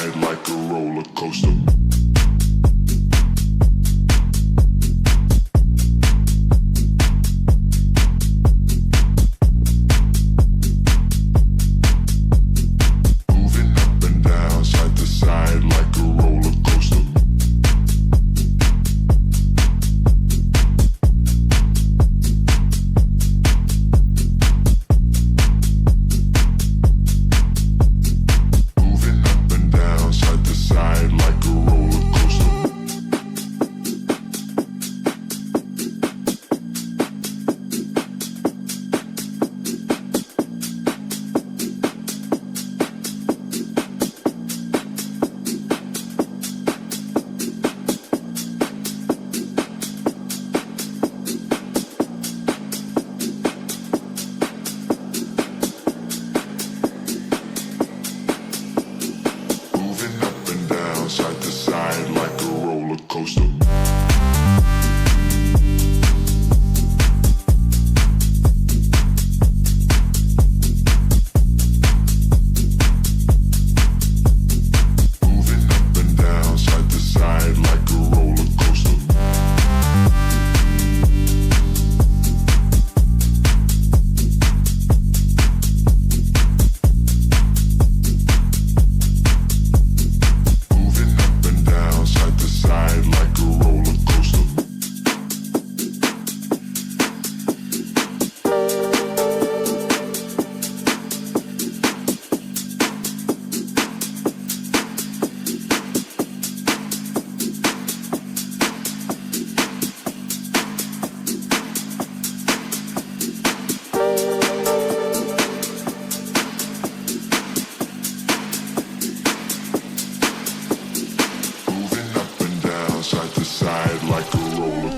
side like a roller coaster. Side to side like a roller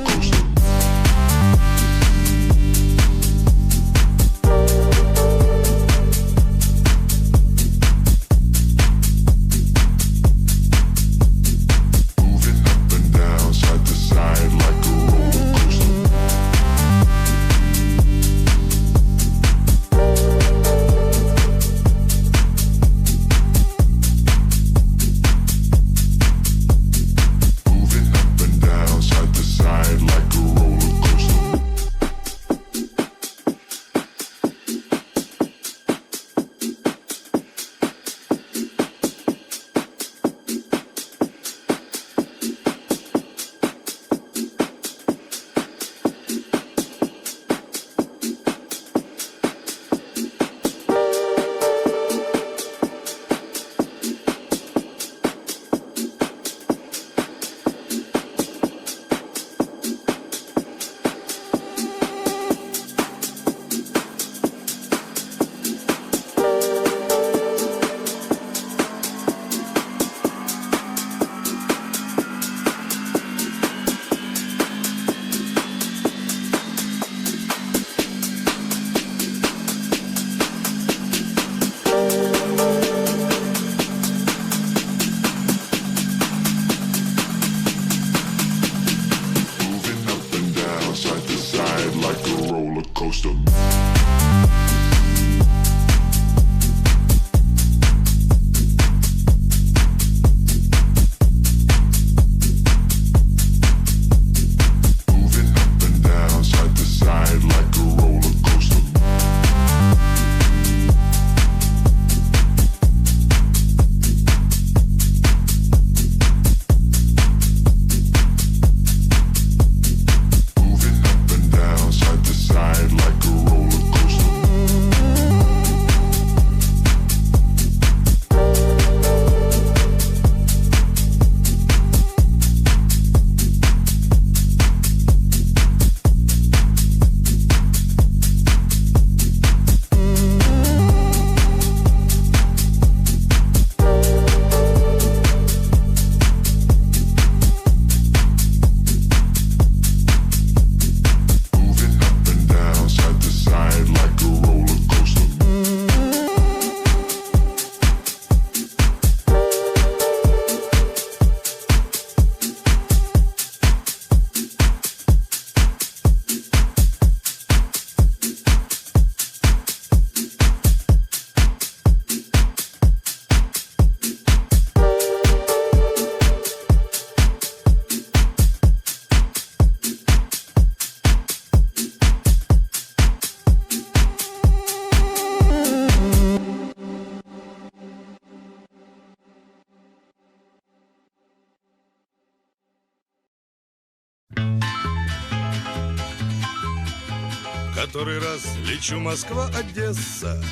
Который раз лечу Москва-Одесса,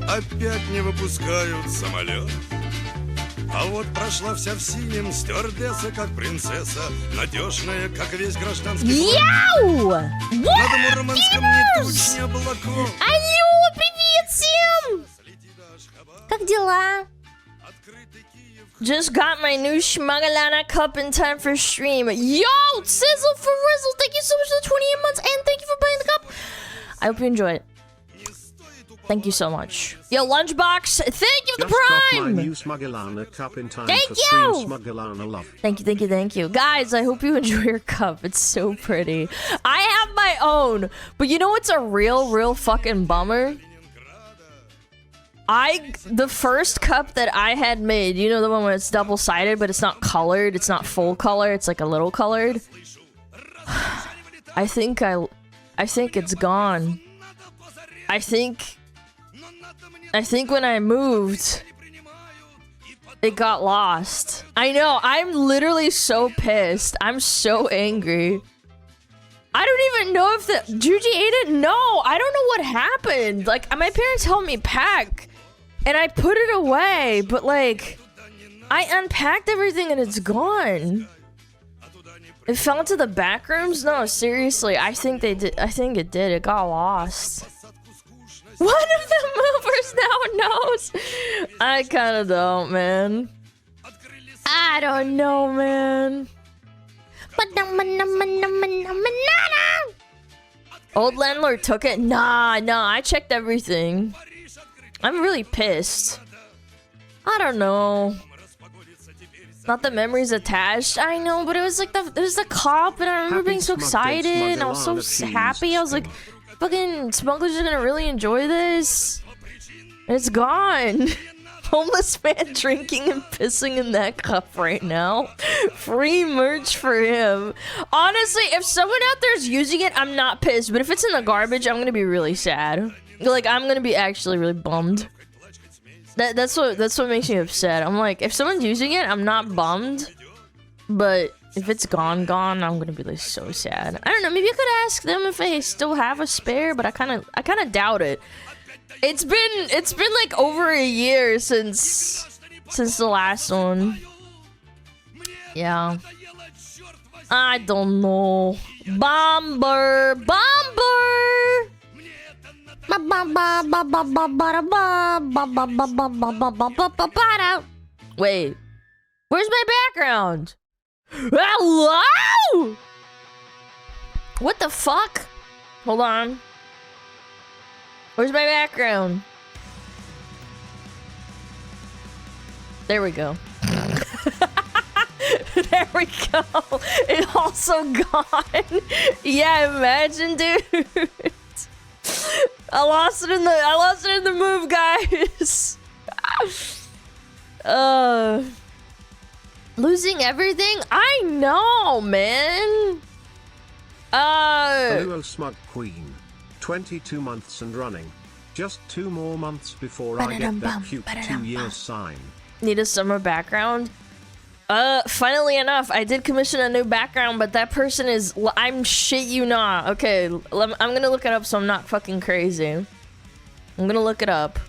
опять не выпускают самолет. А вот прошла вся в синем стюардесса, как принцесса, надежная, как весь гражданский. Яу! Над Мурманском ни туч, ни облаков. Алло, привет всем! Как дела? Just got my new SmugAlana cup in time for stream. Yo, Sizzle for Rizzle, thank you so much for the 28 months, and thank you for buying the cup. I hope you enjoy it. Thank you so much. Yo, Lunchbox, thank you for the prime! Got my new SmugAlana cup in time Thank for you! stream. SmugAlana love. Thank you, thank you, thank you. Guys, I hope you enjoy your cup. It's so pretty. I have my own, but you know what's a real fucking bummer? The first cup that I had made, you know the one where it's double-sided, but it's not colored, it's not full color, it's like a little colored. I think it's gone. I think when I moved, it got lost. I know, I'm literally so pissed. I'm so angry. I don't even know if Juji ate it. No, I don't know what happened. Like, my parents helped me pack, and I put it away, but like, I unpacked everything and it's gone. It fell into the back rooms? No, seriously, I think they did. I think it did. It got lost. One of the movers now knows. I kind of don't, man. I don't know, man. Old landlord took it? Nah, I checked everything. I'm really pissed. I don't know. Not the memories attached. I know, but it was like it was the cop, and I remember being so excited, and I was so happy. I was like, fucking smugglers are gonna really enjoy this. It's gone. Homeless man drinking and pissing in that cup right now. Free merch for him. Honestly, if someone out there is using it, I'm not pissed. But if it's in the garbage, I'm gonna be really sad. Like, I'm gonna be actually really bummed. That's what makes me upset. I'm like, if someone's using it, I'm not bummed. But if it's gone, I'm gonna be like so sad. I don't know, maybe I could ask them if they still have a spare, but I kinda doubt it. It's been like over a year since the last one. Yeah. I don't know. Bomber. Wait. Where's my background? Hello? What the fuck? Hold on. Where's my background? There we go. There we go. It's also gone. Yeah, imagine, dude. I lost it in the move, guys. Losing everything? I know, man. Hello, Smug Queen. 22 months and running. Just 2 more months before I get that cute 2-year sign. Need a summer background? Funnily enough, I did commission a new background, but that person is... I'm shit you not. Okay, I'm gonna look it up so I'm not fucking crazy. I'm gonna look it up.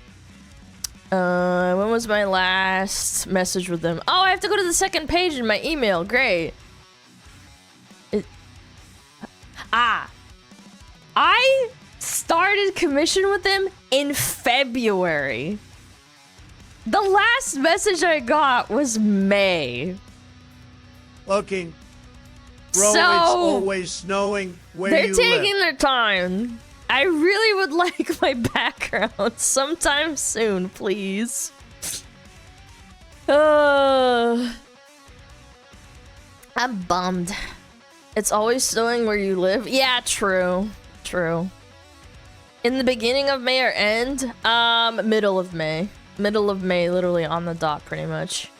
When was my last message with them? Oh, I have to go to the second page in my email. Great. I started commission with them in February. The last message I got was May. Looking. Bro, So, it's always snowing where they're you taking live. their time. I really would like my background sometime soon, please. I'm bummed. It's always snowing where you live. Yeah, true. True. In the beginning of May or end? Middle of May. Middle of May, literally on the dot, pretty much.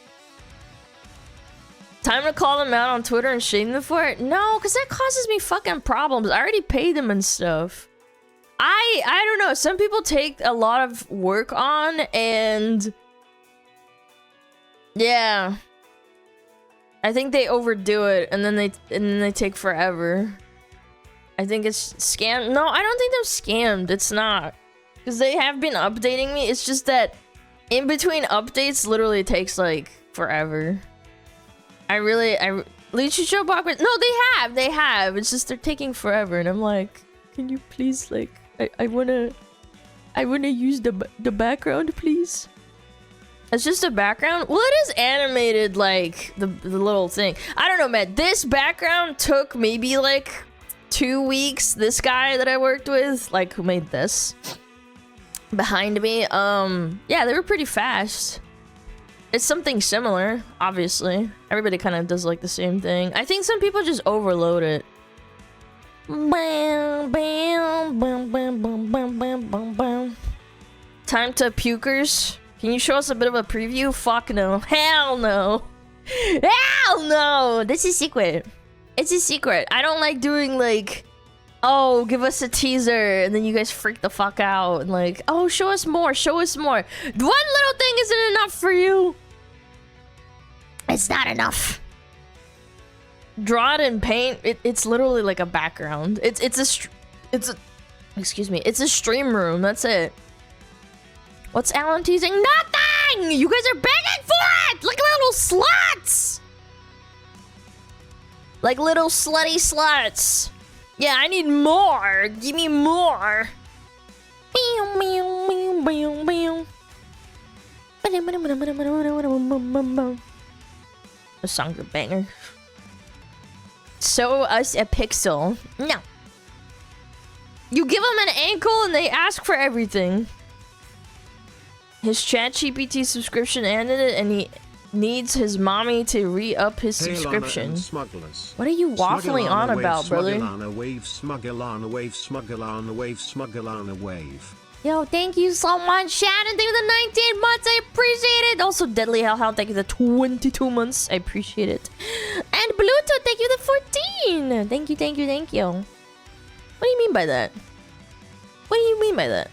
Time to call them out on Twitter and shame them for it? No, because that causes me fucking problems. I already paid them and stuff. I don't know. Some people take a lot of work on, and yeah, I think they overdo it, and then they take forever. I think it's scammed. No, I don't think they're scammed. It's not. Because they have been updating me. It's just that in between updates literally takes like forever. Lychee Show Block, no, they have. It's just they're taking forever, and I'm like, can you please, like, I wanna use the background, please. It's just a background. Well, it is animated, like the little thing. I don't know, man. This background took maybe like 2 weeks. This guy that I worked with, like, who made this behind me, yeah, they were pretty fast. It's something similar, obviously. Everybody kind of does like the same thing. I think some people just overload it. Bam, bam, bam, bam, bam, bam, bam, bam, bam. Time to pukers. Can you show us a bit of a preview? Fuck no. Hell no. Hell no. This is secret. It's a secret. I don't like doing like, oh, give us a teaser, and then you guys freak the fuck out and like, oh, show us more, show us more. One little thing isn't enough for you. It's not enough. Draw it in paint. It's literally like a background. It's a excuse me. It's a stream room. That's it. What's Alan teasing? Nothing. You guys are begging for it. Like little sluts. Like little slutty sluts. Yeah, I need more. Give me more. The song's a banger. Show us a pixel. No. You give them an ankle and they ask for everything. His ChatGPT subscription ended it and he needs his mommy to re-up his subscription. What are you waffling on about, brother? SmugAlana wave, SmugAlana wave, SmugAlana wave, SmugAlana wave. Yo, thank you so much, Shannon. Thank you for the 19 months. I appreciate it. Also, Deadly Hellhound, thank you for the 22 months. I appreciate it. And Bluetooth, thank you for the 14. Thank you, thank you, thank you. What do you mean by that? What do you mean by that?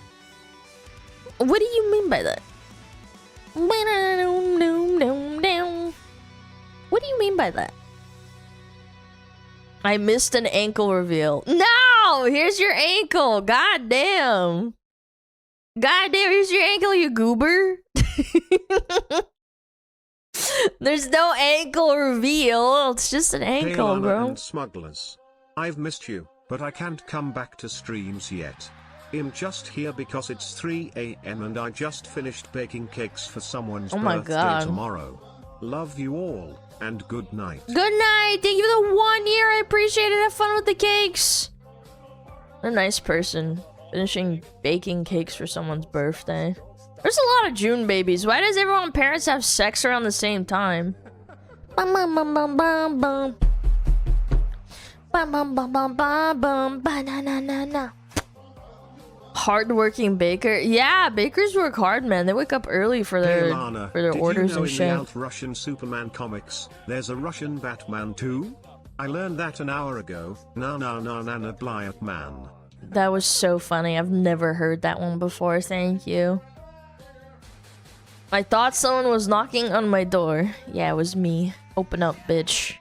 What do you mean by that? What do you mean by that? I missed an ankle reveal. No! Here's your ankle. God damn. God damn, here's your ankle, you goober. There's no ankle reveal. It's just an ankle, Lana bro. and Smugglers. I've missed you, but I can't come back to streams yet. I'm just here because it's 3 AM and I just finished baking cakes for someone's birthday tomorrow. Love you all, and good night. Good night. Thank you for the 1 year. I appreciate it. Have fun with the cakes. What a nice person. Finishing baking cakes for someone's birthday. There's a lot of June babies. Why does everyone's parents have sex around the same time? Bum bum bum bum bum bum. Bum bum bum bum bum bum. Ba-na-na-na-na. Hardworking baker. Yeah, bakers work hard, man. They wake up early for their orders and shit. In the Russian Superman comics, there's a Russian Batman too? I learned that an hour ago. Na na na na na Blyat man. That was so funny. I've never heard that one before. Thank you. I thought someone was knocking on my door. Yeah, it was me. Open up, bitch.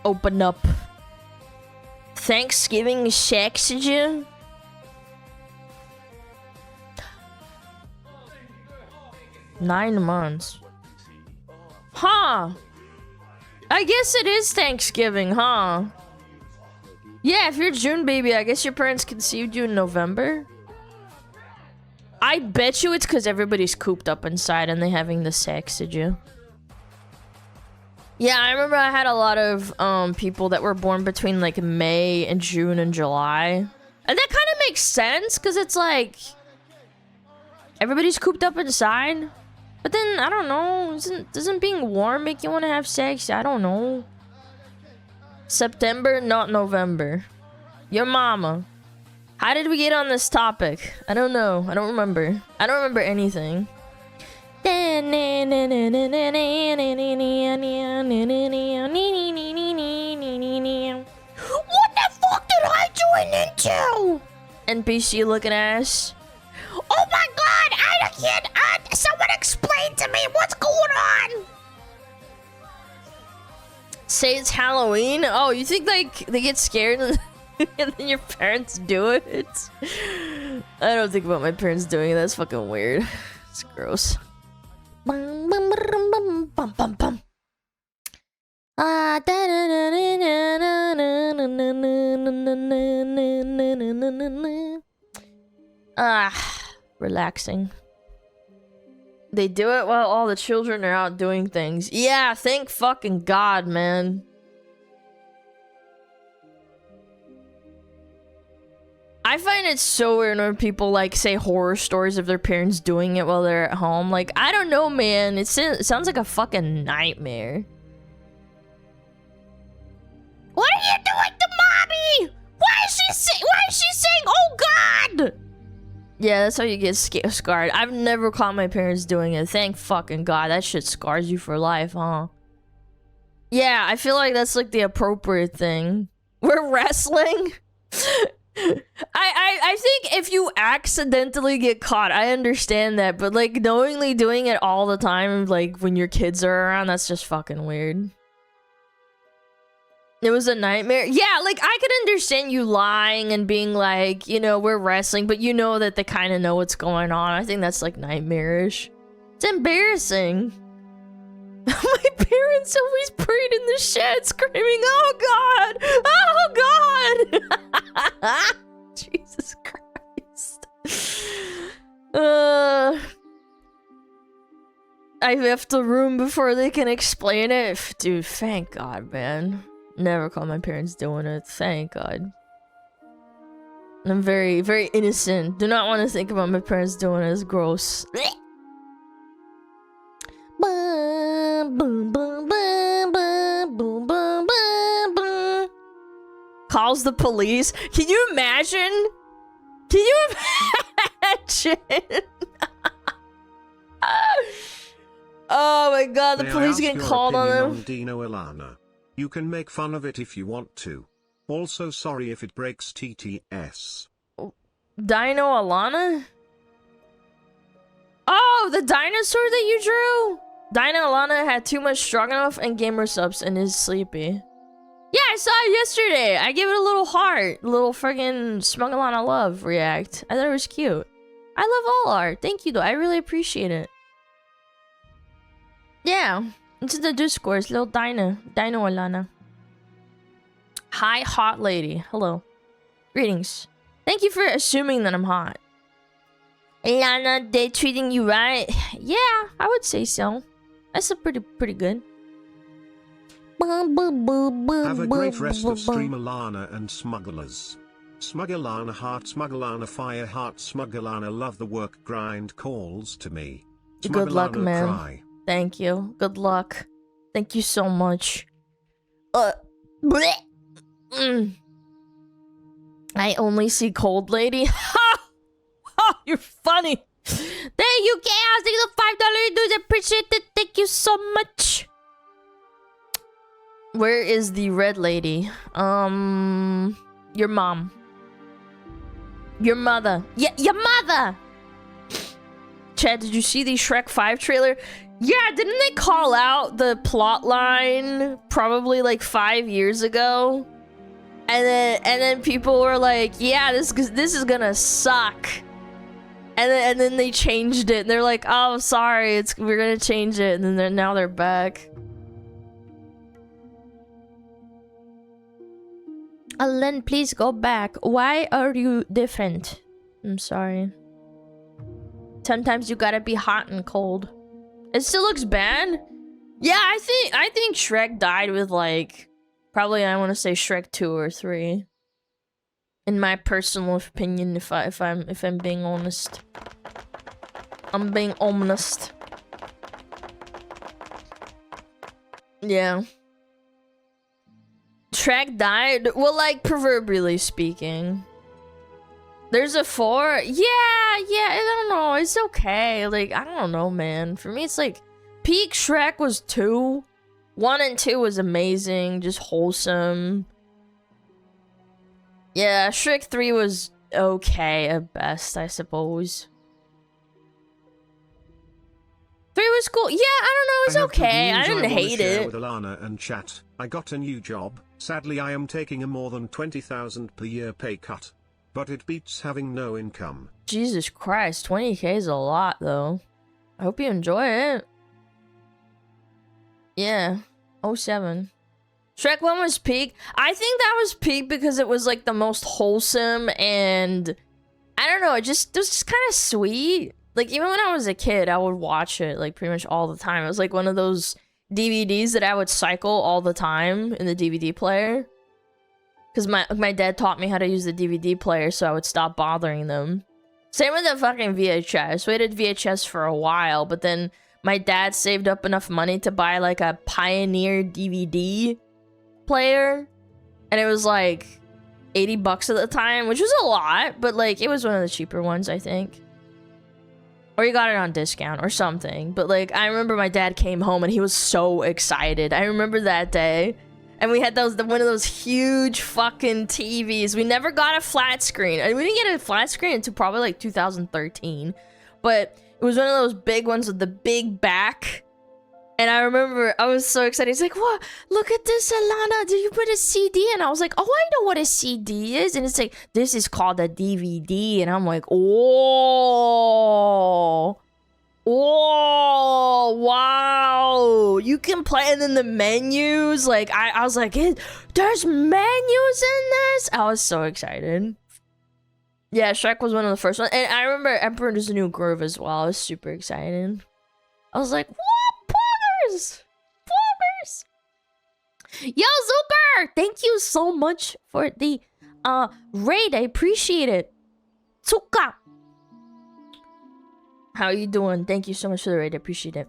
Open up. Thanksgiving Shakespeare. Nine months. Huh. I guess it is Thanksgiving, huh? Yeah, if you're June baby, I guess your parents conceived you in November. I bet you it's because everybody's cooped up inside and they're having the sex, did you? Yeah, I remember I had a lot of people that were born between like May and June and July. And that kind of makes sense because it's like everybody's cooped up inside. But then, I don't know, doesn't being warm make you want to have sex? I don't know. September, not November. Your mama. How did we get on this topic? I don't know. I don't remember. I don't remember anything. What the fuck did I join into? NPC looking ass. Oh my god, I can't. Someone explain to me say it's Halloween? Oh, you think like they get scared and then your parents do it? I don't think about my parents doing it. That's fucking weird. It's gross. Relaxing. They do it while all the children are out doing things. Yeah, thank fucking God, man. I find it so weird when people like say horror stories of their parents doing it while they're at home. Like, I don't know, man. It sounds like a fucking nightmare. What are you doing to mommy? Why is she saying, oh God? Yeah, that's how you get scarred. I've never caught my parents doing it. Thank fucking God. That shit scars you for life, huh? Yeah, I feel like that's like the appropriate thing. We're wrestling? I think if you accidentally get caught, I understand that. But like knowingly doing it all the time, like when your kids are around, that's just fucking weird. It was a nightmare. Yeah, like I could understand you lying and being like, you know, we're wrestling, but you know that they kind of know what's going on. I think that's like nightmarish. It's embarrassing. My parents always prayed in the shed screaming, oh God! Oh God! Jesus Christ. I left the room before they can explain it. Dude, thank God, man. Never caught my parents doing it. Thank God. I'm very, very innocent. Do not want to think about my parents doing it. It's gross. Calls the police. Can you imagine? Can you imagine? Oh my God, the police getting called on them. SmugAlana. You can make fun of it if you want to. Also sorry if it breaks TTS. Dino Alana? Oh, the dinosaur that you drew? Dino Alana had too much stroganoff and gamer subs and is sleepy. Yeah, I saw it yesterday. I gave it a little heart. A little friggin' SmugAlana love react. I thought it was cute. I love all art. Thank you, though. I really appreciate it. Yeah. It's in the Discord. Little Dino Alana. Hi, hot lady. Hello. Greetings. Thank you for assuming that I'm hot. Lana, they treating you right? Yeah, I would say so. That's a pretty good. Have a great rest of stream, Alana and Smugglers. SmugAlana heart, SmugAlana fire heart, SmugAlana love the work grind calls to me. Good luck, man. Cry. Thank you. Good luck. Thank you so much. I only see cold lady. Ha! Ha! You're funny. Thank you, Chaos. Thank you, $5 dudes. I appreciate it. Thank you so much. Where is the red lady? Your mom. Your mother. Yeah, your mother. Chad, did you see the Shrek 5 trailer? Yeah, didn't they call out the plot line probably like 5 years ago? And then people were like, yeah, this is gonna suck. And then they changed it. And they're like, oh, sorry, we're gonna change it. And then now they're back. Alan, please go back. Why are you different? I'm sorry. Sometimes you gotta be hot and cold. It still looks bad. Yeah, I think Shrek died with like probably I want to say Shrek 2 or 3. In my personal opinion, if I'm being honest. I'm being honest. Yeah. Shrek died? Well, like proverbially speaking. There's a 4? Yeah, I don't know. It's okay. Like, I don't know, man. For me, it's like, peak Shrek was 2. 1 and 2 was amazing. Just wholesome. Yeah, Shrek 3 was okay at best, I suppose. 3 3 was cool. Yeah, I don't know. It was okay. I didn't hate it. With Alana and chat, I got a new job. Sadly, I am taking a more than 20,000 per year pay cut. But it beats having no income. Jesus Christ, 20k is a lot, though. I hope you enjoy it. Yeah. 07. Shrek 1 was peak. I think that was peak because it was like the most wholesome and I don't know, it was just kind of sweet. Like even when I was a kid, I would watch it like pretty much all the time. It was like one of those DVDs that I would cycle all the time in the DVD player. Because my dad taught me how to use the DVD player, so I would stop bothering them. Same with the fucking VHS. We had VHS for a while, but then my dad saved up enough money to buy like a Pioneer DVD player. And it was like 80 bucks at the time, which was a lot, but like it was one of the cheaper ones, I think. Or you got it on discount or something. But like I remember my dad came home and he was so excited. I remember that day. And we had one of those huge fucking TVs. We never got a flat screen. And we didn't get a flat screen until probably like 2013. But it was one of those big ones with the big back. And I remember I was so excited. He's like, what? Look at this, Alana. Did you put a CD? And I was like, oh, I know what a CD is. And it's like, this is called a DVD. And I'm like, oh. Oh, wow. You can play it in the menus. Like, I was like, there's menus in this? I was so excited. Yeah, Shrek was one of the first ones. And I remember Emperor's New Groove as well. I was super excited. I was like, what? Poggers! Poggers! Yo, Zucker! Thank you so much for the raid. I appreciate it. Zuka! How are you doing? Thank you so much for the raid. I appreciate it.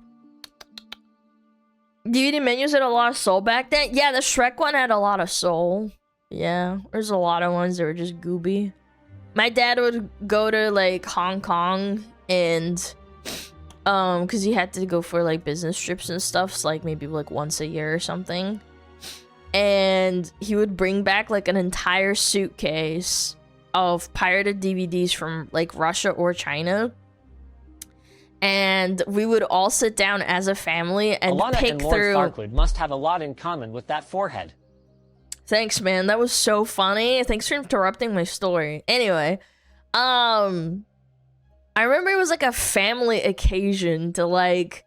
DVD menus had a lot of soul back then. Yeah, the Shrek one had a lot of soul. Yeah, there's a lot of ones that were just gooby. My dad would go to like Hong Kong and because he had to go for like business trips and stuff, so like maybe like once a year or something. And he would bring back like an entire suitcase of pirated DVDs from like Russia or China. And we would all sit down as a family and Alana pick and Lord through. Farquaad must have a lot in common with that forehead. Thanks, man. That was so funny. Thanks for interrupting my story. Anyway, I remember it was like a family occasion to like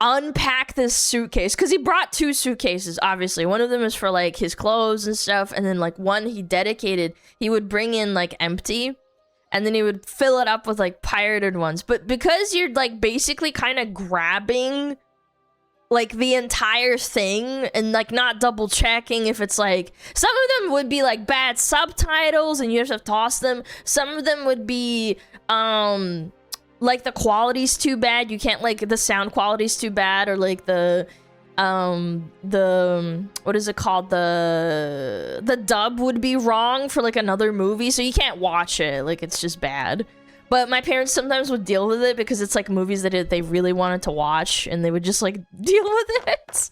unpack this suitcase because he brought 2 suitcases. Obviously, one of them is for like his clothes and stuff, and then like one he dedicated. He would bring in like empty. And then he would fill it up with like pirated ones. But because you're like basically kind of grabbing like the entire thing and like not double checking if it's like, some of them would be like bad subtitles and you have to toss them. Some of them would be like the quality's too bad. You can't like, the sound quality's too bad, or like the what is it called, the dub would be wrong for like another movie, so you can't watch it, like it's just bad. But my parents sometimes would deal with it because it's like movies that they really wanted to watch, and they would just like deal with it.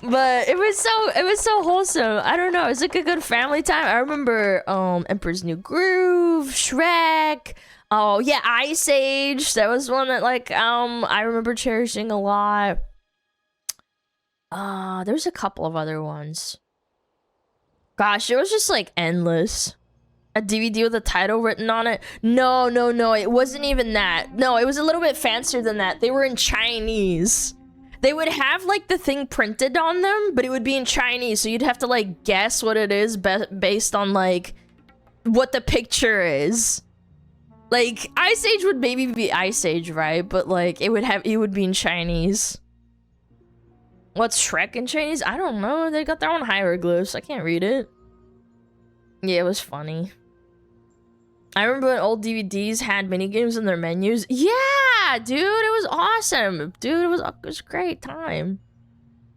But it was so wholesome. I don't know, it was like a good family time. I remember Emperor's New Groove, Shrek. Oh yeah, Ice Age. That was one that like I remember cherishing a lot. There's a couple of other ones. Gosh, it was just like endless. A DVD with a title written on it. No, it wasn't even that. No, it was a little bit fancier than that. They were in Chinese. They would have like the thing printed on them, but it would be in Chinese, so you'd have to like guess what it is based on like what the picture is. Like Ice Age would maybe be Ice Age, right? But like it would be in Chinese. What's Shrek in Chinese? I don't know. They got their own hieroglyphs. I can't read it. Yeah, it was funny. I remember when old DVDs had minigames in their menus. Yeah, dude, it was awesome. Dude, it was a great time.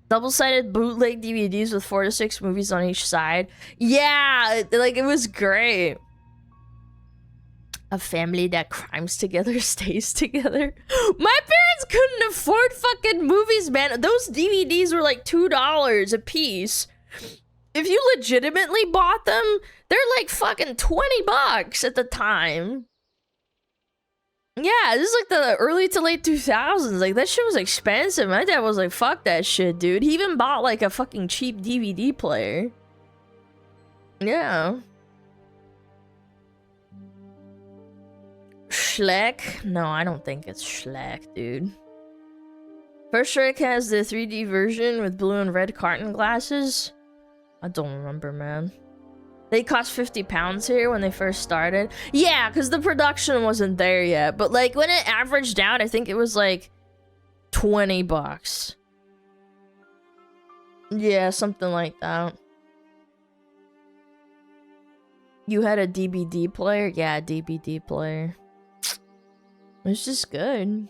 Double-sided bootleg DVDs with 4 to 6 movies on each side. Yeah, like it was great. A family that crimes together stays together. My parents couldn't afford fucking movies, man. Those DVDs were like $2 a piece. If you legitimately bought them, they're like fucking $20 at the time. Yeah, this is like the early to late 2000s. Like, that shit was expensive. My dad was like, fuck that shit, dude. He even bought like a fucking cheap DVD player. Yeah. Shrek? No, I don't think it's Shrek, dude. First Shrek has the 3D version with blue and red carton glasses. I don't remember, man. They cost £50 here when they first started. Yeah, because the production wasn't there yet. But like when it averaged out, I think it was like 20 bucks. Yeah, something like that. You had a DVD player? Yeah, a DVD player. It's just good.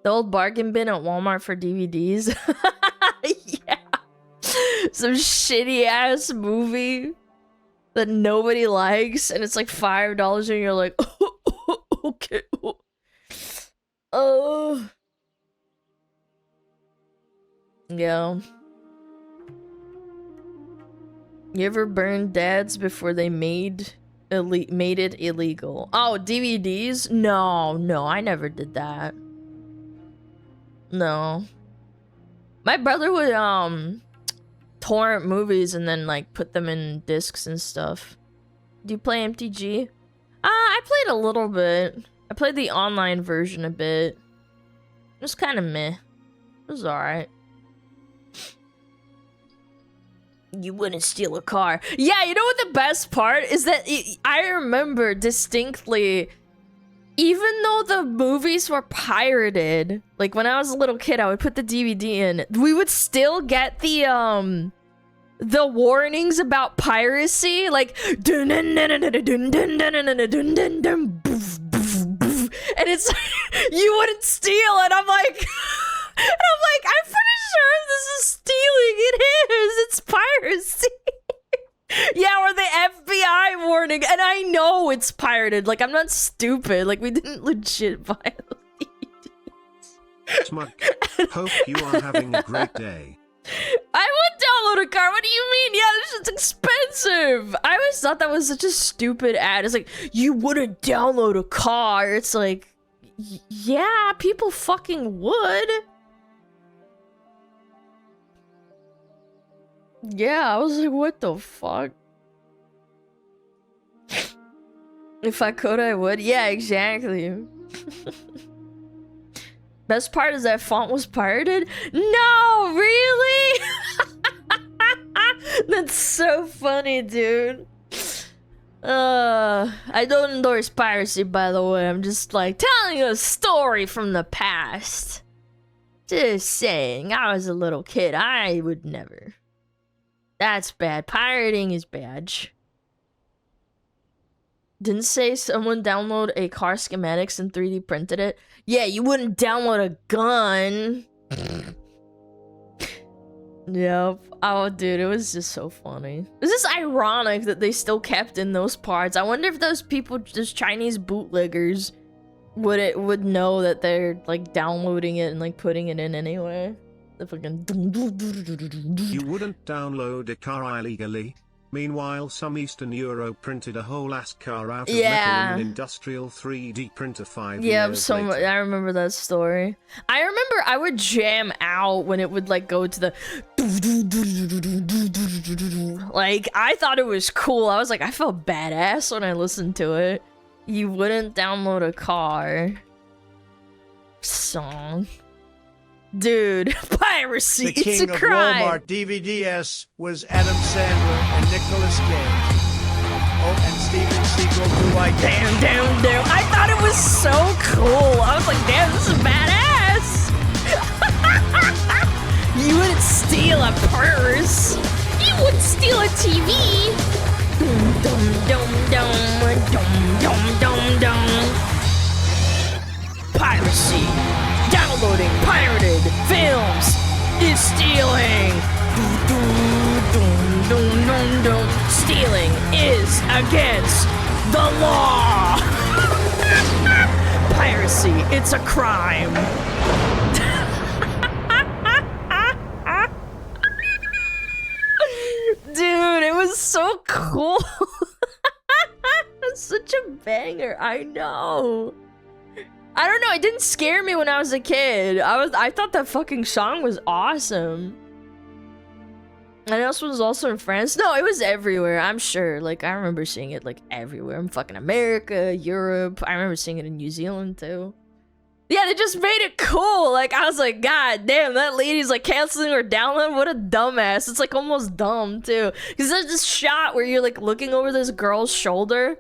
The old bargain bin at Walmart for DVDs. Yeah. Some shitty ass movie that nobody likes, and it's like $5, and you're like, oh, okay. Oh. Yeah. You ever burned dads before they made it illegal? Oh, DVDs? No, I never did that. No. My brother would torrent movies and then like put them in discs and stuff. Do you play MTG? I played a little bit. I played the online version a bit. It was kind of meh. It was alright. You wouldn't steal a car. Yeah, you know what the best part is that I remember distinctly, even though the movies were pirated, like when I was a little kid, I would put the DVD in. We would still get the warnings about piracy, like and it's you wouldn't steal, and I'm like, I'm pretty sure this is stealing. It is. It's piracy. Yeah, or the FBI warning, and I know it's pirated. Like, I'm not stupid. Like, we didn't legit buy the DVDs. Smug, hope you are having a great day. I would download a car. What do you mean? Yeah, this shit's expensive. I always thought that was such a stupid ad. It's like, you wouldn't download a car. It's like, yeah, people fucking would. Yeah, I was like, what the fuck? If I could, I would. Yeah, exactly. Best part is that font was pirated? No, really? That's so funny, dude. I don't endorse piracy, by the way. I'm just like telling you a story from the past. Just saying, I was a little kid. I would never. That's bad. Pirating is bad. Didn't say someone download a car schematics and 3D printed it. Yeah, you wouldn't download a gun. Yep. Oh, dude, it was just so funny. It's just ironic that they still kept in those parts. I wonder if those people, those Chinese bootleggers, would know that they're like downloading it and like putting it in anyway. The fucking. You wouldn't download a car illegally. Meanwhile, some Eastern Euro printed a whole ass car out of metal in an industrial 3D printer 5 years later. I remember that story. I remember I would jam out when it would like go to the like, I thought it was cool. I was like, I felt badass when I listened to it. You wouldn't download a car song. Dude, piracy, the king it's a of crime. Walmart DVDs was Adam Sandler and Nicolas Cage. Oh, and Steven Seagal, who I Damn. I thought it was so cool. I was like, damn, this is badass. You wouldn't steal a purse. You wouldn't steal a TV. Piracy. Downloading pirated films is stealing. Stealing is against the law. Piracy, it's a crime. Dude, it was so cool. It's such a banger, I know. I don't know, it didn't scare me when I was a kid. I thought that fucking song was awesome. And this was also in France. No, it was everywhere, I'm sure. Like, I remember seeing it, like, everywhere. In fucking America, Europe. I remember seeing it in New Zealand, too. Yeah, they just made it cool. Like, I was like, God damn, that lady's, like, canceling her download. What a dumbass. It's, like, almost dumb, too. Because there's this shot where you're, like, looking over this girl's shoulder.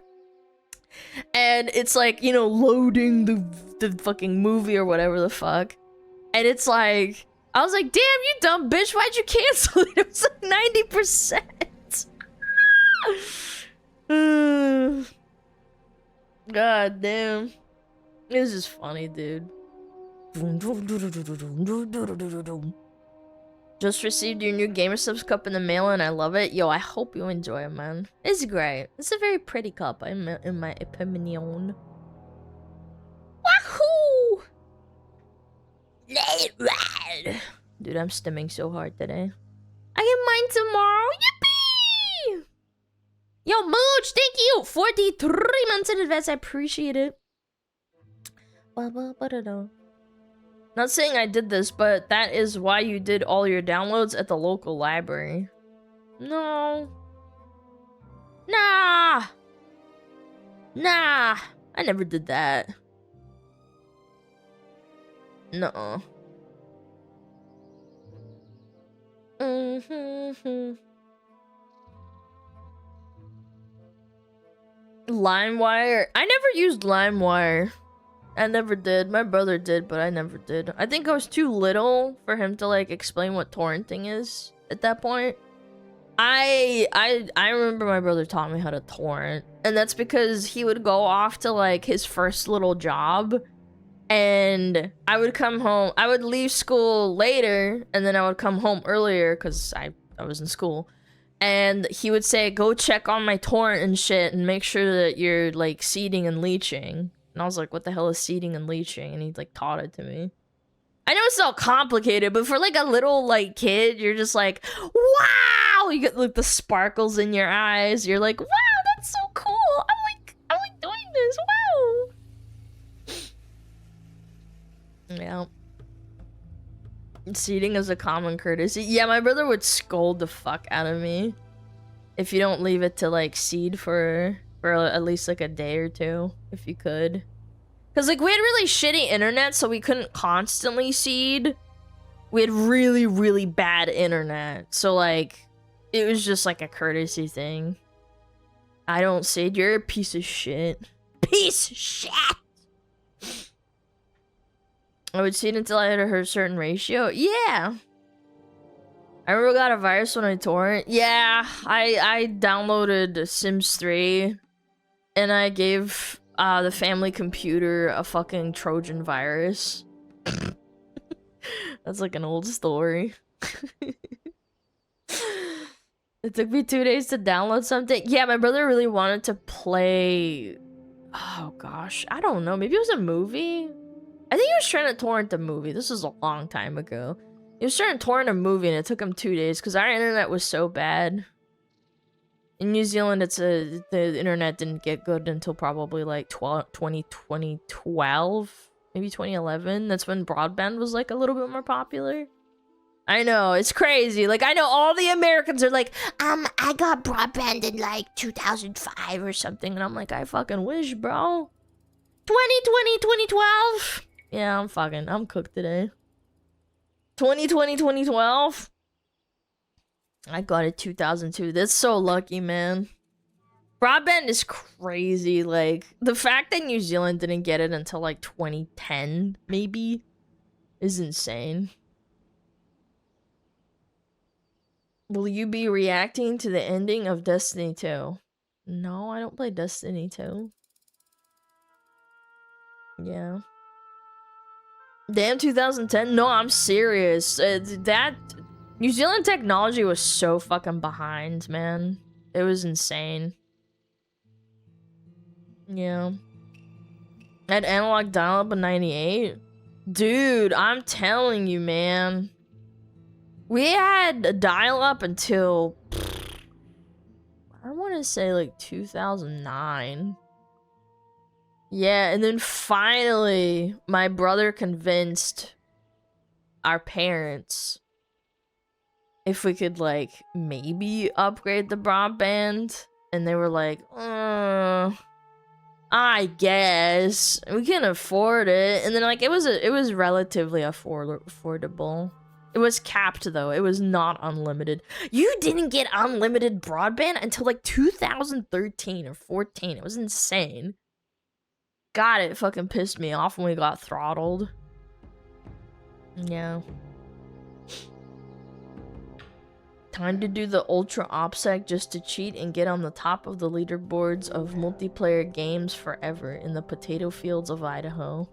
And it's, like, you know, loading the fucking movie or whatever the fuck. And it's, like... I was like, damn, you dumb bitch, why'd you cancel it? It was like 90%. God damn. It was just funny, dude. Just received your new Gamer Subs cup in the mail and I love it. Yo, I hope you enjoy it, man. It's great. It's a very pretty cup, in my opinion. Wahoo! Let it ride. Dude, I'm stimming so hard today. I get mine tomorrow. Yippee! Yo, Mooch, thank you! 43 months in advance. I appreciate it. Not saying I did this, but that is why you did all your downloads at the local library. No. Nah. Nah. I never did that. No. LimeWire. I never used LimeWire. I never did. My brother did, but I never did. I think I was too little for him to like explain what torrenting is at that point. I remember my brother taught me how to torrent, and that's because he would go off to like his first little job. And I would come home, I would leave school later, and then I would come home earlier because I was in school. And he would say, go check on my torrent and shit and make sure that you're like seeding and leeching. And I was like, what the hell is seeding and leeching? And he like taught it to me. I know it's all complicated, but for like a little like kid, you're just like, wow! You get like the sparkles in your eyes. You're like, wow, that's so cool. I like doing this. Wow. Yeah. Seeding is a common courtesy. Yeah, my brother would scold the fuck out of me if you don't leave it to like seed for at least like a day or two, if you could. Because like we had really shitty internet, so we couldn't constantly seed. We had really, really bad internet. So like it was just like a courtesy thing. I don't seed, you're a piece of shit. Piece of shit! I would seed until I had a certain ratio. Yeah. I remember got a virus when I torrent. Yeah, I downloaded Sims 3 and I gave the family computer a fucking Trojan virus. That's like an old story. It took me 2 days to download something. Yeah, my brother really wanted to play... Oh gosh, I don't know. Maybe it was a movie? I think he was trying to torrent a movie. This was a long time ago. He was trying to torrent a movie and it took him 2 days because our internet was so bad. In New Zealand, the internet didn't get good until probably like 2012, maybe 2011. That's when broadband was like a little bit more popular. I know, it's crazy. Like, I know all the Americans are like, I got broadband in like 2005 or something. And I'm like, I fucking wish, bro. 2020, 2012. Yeah, I'm cooked today. 2020, 2012. I got it 2002. That's so lucky, man. Broadband is crazy. Like, the fact that New Zealand didn't get it until like 2010, maybe, is insane. Will you be reacting to the ending of Destiny 2? No, I don't play Destiny 2. Yeah. Damn, 2010? No, I'm serious. That... New Zealand technology was so fucking behind, man. It was insane. Yeah. I had analog dial-up in 98? Dude, I'm telling you, man. We had a dial-up until... I want to say, like, 2009. Yeah, and then finally, my brother convinced our parents if we could, like, maybe upgrade the broadband. And they were like, I guess we can afford it. And then, like, it was relatively affordable. It was capped, though. It was not unlimited. You didn't get unlimited broadband until, like, 2013 or 14. It was insane. God, it fucking pissed me off when we got throttled. Yeah. Time to do the ultra OPSEC just to cheat and get on the top of the leaderboards of multiplayer games forever in the potato fields of Idaho.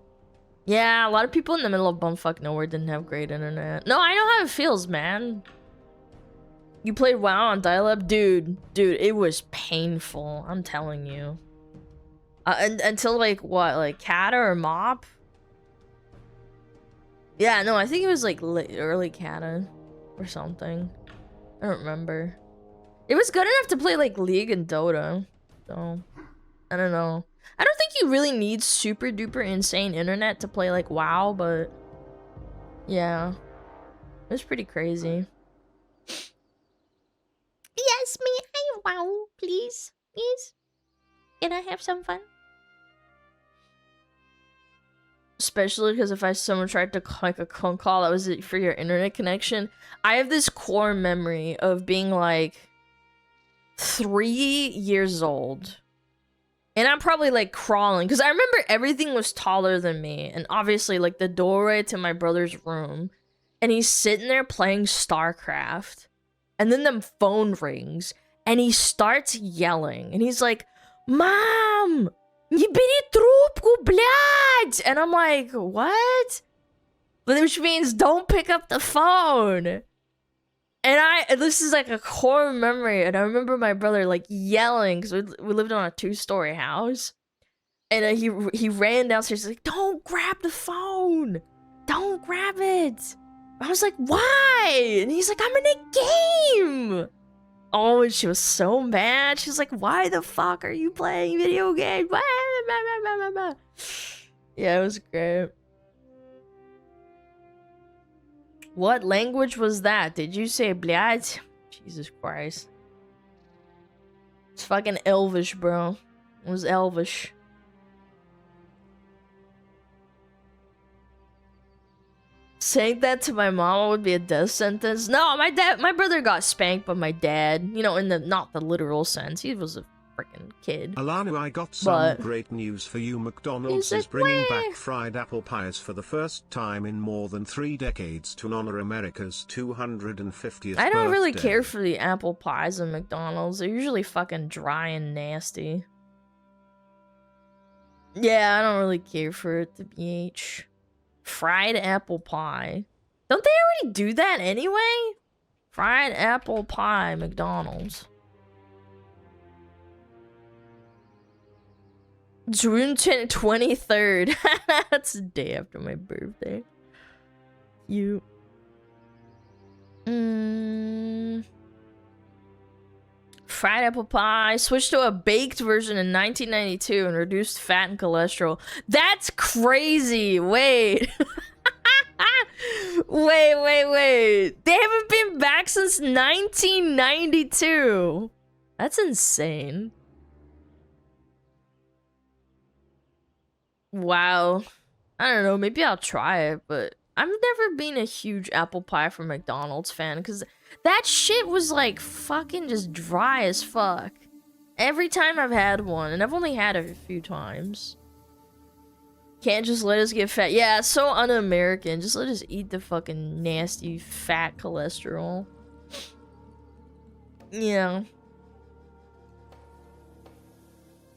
Yeah, a lot of people in the middle of bumfuck nowhere didn't have great internet. No, I know how it feels, man. You played WoW on dial-up? Dude, it was painful. I'm telling you. Until, like, what? Like, Cata or Mop? Yeah, no, I think it was, like, early Cata or something. I don't remember. It was good enough to play, like, League and Dota. So, I don't know. I don't think you really need super duper insane internet to play, like, WoW, but... yeah. It was pretty crazy. Yes, me, I WoW, please. Please. Can I have some fun? Especially because if someone tried to like a phone call that was for your internet connection, I have this core memory of being like 3 years old, and I'm probably like crawling because I remember everything was taller than me, and obviously like the doorway to my brother's room, and he's sitting there playing StarCraft, and then the phone rings, and he starts yelling, and he's like, "Mom! Не бери трубку, блядь!" And I'm like, what? Which means don't pick up the phone. And this is like a core memory. And I remember my brother like yelling because we lived on a 2-story house. And he ran downstairs like, "Don't grab the phone. Don't grab it." I was like, "Why?" And he's like, "I'm in a game." Oh, and she was so mad. She's like, "Why the fuck are you playing video games?" Yeah, it was great. What language was that? Did you say блядь? Jesus Christ. It's fucking Elvish, bro. It was Elvish. Saying that to my mama would be a death sentence. No, my brother got spanked by my dad. You know, in the not the literal sense. He was a freaking kid. Alana, I got some great news for you. McDonald's is bringing back fried apple pies for the first time in more than 3 decades to honor America's 250th I don't really birthday. care for the apple pies at McDonald's. They're usually fucking dry and nasty. Yeah, I don't really care for it, to BH. Fried apple pie. Don't they already do that anyway? Fried apple pie, McDonald's. June 23rd. That's the day after my birthday. You. Fried apple pie. Switched to a baked version in 1992 and reduced fat and cholesterol. That's crazy. Wait. Wait. They haven't been back since 1992. That's insane. Wow. I don't know, maybe I'll try it, but I've never been a huge apple pie from McDonald's fan, because that shit was like fucking just dry as fuck. Every time I've had one, and I've only had it a few times. Can't just let us get fat. Yeah, it's so un-American. Just let us eat the fucking nasty fat cholesterol. Yeah.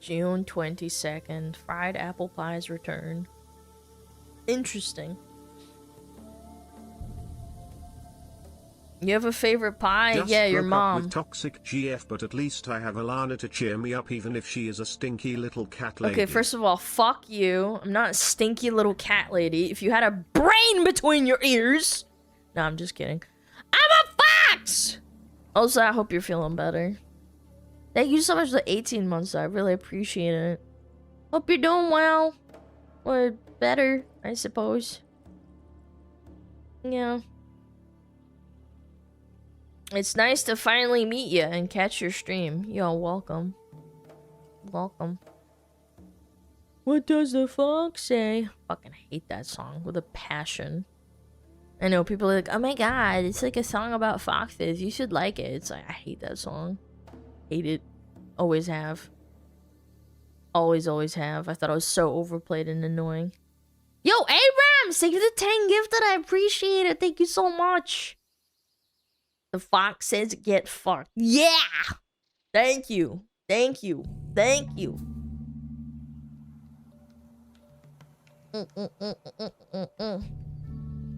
June 22nd. Fried apple pies return. Interesting. You have a favorite pie? Just yeah, your broke up mom. with toxic GF, but at least I have Alana to cheer me up, even if she is a stinky little cat lady. Okay, first of all, fuck you. I'm not a stinky little cat lady. If you had a brain between your ears. No, I'm just kidding. I'm a fox! Also, I hope you're feeling better. Thank you so much for the 18 months. I really appreciate it. Hope you're doing well. Or better, I suppose. Yeah. It's nice to finally meet you and catch your stream. Yo, welcome. Welcome. What does the fox say? Fucking hate that song with a passion. I know people are like, oh my god, it's like a song about foxes. You should like it. It's like, I hate that song. Hate it. Always have. Always have. I thought it was so overplayed and annoying. Yo, Abrams! Thank you for the 10 gifted. I appreciate it. Thank you so much. The fox says get fucked. Yeah! Thank you. Thank you. Thank you.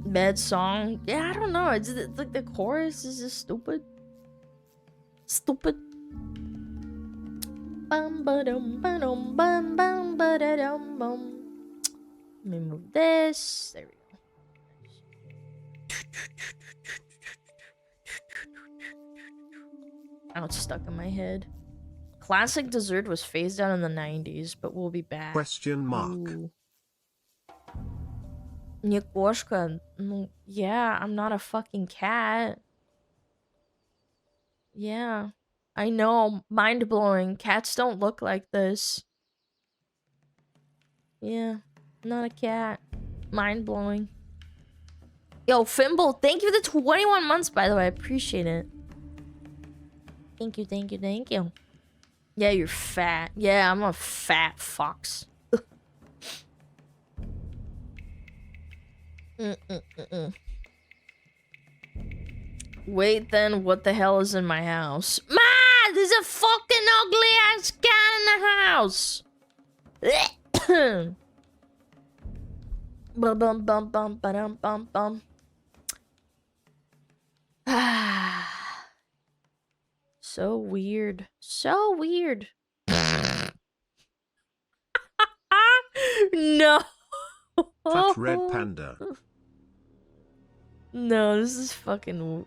Bad song. Yeah, I don't know. It's like the chorus is just stupid. Stupid. Bum ba dum ba dum bum bum ba da dum bum. Let me move this. There we go. Now it's stuck in my head. Classic dessert was phased out in the 90s, but we'll be back. Question mark. Ooh. Nikoshka. Yeah, I'm not a fucking cat. Yeah. I know. Mind-blowing. Cats don't look like this. Yeah. I'm not a cat. Mind-blowing. Yo, Fimble, thank you for the 21 months, by the way. I appreciate it. Thank you, thank you, thank you. Yeah, you're fat. Yeah, I'm a fat fox. Wait, then what the hell is in my house? Ma! There's a fucking ugly ass cat in the house! Bum bum bum bum bum bum bum. So weird. So weird. No. Fat red panda. No, this is fucking...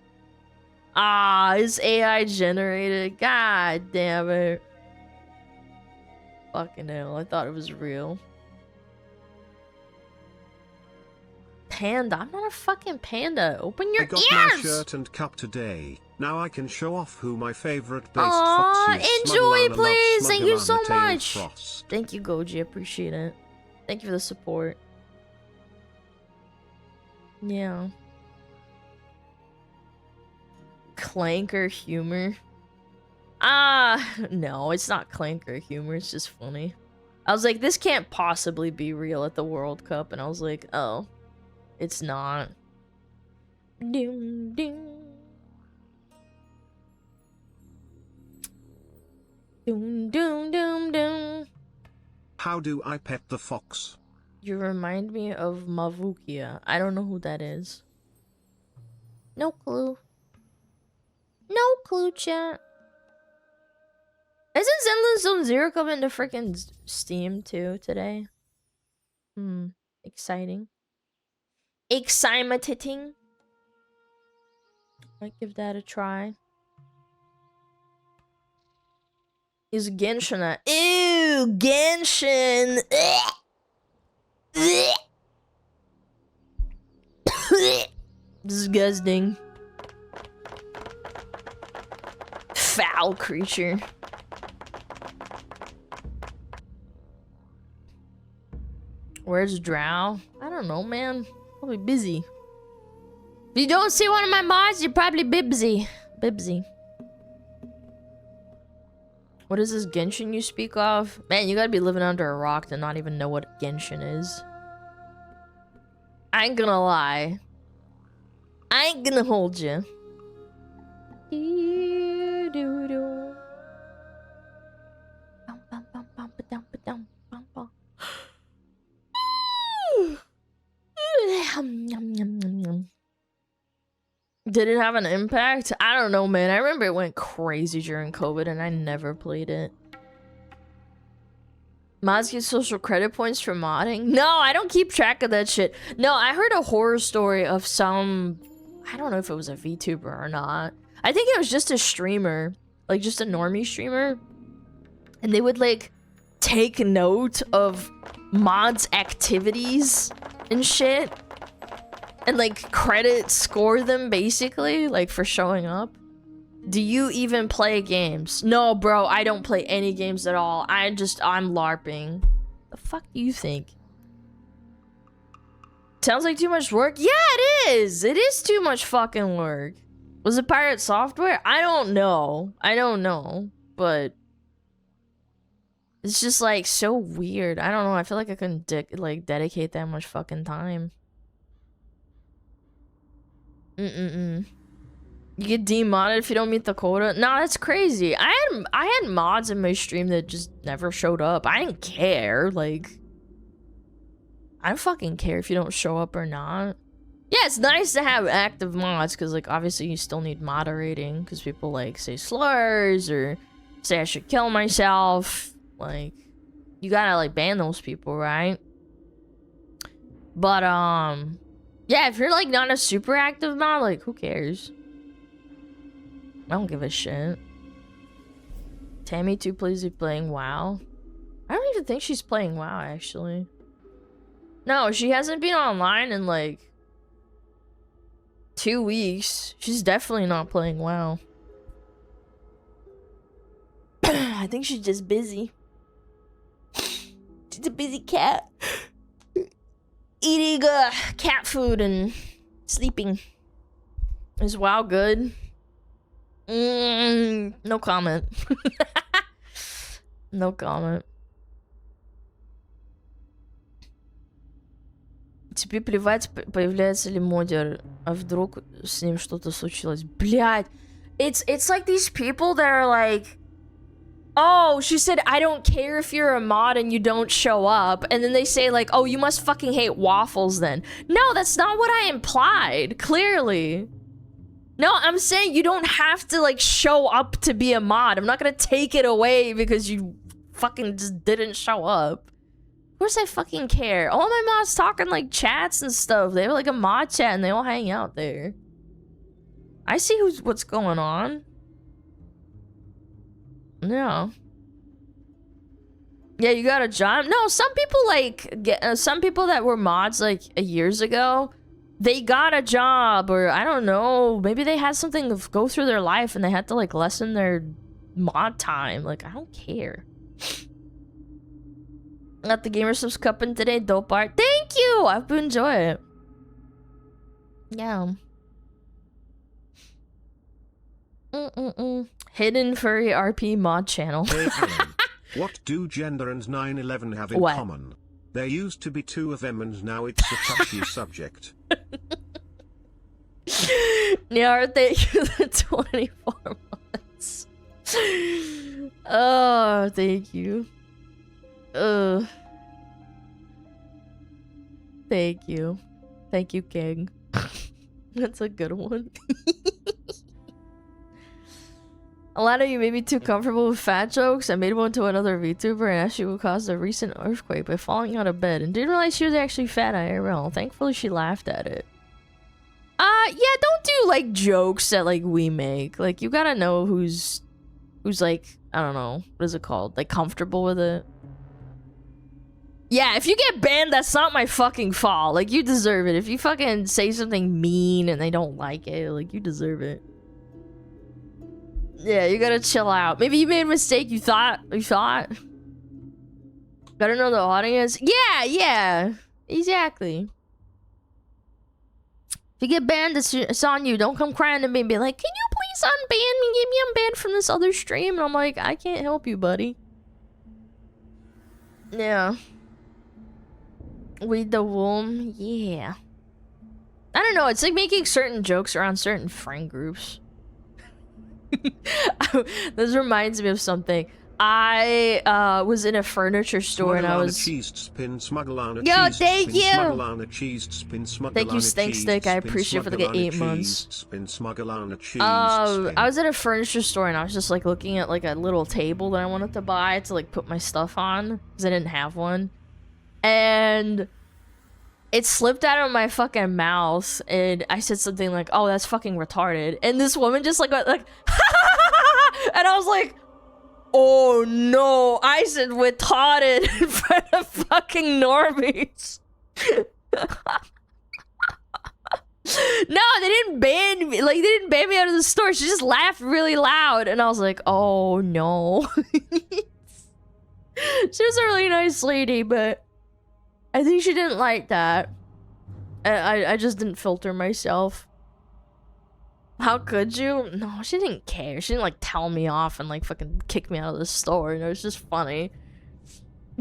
Ah, it's AI generated. God damn it. Fucking hell, I thought it was real. Panda. I'm not a fucking panda. Open your I got ears! my shirt and cup today. Now I can show off who my favorite based Aww, fox is. enjoy, SmugAlana please. loves Thank you so SmugAlana tailed much. frost. Thank you, Goji. Appreciate it. Thank you for the support. Yeah. Clanker humor. No, it's not clanker humor. It's just funny. I was like, this can't possibly be real at the World Cup. And I was like, oh, it's not. Doom, doom. Doom, doom, doom, doom. How do I pet the fox? You remind me of Mavukia. I don't know who that is. No clue. No clue, chat. Isn't Zenless Zone Zero coming to freaking Steam too today? Exciting. Exciting. Might give that a try. Is Genshin a... Ew! Genshin! Disgusting. Foul creature. Where's Drow? I don't know, man. Probably busy. If you don't see one of my mods, you're probably Bibsy. Bibsy. What is this Genshin you speak of? Man, you gotta be living under a rock to not even know what Genshin is. I ain't gonna lie. I ain't gonna hold you. Did it have an impact? I don't know, man. I remember it went crazy during COVID and I never played it. Mods get social credit points for modding? No, I don't keep track of that shit. No, I heard a horror story of some... I don't know if it was a VTuber or not. I think it was just a streamer. Like, just a normie streamer. And they would, like, take note of mods' activities and shit, and like credit score them basically, like for showing up. Do you even play games? No, bro, I don't play any games at all. I'm LARPing. The fuck do you think? Sounds like too much work? Yeah, it is! It is too much fucking work. Was it pirate software? I don't know. But it's just like so weird. I don't know. I feel like I couldn't dedicate that much fucking time. You get demodded if you don't meet the quota. Nah, that's crazy. I had mods in my stream that just never showed up. I didn't care. Like, I don't fucking care if you don't show up or not. Yeah, it's nice to have active mods because, like, obviously you still need moderating because people like say slurs or say I should kill myself. Like, you gotta like ban those people, right? But yeah, if you're like not a super active mod, like, who cares? I don't give a shit. Tammy too busy playing WoW. I don't even think she's playing WoW, actually. No, she hasn't been online in like 2 weeks. She's definitely not playing WoW. I think she's just busy. She's a busy cat. Eating cat food and sleeping. Is WoW good? No comment. No comment. Тебе плевать, появляется ли модер, а вдруг с ним что-то случилось. Блядь. It's like these people that are like, oh, she said, I don't care if you're a mod and you don't show up. And then they say like, oh, you must fucking hate waffles then. No, that's not what I implied, clearly. No, I'm saying you don't have to like show up to be a mod. I'm not gonna take it away because you fucking just didn't show up. Of course I fucking care. All my mods talking like chats and stuff. They have like a mod chat and they all hang out there. I see what's going on. Yeah. Yeah, you got a job? No, some people like some people that were mods like years ago, they got a job, or I don't know, maybe they had something go through their life and they had to like lessen their mod time. Like, I don't care. Got the Gamer Subs Cup in today, dope art. Thank you! I hope you enjoy it. Yeah. Hidden Furry RP mod channel. Hey, Alan, what do gender and 9/11 have in common? There used to be 2 of them and now it's a touchy subject. Nyar, thank you for the 24 months. Oh, thank you. Thank you. Thank you, King. That's a good one. Alana, you made me too comfortable with fat jokes. I made one to another VTuber and asked you what caused a recent earthquake by falling out of bed and didn't realize she was actually fat IRL. Thankfully, she laughed at it. Yeah, don't do like jokes that like we make. Like, you gotta know who's like, I don't know, what is it called? Like, comfortable with it. Yeah, if you get banned, that's not my fucking fault. Like, you deserve it. If you fucking say something mean and they don't like it, like, you deserve it. Yeah, you gotta chill out. Maybe you made a mistake. You thought. Gotta know the audience. Yeah, exactly. If you get banned, it's on you. Don't come crying to me and be like, can you please unban me? Get me unbanned from this other stream. And I'm like, I can't help you, buddy. Yeah. With the womb, yeah. I don't know. It's like making certain jokes around certain friend groups. This reminds me of something. I was in a furniture store and I was SmugAlana, yo, thank you. Thank you, Stink Stick. I appreciate it for the 8 months. I was at a furniture store and I was just like looking at like a little table that I wanted to buy to like put my stuff on because I didn't have one, and it slipped out of my fucking mouth and I said something like, "Oh, that's fucking retarded," and this woman just like went like and I was like, Oh no, I said retarded in front of fucking normies. No, they didn't ban me. Like, they didn't ban me out of the store. She just laughed really loud. And I was like, oh no. She was a really nice lady, but I think she didn't like that. I just didn't filter myself. How could you? No, she didn't care. She didn't like tell me off and like fucking kick me out of the store. You know, it's just funny.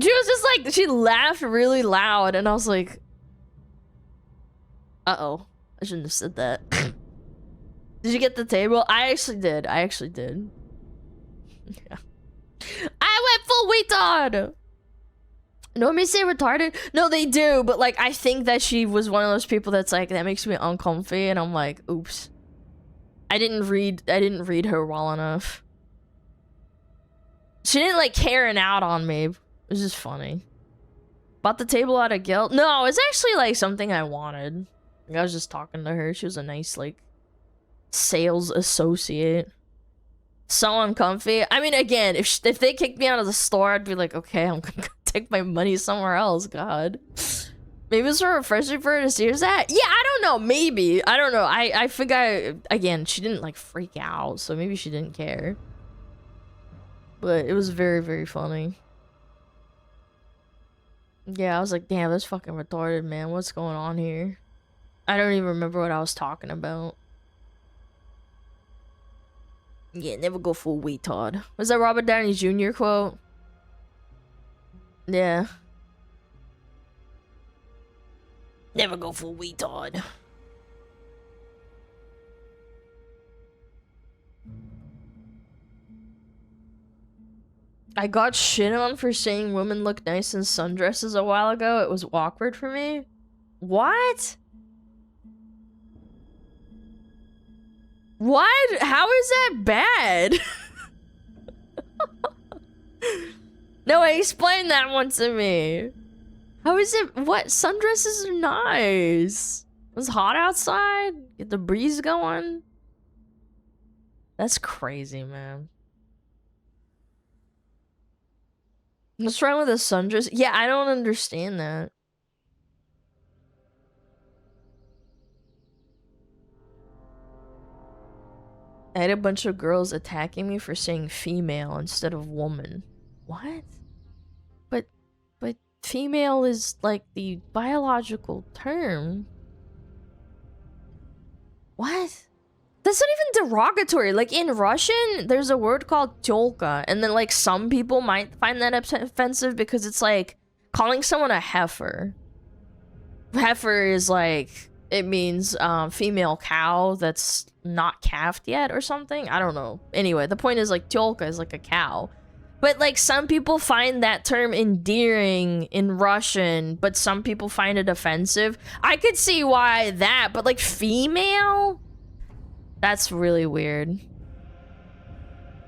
She was just like, she laughed really loud and I was like, uh-oh. I shouldn't have said that. Did you get the table? I actually did. I actually did. Yeah. I went full retard! Normies say retarded? No, they do, but like, I think that she was one of those people that's like, that makes me uncomfy, and I'm like, oops. I didn't read her well enough. She didn't like Karen out on me. It was just funny. Bought the table out of guilt? No, it's actually like something I wanted. Like, I was just talking to her. She was a nice like sales associate. So uncomfy. I mean, again, if they kicked me out of the store, I'd be like, okay, I'm gonna take my money somewhere else. God. Maybe it's refreshing for her to see that. Yeah, I don't know. Maybe. I don't know. I think again, she didn't like freak out, so maybe she didn't care. But it was very, very funny. Yeah, I was like, damn, that's fucking retarded, man. What's going on here? I don't even remember what I was talking about. Yeah, never go full retard. Was that Robert Downey Jr. quote? Yeah. Never go full retard. I got shit on for saying women look nice in sundresses a while ago. It was awkward for me. What? What? How is that bad? No, explain that one to me. How is it? What? Sundresses are nice. It was hot outside. Get the breeze going. That's crazy, man. What's wrong with a sundress? Yeah, I don't understand that. I had a bunch of girls attacking me for saying female instead of woman. What? But female is like the biological term. What? That's not even derogatory. Like in Russian, there's a word called tёлка, and then like some people might find that offensive because it's like calling someone a heifer. Heifer is like, it means female cow that's not calved yet or something. I don't know. Anyway, the point is like tёлка is like a cow. But like some people find that term endearing in Russian, but some people find it offensive. I could see why that, but like female? That's really weird.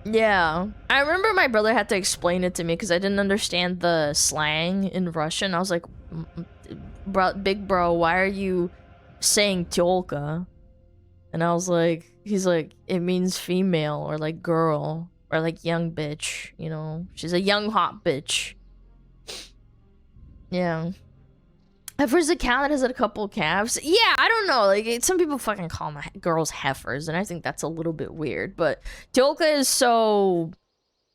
Yeah. I remember my brother had to explain it to me because I didn't understand the slang in Russian. I was like, big bro, why are you saying tёлка? And I was like, he's like, it means female or like girl or like young bitch, you know? She's a young hot bitch. Yeah. Heifer's a cow that has a couple calves. Yeah, I don't know. Like, some people fucking call my girls heifers, and I think that's a little bit weird. But tёлка is so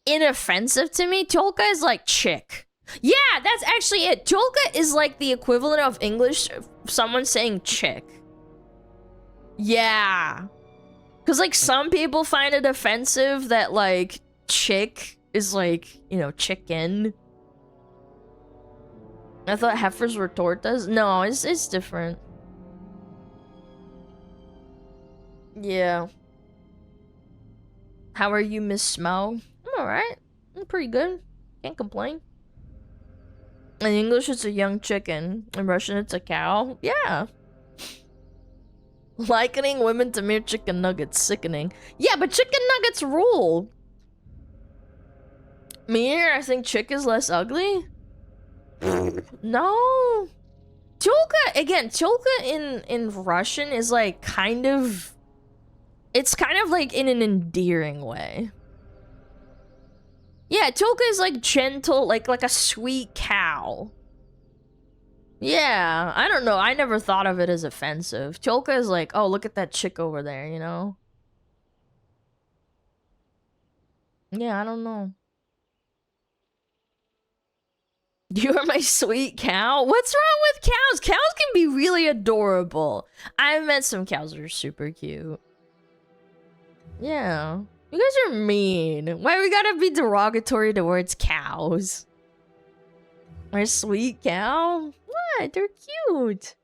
inoffensive to me. Tёлка is like chick. Yeah, that's actually it. Tёлка is like the equivalent of English, someone saying chick. Yeah. Because, like, some people find it offensive that, like, chick is like, you know, chicken. I thought heifers were tortas. No, it's different. Yeah. How are you, Miss Smo? I'm alright. I'm pretty good. Can't complain. In English, it's a young chicken. In Russian, it's a cow. Yeah. Likening women to mere chicken nuggets. Sickening. Yeah, but chicken nuggets rule. Mere, I think chick is less ugly. No. Tёлка, again, tёlka in Russian is like kind of, it's kind of like in an endearing way. Yeah, Tulka is like gentle, like a sweet cow. Yeah, I don't know. I never thought of it as offensive. Tulka is like, oh, look at that chick over there, you know? Yeah, I don't know. You're my sweet cow? What's wrong with cows? Cows can be really adorable. I've met some cows that are super cute. Yeah. You guys are mean. Why we gotta be derogatory towards cows? My sweet cow? What? They're cute.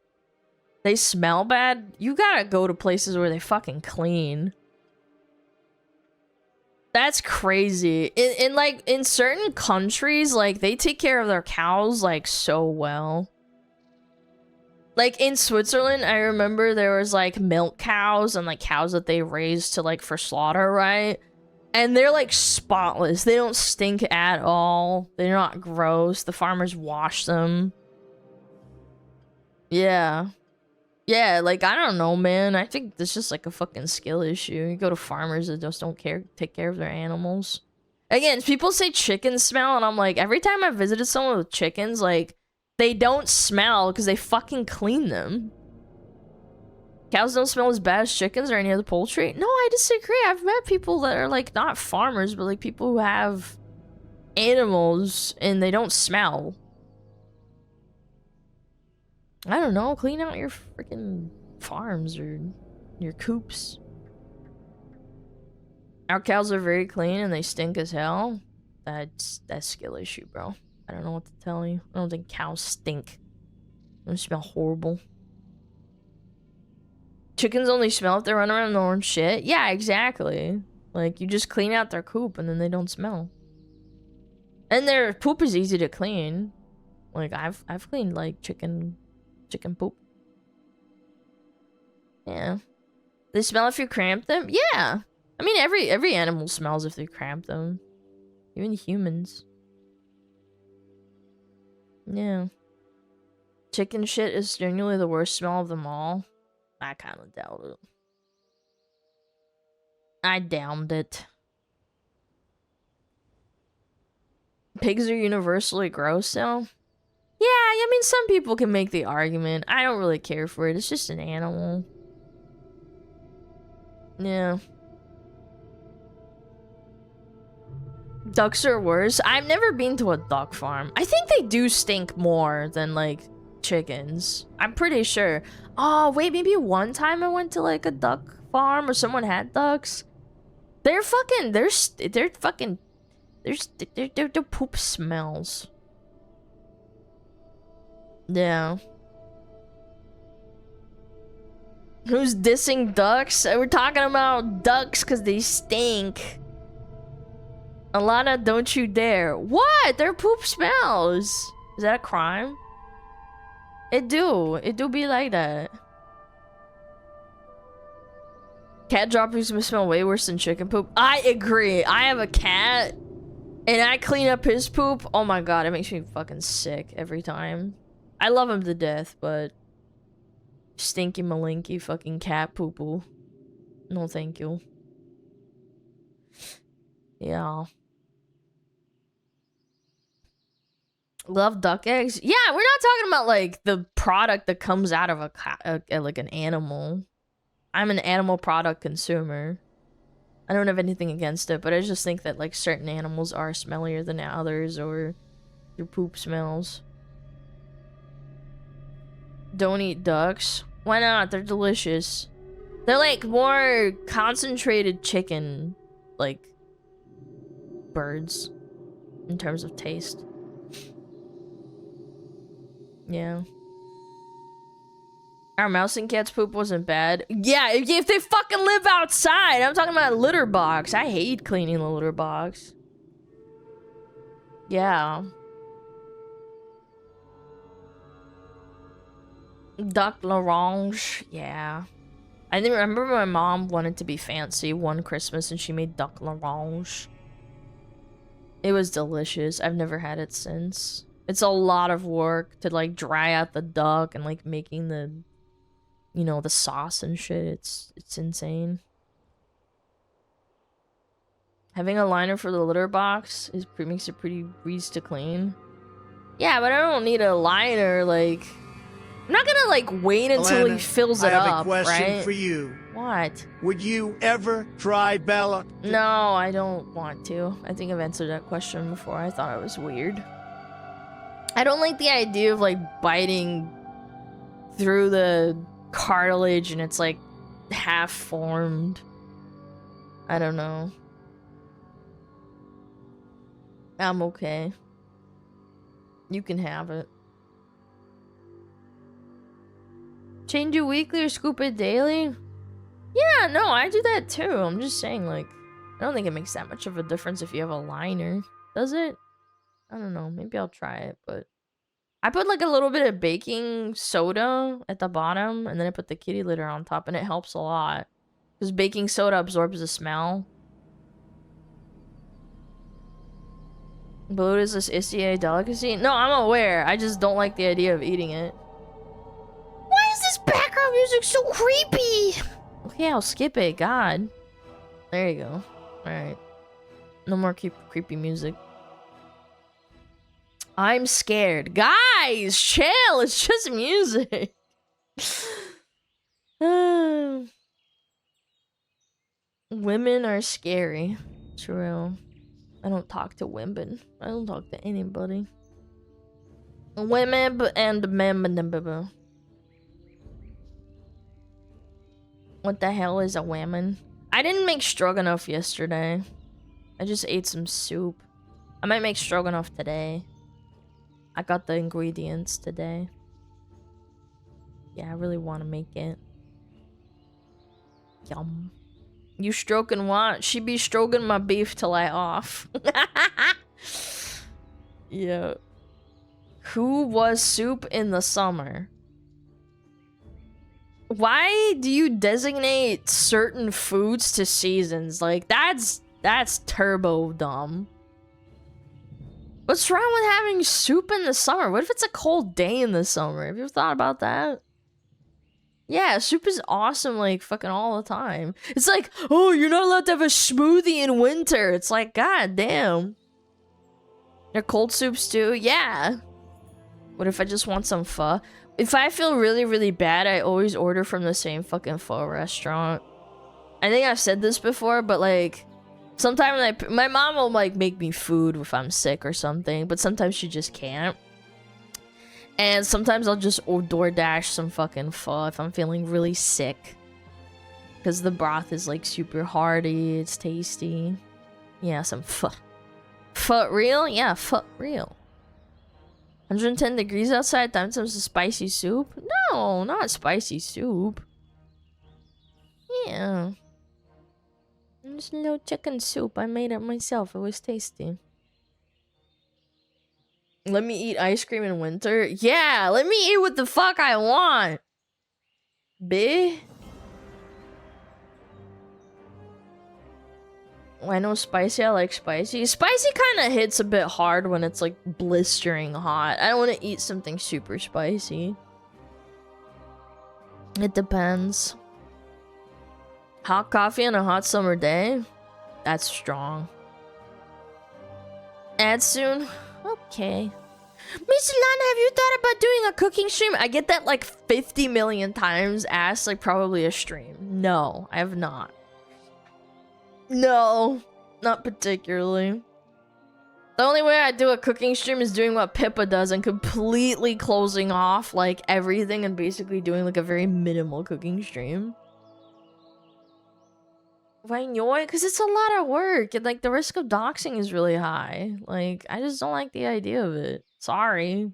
They smell bad? You gotta go to places where they fucking clean. That's crazy. In certain countries, like, they take care of their cows, like, so well. Like, in Switzerland, I remember there was, like, milk cows and, like, cows that they raised to, like, for slaughter, right? And they're, like, spotless. They don't stink at all. They're not gross. The farmers wash them. Yeah. Yeah, like, I don't know, man. I think it's just, like, a fucking skill issue. You go to farmers that just don't take care of their animals. Again, people say chickens smell, and I'm like, every time I visited someone with chickens, like, they don't smell because they fucking clean them. Cows don't smell as bad as chickens or any other poultry. No, I disagree. I've met people that are, like, not farmers, but, like, people who have animals, and they don't smell. I don't know, clean out your freaking farms or your coops. Our cows are very clean and they stink as hell. That's skill issue, bro. I don't know what to tell you. I don't think cows stink. They smell horrible. Chickens only smell if they run around their own shit. Yeah, exactly. Like, you just clean out their coop and then they don't smell. And their poop is easy to clean. Like, I've cleaned, like, chicken poop. Yeah. They smell if you cramp them? Yeah. I mean, every animal smells if you cramp them. Even humans. Yeah. Chicken shit is genuinely the worst smell of them all. I kind of doubt it. I downed it. Pigs are universally gross though. Yeah, I mean, some people can make the argument. I don't really care for it. It's just an animal. Yeah. Ducks are worse. I've never been to a duck farm. I think they do stink more than, like, chickens. I'm pretty sure. Oh, wait, maybe one time I went to, like, a duck farm or someone had ducks. They're poop smells. Yeah. Who's dissing ducks? We're talking about ducks because they stink. Alana, don't you dare. What? Their poop smells. Is that a crime? It do be like that. Cat droppings must smell way worse than chicken poop. I agree. I have a cat and I clean up his poop. Oh my god, it makes me fucking sick every time. I love him to death, but stinky malinky fucking cat poo-poo. No thank you. Yeah. Love duck eggs? Yeah, we're not talking about, like, the product that comes out of like an animal. I'm an animal product consumer. I don't have anything against it, but I just think that, like, certain animals are smellier than others, or your poop smells. Don't eat ducks. Why not? They're delicious. They're, like, more concentrated chicken, like, birds in terms of taste. Yeah. Our mouse and cat's poop wasn't bad. Yeah, if they fucking live outside. I'm talking about a litter box. I hate cleaning the litter box. Yeah. Duck l'orange. Yeah. I remember my mom wanted to be fancy one Christmas and she made duck l'orange. It was delicious. I've never had it since. It's a lot of work to, like, dry out the duck and, like, making the, you know, the sauce and shit. It's insane. Having a liner for the litter box makes it pretty breeze to clean. Yeah, but I don't need a liner, like... I'm not gonna, like, wait until Alana, he fills it I have up, a question right? for you. What? Would you ever try Bella? No, I don't want to. I think I've answered that question before. I thought it was weird. I don't like the idea of, like, biting through the cartilage and it's, like, half-formed. I don't know. I'm okay. You can have it. Change it weekly or scoop it daily? Yeah, no, I do that too. I'm just saying, like, I don't think it makes that much of a difference if you have a liner. Does it? I don't know. Maybe I'll try it, but... I put, like, a little bit of baking soda at the bottom, and then I put the kitty litter on top, and it helps a lot. Because baking soda absorbs the smell. Bloat is this SCA delicacy? No, I'm aware. I just don't like the idea of eating it. Why is this background music so creepy? Okay, I'll skip it. God. There you go. Alright. No more creepy music. I'm scared. Guys, chill. It's just music. Women are scary. True. I don't talk to women. I don't talk to anybody. Women and men. What the hell is a woman? I didn't make stroganoff yesterday. I just ate some soup. I might make stroganoff today. I got the ingredients today. Yeah, I really want to make it. Yum. You stroking what? She be stroking my beef till I off. Yeah. Who was soup in the summer? Why do you designate certain foods to seasons? Like, that's turbo dumb. What's wrong with having soup in the summer? What if it's a cold day in the summer? Have you ever thought about that? Yeah, soup is awesome, like, fucking all the time. It's like, oh, you're not allowed to have a smoothie in winter. It's like, god damn. They're cold soups too? Yeah. What if I just want some pho? If I feel really, really bad, I always order from the same fucking pho restaurant. I think I've said this before, but, like, sometimes my mom will, like, make me food if I'm sick or something, but sometimes she just can't. And sometimes I'll just DoorDash some fucking pho if I'm feeling really sick. Because the broth is, like, super hearty, it's tasty. Yeah, some pho. Pho real? Yeah, pho real. 110 degrees outside, time some spicy soup? No, not spicy soup. Yeah. Just a little chicken soup. I made it myself. It was tasty. Let me eat ice cream in winter? Yeah, let me eat what the fuck I want. B? I know spicy, I like spicy. Spicy kind of hits a bit hard when it's like blistering hot. I don't want to eat something super spicy. It depends. Hot coffee on a hot summer day? That's strong. Ad soon? Okay. Miss Lana, have you thought about doing a cooking stream? I get that like 50 million times asked, like probably a stream. No, I have not. No, not particularly. The only way I do a cooking stream is doing what Pippa does and completely closing off like everything and basically doing like a very minimal cooking stream. Why not? Because it's a lot of work and like the risk of doxing is really high. Like, I just don't like the idea of it. Sorry.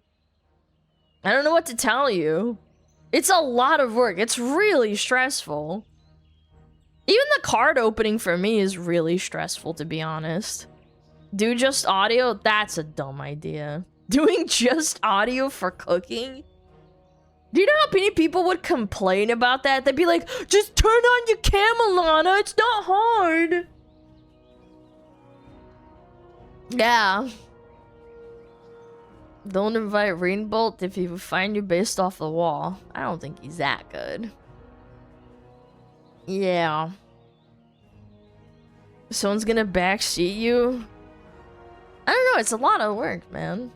I don't know what to tell you. It's a lot of work. It's really stressful. Even the card opening for me is really stressful, to be honest. Do just audio? That's a dumb idea. Doing just audio for cooking? Do you know how many people would complain about that? They'd be like, just turn on your cam, Alana. It's not hard. Yeah. Don't invite Rainbolt if he would find you based off the wall. I don't think he's that good. Yeah. Someone's gonna backseat you? I don't know, it's a lot of work, man.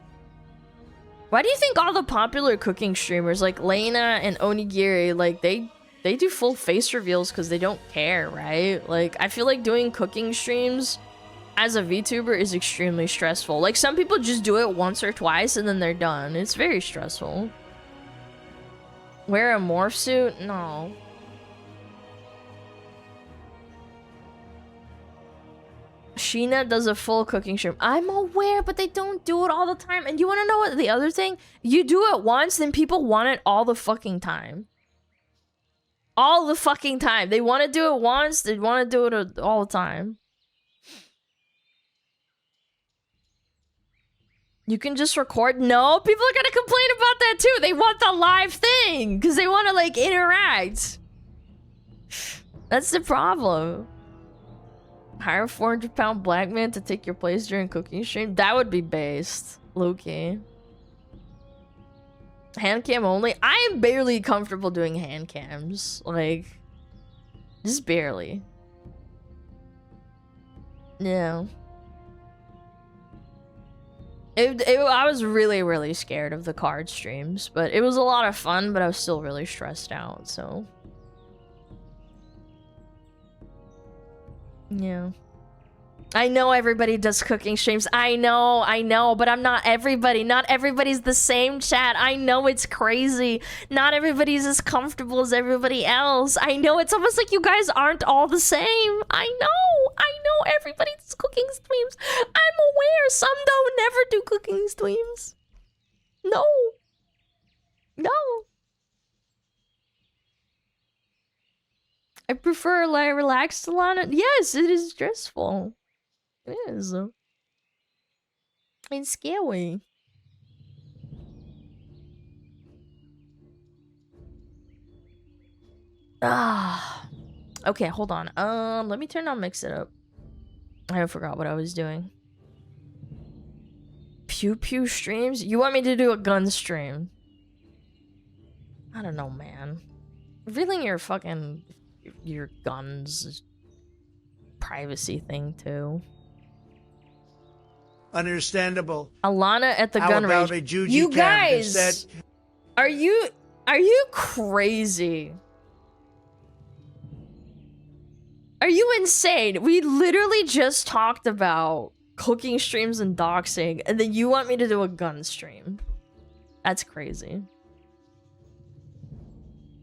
Why do you think all the popular cooking streamers like Lena and Onigiri, like they do full face reveals because they don't care, right? Like, I feel like doing cooking streams as a VTuber is extremely stressful. Like, some people just do it once or twice and then they're done. It's very stressful. Wear a morph suit? No. Sheena does a full cooking stream. I'm aware, but they don't do it all the time. And you want to know what the other thing? You do it once, then people want it all the fucking time. All the fucking time. They want to do it once, they want to do it all the time. You can just record. No, people are gonna complain about that too. They want the live thing because they want to like interact. That's the problem. Hire a 400-pound black man to take your place during cooking stream. That would be based, low-key. Hand cam only. I am barely comfortable doing hand cams. Like, just barely. Yeah. I was really, really scared of the card streams, but it was a lot of fun, but I was still really stressed out, so. Yeah. I know everybody does cooking streams. I know, but I'm not everybody. Not everybody's the same, chat. I know it's crazy. Not everybody's as comfortable as everybody else. I know it's almost like you guys aren't all the same. I know everybody does cooking streams. I'm aware some don't never do cooking streams. No. I prefer like relaxed Alana. Yes, it is stressful. It is. It's scary. Okay, hold on. Let me turn on Mix It Up. I forgot what I was doing. Pew Pew streams? You want me to do a gun stream? I don't know, man. Revealing your guns privacy thing too. Understandable. Alana at the How gun about range. a Juji You camp guys, instead? are you crazy? Are you insane? We literally just talked about cooking streams and doxing, and then you want me to do a gun stream? That's crazy.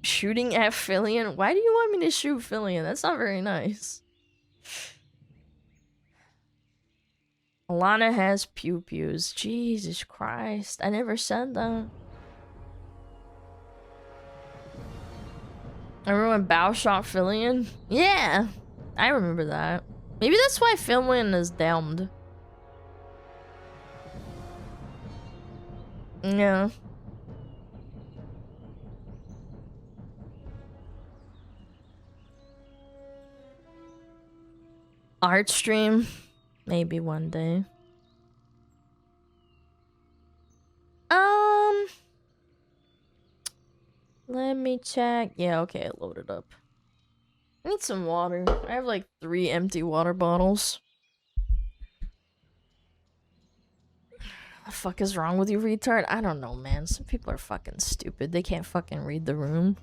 Shooting at Fillion? Why do you want me to shoot Fillion? That's not very nice. Alana has pew-pews. Jesus Christ. I never said that. Remember when Bao shot Fillion? Yeah, I remember that. Maybe that's why Fillion is damned. Yeah. Art stream? Maybe one day. Let me check. Yeah, okay, it loaded up. I need some water. I have like 3 empty water bottles. The fuck is wrong with you, retard? I don't know, man. Some people are fucking stupid. They can't fucking read the room.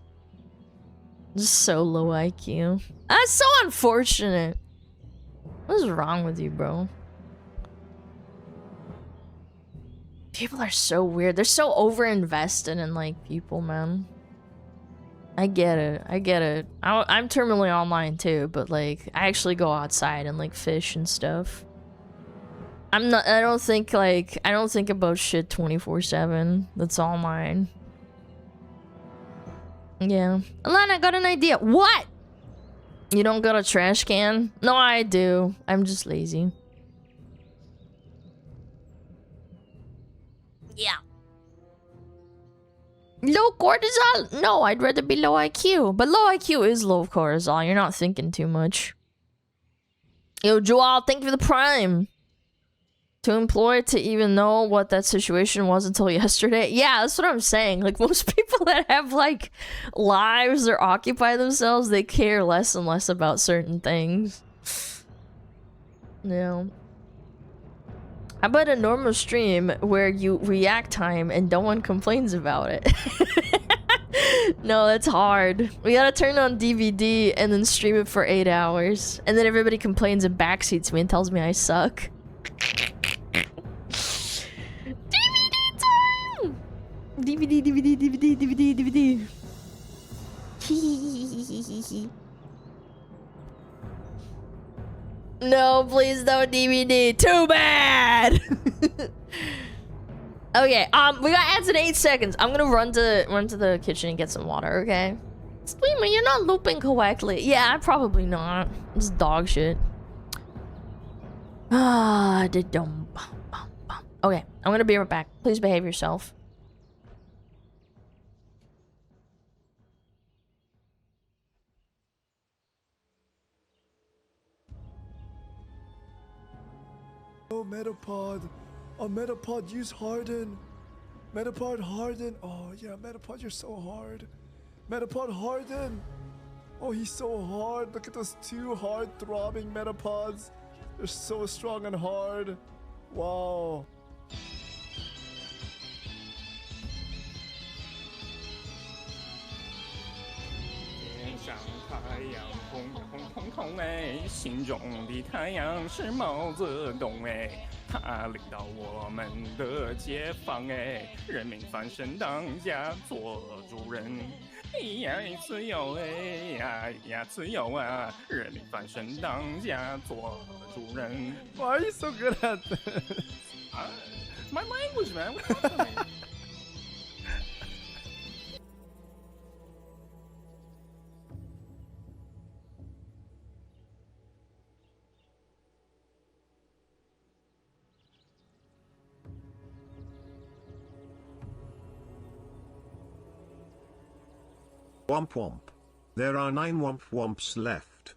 Just so low IQ. That's so unfortunate. What is wrong with you, bro? People are so weird. They're so over-invested in, like, people, man. I get it. I get it. I'm terminally online, too, but, like, I actually go outside and, like, fish and stuff. I don't think about shit 24/7. That's all mine. Yeah. Alana, I got an idea. What? You don't got a trash can? No, I do. I'm just lazy. Yeah. Low cortisol? No, I'd rather be low IQ. But low IQ is low cortisol. You're not thinking too much. Yo, Joel, thank you for the prime. To employ to even know what that situation was until yesterday. Yeah, that's what I'm saying. Like, most people that have, like, lives or occupy themselves, they care less and less about certain things. Yeah. How about a normal stream where you react time and no one complains about it? No, that's hard. We gotta turn on DVD and then stream it for 8 hours. And then everybody complains and backseats me and tells me I suck. DVD time! DVD, DVD, DVD, DVD, DVD. No, please no DVD. Too bad! Okay, we got ads in 8 seconds. I'm gonna run to the kitchen and get some water, okay? Streamer, you're not looping correctly. Yeah, probably not. It's dog shit. Ah, okay, I'm gonna be right back. Please behave yourself. Oh, Metapod. Oh, Metapod, use Harden. Metapod, Harden. Oh, yeah, Metapod, you're so hard. Metapod, Harden. Oh, he's so hard. Look at those 2 hard throbbing Metapods. They're so strong and hard. Wow. 上太阳红红彤彤哎，心中的太阳是毛泽东哎，他领导我们的解放哎，人民翻身当家做主人，呀自由哎呀自由啊，人民翻身当家做主人。Why are you so good at this? My language, man. Womp womp. There are 9 womp womps left.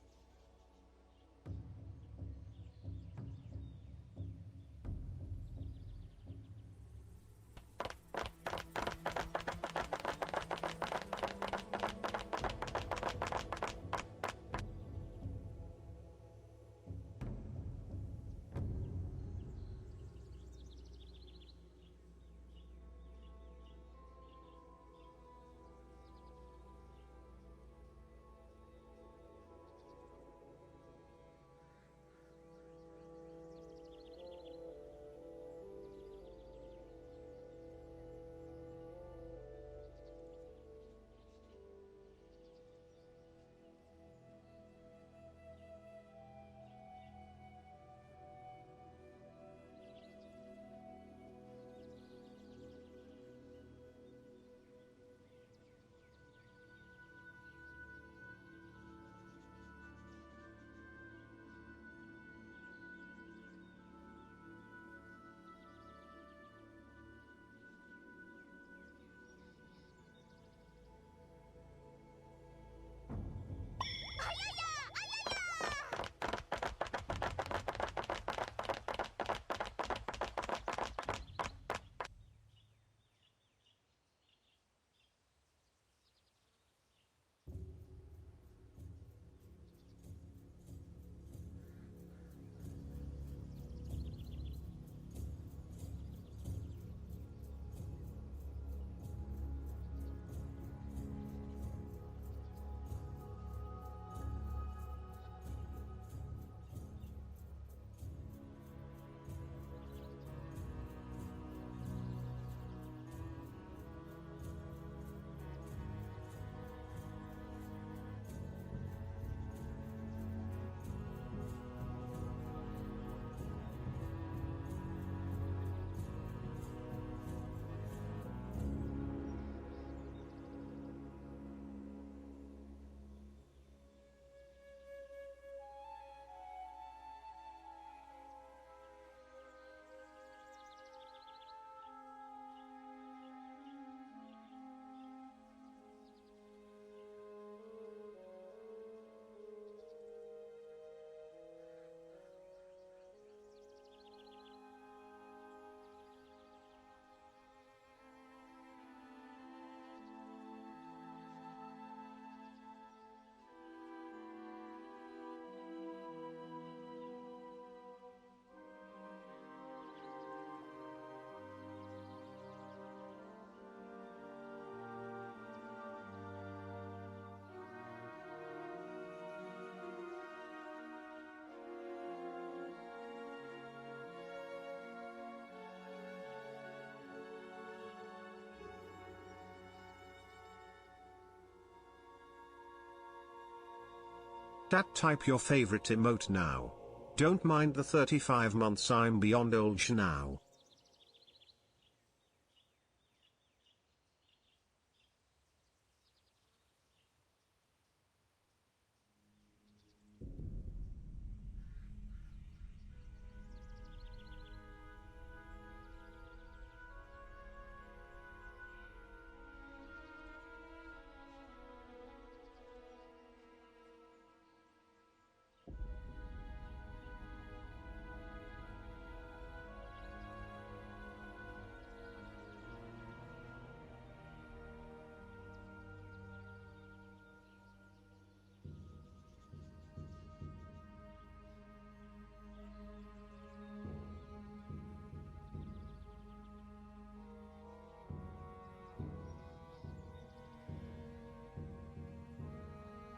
Chat, type your favorite emote now. Don't mind the 35 months, I'm beyond old now.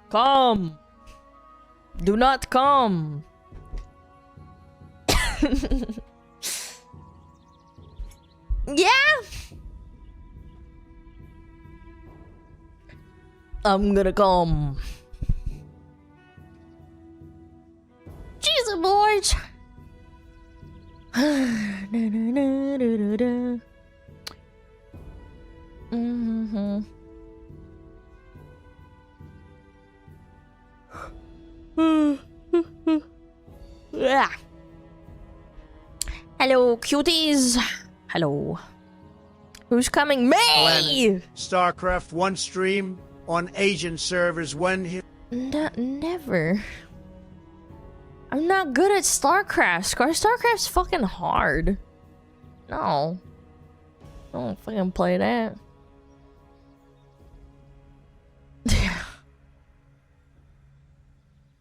Come. Do not come. Yeah. I'm gonna come. Jesus, boys. Yeah. Hello, cuties. Hello. Who's coming? Me! StarCraft 1 stream on Asian servers when he... Never. I'm not good at StarCraft. StarCraft's fucking hard. No. I don't fucking play that.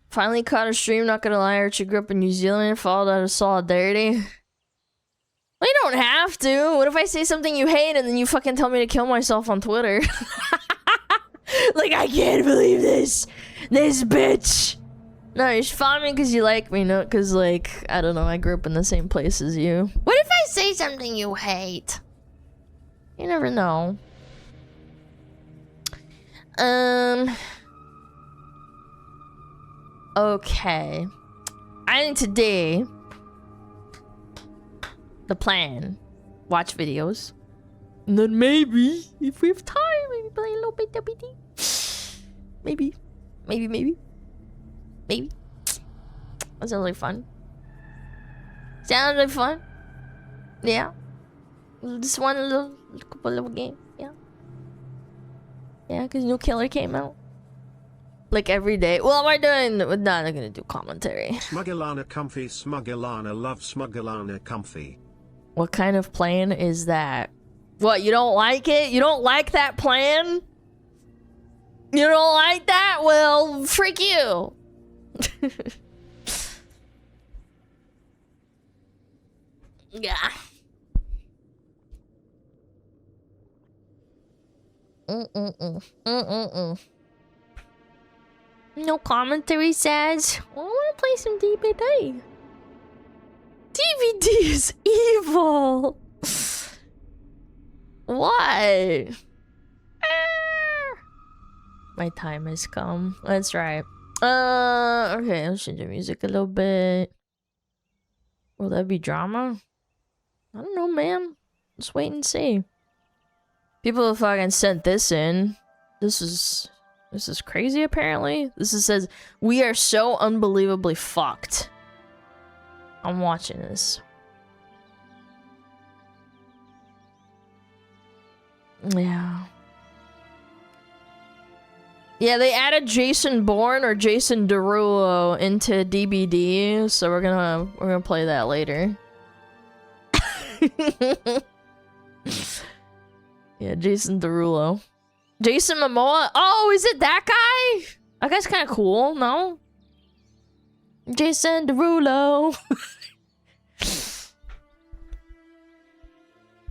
Finally caught a stream, not gonna lie. Archie grew up in New Zealand and followed out of solidarity. Well, you don't have to. What if I say something you hate and then you fucking tell me to kill myself on Twitter? Like, I can't believe this. This bitch. No, you should follow me because you like me, not because, like, I don't know, I grew up in the same place as you. What if I say something you hate? You never know. Okay. I think today, the plan, watch videos. And then maybe, if we have time, maybe play a little bit WD. Maybe. Maybe. That sounds like fun. Sounds like fun. Yeah. Just one little game. Yeah. Yeah, because new killer came out. Like every day. Well, am I doing? No, I'm not gonna do commentary. SmugAlana comfy. SmugAlana love SmugAlana comfy. What kind of plan is that? What, you don't like it? You don't like that plan? You don't like that? Well, freak you. Yeah. No commentary says. I want to play some DVD. DVD is evil. Why? My time has come. That's right. Okay, let's change the music a little bit. Will that be drama? I don't know, man. Let's wait and see. People have fucking sent this in. This is crazy, apparently. Says, we are so unbelievably fucked. I'm watching this. Yeah. Yeah, they added Jason Bourne or Jason Derulo into DBD, so we're gonna play that later. Yeah, Jason Derulo. Jason Momoa. Oh, is it that guy? That guy's kind of cool, no? Jason Derulo.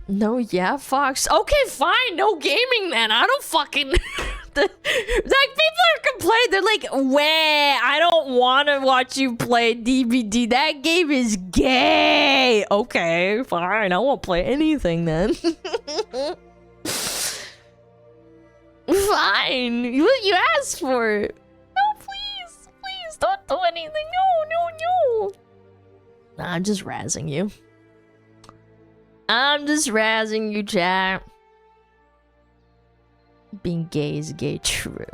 No, yeah, Fox. Okay, fine. No gaming, then. I don't fucking... Like, people are complaining. They're like, weh, I don't want to watch you play DVD. That game is gay. Okay, fine. I won't play anything, then. Fine. You asked for it. No, please. do anything. No. Nah, I'm just razzing you. I'm just razzing you, chat. Being gay is gay true.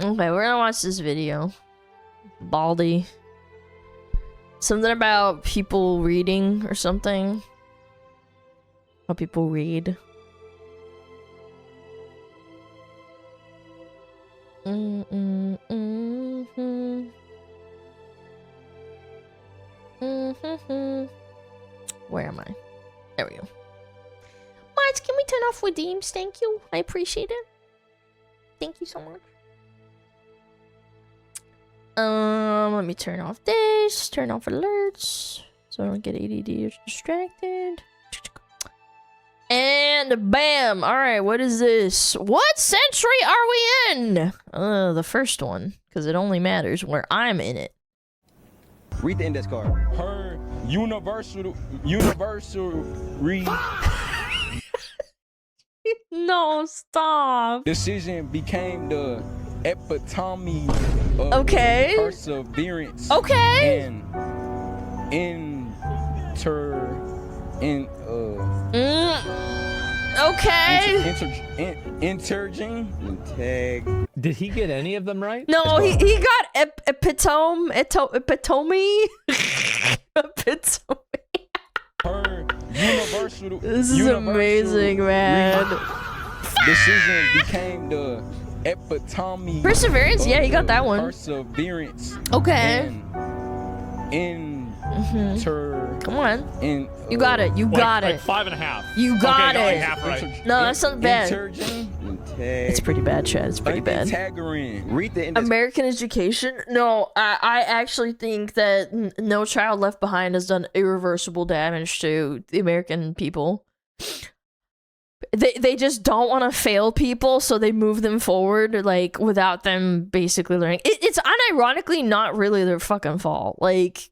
Okay, we're gonna watch this video. Baldy. Something about people reading or something. How people read. Where am I? There we go. Mods, can we turn off redeems? Thank you. I appreciate it. Thank you so much. Let me turn off this. Turn off alerts. So I don't get ADD or distracted. And bam! Alright, what is this? What century are we in? The first one. Because it only matters where I'm in it. Read the index card. Her universal read. No, stop. Decision became the epitome of perseverance. Okay. And Did he get any of them right? No, he got epitome. Epitome. Her universal. This is amazing, man. Decision became the epitome. Perseverance, yeah, he got that one. Perseverance. Okay. Come on. You got it. You got it. Like 5.5. You got okay, it. Half right. No, that's not bad. It's pretty bad, Chad. It's pretty bad. Read the American education? No, I actually think that No Child Left Behind has done irreversible damage to the American people. They just don't want to fail people, so they move them forward, like, without them basically learning. It's unironically not really their fucking fault. Like,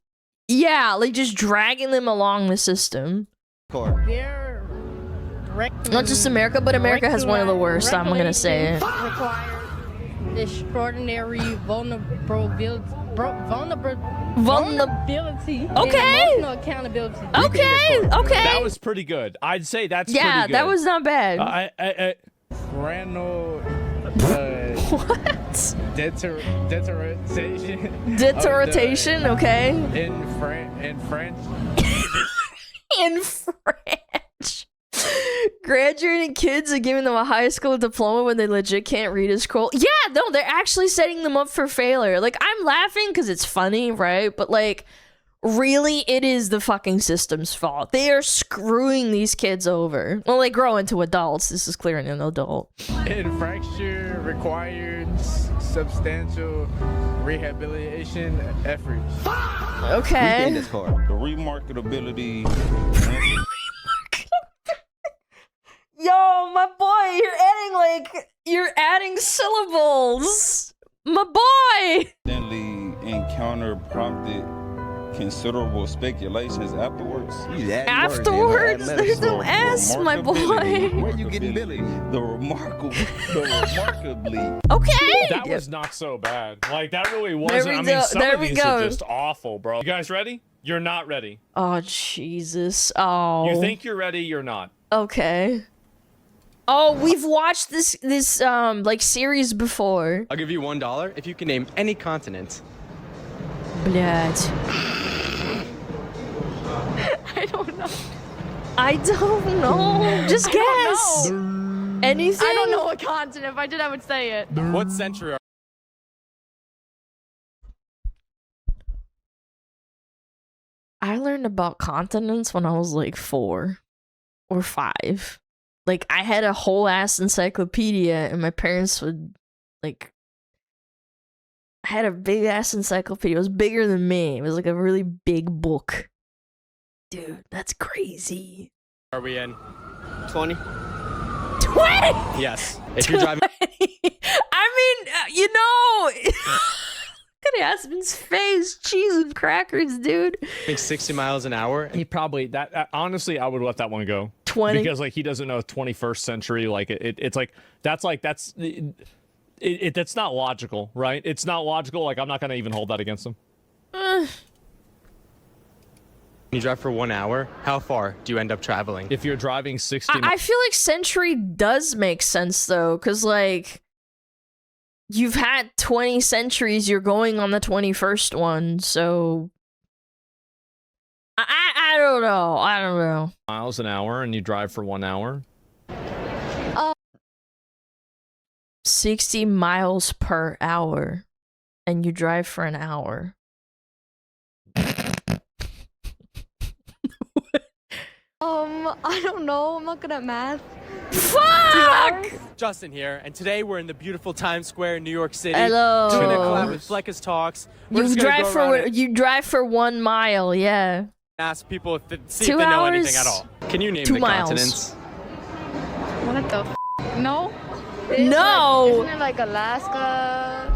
yeah, like, just dragging them along the system. Not just America, but America has one of the worst, I'm gonna say it. Requires extraordinary vulnerability. Okay. Emotional accountability. Okay. That was pretty good. I'd say that's pretty good. Yeah, that was not bad. What? Deterroration, okay. In French. In French. Graduating kids are giving them a high school diploma when they legit can't read or scroll. Yeah, no, they're actually setting them up for failure. Like, I'm laughing because it's funny, right? But, like, really, it is the fucking system's fault. They are screwing these kids over. Well, they grow into adults. This is clearly an adult. Infraction required substantial rehabilitation efforts. Okay. The remarkability. Yo, my boy, you're adding syllables. My boy. Encounter prompted considerable speculations afterwards. Afterwards? There's no S, my boy. Where you getting Billy? The remarkably. Okay. That was not so bad. Like, that really wasn't. I mean, some of these are just awful, bro. You guys ready? You're not ready. Oh, Jesus. Oh. You think you're ready, you're not. Okay. Oh, we've watched this like series before. I'll give you $1 if you can name any continent. Блядь. I don't know. I don't know. Just guess. Anything? I don't know what continent. If I did, I would say it. What century are I learned about continents when I was like 4 or 5. Like, I had a whole ass encyclopedia, and my parents would, like, I had a big ass encyclopedia. It was bigger than me. It was like a really big book. Dude, that's crazy. we in? 20? 20? Yes. If you're driving. I mean, you know, look at Aspen's face. Cheese and crackers, dude. 60 miles an hour. He probably honestly, I would let that one go. 20 because like he doesn't know 21st century. Like it's like that's That's not logical, right? It's not logical. Like, I'm not gonna even hold that against him. You drive for 1 hour. How far do you end up traveling? If you're driving 60 I feel like century does make sense though, because like you've had 20 centuries, you're going on the 21st one, so I don't know. I don't know. miles an hour and you drive for 1 hour. 60 miles per hour and you drive for an hour. I don't know. I'm not good at math. Fuck! Justin here, and today we're in the beautiful Times Square in New York City. Hello. Doing a collab with Flecka's Talks. We're You just gonna drive go around and you drive for 1 mile, yeah. ask people if see 2 if they know hours? anything at all. Can you name 2 the miles. continents? What the f? No. No. Isn't it like Alaska?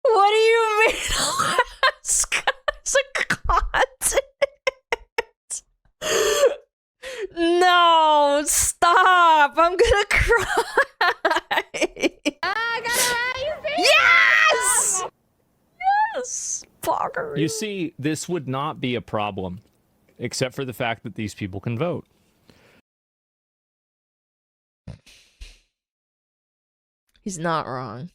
What do you mean Alaska is a continent? No, stop. I'm gonna cry. I got it right. Yes! Yes! Fucker. You see, this would not be a problem, except for the fact that these people can vote. He's not wrong.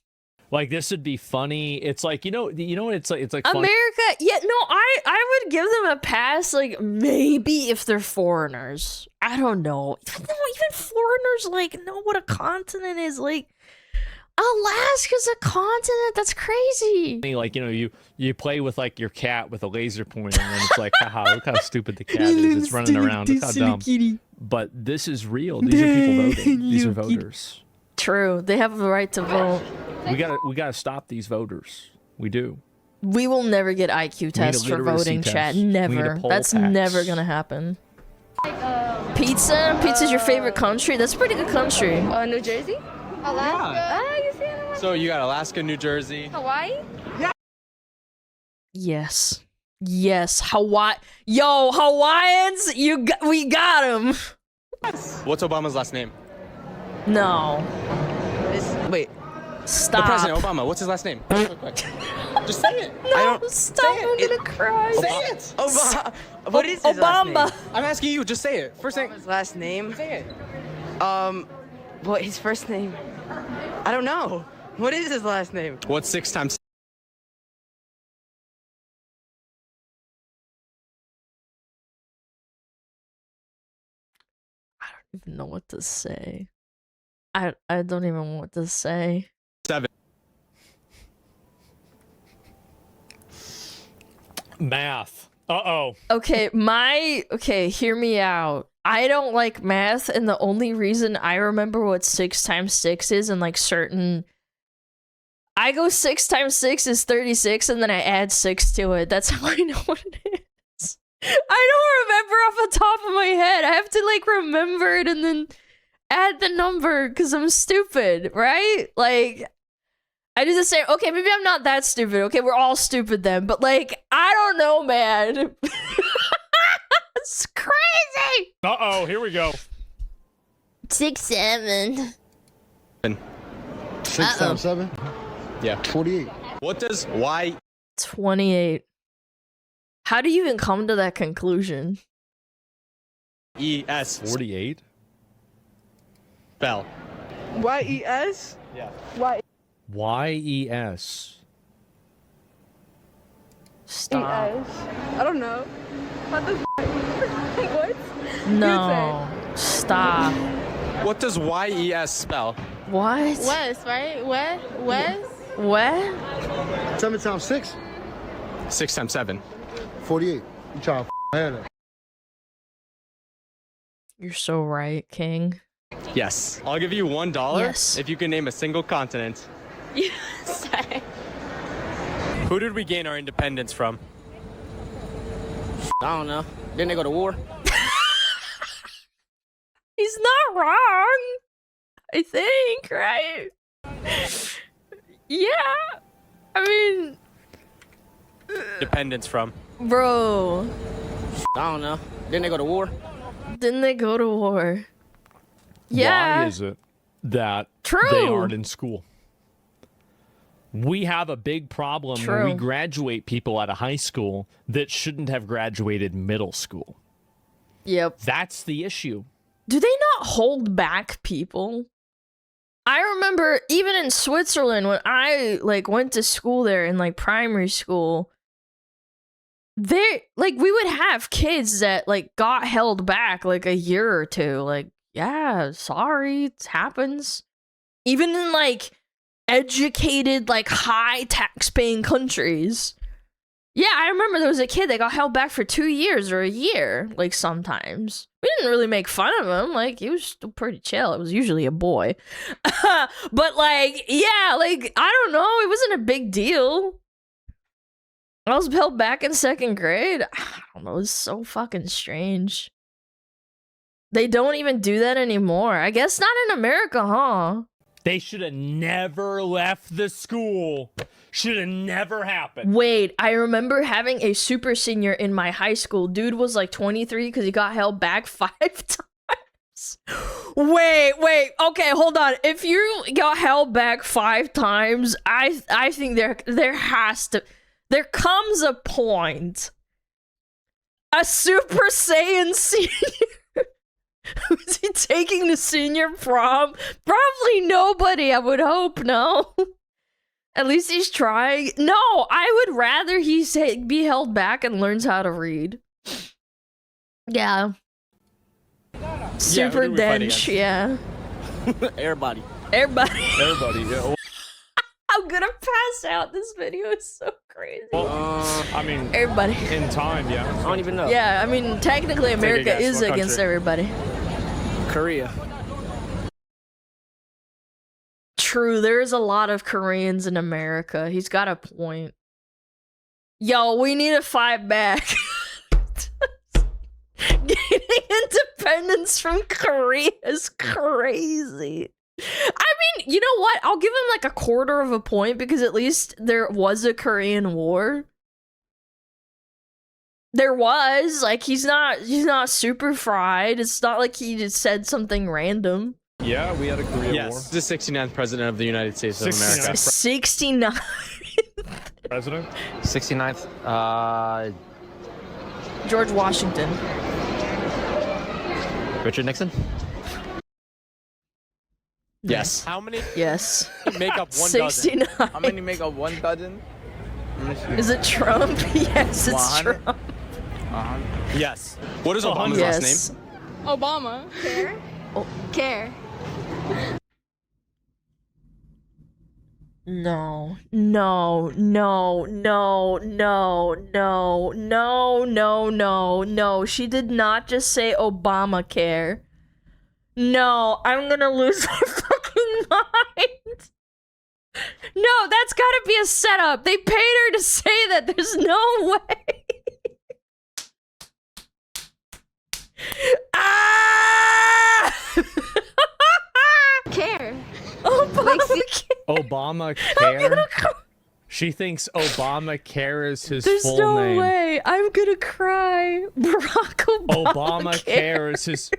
Like, this would be funny. It's like, you know what it's like funny. America, yeah, no, I would give them a pass, like, maybe if they're foreigners. I don't know. Even foreigners, like, know what a continent is. Like, Alaska's a continent? That's crazy. Like, you know, you play with, like, your cat with a laser pointer, and it's like, haha, look how stupid the cat is. It's running around. Look how dumb. Kitty. But this is real. These are people voting. These are voters. True. They have the right to vote. We gotta stop these voters. We do. We will never get IQ We need a tests for literacy voting, test. chat. We need a Never. poll That's tax. never gonna happen. Pizza? Pizza's your favorite country? That's a pretty good country. New Jersey? Alaska? Yeah. You see it? So you got Alaska, New Jersey. Hawaii? Yes. Yes. Hawaii. Yo, Hawaiians, we got them. What's Obama's last name? No. Wait. Stop. The President Obama. What's his last name? Just say it. No, stop. I'm gonna cry. Say it. Obama. What is his last name? Obama. I'm asking you. Just say it. First name. His last name? Say it. What his first name? I don't know. What is his last name? What's 6 times? I don't even know what to say. I don't even know what to say. 7. Math. Uh-oh. Okay, hear me out. I don't like math, and the only reason I remember what 6 times 6 is in like certain... I go 6 times 6 is 36, and then I add 6 to it. That's how I know what it is. I don't remember off the top of my head. I have to like remember it and then add the number because I'm stupid, right? Like, I do the same. Okay, maybe I'm not that stupid. Okay, we're all stupid then. But like, I don't know, man. It's crazy. Uh-oh, here we go. 6, 7. 6 times 7? Yeah. 28. What does Y 28. How do you even come to that conclusion? E S 48? spell? Y-E-S? Yeah. Y-E-S. Stop. I don't know. What the what? No. Stop. What does Y-E-S spell? What? West, right? West? What? 7 times 6? 6 times 7. 48. You trying to Hannah. You're so right, King. Yes. I'll give you $1 Yes. if you can name a single continent. USA. Who did we gain our independence from? I don't know. Didn't they go to war? He's not wrong. I think, right? Yeah. I mean, Independence from? bro. I don't know. Didn't they go to war? Didn't they go to war? Yeah. Why is it that True. they aren't in school? We have a big problem when we graduate people out of high school that shouldn't have graduated middle school. Yep. That's the issue. Do they not hold back people? I remember even in Switzerland when I like went to school there in like primary school, they like we would have kids that like got held back like a year or two. Like, yeah, sorry, it happens. Even in like educated, like high tax paying countries. Yeah, I remember there was a kid that got held back for 2 years or a year, like sometimes. We didn't really make fun of him, like he was still pretty chill. It was usually a boy. But like, yeah, like, I don't know, it wasn't a big deal. I was held back in 2nd grade. I don't know, it's so fucking strange. They don't even do that anymore. I guess not in America, huh? They should have never left the school. Should have never happened. Wait, I remember having a super senior in my high school. Dude was like 23 because he got held back 5 times. Wait. Okay, hold on. If you got held back 5 times, I think there comes a point. A Super Saiyan senior. Who's he taking to senior prom? Probably nobody, I would hope, no? At least he's trying. No, I would rather he be held back and learns how to read. Yeah. Super dench, yeah. Everybody. Everybody, yeah. I'm gonna pass out. This video is so crazy. I mean, everybody. In time, yeah. I don't even know. Yeah, I mean, technically America is against everybody. Korea. True, there's a lot of Koreans in America. He's got a point. Yo, we need to fight back. Gaining independence from Korea is crazy. I mean, you know what? I'll give him like a 1/4 of a point because at least there was a Korean War. There was, like, he's not super fried. It's not like he just said something random. Yeah, we had a Korean War. The 69th president of the United States of America. 69. President? 69th. George Washington. Richard Nixon? Yes. How many? Yes. Make up 1 69. dozen. How many make up 1 dozen? Is it Trump? Yes, it's 100? Trump. Yes. What is Obama's last name? Obama. Care? Oh. Care. No. She did not just say Obamacare. No, I'm gonna lose my fucking mind. No, that's gotta be a setup. They paid her to say that. There's no way. Ah! Care. Obamacare? She thinks Obamacare is his There's full no name. way. I'm gonna cry. Barack Obama. Obamacare is his...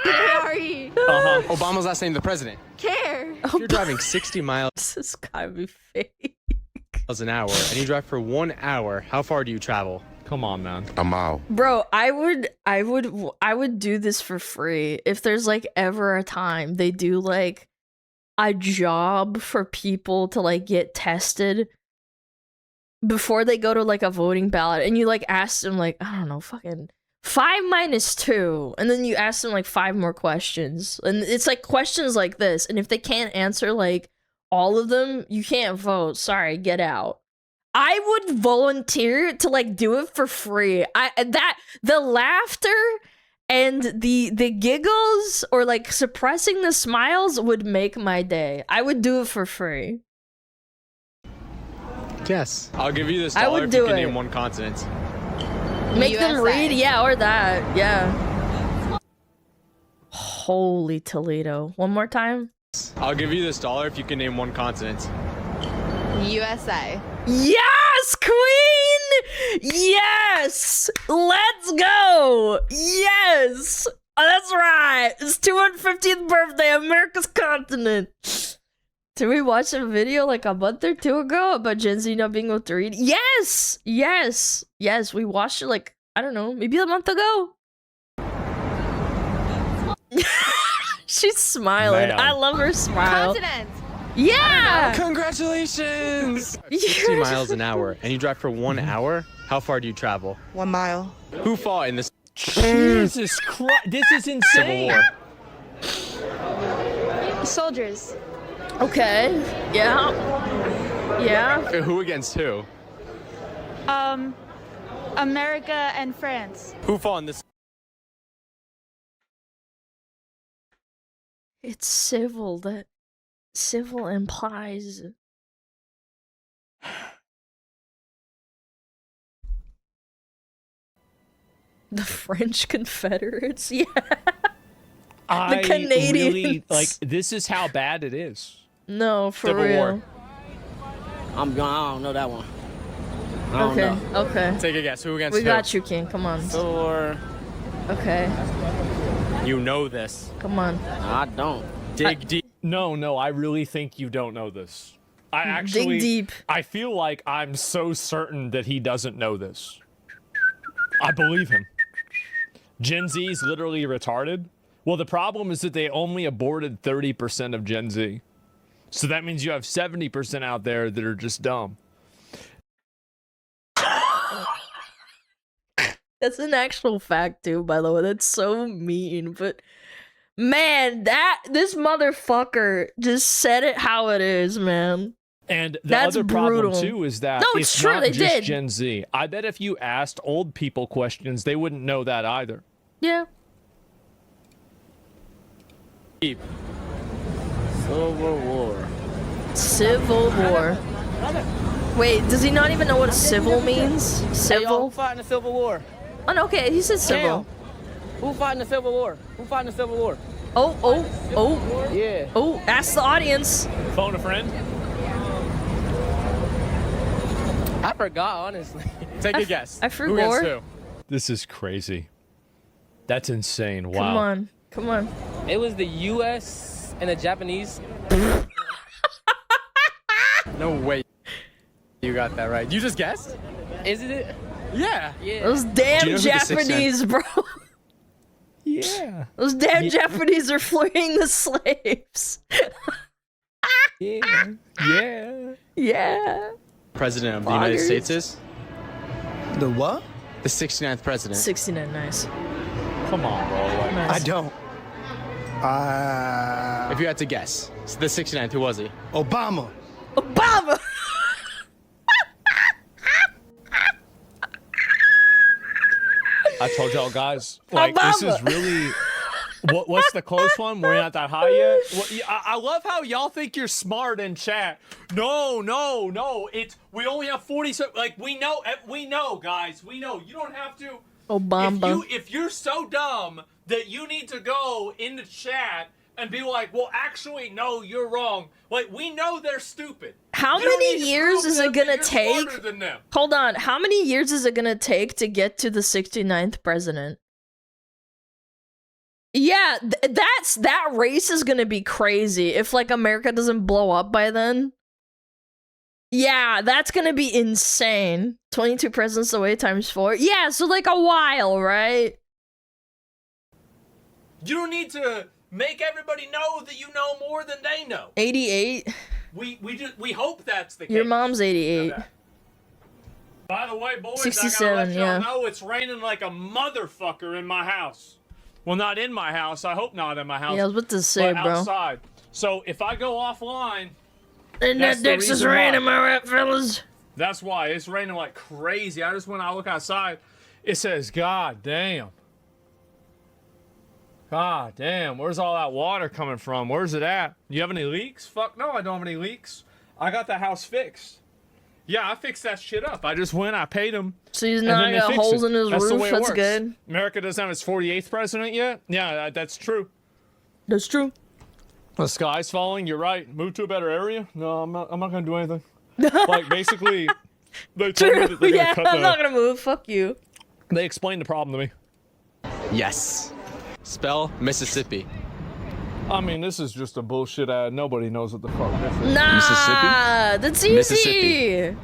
Gary. Obama's last name, the president. Care. If you're driving 60 miles This gotta be fake. an hour and you drive for 1 hour, how far do you travel? Come on, man. A mile. Bro, I would do this for free if there's like ever a time they do like a job for people to like get tested before they go to like a voting ballot, and you like ask them like, I don't know, fucking 5 minus 2, and then you ask them like 5 more questions, and it's like questions like this, and if they can't answer like all of them, you can't vote. Sorry, get out. I would volunteer to like do it for free. The laughter and the giggles or like suppressing the smiles would make my day. I would do it for free. Yes. I'll give you this I dollar would if do you can it. name 1 continent. Make them USA. read, yeah, or that, yeah. Holy Toledo. One more time. I'll give you this dollar if you can name 1 continent. USA. Yeah! Yes, queen! Yes! Let's go! Yes! Oh, that's right! It's 250th birthday, America's continent! Did we watch a video like a month or two ago about Gen Z not being able to read? Yes! Yes! Yes, we watched it like, I don't know, maybe a month ago. She's smiling. Man. I love her smile. Continent. Yeah! Congratulations! 60 miles an hour, and you drive for 1 hour? How far do you travel? 1 mile. Who fought in this Jesus Christ, this is insane. Civil War? Soldiers. Okay. Yeah. Yeah. Who against who? America and France. Who fought in this? It's civil. That civil implies. The French Confederates? Yeah. I Canadians. really, like, this is how bad it is. No, for Civil real. War. I don't know that one. I don't Okay, know. okay. Take a guess. Who against We who? got you, King. Come on. Civil War. Okay, You know this. come on. I don't. Dig deep. No, I really think you don't know this. I actually, Dig deep. I feel like I'm so certain that he doesn't know this. I believe him. Gen Z is literally retarded. Well, the problem is that they only aborted 30% of Gen Z. So that means you have 70% out there that are just dumb. That's an actual fact, too, by the way. That's so mean, but man, this motherfucker just said it how it is, man. And the That's other problem, brutal. too, is that No, it's it's true, not they just did. Gen Z. I bet if you asked old people questions, they wouldn't know that either. Yeah. Deep. Civil War. Civil War. Wait, does he not even know what civil means? Hey, y'all, Civil? who fought in the Civil War? Oh, no, okay, he said civil. Damn. Who fought in the Civil War? Who fought in the Civil War? Oh. Yeah. Oh, ask the audience. Phone a friend? I forgot, honestly. Take a guess. I Who against forgot. who? This is crazy. That's insane. Wow. Come on. It was the U.S. and the Japanese. No way. You got that right. You just guessed? Isn't it? Yeah. Yeah. Those Do damn you know who the Japanese, bro. Yeah. Those damn Japanese are freeing the slaves. Yeah. Yeah. President of the United Poggers. States is? The what? The 69th president. 69, nice. Come on, bro. Like, Nice. I don't. If you had to guess. So the 69th, who was he? Obama. Obama! I told y'all guys, like, this is Obama. really... What's the close one? We're not that high yet. I love how y'all think you're smart in chat. No. We only have 40. Like, we know, guys. We know. You don't have to. Obama. If you're so dumb that you need to go into chat and be like, well, actually, no, you're wrong. Like, we know they're stupid. How You don't many need to years prove is them it that gonna you're take? smarter than them. Hold on. How many years is it gonna take to get to the 69th president? Yeah, that race is gonna be crazy if like America doesn't blow up by then. Yeah, that's gonna be insane. 22 presidents away times 4. Yeah, so like a while, right? You don't need to make everybody know that you know more than they know. 88. We hope that's the case. Your mom's 88. By the way, boys, 67, I gotta let y'all yeah. know it's raining like a motherfucker in my house. Well, not in my house. I hope not in my house. Yeah, I was about to say, but bro. outside. So if I go offline, And that's that the dicks is reason raining, why. my right, fellas? That's why it's raining like crazy. I just when I look outside, it says, "God damn, God damn, where's all that water coming from? Where's it at? You have any leaks? Fuck no, I don't have any leaks. I got the house fixed. Yeah, I fixed that shit up. I just went, I paid him. So he's and not then they got fixed holes it. in his That's the roof. way it That's works. good. America doesn't have its 48th president yet. Yeah, that's true. That's true. The sky's falling. You're right. Move to a better area. No, I'm not gonna do anything. Like basically, They told me that they're Yeah, gonna cut I'm not gonna move. Fuck you. They explained the problem to me. Yes. Spell Mississippi. I mean, this is just a bullshit ad. Nobody knows what the fuck this is. Nah, that's easy. Mississippi.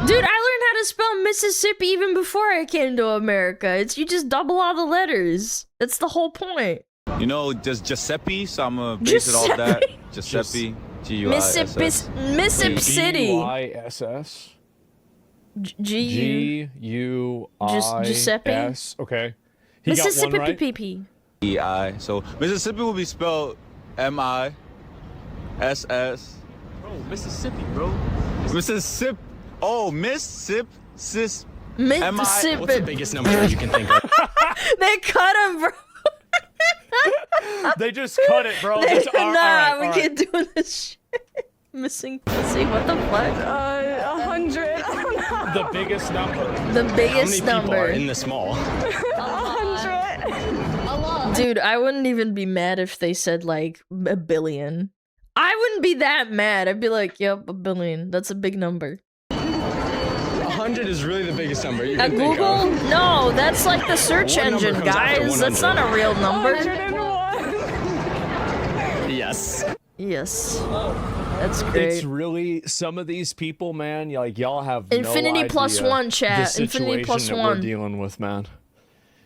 Dude, I learned how to spell Mississippi even before I came to America. It's you just double all the letters. That's the whole point. You know, just Giuseppe, so I'm gonna base it off that. Giuseppe. G-U-I-S-S. Mississippi City. G-U-I-S-S. Giuseppe. G-U-I-S. Okay. He got one Mississippi right. PP. E-I. So Mississippi will be spelled M-I-S-S. Bro, Mississippi, bro. Mississippi. Oh, Mississippi. Sis. Mississippi. What's the biggest number you can think of? They cut him, bro. They just cut it, bro. It's, all right, we can't do this shit. Missing pussy, what the fuck? 100. I don't know. The biggest number. The biggest How many people number. are in the small? 100. Dude, I wouldn't even be mad if they said like a billion. I wouldn't be that mad. I'd be like, yep, a billion. That's a big number. 100 is really the biggest number you At can think Google? of. No, that's like the search What number engine, comes after guys. That's not a real number. 101. Yes. Yes. That's great. It's really some of these people, man. Like y'all have Infinity no plus idea one, chat. The Infinity plus situation that one. we're dealing with, man.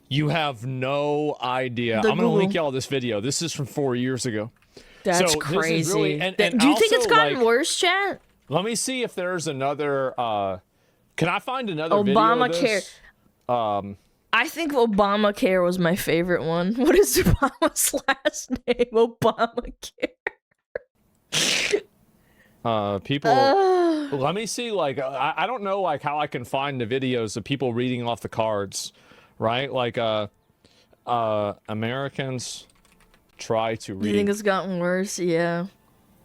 You have no idea. The I'm gonna link Google. y'all this video. This is from 4 years ago. That's So this is crazy. really- and Do you think it's also, gotten like, worse, chat? Let me see if there's another. Can I find another video of Obamacare. this? I think Obamacare was my favorite one. What is Obama's last name? Obamacare. People. Let me see. Like, I don't know, like how I can find the videos of people reading off the cards, right? Like, Americans try to read. You think it's gotten worse? Yeah.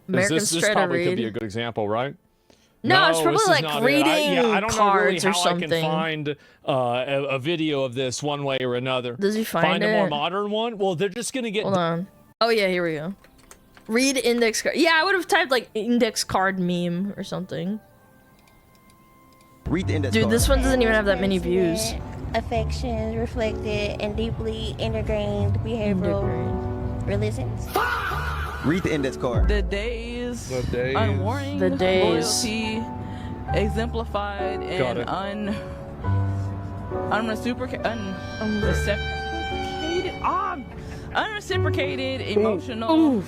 Americans this try to probably could be a read. good example, right? No, it's probably this is like not it. reading I don't cards know or really how something. I can find a video of this one way or another. Does he find a more it? modern one? Well, they're just gonna get. Hold on. Oh yeah, here we go. Read index card. Yeah, I would have typed like index card meme or something. Read the index Dude, card. this one doesn't even have that many views. Affections reflected in deeply ingrained behavioral realisms. Read the index card. The days. The days. Unwarning. The days. Loyalty. Exemplified Got and it. unreciprocated emotional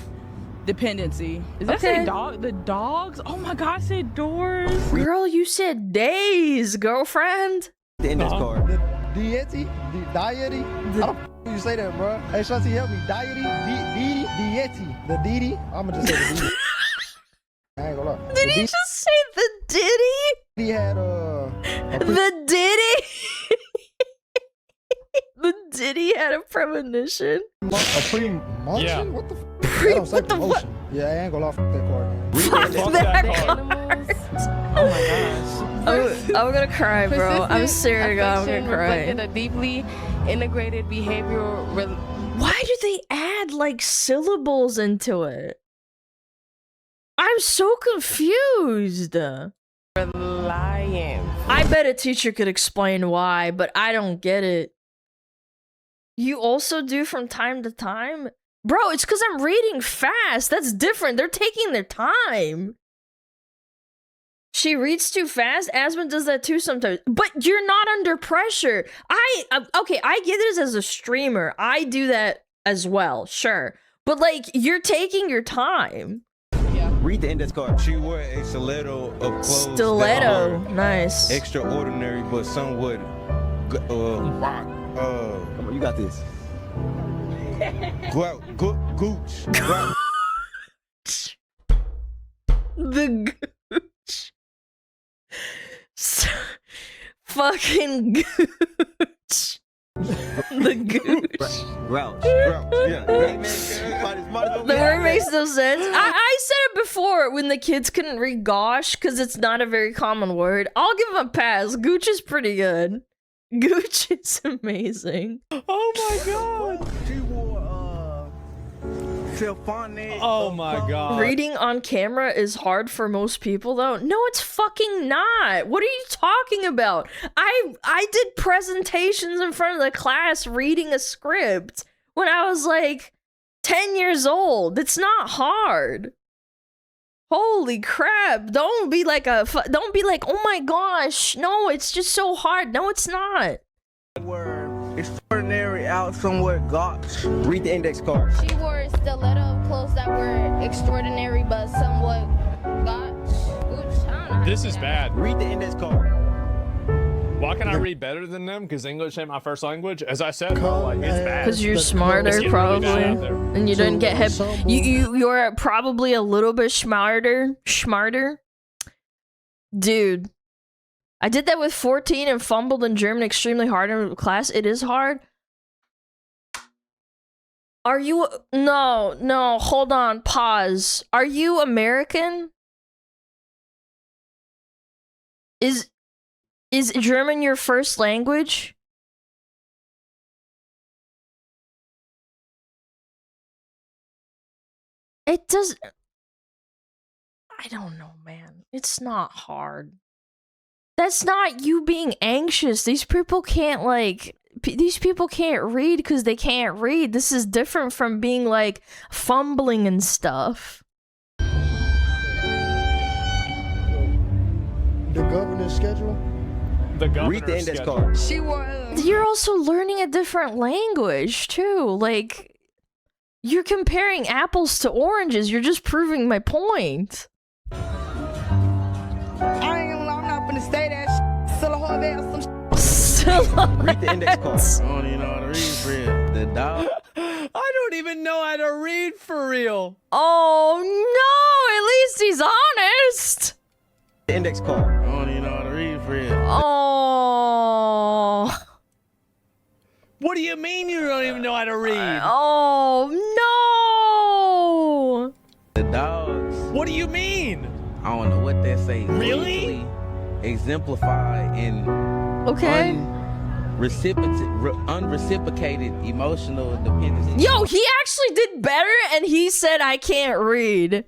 dependency. Is that Okay. say dog? The dogs? Oh my God! I said doors. Girl, you said days, girlfriend. The index card. The deity? The deity? How the f you say that, bro? Hey, Shanti, help me. Deity? Deity? The deity? I'ma just say the deity. I ain't gonna lie. Did he just say the ditty? He had The ditty? The ditty had a premonition? a premotion? Yeah. What the f? That don't say what the promotion. Yeah, I ain't gonna lie. F that card. Fuck that card. Oh my gosh. I'm gonna cry, bro. I'm serious to God, I'm Affection gonna cry. reflected a deeply integrated behavioral Why do they add like syllables into it? I'm so confused. reliance. I bet a teacher could explain why, but I don't get it. You also do from time to time? Bro, it's because I'm reading fast. That's different. They're taking their time. She reads too fast. Asmund does that too sometimes. But you're not under pressure. Okay, I get it as a streamer. I do that as well, sure. But like, you're taking your time. Read the index card. She wore a stiletto of clothes. Stiletto, nice. Extraordinary, but somewhat. Come on, you got this. Gooch. The gooch. Fucking gooch. The gooch. Grouch. Yeah. The word makes no sense. I said it before when the kids couldn't read gosh because it's not a very common word. I'll give them a pass. Gooch is pretty good. Gooch is amazing. Oh my God. She wore Oh my god. Reading on camera is hard for most people though. No, it's fucking not. What are you talking about? I did presentations in front of the class reading a script when I was like 10 years old. It's not hard. Holy crap. Don't be like, oh my gosh. No, it's just so hard. No, it's not. Were extraordinary out somewhat gotch. Read the index card. She wore stiletto clothes that were extraordinary but somewhat gotch. Oops, I don't know. This is bad. Read the index card. Why can I read better than them? Because English ain't my first language. As I said, bro, like, it's bad. Because you're smarter, probably, and you didn't get hip. You're probably a little bit smarter. Dude, I did that with 14 and fumbled in German extremely hard in class. It is hard. Are you? No, hold on, pause. Are you American? Is German your first language? It does. I don't know, man. It's not hard. That's not you being anxious. These people can't, like, these people can't read because they can't read. This is different from being, like, fumbling and stuff. The governor's schedule? The governor's Read the index schedule. card. She was. You're also learning a different language, too. Like, you're comparing apples to oranges. You're just proving my point. I ain't gonna lie, I'm not gonna say that shit. Still a whole ass some Read the index card. I don't even know how to read for real. The dog. I don't even know how to read for real. Oh no, at least he's honest. The index card. I don't even know how to read for real. Oh. What do you mean you don't even know how to read? Oh no. The dogs. What do you mean? I don't know what that say. Really? Exemplify in Okay. unreciprocated emotional dependency. Yo, he actually did better and he said I can't read.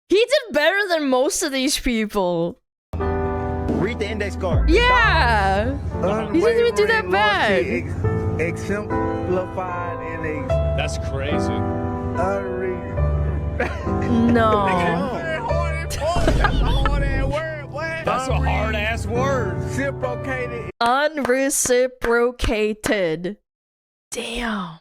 He did better than most of these people. Read the index card. Yeah. He didn't even do that bad. Exemplified in That's crazy. No. That's a hard ass word. Reciprocated. Unreciprocated. Damn.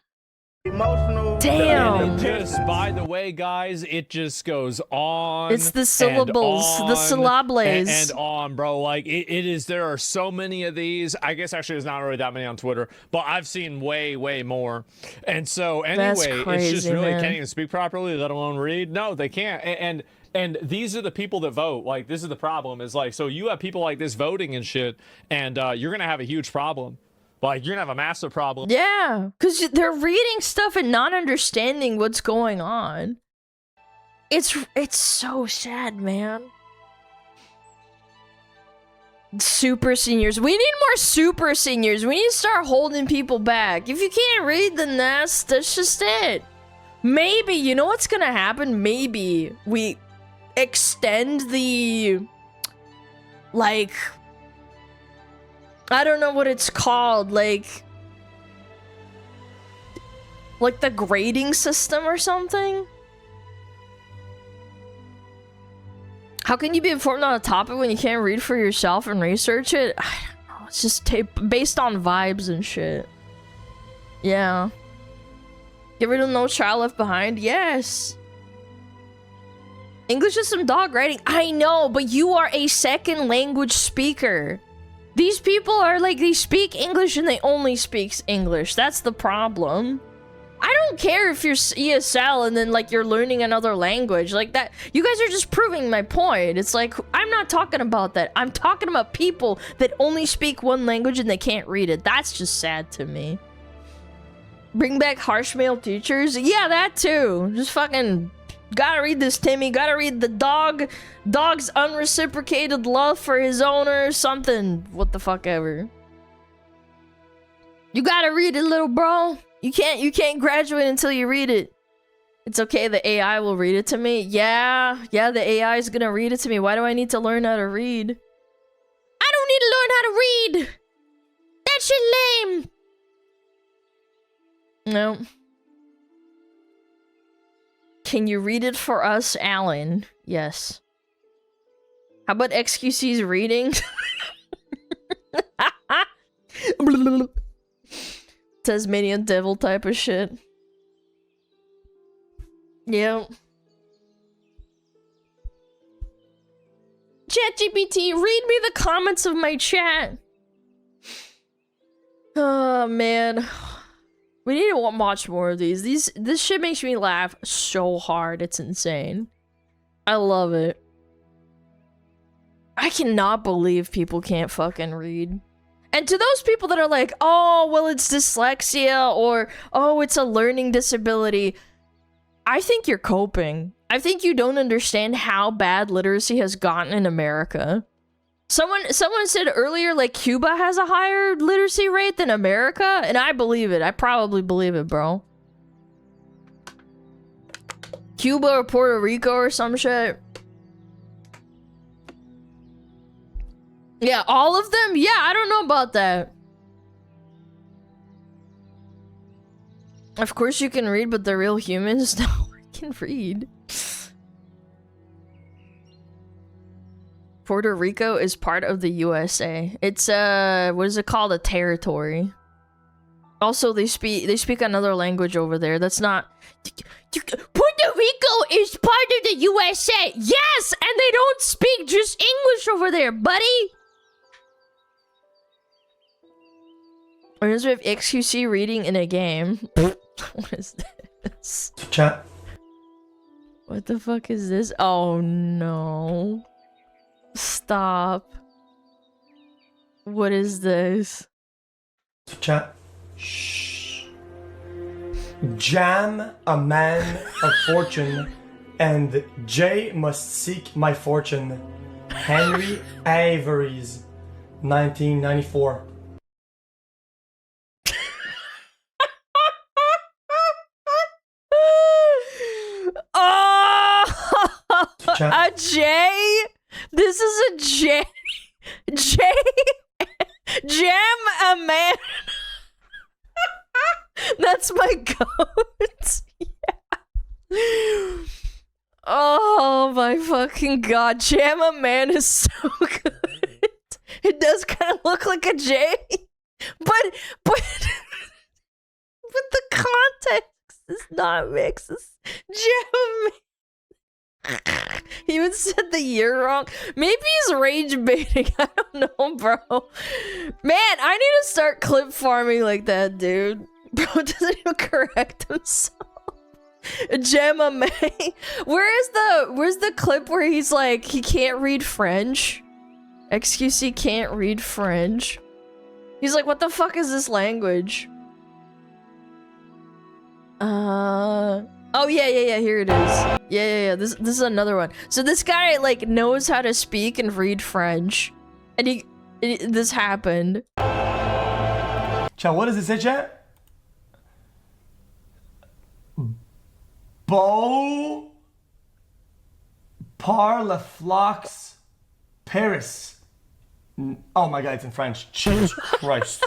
Emotional. Damn. And it just, by the way, guys, it just goes on. It's the syllables, and the on syllables. and on, bro. Like it is. There are so many of these. I guess actually, there's not really that many on Twitter, but I've seen way more. And so anyway, crazy, it's just really man. can't even speak properly, let alone read. No, they can't. And these are the people that vote. Like, this is the problem. Is like, so you have people like this voting and shit, and you're gonna have a huge problem. Like, you're gonna have a massive problem. Yeah, because they're reading stuff and not understanding what's going on. It's so sad, man. Super seniors. We need more super seniors. We need to start holding people back. If you can't read, then that's just it. Maybe, you know what's gonna happen? Maybe we extend the, like, I don't know what it's called, like the grading system or something? How can you be informed on a topic when you can't read for yourself and research it? I don't know. It's just based on vibes and shit. Yeah. Get rid of No Child Left Behind? Yes. English is some dog writing. I know, but you are a second language speaker. These people are like, they speak English and they only speak English. That's the problem. I don't care if you're ESL and then like you're learning another language like that. You guys are just proving my point. It's like, I'm not talking about that. I'm talking about people that only speak one language and they can't read it. That's just sad to me. Bring back harsh male teachers? Yeah, that too. Just fucking gotta read this, Timmy. Gotta read the dog's unreciprocated love for his owner, something. What the fuck ever. You gotta read it, little bro. You can't graduate until you read it. It's okay, the AI will read it to me. Yeah, the AI is gonna read it to me. Why do I need to learn how to read? I don't need to learn how to read! That shit lame! No. Can you read it for us, Alan? Yes. How about XQC's reading? Tasmanian devil type of shit. Yep. ChatGPT, read me the comments of my chat. Oh man. We need to watch more of these. This shit makes me laugh so hard. It's insane. I love it. I cannot believe people can't fucking read. And to those people that are like, oh, well, it's dyslexia, or, oh, it's a learning disability. I think you're coping. I think you don't understand how bad literacy has gotten in America. Someone said earlier, like, Cuba has a higher literacy rate than America, and I believe it. I probably believe it, bro. Cuba or Puerto Rico or some shit. Yeah, all of them? Yeah, I don't know about that. Of course you can read, but they're real humans. No, I can read. Puerto Rico is part of the USA. It's what is it called? A territory. Also, they speak another language over there. That's not. Puerto Rico is part of the USA. Yes, and they don't speak just English over there, buddy. Or is with XQC reading in a game? What is this? Chat. What the fuck is this? Oh no. Stop. What is this? Chat. Shh. Jam, a man of fortune, and Jay must seek my fortune. Henry Avery's, 1994. Oh! A J? This is a J. J. Jam a man. That's my goat. Yeah. Oh my fucking god. Jam a man is so good. It does kind of look like a J. But the context is not mixed. Jam a man. He even said the year wrong. Maybe he's rage baiting. I don't know, bro. Man, I need to start clip farming like that, dude. Bro doesn't even correct himself. Gemma May. Where's the clip where he's like, he can't read French? XQC can't read French. He's like, what the fuck is this language? Oh yeah, here it is. Yeah, this is another one. So this guy like knows how to speak and read French. And this happened. Chat, what does it say, chat? Beau par la flux Paris. Oh my god, it's in French. Jesus Christ.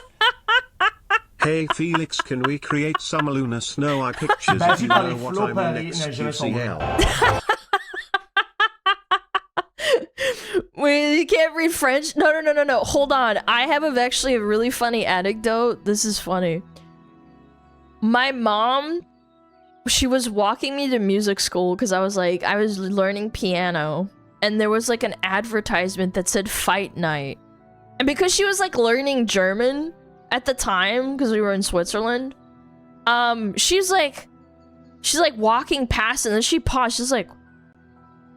Hey Felix, can we create SmugAlana snow eye pictures if you know what I mean? XQCL. Wait, you can't read French? No. Hold on. I have actually a really funny anecdote. This is funny. My mom, she was walking me to music school because I was learning piano. And there was like an advertisement that said fight night. And because she was like learning German at the time, because we were in Switzerland, she's like walking past and then she paused. She's like,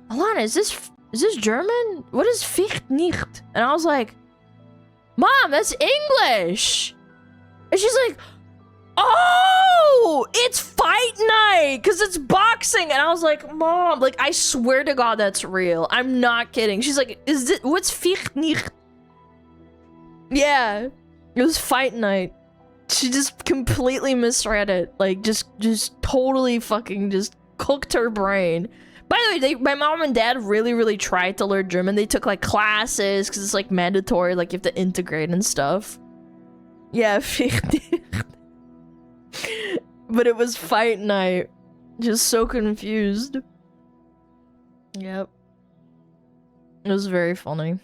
Alana, is this German? What is ficht nicht? And I was like, Mom, that's English. And she's like, oh, it's fight night because it's boxing. And I was like, Mom, like, I swear to God that's real. I'm not kidding. She's like, what's ficht nicht? Yeah, it was fight night. She just completely misread it. Like, just totally fucking just cooked her brain. By the way, my mom and dad really tried to learn German. They took like classes because it's like mandatory, like you have to integrate and stuff. Yeah, but it was fight night. Just so confused. Yep. It was very funny.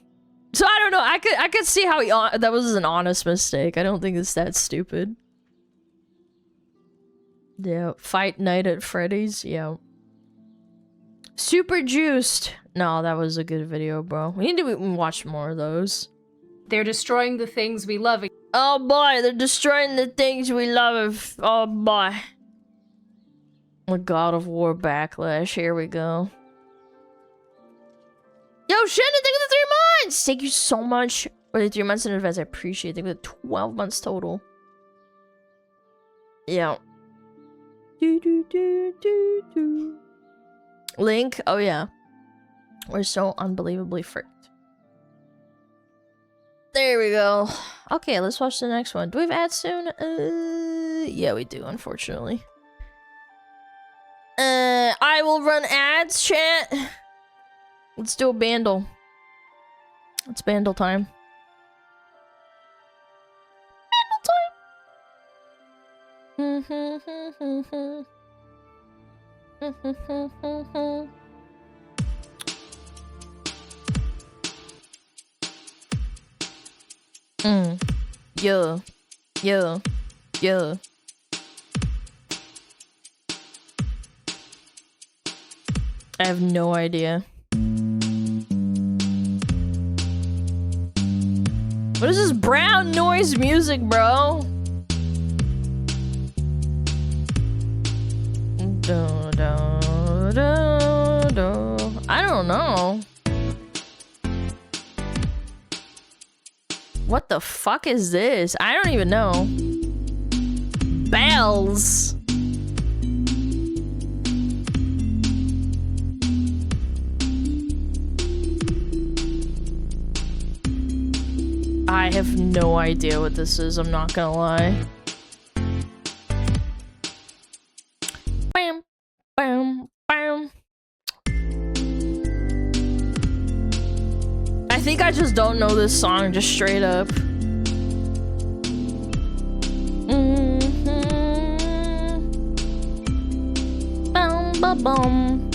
So I don't know. I could see how that was an honest mistake. I don't think it's that stupid. Yeah, fight night at Freddy's. Yeah. Super juiced. No, that was a good video, bro. We need to watch more of those. They're destroying the things we love. Oh boy, they're destroying the things we love. Oh boy. The God of War backlash. Here we go. Yo, Shannon, thank you for the 3 months! Thank you so much for the 3 months in advance. I appreciate it. Thank you for the 12 months total. Yeah. Link? Oh yeah. We're so unbelievably fricked. There we go. Okay, let's watch the next one. Do we have ads soon? Yeah, we do, unfortunately. I will run ads, chat. Let's do a Bandle. It's Bandle time. Bandle time. Yeah. Yeah. Yeah. I have no idea. What is this brown noise music, bro? I don't know. What the fuck is this? I don't even know. Bells. I have no idea what this is, I'm not gonna lie. Bam, bam, bam. I think I just don't know this song, just straight up. Bum, ba, bum.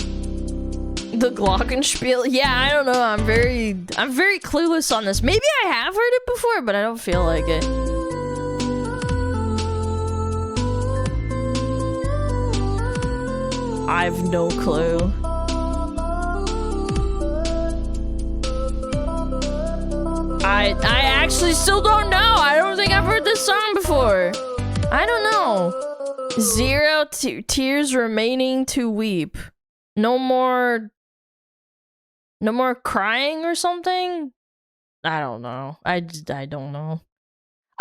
The Glockenspiel? Yeah, I don't know. I'm very clueless on this. Maybe I have heard it before, but I don't feel like it. I have no clue. I actually still don't know. I don't think I've heard this song before. I don't know. 0 tears remaining to weep. No more crying or something? I don't know. I don't know.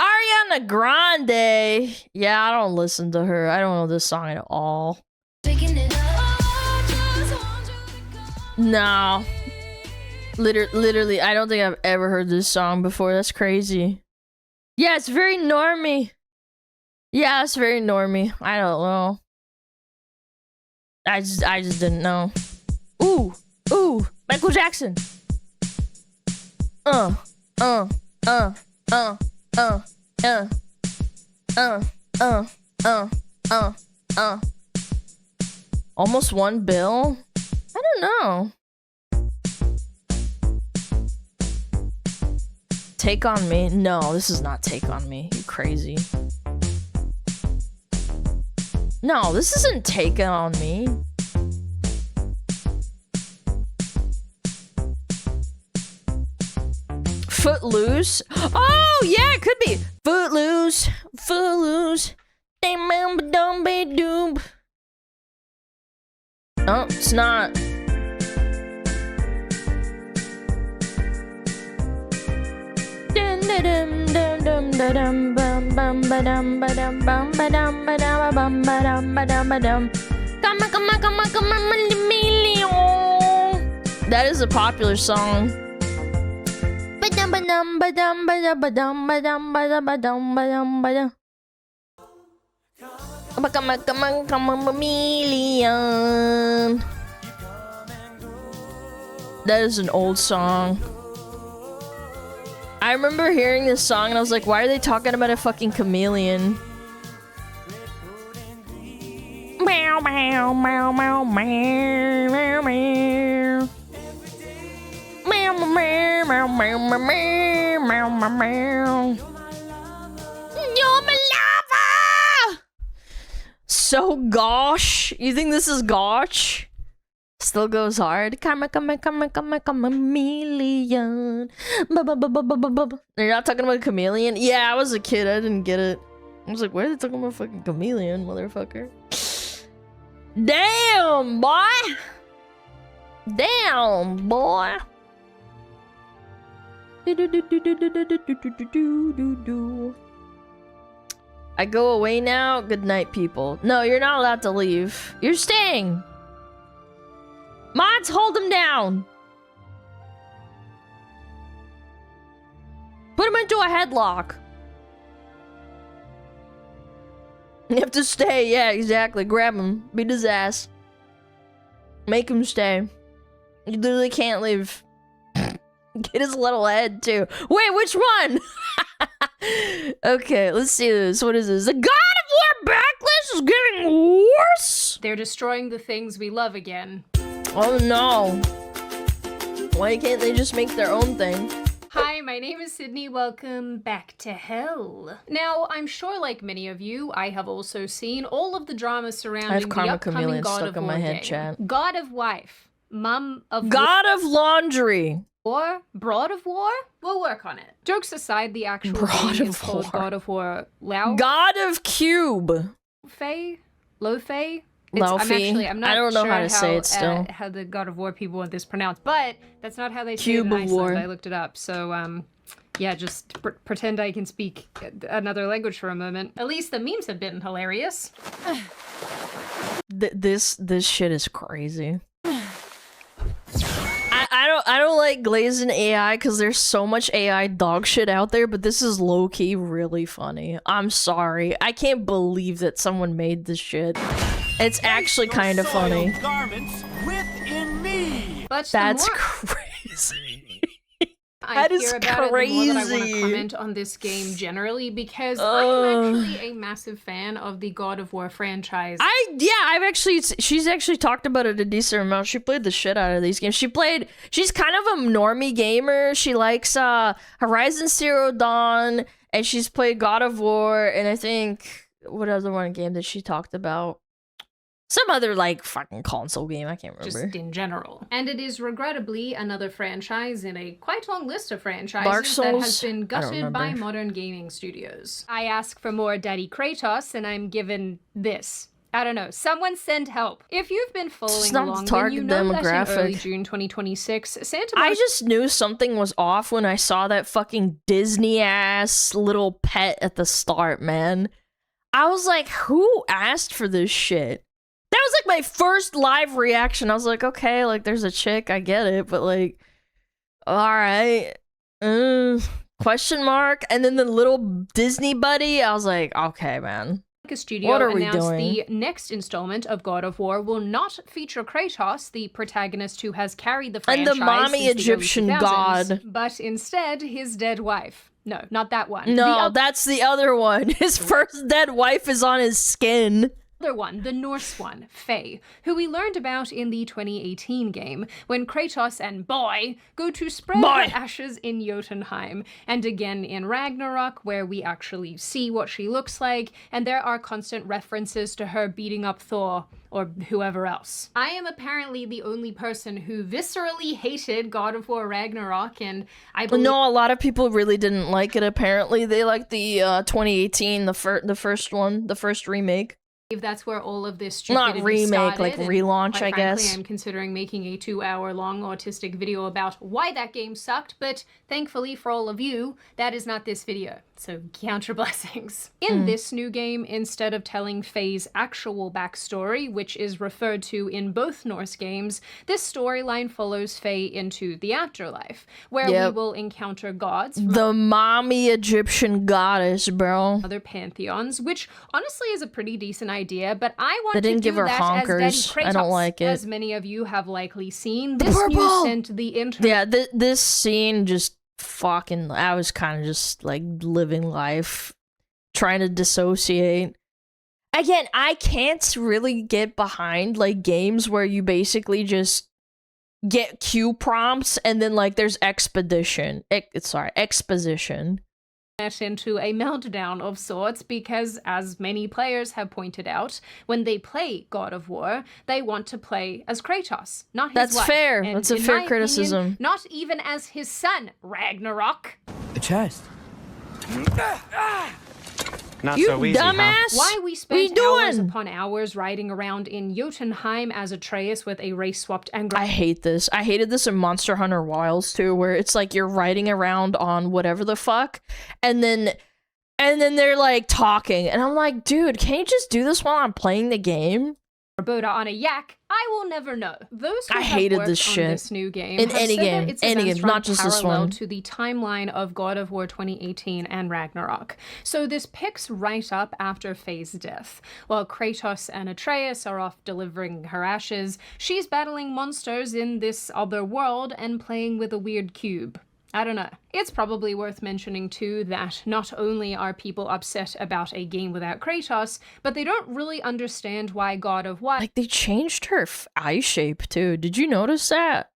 Ariana Grande. Yeah, I don't listen to her. I don't know this song at all. No. Literally, I don't think I've ever heard this song before. That's crazy. Yeah, it's very normie. Yeah, it's very normie. I don't know. I just didn't know. Ooh, Michael Jackson. Almost $1 billion? I don't know. Take on Me? No, this is not Take on Me. You crazy. No, this isn't Take on Me. Footloose? Oh, yeah, it could be. Footloose. Oh, it's not. That is a popular song. Become a chameleon. That is an old song. I remember hearing this song and I was like, why are they talking about a fucking chameleon? Meow, meow, meow, meow, meow, meow, meow. Meow, meow, meow, meow, meow, meow, meow, meow. You're my lover! So gosh. You think this is gosh? Still goes hard. Come a chameleon. They're not talking about a chameleon? Yeah, I was a kid. I didn't get it. I was like, why are they talking about fucking chameleon, motherfucker? Damn, boy. Damn, boy. I go away now. Good night, people. No, you're not allowed to leave. You're staying. Mods, hold him down. Put him into a headlock. You have to stay. Yeah, exactly. Grab him. Beat his ass. Make him stay. You literally can't leave. Get his little head, too. Wait, which one? Okay, let's see this. What is this? The God of War backlash is getting worse? They're destroying the things we love again. Oh no. Why can't they just make their own thing? Hi, my name is Sydney. Welcome back to hell. Now, I'm sure like many of you, I have also seen all of the drama surrounding the upcoming God of War game. God of Wife. Mum of God of Laundry. War? Broad of War? We'll work on it. Jokes aside, the actual game is called God of War Lao. God of Cube. Fey? Lo Fey? I'm not I don't know sure how to say it still. How the God of War people want this pronounced, but that's not how they say Cube it in of War. Iceland. I looked it up, so yeah, just pretend I can speak another language for a moment. At least the memes have been hilarious. This shit is crazy. I don't like glazing AI because there's so much AI dog shit out there, but this is low-key really funny. I'm sorry. I can't believe that someone made this shit. It's actually kind of funny. But that's crazy. That is crazy. The more that I want to comment on this game generally, because I'm actually a massive fan of the God of War franchise. She's actually talked about it a decent amount. She played the shit out of these games. She's kind of a normie gamer. She likes Horizon Zero Dawn, and she's played God of War, and I think, what other one game that she talked about? Some other, like, fucking console game. I can't remember. Just in general. And it is regrettably another franchise in a quite long list of franchises that has been gutted by modern gaming studios. I ask for more Daddy Kratos, and I'm given this. I don't know. Someone send help. If you've been following along, then you know that in early June 2026, I just knew something was off when I saw that fucking Disney-ass little pet at the start, man. I was like, who asked for this shit? That was like my first live reaction. I was like, okay, like there's a chick, I get it, but like, all right, question mark. And then the little Disney buddy, I was like, okay, man. Studio what are we announced doing? The next installment of God of War will not feature Kratos, the protagonist who has carried the franchise and the mommy since Egyptian the early 2000s, god, but instead his dead wife. No, not that one. No, that's the other one. His first dead wife is on his skin. Other one, the Norse one, Faye, who we learned about in the 2018 game, when Kratos and Boy go to spread her ashes in Jotunheim, and again in Ragnarok, where we actually see what she looks like, and there are constant references to her beating up Thor, or whoever else. I am apparently the only person who viscerally hated God of War Ragnarok, and I believe— No, a lot of people really didn't like it, apparently. They liked the 2018, the first one, the first remake. That's where all of this stupidity not remake, started, like relaunch, and, I guess. I'm considering making a 2-hour-long autistic video about why that game sucked, but thankfully for all of you, that is not this video. So counter blessings. In this new game, instead of telling Faye's actual backstory, which is referred to in both Norse games, this storyline follows Faye into the afterlife, where we will encounter gods. The mommy Egyptian goddess, bro. Other pantheons, which honestly is a pretty decent idea, but I want They to didn't do give her that honkers. as Daddy Kratos. I don't like it. As many of you have likely seen, this news sent the internet. Yeah, this scene just fucking, I was kind of just like living life, trying to dissociate. Again, I can't really get behind like games where you basically just get cue prompts and then like there's exposition. Into a meltdown of sorts because, as many players have pointed out, when they play God of War, they want to play as Kratos, not his That's wife. fair. And That's a in fair my criticism. opinion, not even as his son, Ragnarok. A chest. Not You so easy, dumbass! huh? Why we What spent you hours doing? upon hours riding around in Jotunheim as Atreus with a race-swapped and I hate this. I hated this in Monster Hunter Wilds too, where it's like you're riding around on whatever the fuck, and then they're like talking, and I'm like, dude, can't you just do this while I'm playing the game? Boda on a yak, I will never know. Those who I have hated worked this on shit. this new game In have any said game, that its any events game, not run just this parallel one. to the timeline of God of War 2018 and Ragnarok. So this picks right up after Faye's death. While Kratos and Atreus are off delivering her ashes, she's battling monsters in this other world and playing with a weird cube. I don't know. It's probably worth mentioning too that not only are people upset about a game without Kratos, but they don't really understand why God of War Like they changed her eye shape too. Did you notice that?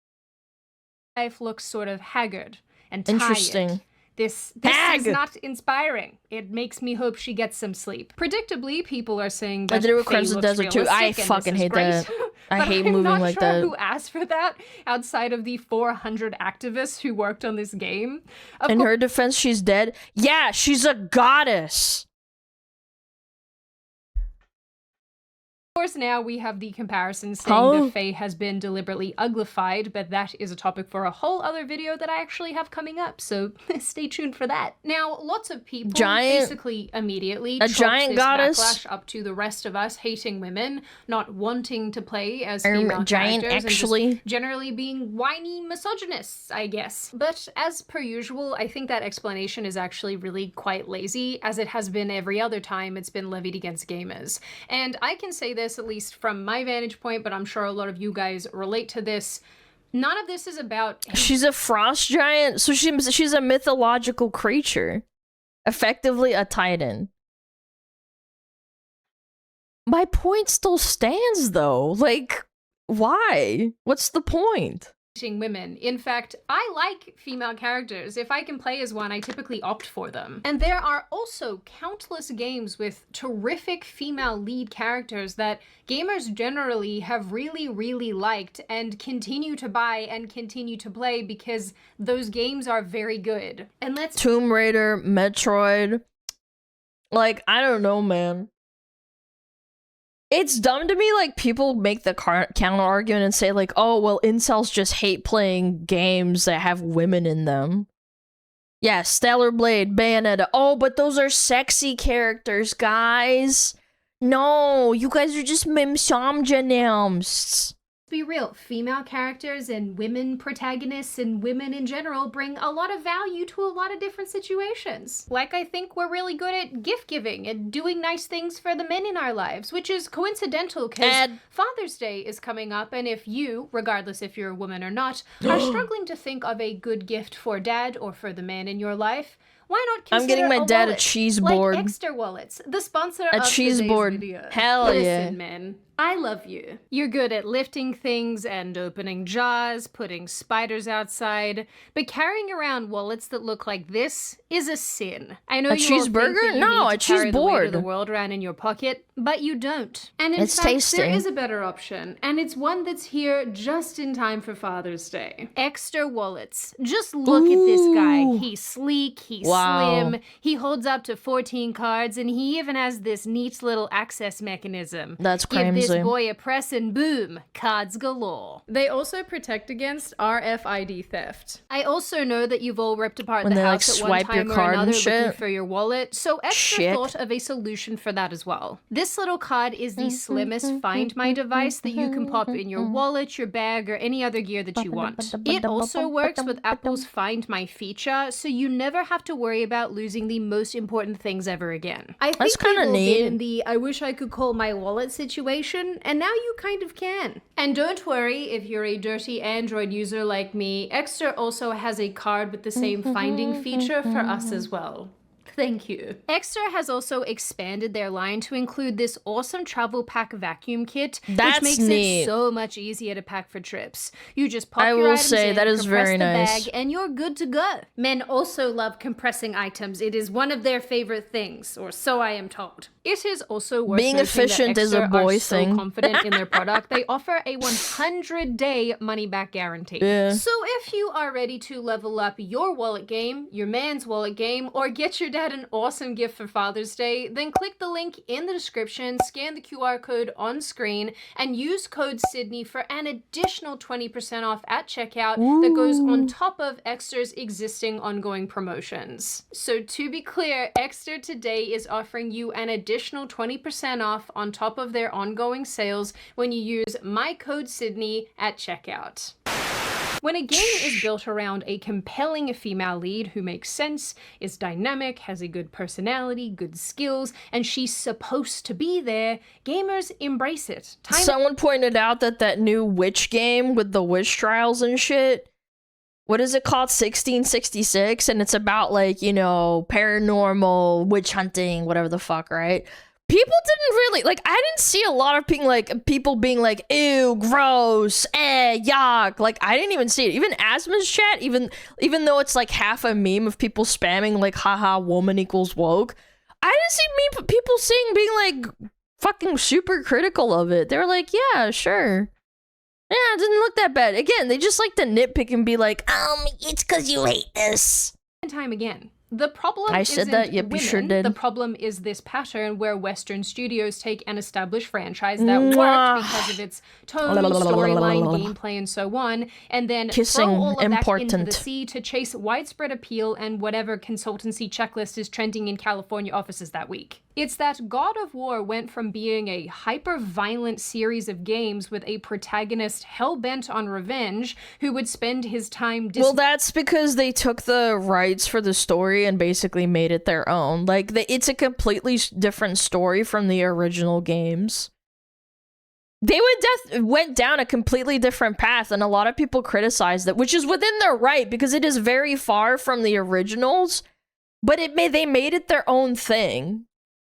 life looks sort of haggard and tired. Interesting. This is not inspiring. It makes me hope she gets some sleep. Predictably, people are saying that I did it with Faye Crimson looks Desert too. I realistic and fucking this is hate great. that. I But hate I'm moving not like sure that. who asked for that outside of the 400 activists who worked on this game. In her defense, she's dead. Yeah, she's a goddess. Of course, now we have the comparison saying that Faye has been deliberately uglified, but that is a topic for a whole other video that I actually have coming up, so stay tuned for that. Now, lots of people basically immediately chalked this backlash up to the rest of us hating women, not wanting to play as female characters, and just generally being whiny misogynists, I guess. But as per usual, I think that explanation is actually really quite lazy, as it has been every other time it's been levied against gamers. And I can say this at least from my vantage point, but I'm sure a lot of you guys relate to this. None of this is about... She's a frost giant, so she's a mythological creature. Effectively a titan. My point still stands though. Like, why? What's the point? Women. In fact, I like female characters. If I can play as one, I typically opt for them. And there are also countless games with terrific female lead characters that gamers generally have really, really liked and continue to buy and continue to play because those games are very good. And let's... Tomb Raider, Metroid. Like, I don't know, man. It's dumb to me, like, people make the counter argument and say, like, oh, well, incels just hate playing games that have women in them. Yeah, Stellar Blade, Bayonetta. Oh, but those are sexy characters, guys. No, you guys are just misogynists. Be real, female characters and women protagonists and women in general bring a lot of value to a lot of different situations. Like, I think we're really good at gift giving and doing nice things for the men in our lives, which is coincidental because Father's Day is coming up, and if you, regardless if you're a woman or not, are struggling to think of a good gift for dad or for the man in your life, why not consider I'm getting my dad a wallet, cheese like board. Ekster Wallets, the sponsor A of cheese today's board. video. Hell yeah. Listen, men, I love you. You're good at lifting things and opening jars, putting spiders outside, but carrying around wallets that look like this is a sin. I know A you all think cheeseburger? that you No, need a to carry cheese the weight of board. the world around in your pocket, but you don't. And in It's fact, tasty. there is a better option, and it's one that's here just in time for Father's Day. Ekster Wallets. Just look at this guy. He's sleek, he's wow. slim, he holds up to 14 cards, and he even has this neat little access mechanism. That's Give crazy. this boy a press and boom, cards galore. They also protect against RFID theft. I also know that you've all ripped apart When the they, house like, at one swipe your time or card and another shit. looking for your wallet, so Extra Shit. thought of a solution for that as well. This little card is the slimmest Find My device that you can pop in your wallet, your bag, or any other gear that you want. It also works with Apple's Find My feature, so you never have to worry about losing the most important things ever again. I think That's kinda we've all neat. been in the I wish I could call my wallet situation, and now you kind of can. And don't worry if you're a dirty Android user like me, Extra also has a card with the same finding feature for us as well. Thank you. Extra has also expanded their line to include this awesome travel pack vacuum kit, That's which makes neat. it so much easier to pack for trips. You just pop I your will items say in, that is compress very the nice. bag, and you're good to go. Men also love compressing items. It is one of their favorite things, or so I am told. It is also worth Being noting efficient that is a Extra boy are so thing. confident in their product, they offer a 100-day money-back guarantee. Yeah. So if you are ready to level up your wallet game, your man's wallet game, or get your dad an awesome gift for Father's Day, then click the link in the description, scan the QR code on screen, and use code Sydney for an additional 20% off at checkout that goes on top of Extra's existing ongoing promotions. So to be clear, Extra today is offering you an additional 20% off on top of their ongoing sales when you use my code Sydney at checkout. When a game is built around a compelling female lead who makes sense, is dynamic, has a good personality, good skills, and she's supposed to be there, gamers embrace it. Someone pointed out that that new witch game with the witch trials and shit, what is it called? 1666? And it's about, like, you know, paranormal, witch hunting, whatever the fuck, right? People didn't really, like, I didn't see a lot of people being like, ew, gross, yuck. Like, I didn't even see it. Even Asma's chat, even though it's like half a meme of people spamming like, haha, woman equals woke, I didn't see people being like fucking super critical of it. They were like, yeah, sure. Yeah, it didn't look that bad. Again, they just like to nitpick and be like, it's because you hate this. Time again. The problem I said isn't that, yep, you women. sure did. The problem is this pattern where Western studios take an established franchise that Mwah. worked because of its tone, storyline, gameplay, and so on, and then Kissing, throw all of that into important. the sea to chase widespread appeal and whatever consultancy checklist is trending in California offices that week. It's that God of War went from being a hyper-violent series of games with a protagonist hell-bent on revenge who would spend his time Well, that's because they took the rights for the story and basically made it their own. Like, it's a completely different story from the original games. They went down a completely different path, and a lot of people criticized it, which is within their right because it is very far from the originals, but they made it their own thing.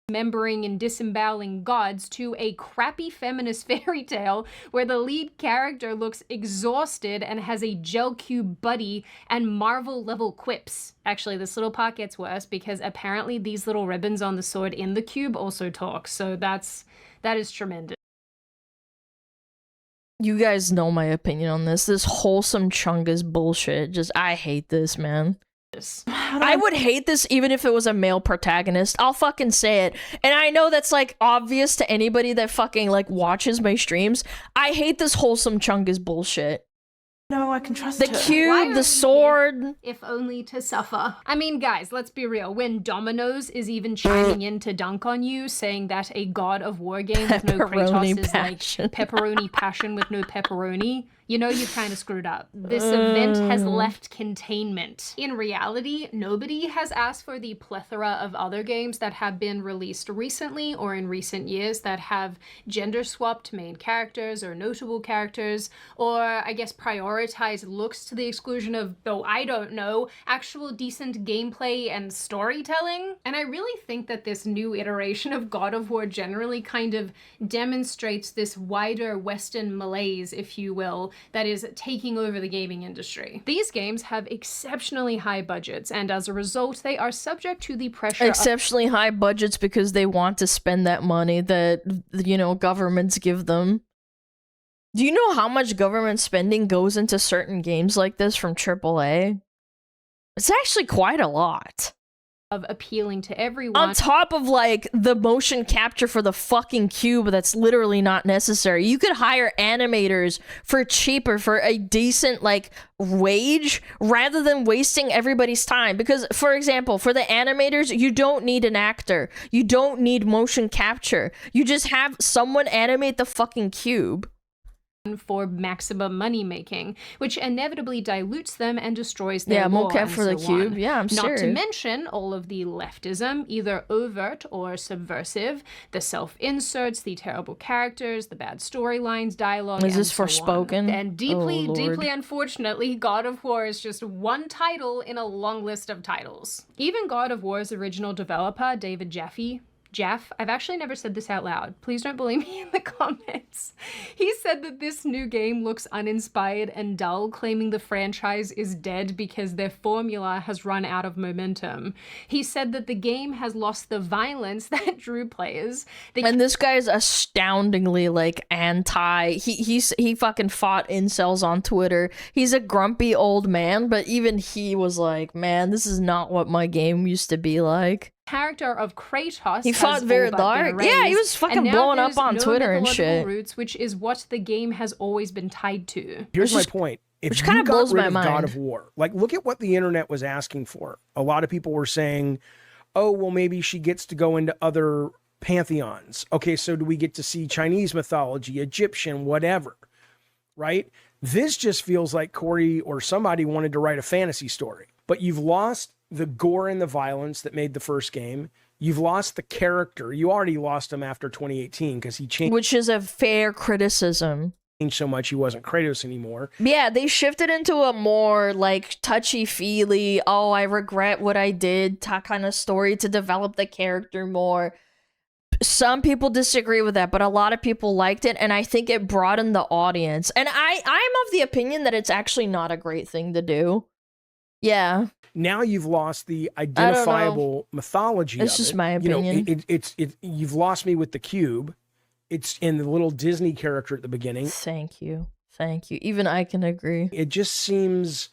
Remembering and disemboweling gods to a crappy feminist fairy tale where the lead character looks exhausted and has a gel cube buddy and Marvel level quips. Actually, this little part gets worse because apparently these little ribbons on the sword in the cube also talk, so that is tremendous. You guys know my opinion on this. This wholesome chungus bullshit. I hate this, man. I would hate this even if it was a male protagonist. I'll fucking say it. And I know that's like obvious to anybody that fucking like watches my streams. I hate this wholesome chungus bullshit. No, I can trust the her. cube, the sword. If only to suffer. I mean, guys, let's be real. When Domino's is even chiming in to dunk on you, saying that a God of War game with no Kratos is like pepperoni passion with no pepperoni, you know you kind of screwed up. This event has left containment. In reality, nobody has asked for the plethora of other games that have been released recently or in recent years that have gender-swapped main characters or notable characters, or I guess prioritized looks to the exclusion of, though I don't know, actual decent gameplay and storytelling. And I really think that this new iteration of God of War generally kind of demonstrates this wider Western malaise, if you will, that is taking over the gaming industry. These games have exceptionally high budgets, and as a result, they are subject to the pressure Exceptionally high budgets because they want to spend that money that, you know, governments give them. Do you know how much government spending goes into certain games like this from AAA? It's actually quite a lot. of appealing to everyone. On top of like the motion capture for the fucking cube that's literally not necessary. You could hire animators for cheaper, for a decent like wage, rather than wasting everybody's time. Because for example, for the animators, you don't need an actor. You don't need motion capture. You just have someone animate the fucking cube. For maximum money making, which inevitably dilutes them and destroys their lore mocap and for the so cube. on. Yeah, I'm Not to serious. mention all of the leftism, either overt or subversive, the self-inserts, the terrible characters, the bad storylines, dialogue. Is this and so forspoken? on. And deeply, Oh, Lord. deeply unfortunately, God of War is just one title in a long list of titles. Even God of War's original developer, David Jaffe, I've actually never said this out loud. Please don't bully me in the comments. He said that this new game looks uninspired and dull, claiming the franchise is dead because their formula has run out of momentum. He said that the game has lost the violence that drew players. And this guy is astoundingly like anti. He fucking fought incels on Twitter. He's a grumpy old man, but even he was like, man, this is not what my game used to be like. Character of Kratos. He fought very dark. Yeah, he was fucking blowing up on Twitter and shit. Roots, which is what the game has always been tied to. Here's my point. If which you kind of got blows rid my of mind. God of War, like look at what the internet was asking for. A lot of people were saying, oh, well, maybe she gets to go into other pantheons. Okay, so do we get to see Chinese mythology, Egyptian, whatever, right? This just feels like Corey or somebody wanted to write a fantasy story, but you've lost the gore and the violence that made the first game. You've lost the character. You already lost him after 2018 because he changed. Which is a fair criticism. So much he wasn't Kratos anymore. Yeah, they shifted into a more like touchy-feely, oh, I regret what I did kind of story to develop the character more. Some people disagree with that, but a lot of people liked it, and I think it broadened the audience. And I'm of the opinion that it's actually not a great thing to do. Yeah. Now you've lost the identifiable mythology. It's just my opinion. You've lost me with the cube. It's in the little Disney character at the beginning. Thank you. Even I can agree. It just seems,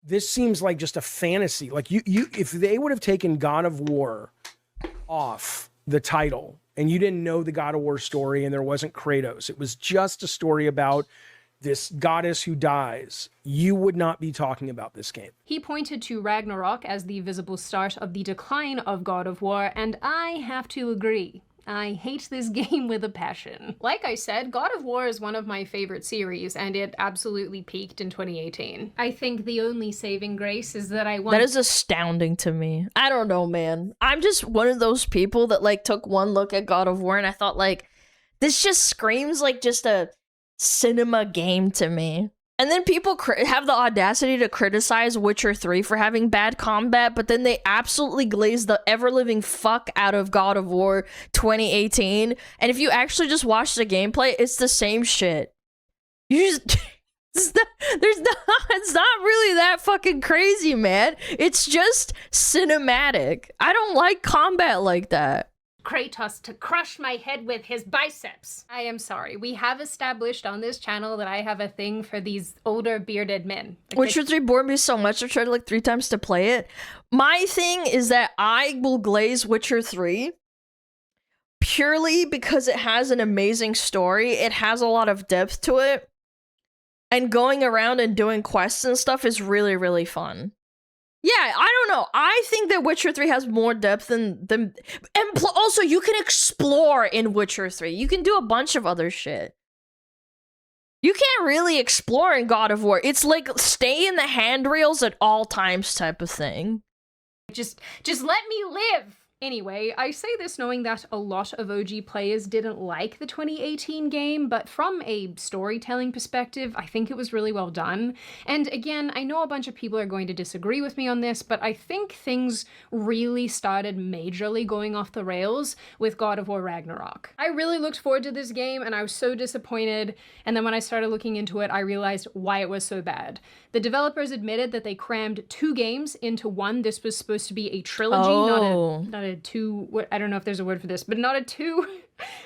this seems like just a fantasy. Like if they would have taken God of War off the title and you didn't know the God of War story and there wasn't Kratos, it was just a story about this goddess who dies, you would not be talking about this game. He pointed to Ragnarok as the visible start of the decline of God of War, and I have to agree. I hate this game with a passion. Like I said, God of War is one of my favorite series, and it absolutely peaked in 2018. I think the only saving grace is that That is astounding to me. I don't know, man. I'm just one of those people that like took one look at God of War and I thought like, this just screams like just a cinema game to me. And then people have the audacity to criticize Witcher 3 for having bad combat, but then they absolutely glaze the ever-living fuck out of God of War 2018. And if you actually just watch the gameplay, it's the same shit. You just... it's not really that fucking crazy, man. It's just cinematic. I don't like combat like that. Kratos to crush my head with his biceps. I am sorry. We have established on this channel that I have a thing for these older bearded men. Witcher 3 bored me so much I tried like 3 times to play it. My thing is that I will glaze Witcher 3 purely because it has an amazing story. It has a lot of depth to it. And going around and doing quests and stuff is really, really fun. Yeah, I don't know. I think that Witcher 3 has more depth than and also you can explore in Witcher 3. You can do a bunch of other shit. You can't really explore in God of War. It's like stay in the handrails at all times type of thing. Just let me live. Anyway, I say this knowing that a lot of OG players didn't like the 2018 game, but from a storytelling perspective, I think it was really well done. And again, I know a bunch of people are going to disagree with me on this, but I think things really started majorly going off the rails with God of War Ragnarok. I really looked forward to this game and I was so disappointed, and then when I started looking into it, I realized why it was so bad. The developers admitted that they crammed 2 games into one. This was supposed to be a trilogy, not a two, I don't know if there's a word for this, but not a two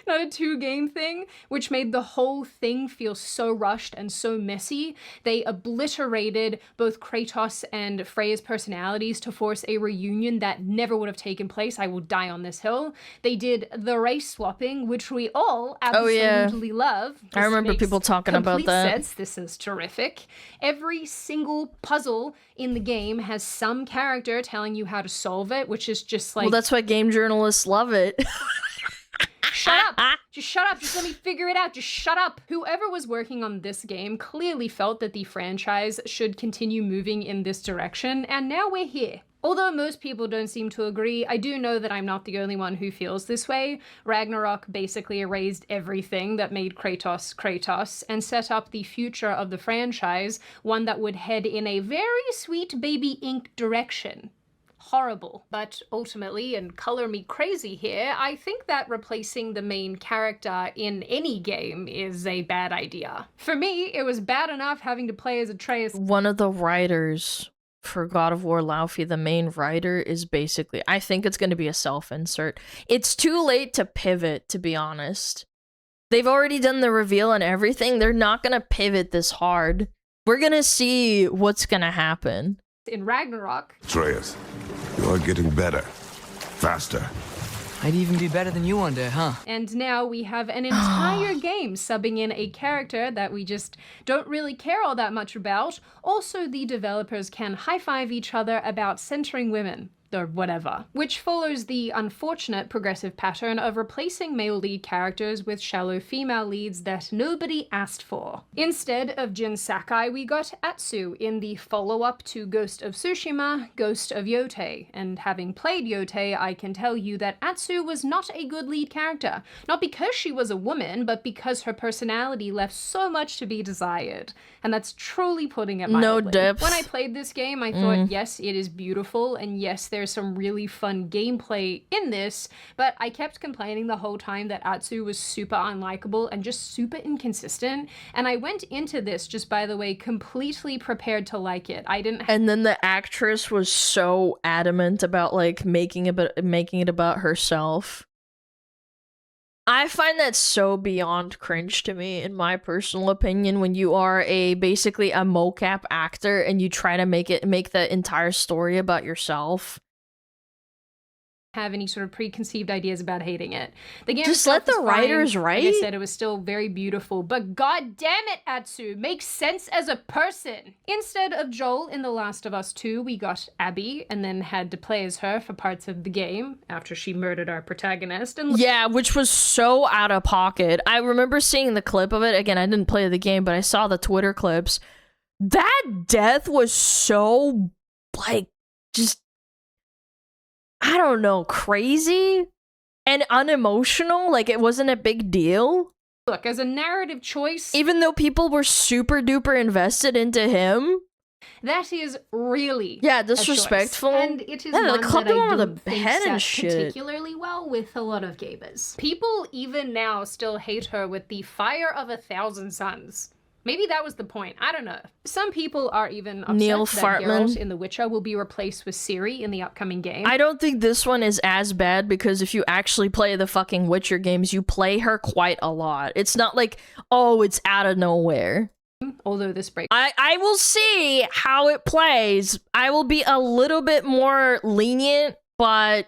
not a 2-game thing, which made the whole thing feel so rushed and so messy. They obliterated both Kratos and Freya's personalities to force a reunion that never would have taken place. I will die on this hill. They did the race swapping, which we all absolutely love. I remember people talking about that. Sense. This is terrific. Every single puzzle in the game has some character telling you how to solve it, which is just like... Well, that's why game journalists love it. Shut up! Just shut up! Just let me figure it out! Just shut up! Whoever was working on this game clearly felt that the franchise should continue moving in this direction, and now we're here. Although most people don't seem to agree, I do know that I'm not the only one who feels this way. Ragnarok basically erased everything that made Kratos Kratos and set up the future of the franchise, one that would head in a very sweet baby ink direction. Horrible. But ultimately, and color me crazy here, I think that replacing the main character in any game is a bad idea. For me, it was bad enough having to play as Atreus. One of the writers for God of War Laufey, the main writer, is basically, I think it's going to be a self-insert. It's too late to pivot, to be honest. They've already done the reveal and everything. They're not going to pivot this hard. We're going to see what's going to happen. In Ragnarok. Atreus, you are getting better. Faster. I'd even be better than you one day, huh? And now we have an entire game subbing in a character that we just don't really care all that much about. Also, the developers can high-five each other about centering women. Or whatever, which follows the unfortunate progressive pattern of replacing male lead characters with shallow female leads that nobody asked for. Instead of Jin Sakai, we got Atsu in the follow-up to Ghost of Tsushima, Ghost of Yotei, and having played Yotei, I can tell you that Atsu was not a good lead character. Not because she was a woman, but because her personality left so much to be desired. And that's truly putting it mildly. No depth. When I played this game, I thought, yes, it is beautiful, and yes, there's some really fun gameplay in this, but I kept complaining the whole time that Atsu was super unlikable and just super inconsistent, and I went into this, just by the way, completely prepared to like it. I didn't. And then the actress was so adamant about like making it about herself. I find that so beyond cringe to me, in my personal opinion, when you are basically a mocap actor and you try to make the entire story about yourself. Have any sort of preconceived ideas about hating it. The game just let the writers write. Like I said, it was still very beautiful, but god damn it, Atsu, makes sense as a person. Instead of Joel in The Last of Us 2, we got Abby, and then had to play as her for parts of the game after she murdered our protagonist. And yeah, which was so out of pocket. I remember seeing the clip of it. Again, I didn't play the game, but I saw the Twitter clips. That death was so, like, just, I don't know, crazy and unemotional. Like, it wasn't a big deal. Look, as a narrative choice, even though people were super duper invested into him, that is really disrespectful. And it is one that I don't think head and sat shit. particularly well with a lot of gamers. People even now still hate her with the fire of 1,000 suns. Maybe that was the point. I don't know. Some people are even upset Neil that Fartman Geralt in The Witcher will be replaced with Ciri in the upcoming game. I don't think this one is as bad, because if you actually play the fucking Witcher games, you play her quite a lot. It's not like, oh, it's out of nowhere. Although this break, I will see how it plays. I will be a little bit more lenient, but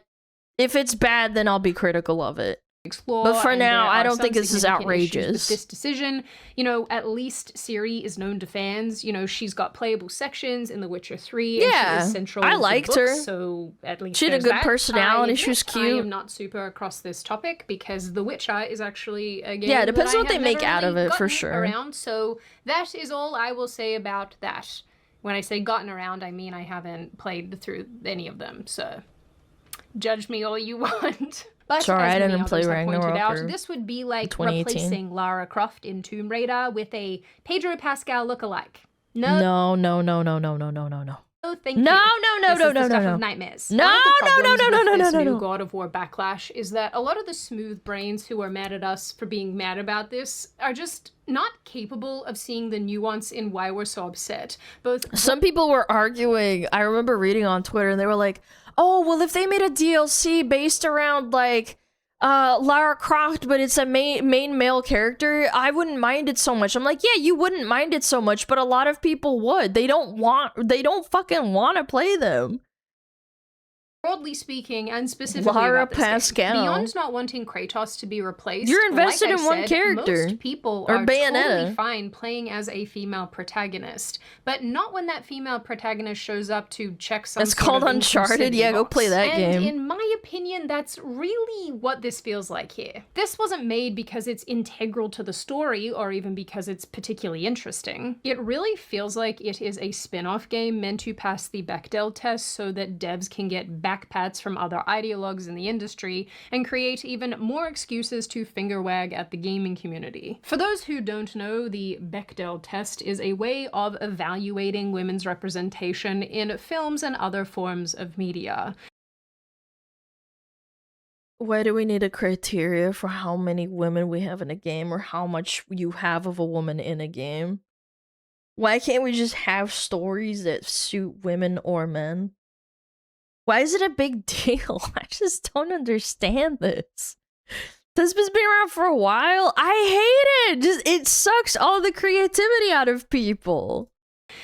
if it's bad, then I'll be critical of it. Explore, but for and now, there I are don't some think this is significant issues outrageous. with this decision, you know, at least Ciri is known to fans. You know, she's got playable sections in The Witcher 3. Yeah, and she is central I to the liked books, her. So at least she had a there's good that. personality. I She was admit I cute. am not super across this topic because The Witcher is actually a game. Yeah, it depends that on what I they have make never out of really it, for gotten sure. Around, so that is all I will say about that. When I say gotten around, I mean I haven't played through any of them. So judge me all you want. But Sorry, as I many didn't play others have pointed Ragnarok out, or this would be like 2018. replacing Lara Croft in Tomb Raider with a Pedro Pascal lookalike. No. Oh, thank No, you. no, This no, is the no, stuff no. of nightmares. No, One of the no, no, problems no, no, with no, this no, no, new no. God of War Backlash is that a lot of the smooth brains who are mad at us for being mad about this are just not capable of seeing the nuance in why we're so upset. Some people were arguing. I remember reading on Twitter, and they were like, "Oh, well, if they made a DLC based around like Lara Croft, but it's a main male character, I wouldn't mind it so much. I'm like, yeah, you wouldn't mind it so much, but a lot of people would. They don't fucking want to play them. Broadly speaking, and specifically Lara about this game, Pascal. beyond not wanting Kratos to be replaced, You're invested like I in one said, character. Most people Or are Bayonetta. totally fine playing as a female protagonist, but not when that female protagonist shows up to check some. It's sort called of Uncharted. inclusivity Yeah, go box. play that and game. in my opinion, that's really what this feels like here. This wasn't made because it's integral to the story, or even because it's particularly interesting. It really feels like it is a spin-off game meant to pass the Bechdel test so that devs can get backpats from other ideologues in the industry and create even more excuses to finger wag at the gaming community. For those who don't know, the Bechdel test is a way of evaluating women's representation in films and other forms of media. Why do we need a criteria for how many women we have in a game or how much you have of a woman in a game? Why can't we just have stories that suit women or men? Why is it a big deal? I just don't understand this. This has been around for a while. I hate it. It sucks all the creativity out of people.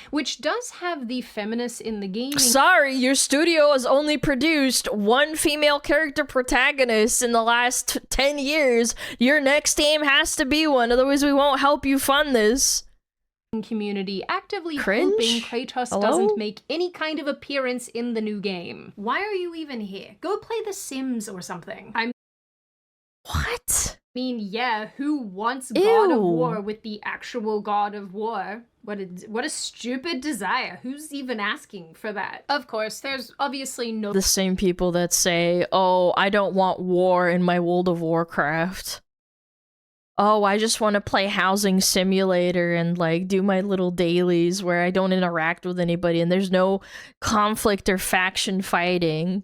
Which does have the feminists in the gaming. Sorry, your studio has only produced one female character protagonist in the last 10 years. Your next game has to be one, otherwise we won't help you fund this. Community actively Cringe? hoping Kratos Hello? doesn't make any kind of appearance in the new game. Why are you even here? Go play The Sims or something. What? I mean, yeah, who wants God of Ew. War with the actual God of War? What a stupid desire. Who's even asking for that? Of course, there's obviously no— The same people that say, oh, I don't want war in my World of Warcraft. Oh, I just want to play Housing Simulator and, like, do my little dailies where I don't interact with anybody and there's no conflict or faction fighting.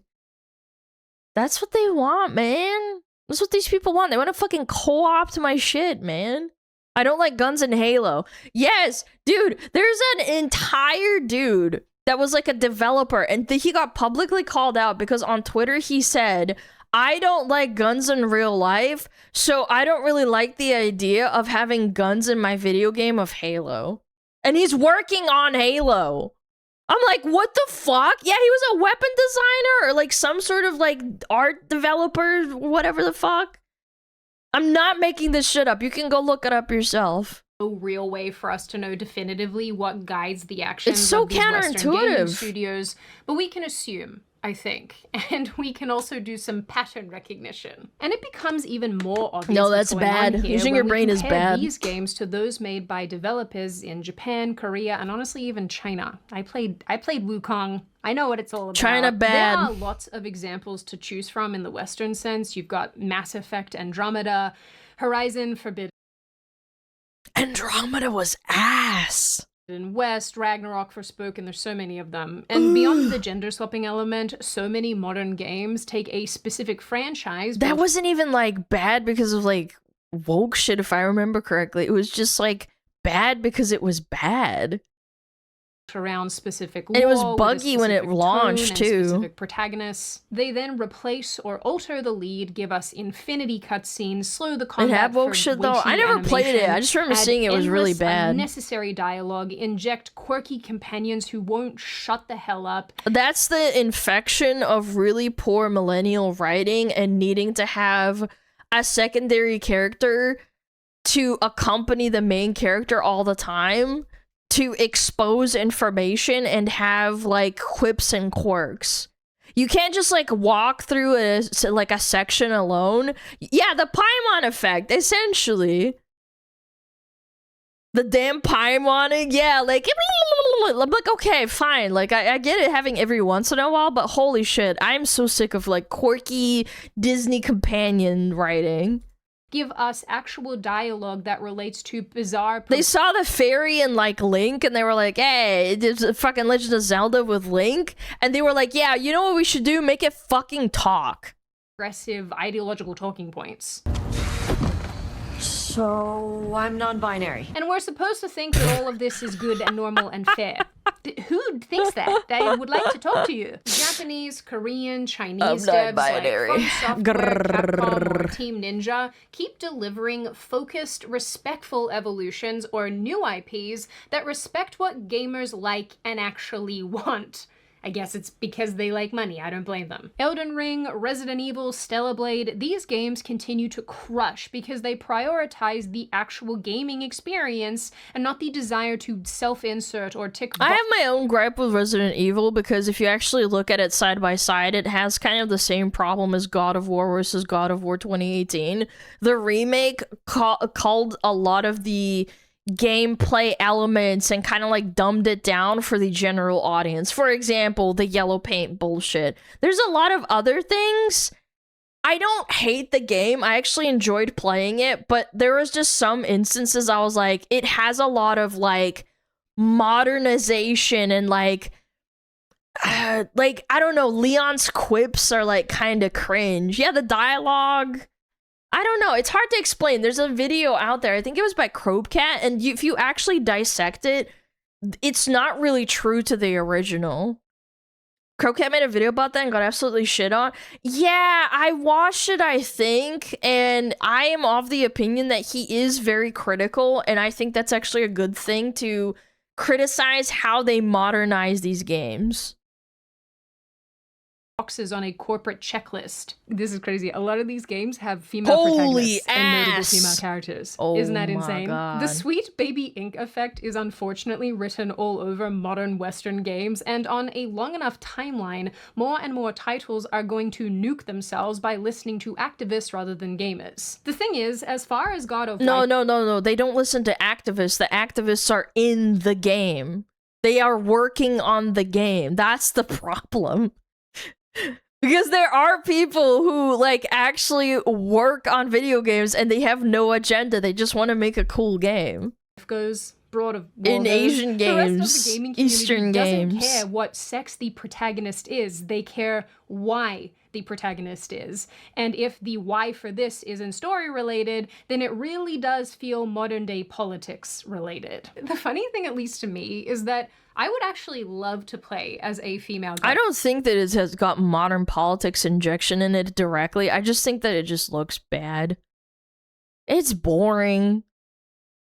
That's what they want, man. That's what these people want. They want to fucking co-opt my shit, man. I don't like guns in Halo. Yes, dude, there's an entire dude that was like a developer and he got publicly called out because on Twitter he said, I don't like guns in real life, so I don't really like the idea of having guns in my video game of Halo. And he's working on Halo. I'm like, what the fuck? Yeah, he was a weapon designer or like some sort of like art developer, whatever the fuck. I'm not making this shit up. You can go look it up yourself. No real way for us to know definitively what guides the actions It's so of these Western gaming counterintuitive. studios, but we can assume, I think, and we can also do some pattern recognition. And it becomes even more obvious. No, what's that's going on bad. here Using when your we brain is compare bad. These games to those made by developers in Japan, Korea, and honestly even China. I played Wukong. I know what it's all about. China bad. There are lots of examples to choose from in the Western sense. You've got Mass Effect Andromeda, Horizon Forbidden Andromeda was ass. West, Ragnarok, Forspoken, there's so many of them. And beyond the gender swapping element, so many modern games take a specific franchise. That wasn't even like bad because of like woke shit, if I remember correctly. It was just like bad because it was bad. Around specific And it was lore, with a buggy when it specific launched, tone and too. Specific protagonists. They then replace or alter the lead, give us infinity cutscenes, slow the combat. It had woke for shit though. witchy I never played it. animation, I just remember add seeing it was really endless, bad. Unnecessary dialogue, inject quirky companions who won't shut the hell up. That's the infection of really poor millennial writing and needing to have a secondary character to accompany the main character all the time to expose information and have like quips and quirks. You can't just like walk through a section alone. Yeah, the Paimon effect, essentially. The damn Paimoning, yeah, like, I'm like, okay, fine. Like, I get it having every once in a while, but holy shit, I'm so sick of like quirky Disney companion writing. Give us actual dialogue that relates to bizarre. They saw the fairy and like Link and they were like, hey, it's a fucking Legend of Zelda with Link. And they were like, yeah, you know what we should do? Make it fucking talk. Aggressive ideological talking points. So, I'm non-binary. And we're supposed to think that all of this is good and normal and fair. Who thinks that? They would like to talk to you. Japanese, Korean, Chinese I'm devs like non-binary. From Software, Capcom, or Team Ninja keep delivering focused, respectful evolutions or new IPs that respect what gamers like and actually want. I guess it's because they like money, I don't blame them. Elden Ring, Resident Evil, Stellar Blade, these games continue to crush because they prioritize the actual gaming experience and not the desire to self-insert or tick I have my own gripe with Resident Evil because if you actually look at it side by side, it has kind of the same problem as God of War versus God of War 2018. The remake called a lot of the gameplay elements and kind of like dumbed it down for the general audience. For example, the yellow paint bullshit. There's a lot of other things. I don't hate the game. I actually enjoyed playing it, but there was just some instances I was like, it has a lot of like modernization and like I don't know, Leon's quips are like kind of cringe. Yeah, the dialogue, I don't know. It's hard to explain. There's a video out there. I think it was by cked, and if you actually dissect it, it's not really true to the original. cked made a video about that and got absolutely shit on. Yeah, I watched it, I think, and I am of the opinion that he is very critical, and I think that's actually a good thing to criticize how they modernize these games. Boxes on a corporate checklist. This is crazy. A lot of these games have female protagonists and notable female characters. Isn't that insane? The Sweet Baby Ink effect is unfortunately written all over modern Western games, and on a long enough timeline, more and more titles are going to nuke themselves by listening to activists rather than gamers. The thing is, as far as God of War... No. They don't listen to activists. The activists are in the game. They are working on the game. That's the problem. Because there are people who like actually work on video games and they have no agenda. They just want to make a cool game. Goes broad of in Asian games, the rest of the gaming Eastern doesn't games. care what sex the protagonist is. They care why the protagonist is. And if the why for this isn't story related, then it really does feel modern day politics related. The funny thing, at least to me, is that I would actually love to play as a female guy. I don't think that it has got modern politics injection in it directly. I just think that it just looks bad. It's boring.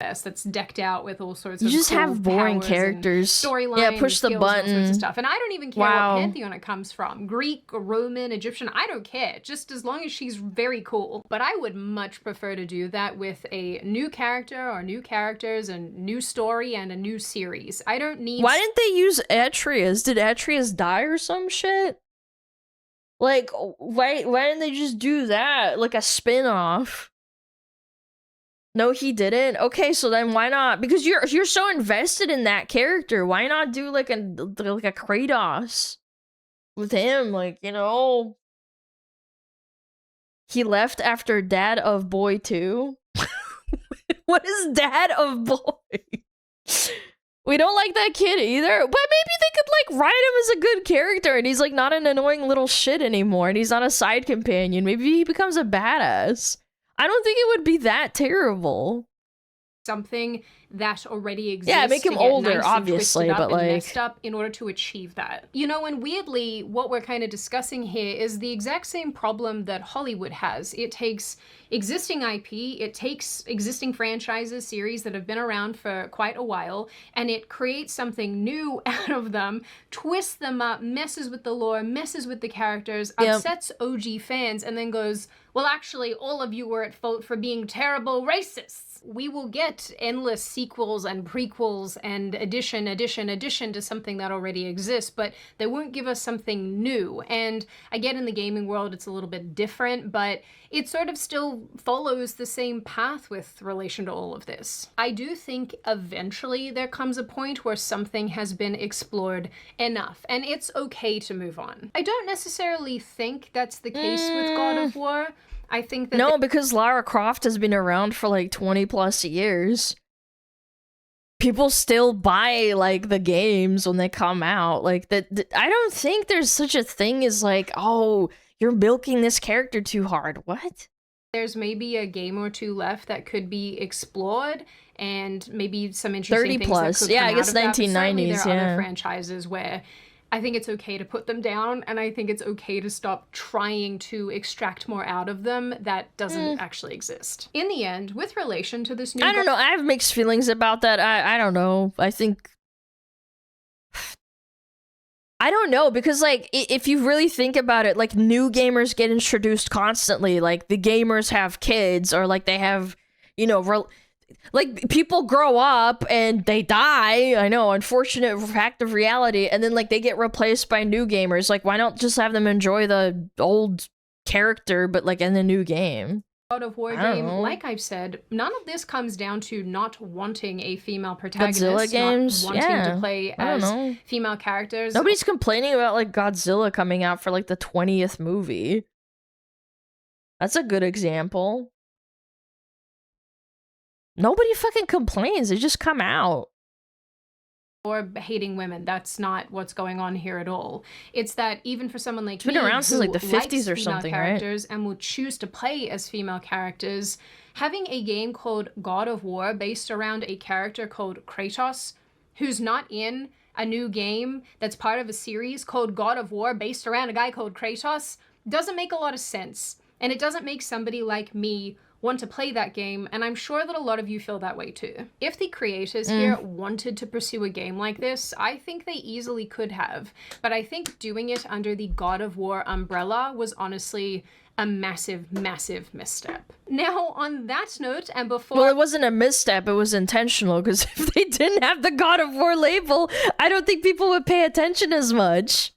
That's decked out with all sorts You of just cool have boring powers and characters. Storylines, Yeah, push the skills, and all sorts button. of stuff. And I don't even care Wow. what pantheon it comes from. Greek, Roman, Egyptian, I don't care. Just as long as she's very cool. But I would much prefer to do that with a new character or new characters and new story and a new series. I don't need... Why didn't they use Atreus? Did Atreus die or some shit? Like, why didn't they just do that? Like a spin-off? No, he didn't? Okay, so then why not? Because you're so invested in that character. Why not do like a Kratos with him? Like, you know, he left after Dad of Boy 2. What is Dad of Boy? We don't like that kid either. But maybe they could like write him as a good character and he's like not an annoying little shit anymore and he's not a side companion. Maybe he becomes a badass. I don't think it would be that terrible. Something that already exists. Yeah, make him to get older, nice and obviously, twisted up but and like messed up in order to achieve that. You know, and weirdly, what we're kind of discussing here is the exact same problem that Hollywood has. It takes existing IP, it takes existing franchises, series that have been around for quite a while, and it creates something new out of them, twists them up, messes with the lore, messes with the characters, upsets OG fans, and then goes, well, actually, all of you were at fault for being terrible racists. We will get endless sequels and prequels and addition to something that already exists, but they won't give us something new. And I get in the gaming world it's a little bit different, but it sort of still follows the same path with relation to all of this. I do think eventually there comes a point where something has been explored enough, and it's okay to move on. I don't necessarily think that's the case with God of War. I think that no, because Lara Croft has been around for like 20 plus years. People still buy like the games when they come out. Like that, I don't think there's such a thing as like, oh, you're milking this character too hard. What? There's maybe a game or two left that could be explored, and maybe some interesting 30 things plus. that could Yeah, come I guess out of that, but certainly 1990s. there are Yeah. other franchises where I think it's okay to put them down, and I think it's okay to stop trying to extract more out of them that doesn't actually exist. In the end, with relation to this new... I don't know. I have mixed feelings about that. I don't know. I think... I don't know, because, like, if you really think about it, like, new gamers get introduced constantly. Like, the gamers have kids, or, like, they have, you know... like, people grow up and they die. I know, unfortunate fact of reality. And then, like, they get replaced by new gamers. Like, why not just have them enjoy the old character, but, like, in the new game? God of War game, like I've said, none of this comes down to not wanting a female protagonist, Godzilla games, not wanting to play as female characters. Nobody's complaining about, like, Godzilla coming out for, like, the 20th movie. That's a good example. Nobody fucking complains. They just come out. Or hating women. That's not what's going on here at all. It's that even for someone like me, it's been around since like the 50s or something, characters, right? And will choose to play as female characters, having a game called God of War based around a character called Kratos, who's not in a new game that's part of a series called God of War based around a guy called Kratos, doesn't make a lot of sense. And it doesn't make somebody like me want to play that game, and I'm sure that a lot of you feel that way too. If the creators here wanted to pursue a game like this, I think they easily could have, but I think doing it under the God of War umbrella was honestly a massive, massive misstep. Now, on that note, and before... Well, it wasn't a misstep, it was intentional, because if they didn't have the God of War label, I don't think people would pay attention as much.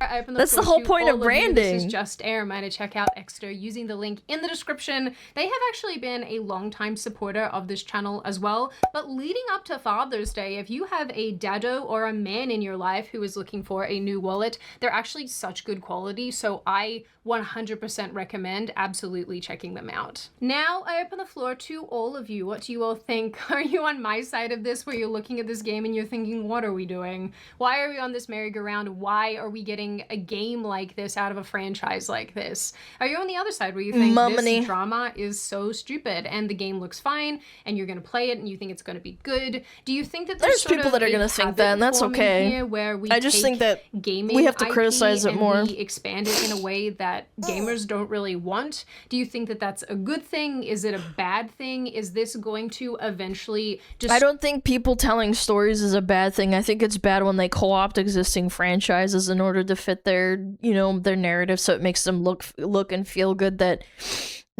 That's the whole point of branding. This is Just Air. Might check out Exeter using the link in the description. They have actually been a long-time supporter of this channel as well. But leading up to Father's Day, if you have a dado or a man in your life who is looking for a new wallet, they're actually such good quality. So I 100% recommend absolutely checking them out. Now I open the floor to all of you. What do you all think? Are you on my side of this, where you're looking at this game and you're thinking, what are we doing? Why are we on this merry-go-round? Why are we getting a game like this out of a franchise like this? Are you on the other side, where you think this drama is so stupid and the game looks fine and you're gonna play it and you think it's gonna be good? Do you think that there's people that are gonna think that, and that's okay. Where we I just think that gaming we have to IP criticize it more. We expand it in a way that gamers don't really want. Do you think that that's a good thing? Is it a bad thing? Is this going to eventually just... I don't think people telling stories is a bad thing. I think it's bad when they co-opt existing franchises in order to fit their, you know, their narrative, so it makes them look and feel good that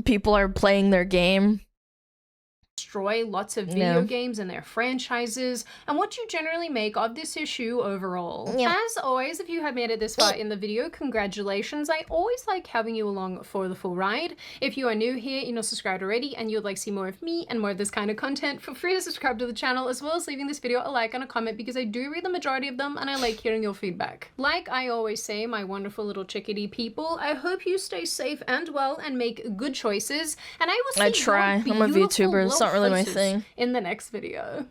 people are playing their game. Destroy lots of video games and their franchises, and what you generally make of this issue overall. As always, if you have made it this far in the video, congratulations. I always like having you along for the full ride. If you are new here, you're not subscribed already, and you'd like to see more of me and more of this kind of content, feel free to subscribe to the channel, as well as leaving this video a like and a comment, because I do read the majority of them and I like hearing your feedback. Like I always say, my wonderful little chickadee people, I hope you stay safe and well and make good choices, and I will see I try. I'm a VTuber. It's not really my thing. In the next video.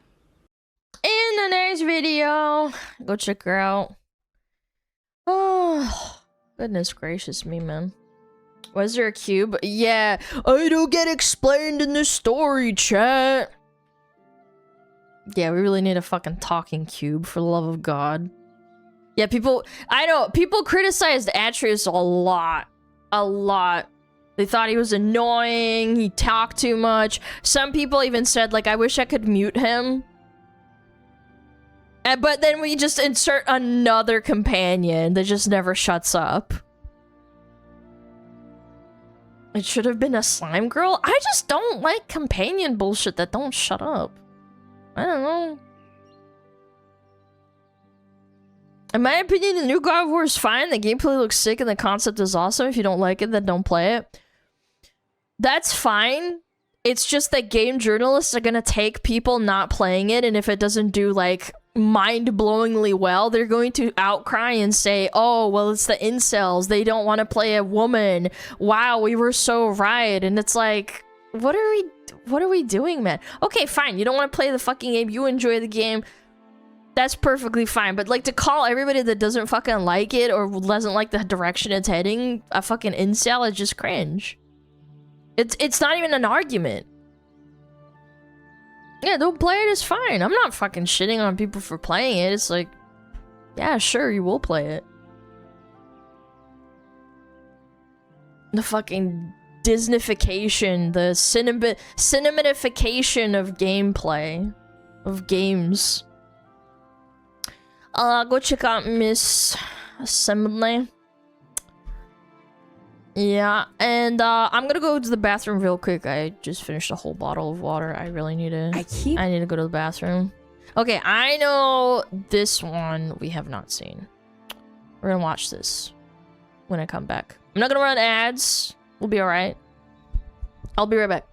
In the next video. Go check her out. Oh, goodness gracious me, man. Was there a cube? Yeah. I don't get explained in the story, chat. Yeah, we really need a fucking talking cube, for the love of God. Yeah, people... I know, people criticized Atreus a lot. A lot. They thought he was annoying, he talked too much. Some people even said, like, I wish I could mute him. But then we just insert another companion that just never shuts up. It should have been a slime girl? I just don't like companion bullshit that don't shut up. I don't know. In my opinion, the new God of War is fine. The gameplay looks sick and the concept is awesome. If you don't like it, then don't play it. That's fine. It's just that game journalists are gonna take people not playing it, and if it doesn't do, like, mind-blowingly well, they're going to outcry and say, oh, well, it's the incels. They don't want to play a woman. Wow, we were so right. And it's like, what are we doing, man? Okay, fine. You don't want to play the fucking game. You enjoy the game. That's perfectly fine, but, like, to call everybody that doesn't fucking like it or doesn't like the direction it's heading a fucking incel is just cringe. It's not even an argument. Yeah, don't play it, it's fine. I'm not fucking shitting on people for playing it. It's like, Yeah, sure, you will play it. The fucking Disneyfication, the cinematification of gameplay. Of games. Go check out Miss Assembly. Yeah, and I'm gonna go to the bathroom real quick. I just finished a whole bottle of water. I really need to... I need to go to the bathroom. Okay, I know this one we have not seen. We're gonna watch this when I come back. I'm not gonna run ads. We'll be alright. I'll be right back.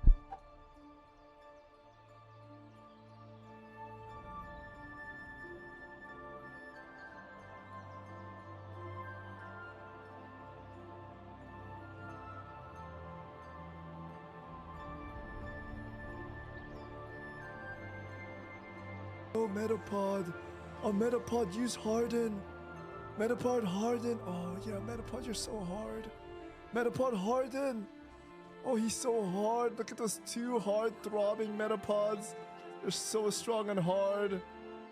Oh, Metapod. Oh, Metapod, use Harden. Metapod, Harden. Oh, yeah, Metapod, you're so hard. Metapod, Harden. Oh, he's so hard. Look at those two hard-throbbing Metapods. They're so strong and hard.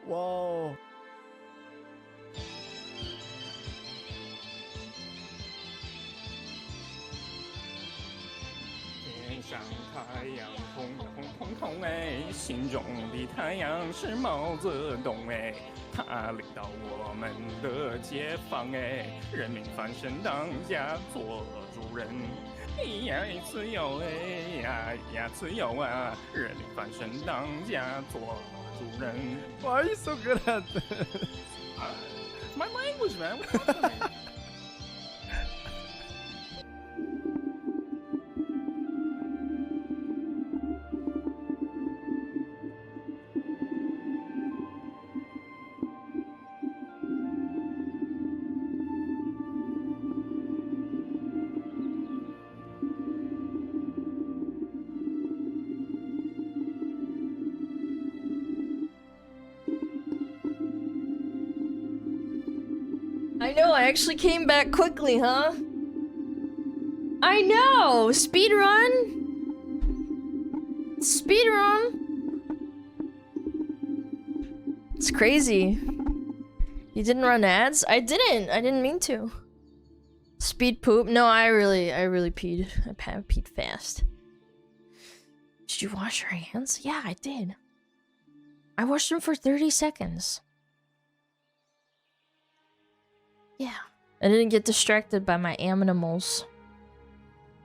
Wow. Why are you so good at this? My language, man. What's up with me? I know, I actually came back quickly, huh? I know! Speedrun! Speedrun! It's crazy. You didn't run ads? I didn't mean to. Speed poop? No, I really peed. I peed fast. Did you wash your hands? Yeah, I did. I washed them for 30 seconds. Yeah. I didn't get distracted by my animals.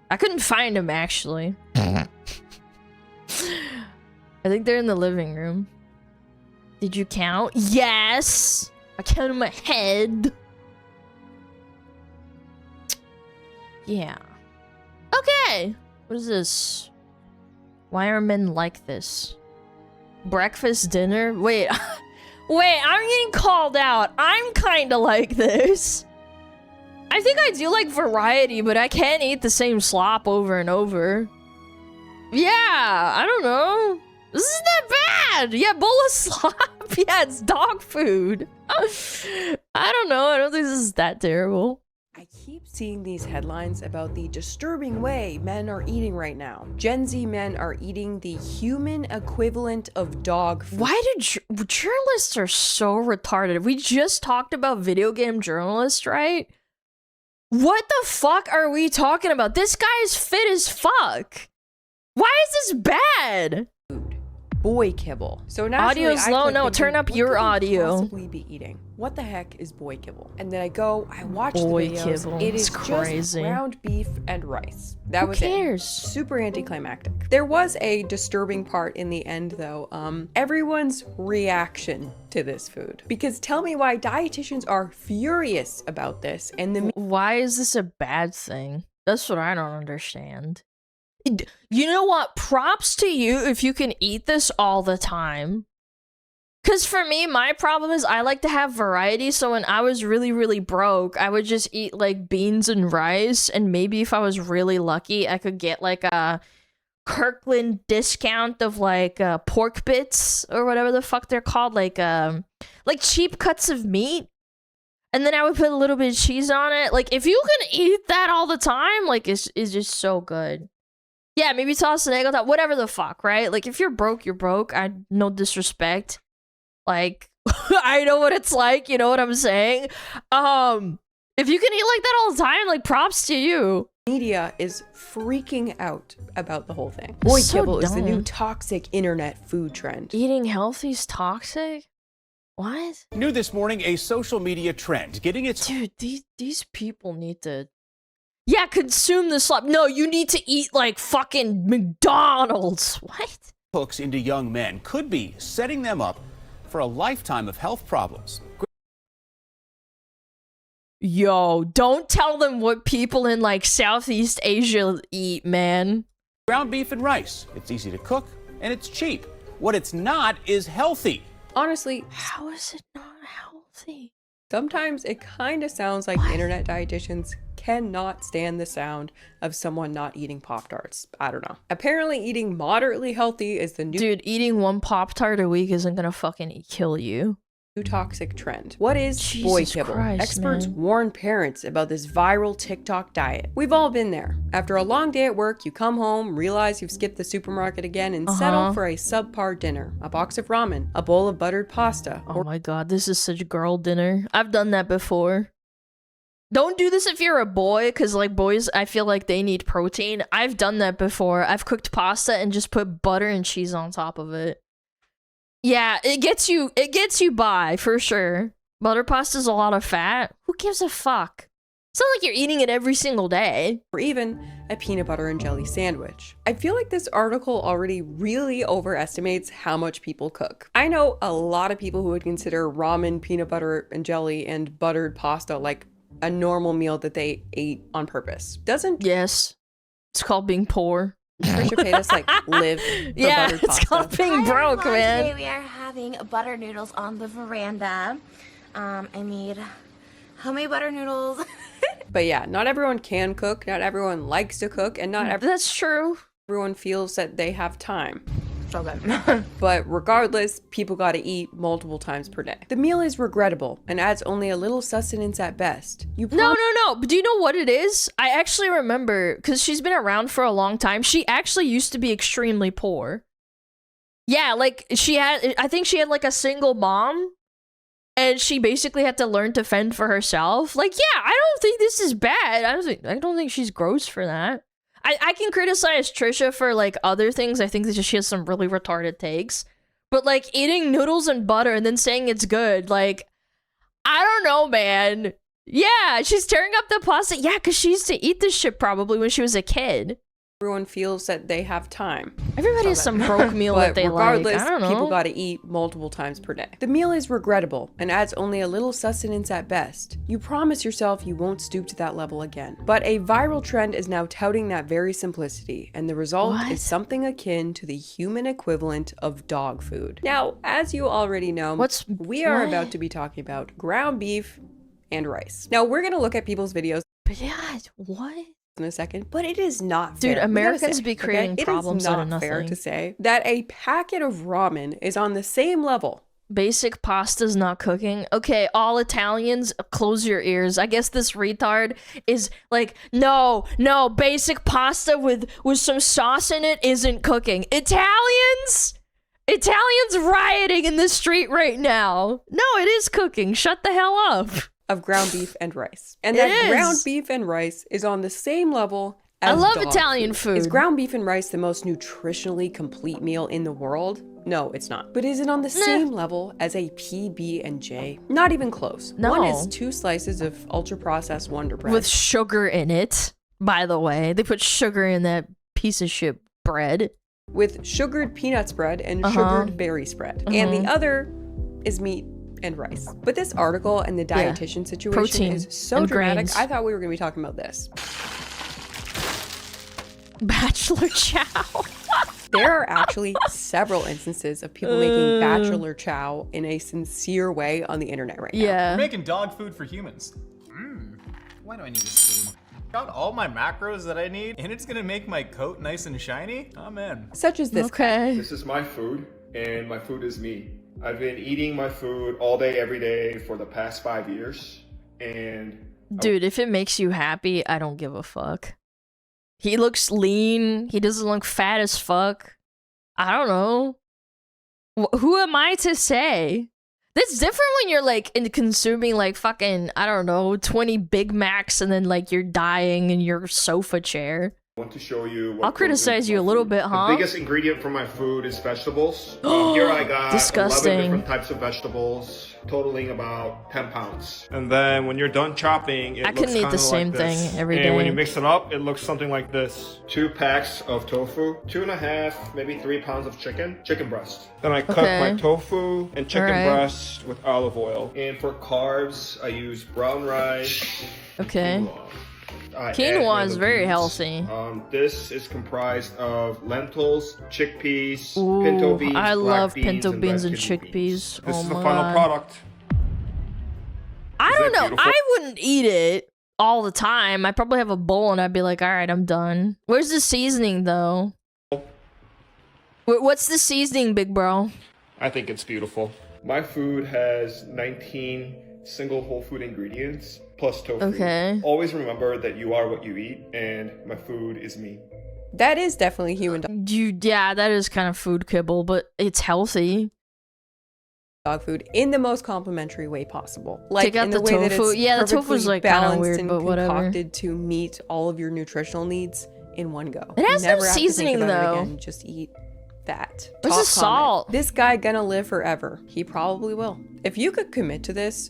I couldn't find them, actually. I think they're in the living room. Did you count? Yes! I counted my head. Yeah. Okay! What is this? Why are men like this? Breakfast, dinner? Wait. Wait, I'm getting called out. I'm kinda like this. I think I do like variety, but I can't eat the same slop over and over. Yeah, I don't know. This isn't that bad. Yeah, bowl of slop. Yeah, it's dog food. I don't know. I don't think this is that terrible. I keep seeing these headlines about the disturbing way men are eating right now. Gen Z men are eating the human equivalent of dog food. Why do journalists are so retarded? We just talked about video game journalists, right? What the fuck are we talking about? This guy's fit as fuck. Why is this bad? Boy kibble. So now audio's low. No, turn up your audio. Possibly be eating. What the heck is boy kibble? And then I watch boy the videos. Kibble. It is crazy. Just ground beef and rice. That Who was cares? it. Super anticlimactic. There was a disturbing part in the end, though. Everyone's reaction to this food. Because tell me why dietitians are furious about this, and why is this a bad thing? That's what I don't understand. You know what? Props to you if you can eat this all the time. Because for me, my problem is I like to have variety. So when I was really broke, I would just eat like beans and rice. And maybe if I was really lucky, I could get like a Kirkland discount of like pork bits or whatever the fuck they're called. Like cheap cuts of meat. And then I would put a little bit of cheese on it. Like if you can eat that all the time, like it's just so good. Yeah, maybe toss an egg on top, whatever the fuck, right? Like, if you're broke, you're broke. No disrespect. Like, I know what it's like, you know what I'm saying? If you can eat like that all the time, like props to you. Media is freaking out about the whole thing. Boy kibble is the new toxic internet food trend. Eating healthy is toxic? What? New this morning, a social media trend getting its— Dude, these people need to... Yeah, consume the slop. No, you need to eat like fucking McDonald's. What? hooks into young men could be setting them up for a lifetime of health problems. Yo, don't tell them what people in like Southeast Asia eat, man. Ground beef and rice. It's easy to cook and it's cheap. What it's not is healthy. Honestly, how is it not healthy? Sometimes it kind of sounds like internet dietitians cannot stand the sound of someone not eating Pop-Tarts. I don't know. Apparently eating moderately healthy is the new— Dude, eating one Pop-Tart a week isn't gonna fucking kill you. Toxic trend. What is Jesus boy kibble? Christ, Experts man. warn parents about this viral TikTok diet. We've all been there. After a long day at work, you come home, realize you've skipped the supermarket again, and settle for a subpar dinner. A box of ramen, a bowl of buttered pasta. Oh my god, this is such girl dinner. I've done that before. Don't do this if you're a boy, because like boys, I feel like they need protein. I've done that before. I've cooked pasta and just put butter and cheese on top of it. Yeah, it gets you by, for sure. Butter pasta's a lot of fat. Who gives a fuck? It's not like you're eating it every single day. Or even a peanut butter and jelly sandwich. I feel like this article already really overestimates how much people cook. I know a lot of people who would consider ramen, peanut butter and jelly, and buttered pasta like a normal meal that they ate on purpose. Doesn't— Yes. It's called being poor. Trisha Paytas like live for yeah, buttered it's pasta. called being broke, man. Today we are having butter noodles on the veranda. I made homemade butter noodles. But yeah, not everyone can cook, not everyone likes to cook, and not that's true. Everyone feels that they have time. But regardless, people gotta eat multiple times per day. The meal is regrettable and adds only a little sustenance at best. No. But do you know what it is? I actually remember, because she's been around for a long time. She actually used to be extremely poor. Yeah, like I think she had like a single mom, and she basically had to learn to fend for herself. Like, yeah, I don't think this is bad. I don't think she's gross for that. I can criticize Trisha for like other things. I think that she has some really retarded takes. But like eating noodles and butter and then saying it's good, like, I don't know, man. Yeah, she's tearing up the pasta. Yeah, because she used to eat this shit probably when she was a kid. Everyone feels that they have time. Everybody has some broke meal that they regardless, like. I don't know. People gotta eat multiple times per day. The meal is regrettable and adds only a little sustenance at best. You promise yourself you won't stoop to that level again. But a viral trend is now touting that very simplicity, and the result is something akin to the human equivalent of dog food. Now, as you already know, we are about to be talking about ground beef and rice. Now, we're gonna look at people's videos. But yeah, what? In a second, but it is not fair. Dude, Americans be creating problems out of nothing. It is not fair to say that a packet of ramen is on the same level. Basic pasta's not cooking. Okay, all Italians, close your ears. I guess this retard is like, no, basic pasta with some sauce in it isn't cooking. Italians rioting in the street right now. No, it is cooking. Shut the hell up. Of ground beef and rice. And that ground beef and rice is on the same level as I love dog Italian food. Is ground beef and rice the most nutritionally complete meal in the world? No, it's not. But is it on the same level as a PB&J? Not even close. No. One is 2 slices of ultra-processed Wonder Bread. With sugar in it, by the way. They put sugar in that piece of shit bread. With sugared peanut spread and sugared berry spread. And the other is meat and rice. But this article and the dietitian situation is so dramatic. Grains. I thought we were going to be talking about this. Bachelor chow. There are actually several instances of people making bachelor chow in a sincere way on the internet right now. Yeah. We're making dog food for humans. Why do I need this food? Got all my macros that I need, and it's gonna make my coat nice and shiny? Oh man. Such as this. Okay. This is my food, and my food is me. I've been eating my food all day, every day for the past 5 years, and... Dude, if it makes you happy, I don't give a fuck. He looks lean. He doesn't look fat as fuck. I don't know. Who am I to say? That's different when you're like in consuming like fucking, I don't know, 20 Big Macs and then like you're dying in your sofa chair. I want to show you what I'll criticize you a little bit, huh? The biggest ingredient for my food is vegetables. Here I got disgusting. 11 different types of vegetables, totaling about 10 pounds. And then when you're done chopping, it I looks couldn't eat the kinda same like this. thing every day. And when you mix it up, it looks something like this. 2 packs of tofu, 2.5, maybe 3 pounds of chicken breast. Then I cut my tofu and chicken breast with olive oil. And for carbs, I use brown rice. Okay. Quinoa is very healthy. This is comprised of lentils, chickpeas, Ooh, pinto beans, I love black pinto beans and red kidney chickpeas. beans. This is the my final God. product. I don't know. beautiful? I wouldn't eat it all the time. I'd probably have a bowl and I'd be like, all right, I'm done. Where's the seasoning though? What's the seasoning, big bro? I think it's beautiful. My food has 19 single whole food ingredients plus tofu. Okay. Always remember that you are what you eat, and my food is me. That is definitely human Yeah, that is kind of food kibble, but it's healthy. dog food in the most complimentary way possible. Like Take out in the the way that tofu. it's Yeah, the tofu's perfectly like kind of balanced weird, and but whatever. concocted to meet all of your nutritional needs in one go. It has You no never have to think seasoning, about it though. again. Just eat that. Where's Top the comment. salt? This guy gonna live forever. He probably will. If you could commit to this,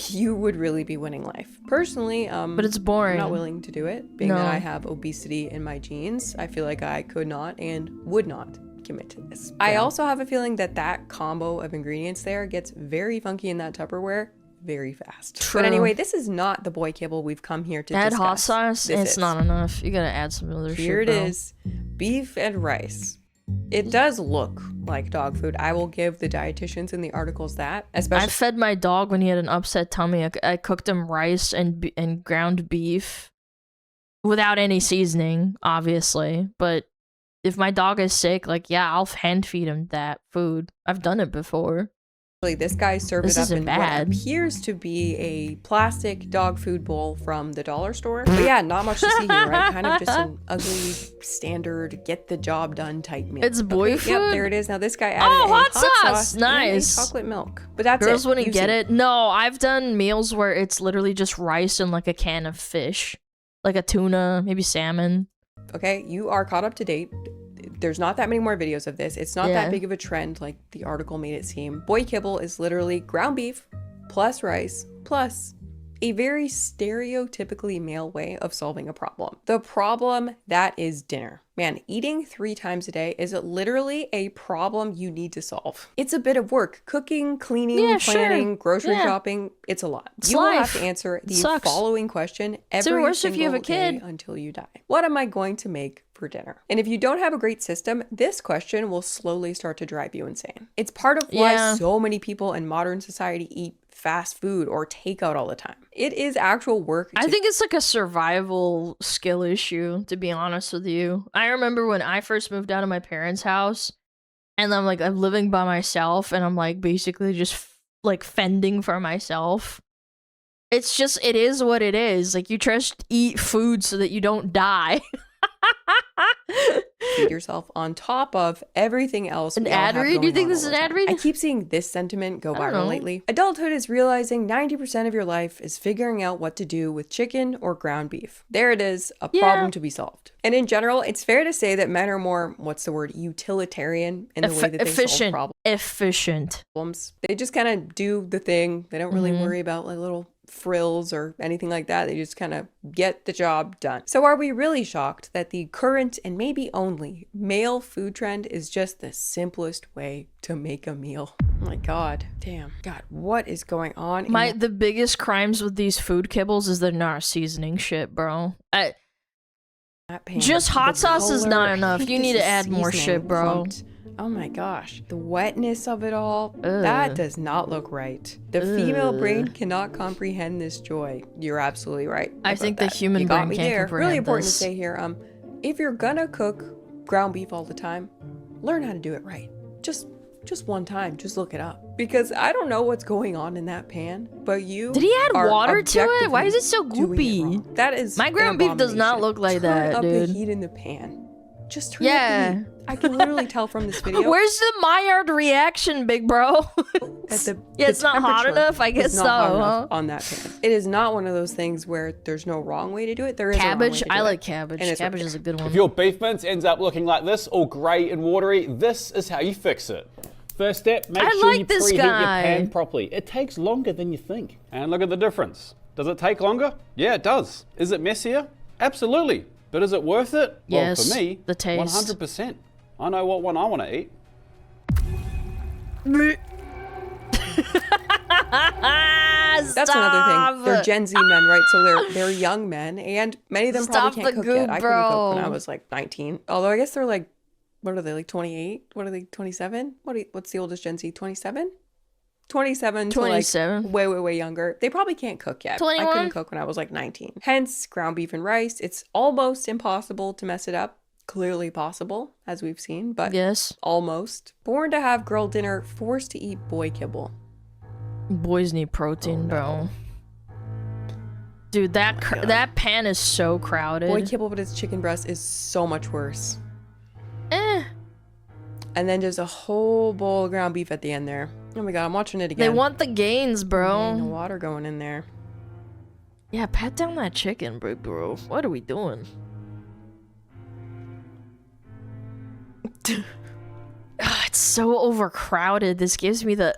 you would really be winning life. Personally, but it's boring. I'm not willing to do it. Being that I have obesity in my genes, I feel like I could not and would not commit to this. I also have a feeling that that combo of ingredients there gets very funky in that Tupperware very fast. True. But anyway, this is not the boy kibble we've come here to Add discuss. hot sauce? This It's is. not enough. You gotta add some other shit, Here it bro. is. Beef and rice. It does look like dog food. I will give the dietitians in the articles that. Especially I fed my dog when he had an upset tummy. I cooked him rice and ground beef without any seasoning, obviously. But if my dog is sick, like, yeah, I'll hand feed him that food. I've done it before. this guy served This it up isn't in bad. what appears to be a plastic dog food bowl from the dollar store. But yeah, not much to see here, right? Kind of just an ugly, standard, get the job done type meal. It's boy food? Yep, there it is. Now this guy added Oh, a hot hot sauce! and a Nice. chocolate milk. But that's Girls it. wouldn't You've get seen it. No, I've done meals where it's literally just rice and like a can of fish. Like a tuna, maybe salmon. Okay, you are caught up to date. There's not that many more videos of this. It's not Yeah. that big of a trend like the article made it seem. Boy kibble is literally ground beef plus rice plus a very stereotypically male way of solving a problem. The problem that is dinner. Man, eating 3 times a day is literally a problem you need to solve. It's a bit of work. Cooking, cleaning, Yeah, sure. planning, grocery Yeah. shopping, it's a lot. It's You will have life. to answer the Sucks. following question It's every worse if you have a single day kid. until you die. What am I going to make for dinner? And if you don't have a great system, this question will slowly start to drive you insane. It's part of why Yeah. so many people in modern society eat fast food or takeout all the time. It is actual work. I think it's like a survival skill issue, to be honest with you. I remember when I first moved out of my parents' house and I'm living by myself and I'm like basically just like fending for myself. It's just, it is what it is. Like you just eat food so that you don't die. feed yourself on top of everything else. An we all ad have read? Do you going think on this is all an the ad time. read? I keep seeing this sentiment go I don't viral know. lately. Adulthood is realizing 90% of your life is figuring out what to do with chicken or ground beef. There it is, a problem to be solved. And in general, it's fair to say that men are more, what's the word, utilitarian in the way that they solve problems. Efficient. They just kind of do the thing. They don't really worry about like little frills or anything like that. They just kind of get the job done. So are we really shocked that the current and maybe only male food trend is just the simplest way to make a meal? Oh my God. Damn. God, what is going on? The biggest crimes with these food kibbles is they're not seasoning shit, bro. Just hot sauce is not enough. You need to add more shit, bro. Oh my gosh. The wetness of it all. That does not look right. The female brain cannot comprehend this joy. You're absolutely right. I think the that. human You got brain me can't there. comprehend Really important this. to say here, if you're gonna cook ground beef all the time, learn how to do it right. Just one time, just look it up. Because I don't know what's going on in that pan, but you Did he add are water to it? Why is it so objectively doing it goopy? wrong. That is My ground beef does not look like Turn that, up dude. the heat in the pan. Just turn up the heat. I can literally tell from this video. Where's the Maillard reaction, big bro? Yeah, it's not hot enough. I guess so. Huh? On that pan, it is not one of those things where there's no wrong way to do it. There is cabbage. A wrong way to do I like it. cabbage. Cabbage is a good one. If your beef mince ends up looking like this, all grey and watery, this is how you fix it. First step, make sure you preheat your pan properly. It takes longer than you think. And look at the difference. Does it take longer? Yeah, it does. Is it messier? Absolutely. But is it worth it? Yes, well, for me, the taste. 100%. I know what one I want to eat. That's another thing. They're Gen Z men, right? So they're young men, and many of them probably can't cook yet. I couldn't cook when I was like 19. Although I guess they're like, what are they, like 28? What are they, 27? What's the oldest Gen Z? 27? 27 to like way younger. They probably can't cook yet. 21? I couldn't cook when I was like 19. Hence, ground beef and rice. It's almost impossible to mess it up. Clearly possible, as we've seen, but yes, almost. Born to have girl dinner, forced to eat boy kibble. Boys need protein, bro. Dude, that pan is so crowded. Boy kibble, but its chicken breast is so much worse. And then just a whole bowl of ground beef at the end there. Oh my god, I'm watching it again. They want the gains, bro. No water going in there. Yeah, pat down that chicken, bro. What are we doing? It's so overcrowded. This gives me the...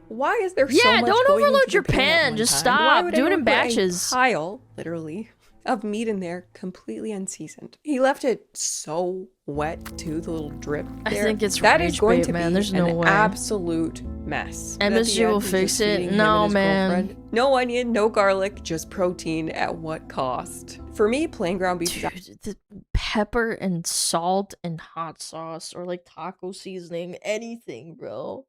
Why is there so much don't going overload into your the pan at pan. one Just time? stop. Why would Do it in anyone put a batches. Pile, literally, of meat in there, completely unseasoned. He left it so wet too, the little drip there. I think it's that rage is going bait, to man. be There's no an way. absolute mess. And at the MSG end, will he's fix just it. feeding him No, and his man. girlfriend. No onion, no garlic, just protein. At what cost? For me, plain ground beef. Dude, the pepper and salt and hot sauce or like taco seasoning, anything, bro.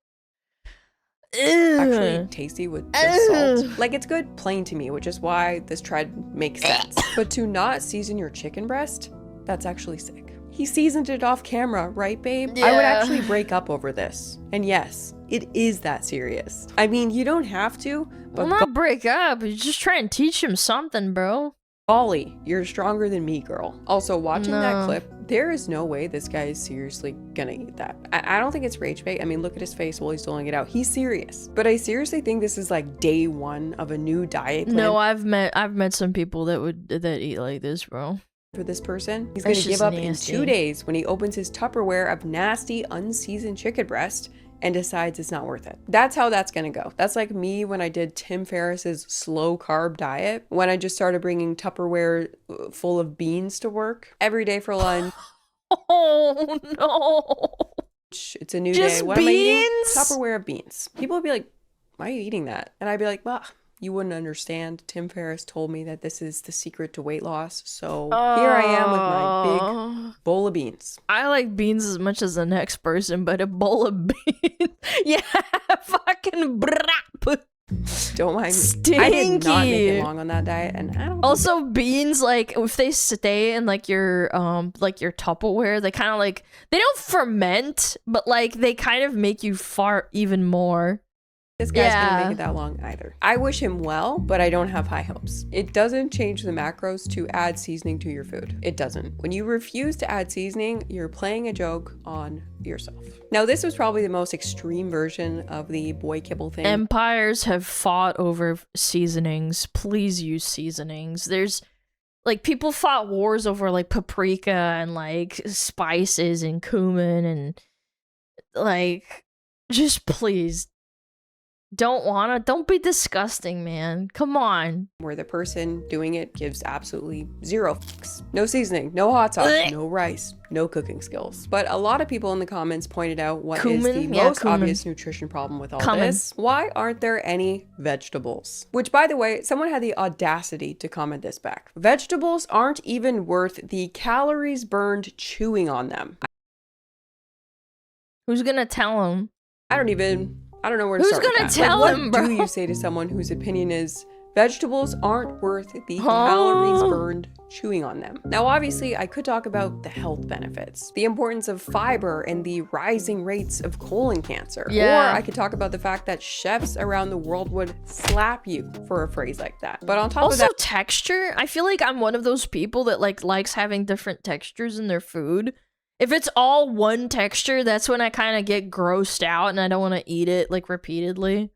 Actually tasty with just salt. Like, it's good plain to me, which is why this tried to make sense. But to not season your chicken breast, that's actually sick. He seasoned it off camera, right, babe? I would actually break up over this. And yes, it is that serious. I mean, you don't have to, but Well, not break up. You just try and teach him something, bro. golly, you're stronger than me, girl. Also, watching that No. clip, there is no way this guy is seriously gonna eat that. I don't think it's rage bait. I mean, look at his face while he's doling it out. He's serious. But I seriously think this is like day one of a new diet plan. No, I've met some people that eat like this, bro. For this person, he's That's gonna give just up nasty. in 2 days when he opens his Tupperware of nasty, unseasoned chicken breast and decides it's not worth it. That's how that's gonna go. That's like me when I did Tim Ferriss's slow carb diet, when I just started bringing Tupperware full of beans to work every day for lunch. Oh no! It's a new Just day. What am I eating? beans? Tupperware of beans. People would be like, "Why are you eating that?" And I'd be like, "Well, you wouldn't understand. Tim Ferriss told me that this is the secret to weight loss. So here I am with my big bowl of beans." I like beans as much as the next person, but a bowl of beans, yeah, fucking brap. Don't mind me. Stinky. I did not make it long on that diet, and I don't. Also, beans, like if they stay in like your Tupperware, they kind of like, they don't ferment, but like they kind of make you fart even more. This guy's gonna make it that long either. I wish him well, but I don't have high hopes. It doesn't change the macros to add seasoning to your food. It doesn't. When you refuse to add seasoning, you're playing a joke on yourself. Now, this was probably the most extreme version of the boy kibble thing. Empires have fought over seasonings. Please use seasonings. There's like people fought wars over like paprika and like spices and cumin and like just please don't be disgusting, man. Come on. Where the person doing it gives absolutely zero fucks. No seasoning, no hot sauce, no rice, no cooking skills. But a lot of people in the comments pointed out what is the most obvious nutrition problem with all this. Why aren't there any vegetables? Which, by the way, someone had the audacity to comment this back. Vegetables aren't even worth the calories burned chewing on them. Who's gonna tell him? I don't know where to Who's start with gonna that. tell Like, him, what bro? do you say to someone whose opinion is Vegetables aren't worth the calories burned chewing on them. Now, obviously, I could talk about the health benefits, the importance of fiber, and the rising rates of colon cancer. Yeah. Or I could talk about the fact that chefs around the world would slap you for a phrase like that. But on top also, of that, texture. I feel like I'm one of those people that likes having different textures in their food. If it's all one texture, that's when I kind of get grossed out and I don't want to eat it like repeatedly.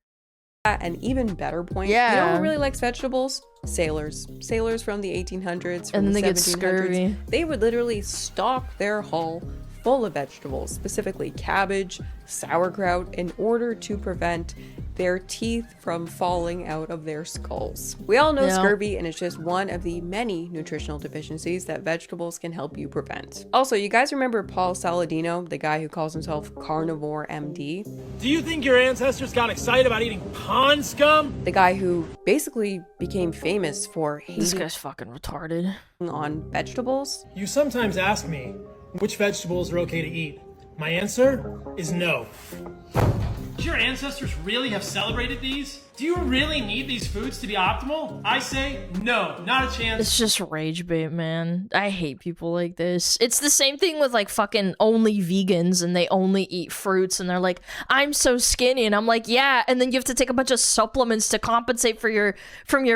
an even better point. You know who really likes vegetables? Sailors. Sailors from the 1800s, from and the they 1700s. Get scurvy. They would literally stock their hull full of vegetables, specifically cabbage, sauerkraut, in order to prevent their teeth from falling out of their skulls. We all know scurvy, and it's just one of the many nutritional deficiencies that vegetables can help you prevent. Also, you guys remember Paul Saladino, the guy who calls himself Carnivore MD? Do you think your ancestors got excited about eating pond scum? The guy who basically became famous for hating this guy's fucking retarded on vegetables. You sometimes ask me which vegetables are okay to eat. My answer is no. Do your ancestors really have celebrated these? Do you really need these foods to be optimal? I say no, not a chance. It's just rage bait, man. I hate people like this. It's the same thing with like fucking only vegans and they only eat fruits and they're like, I'm so skinny, and I'm like, yeah, and then you have to take a bunch of supplements to compensate for your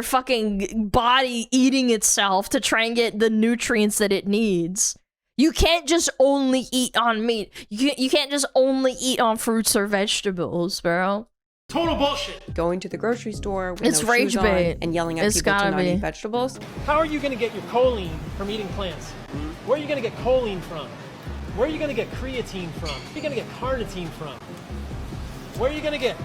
fucking body eating itself to try and get the nutrients that it needs. You can't just only eat on meat. You can't just only eat on fruits or vegetables, bro. Total bullshit. Going to the grocery store with It's no rage shoes bait. on and yelling at It's people to gotta not be. eat vegetables. How are you gonna get your choline from eating plants? Where are you gonna get choline from? Where are you gonna get creatine from? Where are you gonna get carnitine from? Where are you gonna get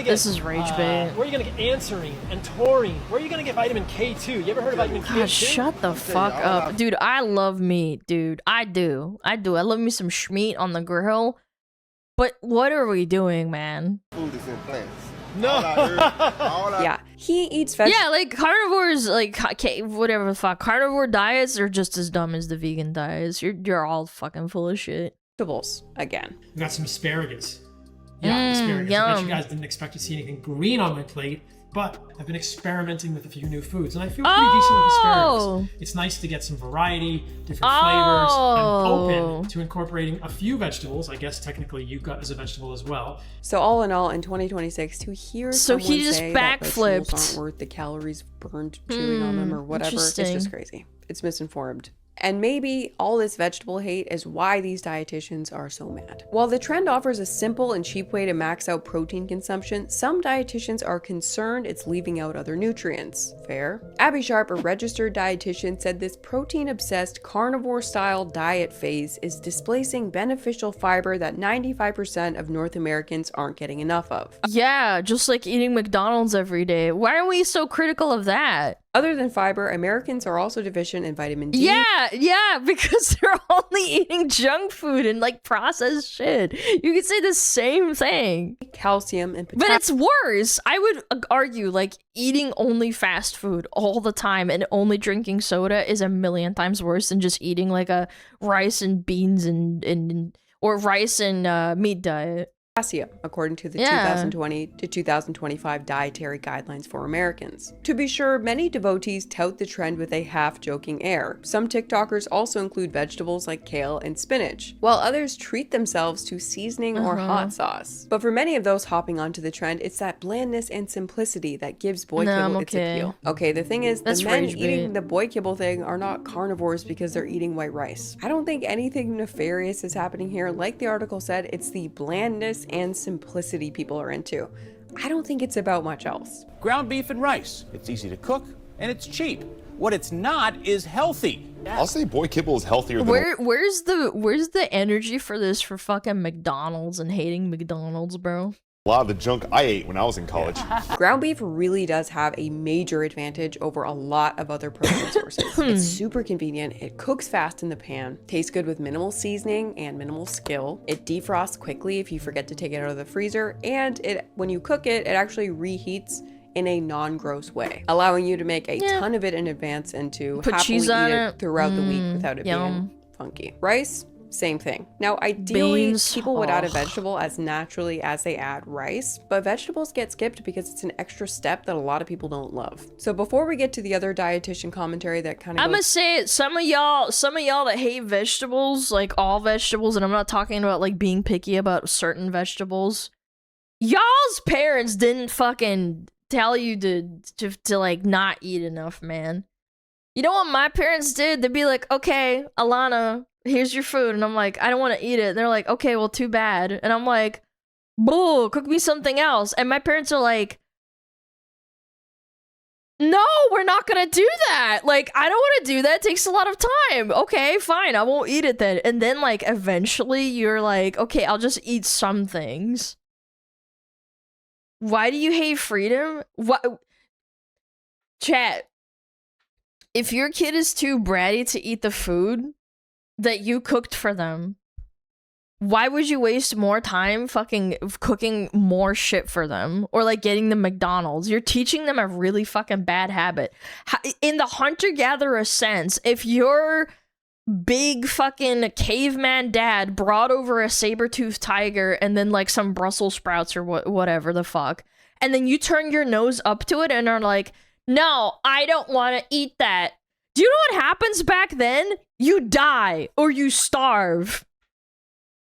This is rage bait. Where are you gonna get anserine and taurine? Where are you gonna get vitamin K2? You ever heard of vitamin K2? God, shut the fuck up. Dude, I love meat, dude. I do. I love me some schmeat on the grill. But what are we doing, man? Food is in plants. No. Yeah, he eats vegetables. Yeah, like carnivores, like whatever the fuck. Carnivore diets are just as dumb as the vegan diets. You're all fucking full of shit. Vegetables again. We got some asparagus. Yeah, asparagus. I bet you guys didn't expect to see anything green on my plate, but I've been experimenting with a few new foods, and I feel pretty decent with asparagus. It's nice to get some variety, different flavors. I'm open to incorporating a few vegetables. I guess technically yucca is a vegetable as well. So all in all, in 2026, to hear someone he just say that vegetables backflipped. aren't worth the calories burned chewing on them or whatever, it's just crazy. It's misinformed. And maybe all this vegetable hate is why these dietitians are so mad. While the trend offers a simple and cheap way to max out protein consumption, some dietitians are concerned it's leaving out other nutrients. Fair? Abby Sharp, a registered dietitian, said this protein-obsessed carnivore-style diet phase is displacing beneficial fiber that 95% of North Americans aren't getting enough of. Yeah, just like eating McDonald's every day. Why are we so critical of that? Other than fiber, Americans are also deficient in vitamin D. Yeah, because they're only eating junk food and like processed shit. You could say the same thing. Calcium and potassium. But it's worse. I would argue like eating only fast food all the time and only drinking soda is a million times worse than just eating like a rice and beans or rice and meat diet. Potassium, according to the 2020 to 2025 dietary guidelines for Americans. To be sure, many devotees tout the trend with a half-joking air. Some TikTokers also include vegetables like kale and spinach, while others treat themselves to seasoning or hot sauce. But for many of those hopping onto the trend, it's that blandness and simplicity that gives boy kibble its appeal. Okay, the thing is, the men eating the boy kibble thing are not carnivores because they're eating white rice. I don't think anything nefarious is happening here. Like the article said, it's the blandness and simplicity people are into. I don't think it's about much else. Ground beef and rice. It's easy to cook and it's cheap. What it's not is healthy. I'll say boy kibble is healthier than where's the energy for this for fucking McDonald's and hating McDonald's, bro? a lot of the junk I ate when I was in college. Ground beef really does have a major advantage over a lot of other protein sources. It's super convenient, it cooks fast in the pan, tastes good with minimal seasoning and minimal skill, it defrosts quickly if you forget to take it out of the freezer, and when you cook it, it actually reheats in a non-gross way, allowing you to make a ton of it in advance and to Put happily cheese eat on it it throughout the week without it yum. being funky. Rice, same thing. Now, ideally, Beans. people would add a Ugh. vegetable as naturally as they add rice, but vegetables get skipped because it's an extra step that a lot of people don't love. So before we get to the other dietitian commentary that kind of I'm gonna say it, some of y'all that hate vegetables, like all vegetables, and I'm not talking about like being picky about certain vegetables. Y'all's parents didn't fucking tell you to like not eat enough, man. You know what my parents did? They'd be like, okay, Alana, here's your food. And I'm like, I don't want to eat it. And they're like, okay, well, too bad. And I'm like, bull, cook me something else. And my parents are like, no, we're not gonna do that. Like, I don't want to do that. It takes a lot of time. Okay, fine, I won't eat it then. And then, like, eventually you're like, okay, I'll just eat some things. Why do you hate freedom? What? Chat. If your kid is too bratty to eat the food that you cooked for them, why would you waste more time fucking cooking more shit for them? Or like getting them McDonald's? You're teaching them a really fucking bad habit. In the hunter-gatherer sense, if your big fucking caveman dad brought over a saber-toothed tiger and then like some Brussels sprouts or whatever the fuck, and then you turn your nose up to it and are like, no, I don't want to eat that. Do you know what happens back then? You die or you starve.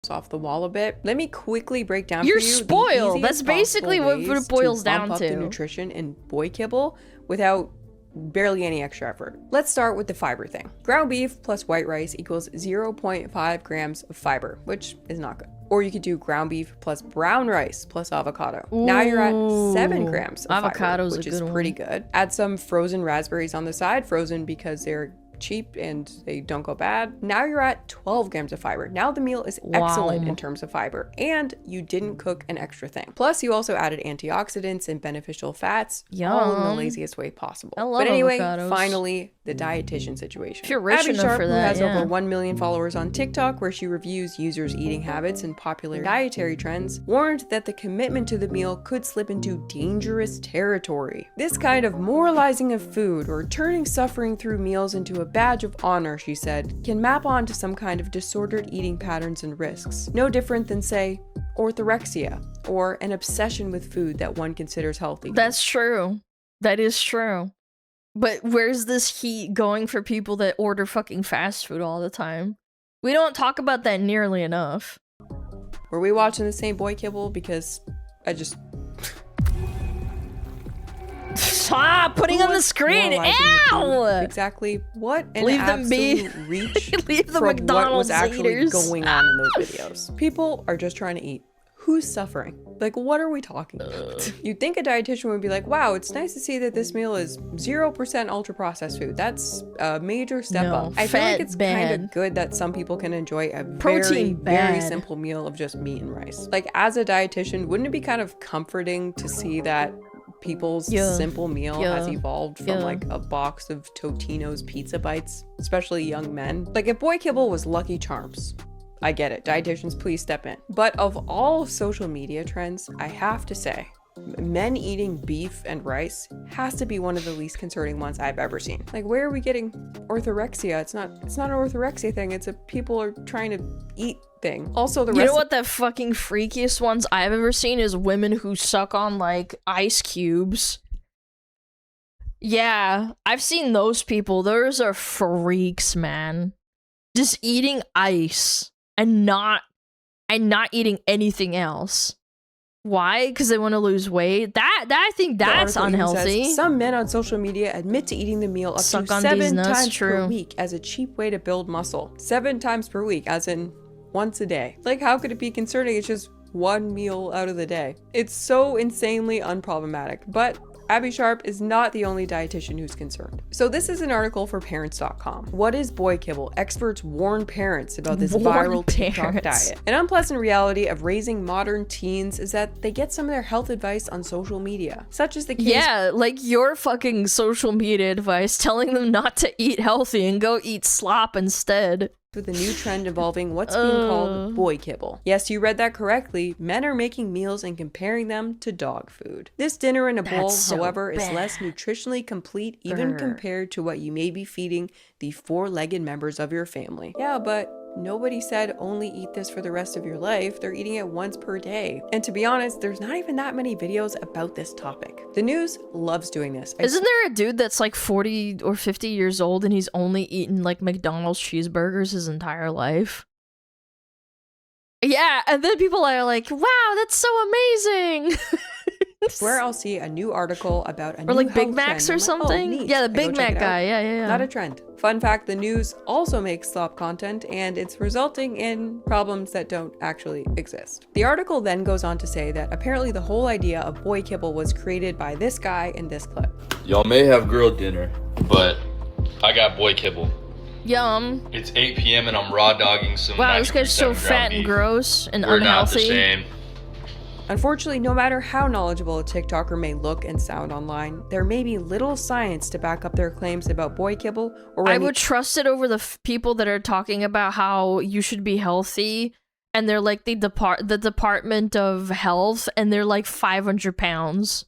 Off the wall a bit. Let me quickly break down You're for you spoiled. the That's easiest basically possible what ways it boils to bump down up to. the nutrition in boy kibble without barely any extra effort. Let's start with the fiber thing. Ground beef plus white rice equals 0.5 grams of fiber, which is not good. Or you could do ground beef plus brown rice plus avocado. Now you're at 7 grams of fiber, which is pretty good. Add some frozen raspberries on the side, frozen because they're cheap and they don't go bad. Now you're at 12 grams of fiber. Now the meal is excellent in terms of fiber, and you didn't cook an extra thing. Plus you also added antioxidants and beneficial fats, all in the laziest way possible. I love but anyway, avocados. Finally, the dietitian situation. If you're rich Abby enough Sharp, for who that, has over 1 million followers on TikTok, where she reviews users' eating habits and popular dietary trends, warned that the commitment to the meal could slip into dangerous territory. This kind of moralizing of food, or turning suffering through meals into a badge of honor, she said, can map onto some kind of disordered eating patterns and risks. No different than, say, orthorexia, or an obsession with food that one considers healthy. That's true. That is true. But where's this heat going for people that order fucking fast food all the time? We don't talk about that nearly enough. Were we watching the same boy kibble? Because I just... Stop putting on the screen. Ow! Exactly what an Leave them be. absolute reach Leave the from McDonald's what was actually eaters. going on in those videos. People are just trying to eat. Who's suffering? Like, what are we talking about? You'd think a dietitian would be like, wow, it's nice to see that this meal is 0% ultra processed food. That's a major step up. I feel like it's kind of good that some people can enjoy a very simple meal of just meat and rice. Like, as a dietitian, wouldn't it be kind of comforting to see that people's simple meal has evolved from like a box of Totino's pizza bites, especially young men? Like, if boy kibble was Lucky Charms, I get it. Dietitians, please step in. But of all social media trends, I have to say, men eating beef and rice has to be one of the least concerning ones I've ever seen. Like, where are we getting orthorexia? It's not an orthorexia thing. It's a people are trying to eat thing. Also, the rest. You know what the fucking freakiest ones I've ever seen is women who suck on like ice cubes. Yeah, I've seen those people. Those are freaks, man. Just eating ice and not eating anything else. Why? Because they want to lose weight. That I think that's unhealthy. Says, some men on social media admit to eating the meal up to 7 times per week as a cheap way to build muscle. 7 times per week, as in once a day. Like, how could it be concerning? It's just one meal out of the day. It's so insanely unproblematic. But Abby Sharp is not the only dietitian who's concerned. So this is an article for parents.com. What is boy kibble? Experts warn parents about this viral TikTok diet. An unpleasant reality of raising modern teens is that they get some of their health advice on social media, such as the case. Yeah, like your fucking social media advice telling them not to eat healthy and go eat slop instead. With a new trend involving what's being called boy kibble. Yes, you read that correctly. Men are making meals and comparing them to dog food. This dinner in a bowl, however, is less nutritionally complete even compared to what you may be feeding the 4-legged members of your family. Yeah, but Nobody said only eat this for the rest of your life. They're eating it once per day. And to be honest, there's not even that many videos about this topic. The news loves doing this. Isn't there a dude that's like 40 or 50 years old and he's only eaten like McDonald's cheeseburgers his entire life? Yeah, and then people are like, wow, that's so amazing. Where I'll see a new article about a or new like Big health Macs trend. or I'm like, something. oh, neat. Yeah, the I go Big check Mac it out. guy. Yeah. Not a trend. Fun fact, the news also makes slop content and it's resulting in problems that don't actually exist. The article then goes on to say that apparently the whole idea of boy kibble was created by this guy in this clip. Y'all may have grilled dinner, but I got boy kibble. Yum. It's 8 p.m. and I'm raw dogging some. Wow, this guy's so 90% fat ground and beef. gross and We're not the unhealthy. same. Unfortunately, no matter how knowledgeable a TikToker may look and sound online, there may be little science to back up their claims about boy kibble or I would trust it over the people that are talking about how you should be healthy, and they're like the Department of Health, and they're like 500 pounds.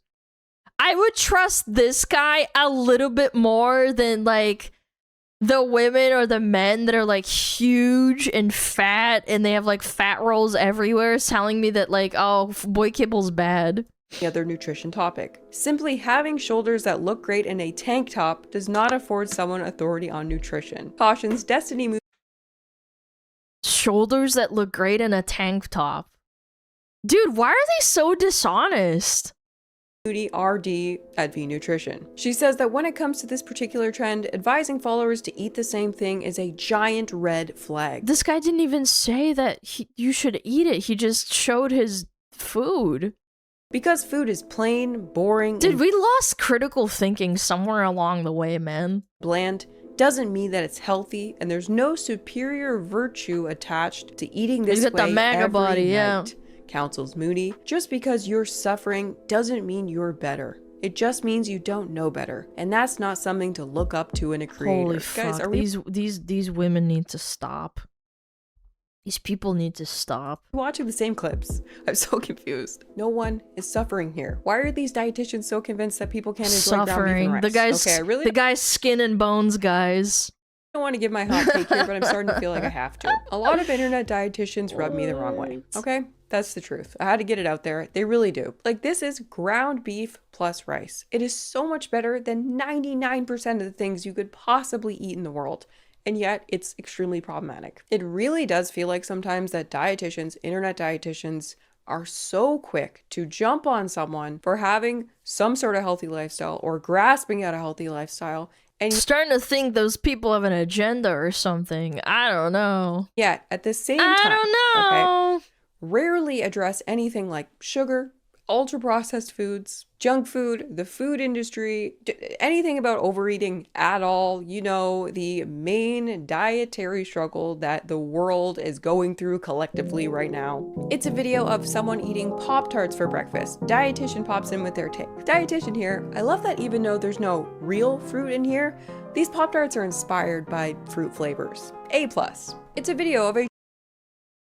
I would trust this guy a little bit more than like the women or the men that are like huge and fat and they have like fat rolls everywhere telling me that like, oh, boy kibble's bad. The other nutrition topic. Simply having shoulders that look great in a tank top does not afford someone authority on nutrition. Cautions Destiny Moody. Shoulders that look great in a tank top. Dude, why are they so dishonest? RD at V Nutrition. She says that when it comes to this particular trend, advising followers to eat the same thing is a giant red flag. This guy didn't even say that you should eat it. He just showed his food. Because food is plain, boring, Dude, we lost critical thinking somewhere along the way, man. Bland doesn't mean that it's healthy, and there's no superior virtue attached to eating this You got way the MAGA every body, night. yeah. Counsels Moody. Just because you're suffering doesn't mean you're better. It just means you don't know better, and that's not something to look up to in a creator. Holy Guys, fuck, are we these women need to stop. These people need to stop. watching the same clips? I'm so confused. No one is suffering here. Why are these dietitians so convinced that people can't enjoy ground beef Suffering. and rice? The guy's skin and bones, guys. I don't want to give my hot take here, but I'm starting to feel like I have to. A lot of internet dietitians rub me the wrong way. Okay? That's the truth. I had to get it out there. They really do. Like, this is ground beef plus rice. It is so much better than 99% of the things you could possibly eat in the world. And yet, it's extremely problematic. It really does feel like sometimes that dietitians, internet dietitians, are so quick to jump on someone for having some sort of healthy lifestyle or grasping at a healthy lifestyle. And starting to think those people have an agenda or something. I don't know. Yet, at the same time, I don't know. Okay, rarely address anything like sugar, ultra-processed foods, junk food, the food industry, anything about overeating at all. You know, the main dietary struggle that the world is going through collectively right now. It's a video of someone eating Pop-Tarts for breakfast. Dietitian pops in with their take. Dietitian here, I love that even though there's no real fruit in here, these Pop-Tarts are inspired by fruit flavors. A+. It's a video of a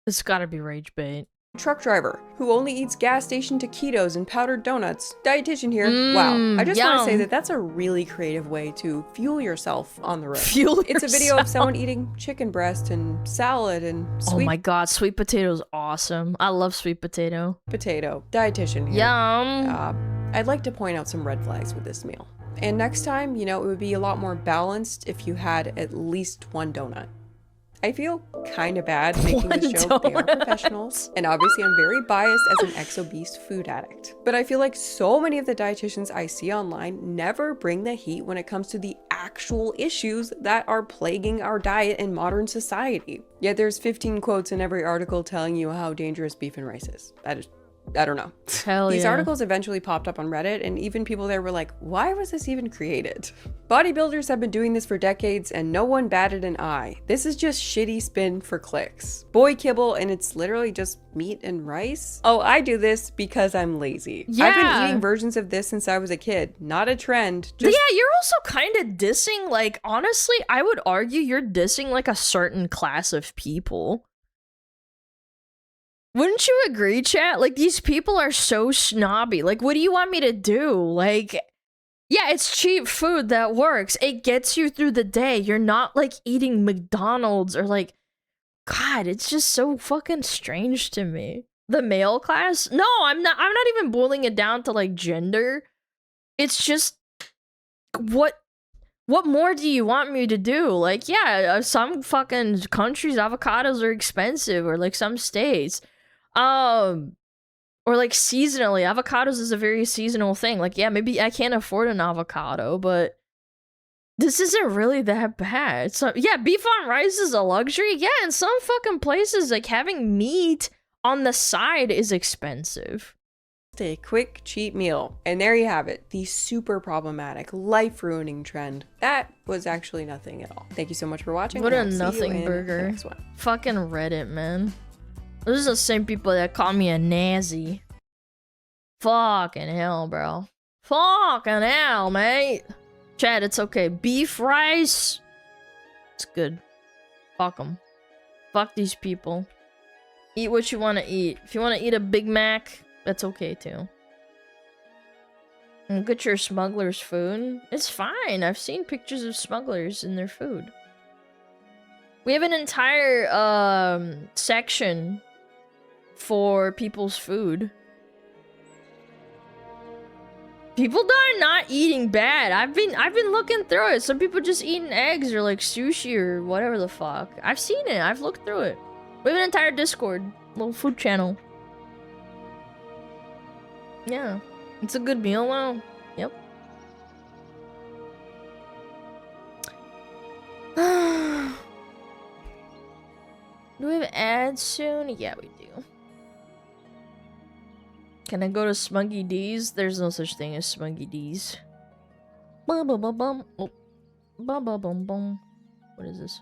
It's gotta be rage bait. truck driver who only eats gas station taquitos and powdered donuts. Dietitian here. Wow. I just want to say yum. that that's a really creative way to fuel yourself on the road. Fuel It's a video of yourself. someone eating chicken breast and salad and Oh sweet my god, sweet potato's awesome. I love sweet potato. potato. Dietitian here. Yum. I'd like to point out some red flags with this meal. And next time, you know, it would be a lot more balanced if you had at least one donut. I feel kind of bad making this joke. They are professionals. And obviously I'm very biased as an ex-obese food addict. But I feel like so many of the dietitians I see online never bring the heat when it comes to the actual issues that are plaguing our diet in modern society. Yet there's 15 quotes in every article telling you how dangerous beef and rice is. I don't know. Hell These yeah. articles eventually popped up on Reddit, and even people there were like, why was this even created? Bodybuilders have been doing this for decades, and no one batted an eye. This is just shitty spin for clicks. Boy kibble, and it's literally just meat and rice? Oh, I do this because I'm lazy. I've Yeah. been eating versions of this since I was a kid. Not a trend. Just Yeah, you're also kind of dissing, like, honestly, I would argue you're dissing, like, a certain class of people. Wouldn't you agree, chat? Like, these people are so snobby. Like, what do you want me to do? Like, yeah, it's cheap food that works. It gets you through the day. You're not, like, eating McDonald's or, like, God, it's just so fucking strange to me. The male class? No, I'm not even boiling it down to like gender. It's just what more do you want me to do? Like, yeah, some fucking countries avocados are expensive, or like some states. Or like seasonally, avocados is a very seasonal thing. Like, yeah, maybe I can't afford an avocado, but this isn't really that bad. So yeah, beef on rice is a luxury. Yeah, in some fucking places, like having meat on the side is expensive. A quick cheap meal. And there you have it. The super problematic, life-ruining trend. That was actually nothing at all. Thank you so much for watching. What a nothing burger. Fucking Reddit, man. Those are the same people that call me a Nazi. Fucking hell, bro. Fucking hell, mate. Chad, it's okay. Beef rice. It's good. Fuck them. Fuck these people. Eat what you want to eat. If you want to eat a Big Mac, that's okay too. And get your smugglers' food. It's fine. I've seen pictures of smugglers in their food. We have an entire section for people's food. People are not eating bad. I've been looking through it. Some people just eating eggs or like sushi or whatever the fuck. I've seen it. I've looked through it. We have an entire Discord, little food channel. Yeah, it's a good meal now. Yep. Do we have ads soon? Yeah, we do. Can I go to Smuggy D's? There's no such thing as Smuggy D's. Bum bum bum bum. Oh. Bum bum bum bum. What is this?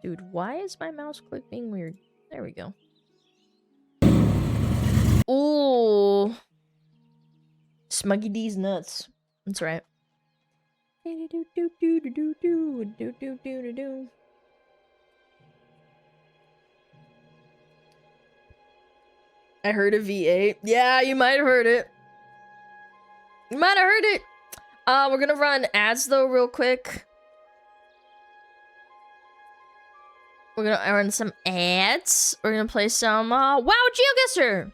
Dude, why is my mouse click being weird? There we go. Ooh. Smuggy D's nuts. That's right. I heard a V8. Yeah, you might have heard it. You might have heard it. We're gonna run ads though real quick. We're gonna run some ads. We're gonna play some WoW GeoGuessr.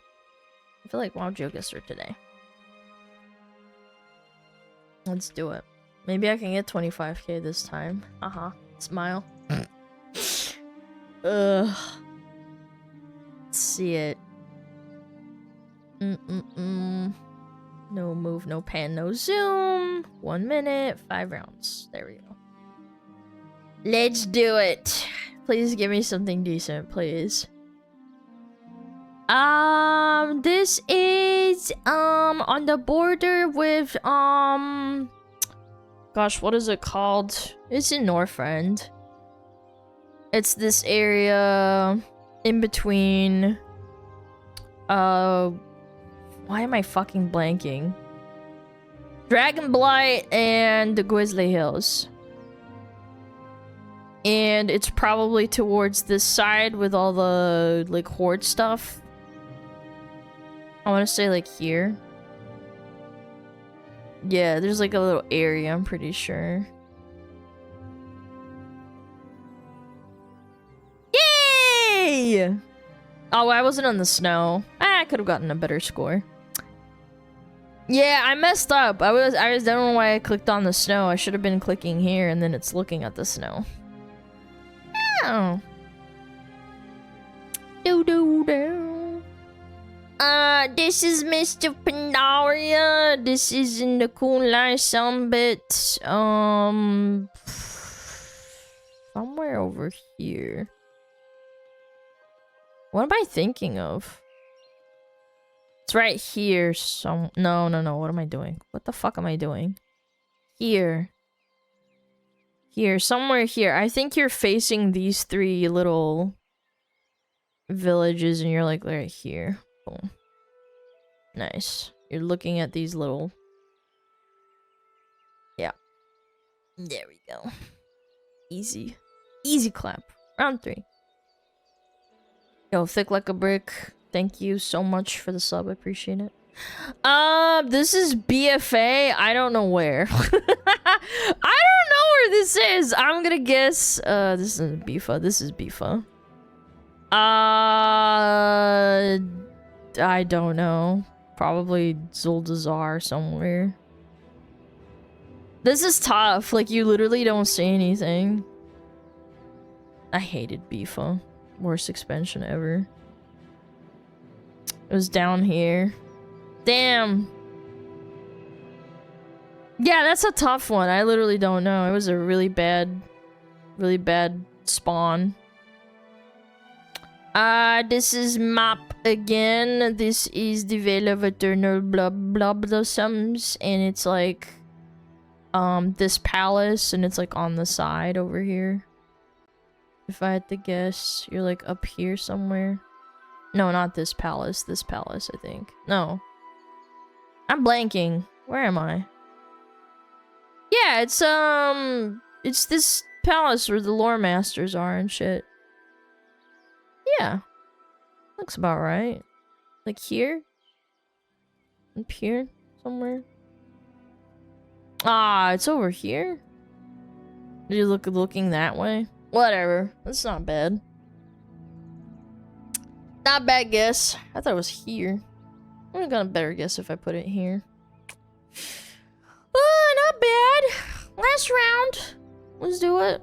I feel like WoW GeoGuessr today. Let's do it. Maybe I can get 25k this time. Smile. Ugh. Let's see it. No move, no pan, no zoom. 1 minute, 5 rounds. There we go. Let's do it. Please give me something decent, please. This is on the border with gosh, what is it called? It's in Northrend. It's this area in between why am I fucking blanking? Dragonblight and the Grizzly Hills. And it's probably towards this side with all the like horde stuff. I want to say like here. Yeah, there's like a little area, I'm pretty sure. Yay! Oh, I wasn't on the snow. I could have gotten a better score. Yeah, I messed up. I don't know why I clicked on the snow. I should have been clicking here and then it's looking at the snow. Oh. This is Mr. Pandaria. This is in the Kunlai Summit. Somewhere over here. What am I thinking of? It's right here. No. What am I doing? What the fuck am I doing? Here. Here. Somewhere here. I think you're facing these 3 little villages and you're like right here. Boom. Nice. You're looking at these little... Yeah. There we go. Easy. Easy clap. Round 3. Yo, thick like a brick. Thank you so much for the sub. I appreciate it. This is BFA. I don't know where. I don't know where this is. I'm gonna guess. This isn't Bifa. This is Bifa. I don't know. Probably Zuldazar somewhere. This is tough. Like, you literally don't see anything. I hated Bifa. Worst expansion ever. It was down here. Damn. Yeah, that's a tough one. I literally don't know. It was a really bad spawn. This is map again. This is the Veil of Eternal Blossoms, and it's like this palace, and it's like on the side over here. If I had to guess, you're like up here somewhere. No, not this palace. This palace, I think. No. I'm blanking. Where am I? Yeah, it's this palace where the lore masters are and shit. Yeah. Looks about right. Like here? Up here? Somewhere? Ah, it's over here? Are you looking that way? Whatever. That's not bad. Not bad guess. I thought it was here. I would have got a better guess if I put it here. Not bad. Last round. Let's do it.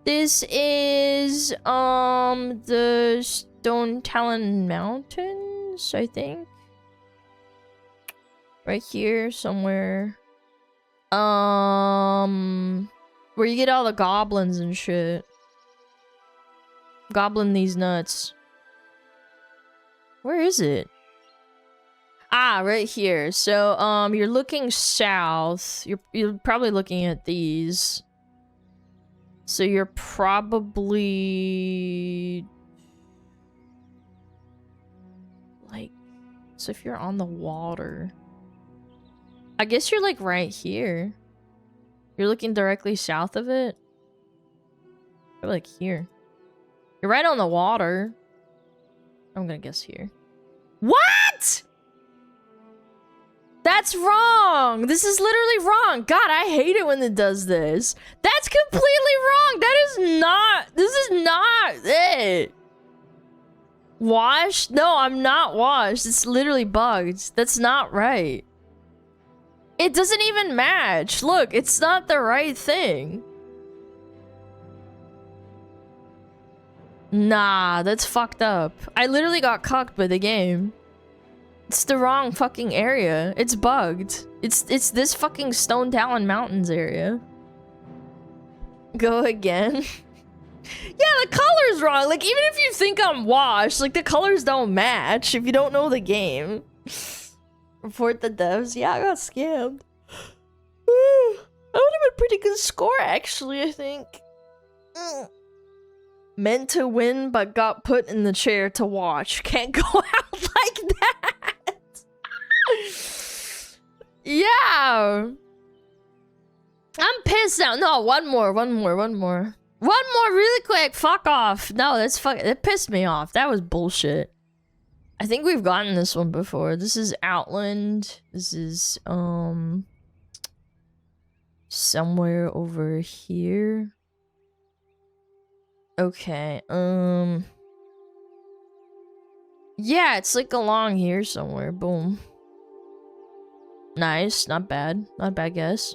This is the Stone Talon Mountains, I think. Right here somewhere. Where you get all the goblins and shit. Goblin these nuts. Where is it? Ah, right here. So, you're looking south. You're probably looking at these. So you're probably like, so if you're on the water, I guess you're like right here. You're looking directly south of it. You're like here. You're right on the water. I'm gonna guess here. What? That's wrong. This is literally wrong. God, I hate it when it does this. That's completely wrong. That is not, this is not it. Washed? No, I'm not washed. It's literally bugged. That's not right. It doesn't even match. Look, it's not the right thing. Nah, that's fucked up. I literally got cucked by the game. It's the wrong fucking area. It's bugged. It's this fucking Stone Talon Mountains area. Go again. Yeah, the color's wrong. Like, even if you think I'm washed, like, the colors don't match if you don't know the game. Report the devs. Yeah, I got scammed. That would have been a pretty good score, actually, I think. Meant to win, but got put in the chair to watch. Can't go out like that. Yeah. I'm pissed now. No, one more really quick. Fuck off. No, it pissed me off. That was bullshit. I think we've gotten this one before. This is Outland. This is somewhere over here. Okay. Yeah, it's like along here somewhere. Boom. Nice, not bad. Not bad guess.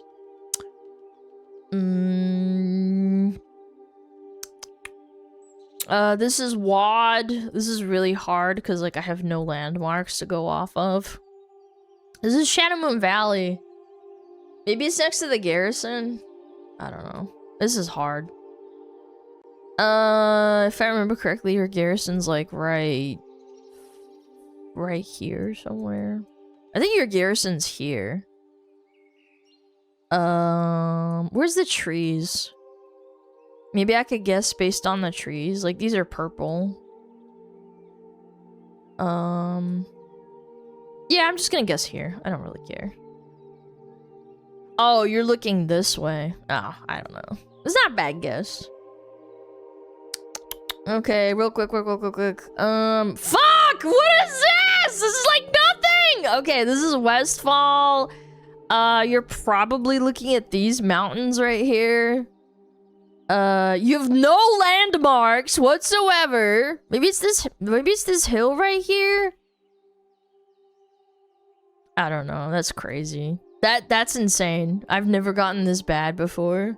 This is WAD. This is really hard because, like, I have no landmarks to go off of. This is Shadow Moon Valley. Maybe it's next to the garrison? I don't know. This is hard. If I remember correctly, your garrison's, like, right here somewhere. I think your garrison's here. Where's the trees? Maybe I could guess based on the trees. Like, these are purple. Yeah, I'm just gonna guess here. I don't really care. Oh, you're looking this way. Oh, I don't know. It's not a bad guess. Okay, real quick. Fuck! What is this? This is like nothing! Okay, this is Westfall. You're probably looking at these mountains right here. You have no landmarks whatsoever. Maybe it's this hill right here. I don't know. That's crazy. That's insane. I've never gotten this bad before.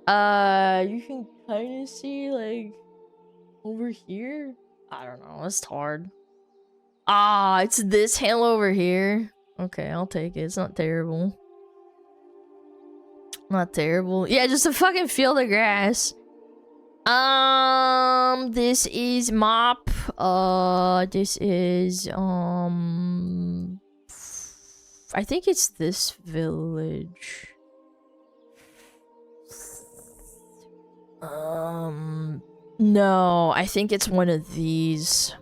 You can kind of see like over here. I don't know. It's hard. Ah, it's this hill over here. Okay, I'll take it. It's not terrible. Not terrible. Yeah, just a fucking field of grass. This is mop. This is, I think it's this village. No, I think it's one of these.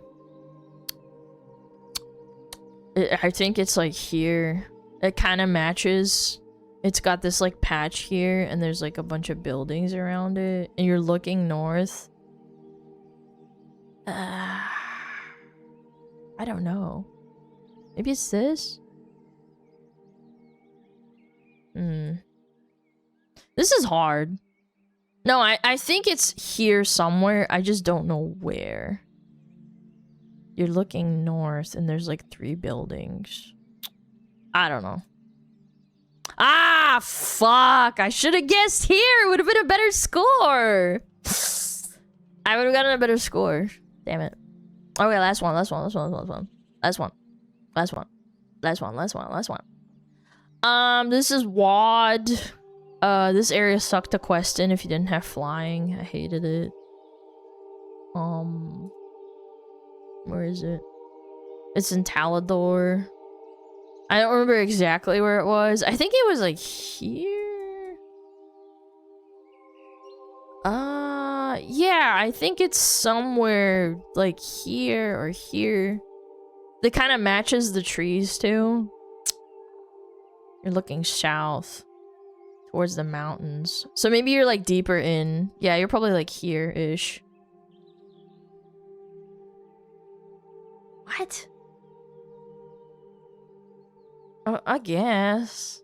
I think it's like here. It kind of matches. It's got this like patch here and there's like a bunch of buildings around it and you're looking north. I don't know. Maybe it's this? This is hard. No, I think it's here somewhere. I just don't know where. You're looking north and there's like 3 buildings. I don't know. Ah, fuck. I should have guessed here. It would have been a better score. I would have gotten a better score. Damn it. Okay, last one. This is WAD. This area sucked to quest in if you didn't have flying. I hated it. Where is it? It's in Talador. I don't remember exactly where it was. I think it was like here. Yeah, I think it's somewhere like here or here. That kind of matches the trees too. You're looking south towards the mountains. So maybe you're like deeper in. Yeah, you're probably like here-ish. What? I guess.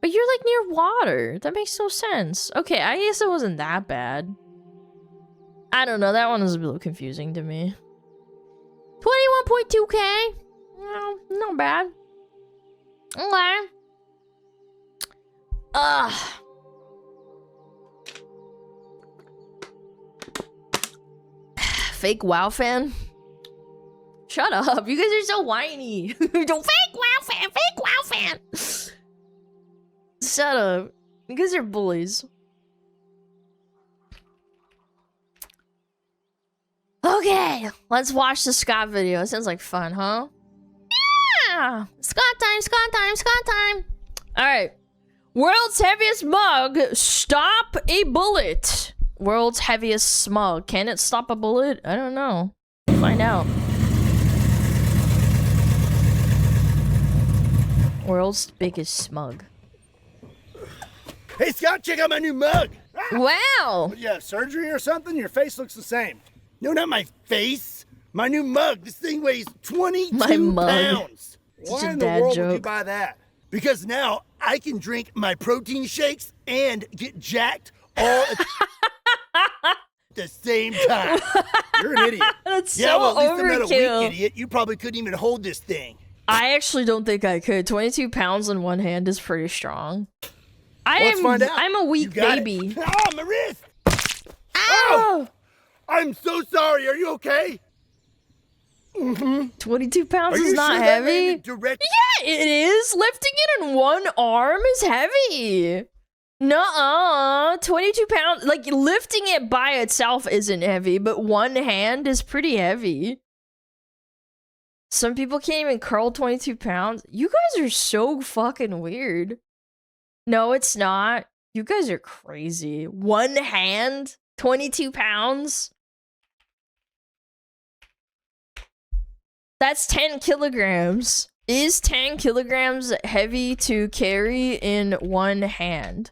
But you're like near water. That makes no sense. Okay, I guess it wasn't that bad. I don't know. That one was a little confusing to me. 21.2k. No, not bad. Okay. Fake WoW fan? Shut up. You guys are so whiny. Don't fake WoW fan. Fake WoW fan. Shut up. You guys are bullies. Okay, let's watch the Scott video. It sounds like fun, huh? Yeah! Scott time. Alright. World's heaviest mug. Stop a bullet. World's heaviest smug. Can it stop a bullet? I don't know. Find out. World's biggest smug. Hey, Scott, check out my new mug. Wow. What, you have surgery or something? Your face looks the same. No, not my face. My new mug. This thing weighs 22 pounds. Why in the world would you buy that? Because now I can drink my protein shakes and get jacked all at the same time. You're an idiot. That's yeah, so well, at least I'm not a overkill. weak idiot. You probably couldn't even hold this thing. I actually don't think I could. 22 pounds in one hand is pretty strong. Let's find out. I'm a weak baby. Oh, my wrist! Ow! I'm so sorry. Are you okay? 22 pounds is you not sure that heavy. landed direct- Yeah, it is. Lifting it in one arm is heavy. Nuh-uh. 22 pounds. Like, lifting it by itself isn't heavy, but one hand is pretty heavy. Some people can't even curl 22 pounds. You guys are so fucking weird. No, it's not. You guys are crazy. One hand, 22 pounds. That's 10 kilograms. Is 10 kilograms heavy to carry in one hand?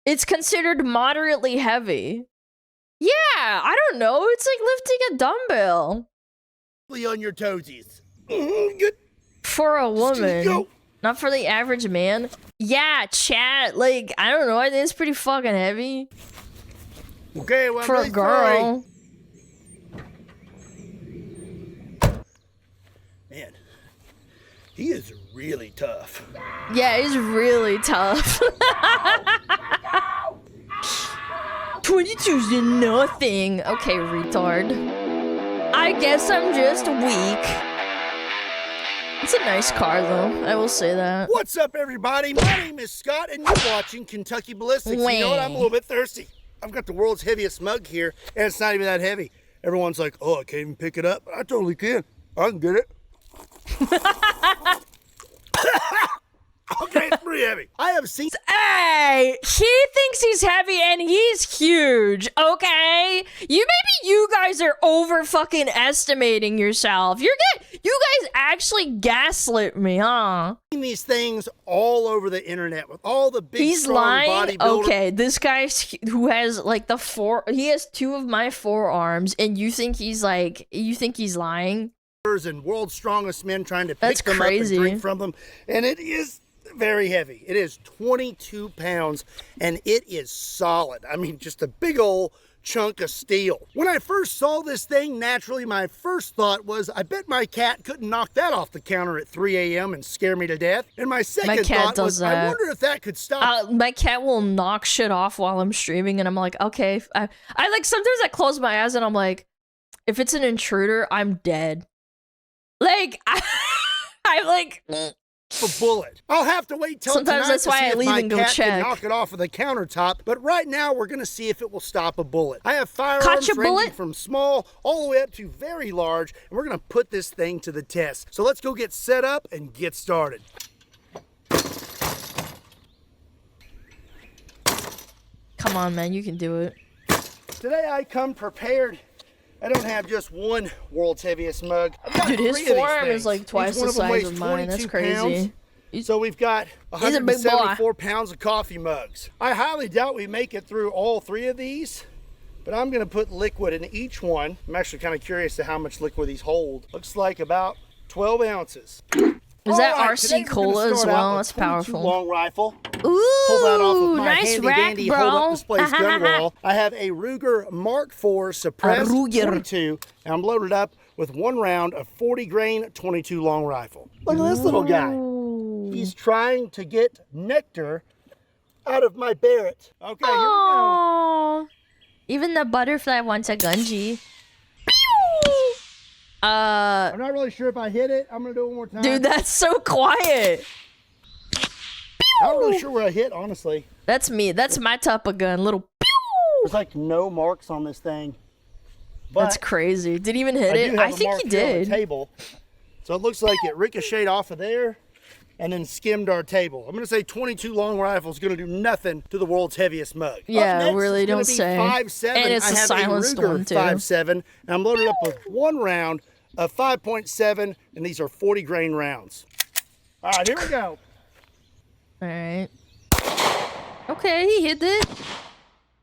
It's considered moderately heavy. Yeah, I don't know. It's like lifting a dumbbell. On your toesies. Good. For a woman. Go. Not for the average man. Yeah, chat. Like, I don't know. I think it's pretty fucking heavy. Okay, well, for a girl. Man, he is really tough. Yeah, he's really tough. 22's nothing. Okay, retard. I guess I'm just weak. It's a nice car, though. I will say that. What's up, everybody? My name is Scott, and you're watching Kentucky Ballistics. You know what? I'm a little bit thirsty. I've got the world's heaviest mug here, and it's not even that heavy. Everyone's like, oh, I can't even pick it up. I totally can. I can get it. Okay, it's pretty heavy. I have seen. Hey, he thinks he's heavy and he's huge. Okay, maybe you guys are over fucking estimating yourself. You guys actually gaslit me, huh? These things all over the internet with all the big. He's strong lying. bodybuilders. Okay, this guy who has like he has 2 of my forearms, and you think he's lying? And world's strongest men trying to That's pick them crazy. up and drink from them, and it is very heavy. It is 22 pounds, and it is solid. I mean, just a big old chunk of steel. When I first saw this thing, naturally, my first thought was, I bet my cat couldn't knock that off the counter at 3 a.m. and scare me to death. And my second thought was, I wonder if that could stop. My cat will knock shit off while I'm streaming, and I'm like, okay. I like, sometimes I close my eyes and I'm like, if it's an intruder, I'm dead. Like, I'm like... A bullet. I'll have to wait till sometimes tonight that's to why see I if leave my and go cat check. can knock it off of the countertop. But right now, we're gonna see if it will stop a bullet. I have firearms Gotcha, ranging bullet? from small all the way up to very large, and we're gonna put this thing to the test. So let's go get set up and get started. Come on, man, you can do it. Today I come prepared. I don't have just one world's heaviest mug. I've got Dude, his 3 of these forearm things. is like twice Each one the of them size weighs of mine. That's 22 crazy. pounds. So we've got He's a big boy. 174 pounds of coffee mugs. I highly doubt we make it through all 3 of these, but I'm gonna put liquid in each one. I'm actually kind of curious to how much liquid these hold. Looks like about 12 ounces. Is that All right, RC today we're gonna Cola as start out well? with That's 22 powerful. Long rifle. Ooh, Pull that off of my nice handy rack, dandy bro. hold up displays gun wall. I have a Ruger Mark IV suppressed Ruger. 22, and I'm loaded up with 1 round of 40 grain 22 long rifle. Look at this little guy. He's trying to get nectar out of my Barrett. Okay, here we go. Even the butterfly wants a gunji. I'm not really sure if I hit it. I'm gonna do it one more time. Dude, that's so quiet. I'm not really sure where I hit, honestly. That's me. That's my type of gun. Little pew. There's like no marks on this thing. But that's crazy. Did he even hit I it? do have I a think mark he here on the did. table. So it looks like it ricocheted off of there and then skimmed our table. I'm gonna say 22 long rifles gonna do nothing to the world's heaviest mug. Yeah, Up next really is gonna don't be say. 5.7. And it's I a have silenced Ruger one, too. 5.7, and I'm loaded up with 1 round of 5.7, and these are 40 grain rounds. All right, here we go. All right. Okay, he hit it.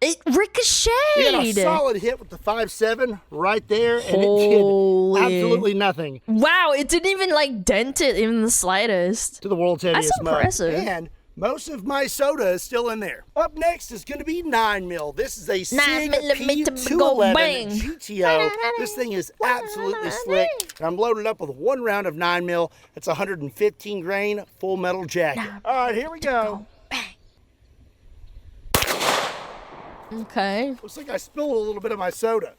It ricocheted. We got a solid hit with the 5.7 right there, and Holy. it did absolutely nothing. Wow, it didn't even like dent it in the slightest. To the world's heaviest That's impressive. mug. And most of my soda is still in there. Up next is going to be 9 mil. This is a SIG 9mm go P211 bang. GTO. This thing is absolutely slick. And I'm loaded up with 1 round of 9 mil. It's 115 grain full metal jacket. All right, here we go. Okay. Looks like I spilled a little bit of my soda.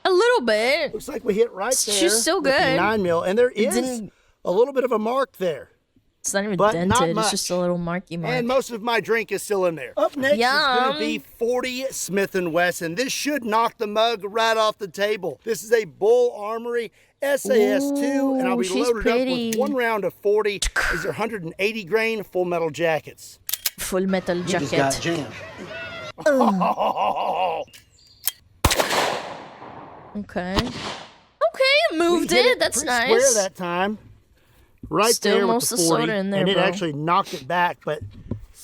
A little bit. Looks like we hit right there. She's still with the good. 9 mil, and there It is didn't- a little bit of a mark there. It's not even But dented. not It's much. just a little marky mark. And most of my drink is still in there. Up next is going to be 40 Smith & Wesson. This should knock the mug right off the table. This is a Bull Armory SAS-2, and I'll be she's loaded pretty. up with 1 round of 40. These are 180 grain full metal jackets. Full metal jacket. just got jammed. Okay. Okay, moved We hit it. That's pretty nice. Square that time. Right Still there most with of the 40, soda in there, and it bro. actually knocked it back, but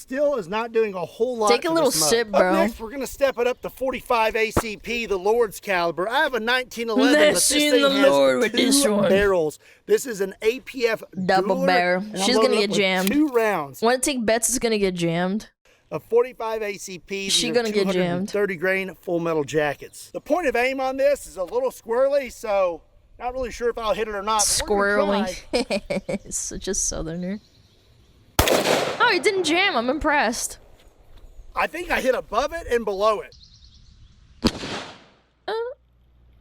still is not doing a whole lot. Take a little sip, bro. Up next, we're gonna step it up to 45 ACP, the Lord's caliber. I have a 1911, but this thing has 2 barrels. This is an APF double barrel. She's gonna get jammed. 2 rounds. Want to take bets? Is gonna get jammed. A 45 ACP. She's gonna get jammed. 30 grain full metal jackets. The point of aim on this is a little squirrely, so not really sure if I'll hit it or not. Squirrely. Such a southerner. Oh, he didn't jam. I'm impressed. I think I hit above it and below it.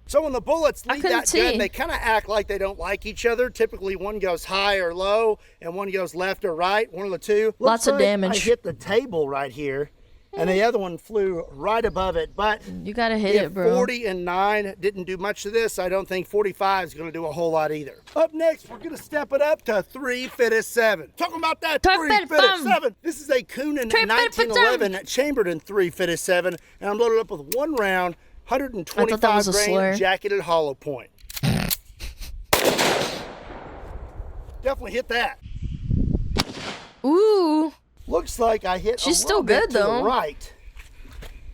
So when the bullets leave that gun, they kind of act like they don't like each other. Typically, one goes high or low, and one goes left or right, one of the two. Lots of damage. I hit the table right here, and the other one flew right above it. But you gotta hit it, bro. 40 and 9 didn't do much of this. I don't think 45 is going to do a whole lot either. Up next, we're going to step it up to 357. Talking about that 357. This is a Coonan 1911 chambered in 357, and I'm loaded up with 1 round. 125 grain jacketed hollow point. Definitely hit that. Ooh. Looks like I hit She's a still little good bit to though. the right.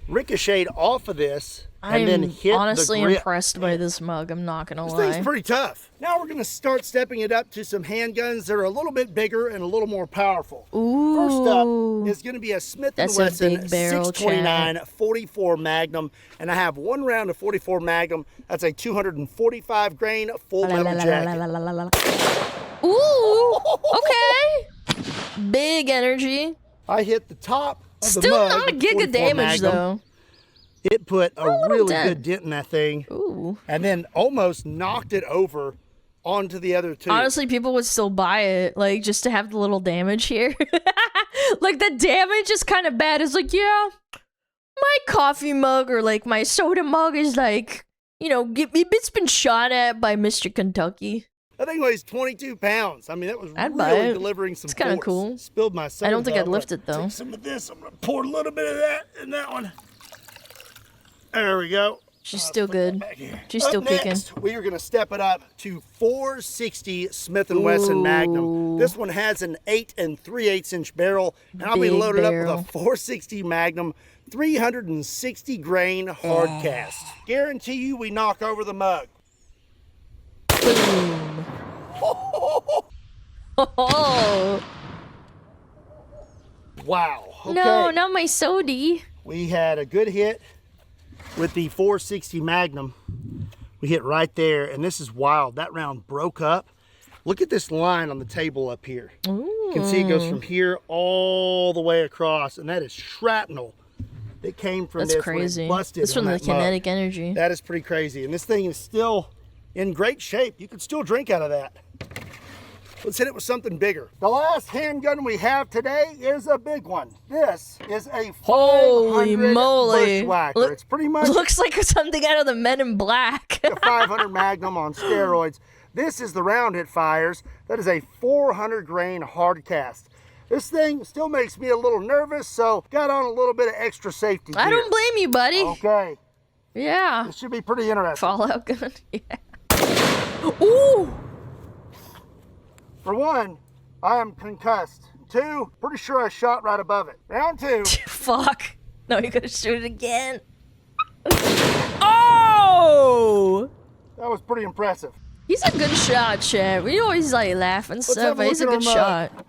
Ricocheted off of this I'm and then hit honestly the grip. impressed by this mug. I'm not gonna This lie. thing's pretty tough. Now we're gonna start stepping it up to some handguns that are a little bit bigger and a little more powerful. Ooh. First up is gonna be a Smith & Wesson big barrel, 629 44 Magnum, and I have 1 round of 44 Magnum. That's a 245 grain full metal jacket. Ooh. Okay. Big energy. I hit the top of the Still mug not a with gig of 44 damage Magnum. though. It put a really dent. good dent in that thing. Ooh. And then almost knocked it over onto the other two. Honestly, people would still buy it, like, just to have the little damage here. Like, the damage is kind of bad. It's like, yeah, my coffee mug or, like, my soda mug is, like, you know, it's been shot at by Mr. Kentucky. That thing weighs 22 pounds. I mean, that was I'd buy really it. delivering some It's kind of force. cool. Spilled my soda. I don't think I'd lift it, though. Take some of this. I'm going to pour a little bit of that in that one. There we go. She's still good. She's Up still kicking. next, we are going to step it up to 460 Smith & Wesson Magnum. This one has an 8 3/8 inch barrel, and I'll be Big loaded barrel. up with a 460 Magnum, 360 grain hard cast. Guarantee you we knock over the mug. Boom. Oh. Wow. Okay. No, not my sody. We had a good hit with the 460 Magnum. We hit right there, and this is wild. That round broke up. Look at this line on the table up here. Ooh. You can see it goes from here all the way across, and that is shrapnel that came from That's this when it crazy. busted That's from on the that mug. kinetic energy. That is pretty crazy, and this thing is still in great shape. You could still drink out of that. Let's hit it with something bigger. The last handgun we have today is a big one. This is a 500 Holy moly. Bushwhacker. It's pretty much looks like something out of the Men in Black. a 500 Magnum on steroids. This is the round it fires. That is a 400 grain hard cast. This thing still makes me a little nervous, so got on a little bit of extra safety gear. I don't blame you, buddy. Okay. Yeah. This should be pretty interesting. Fallout gun. Yeah. Ooh. For one, I am concussed. 2, pretty sure I shot right above it. Round 2. Fuck. No, you gotta shoot it again. Oh! That was pretty impressive. He's a good shot, Chad. We always like laugh and Let's stuff, have a but he's a look at good our shot.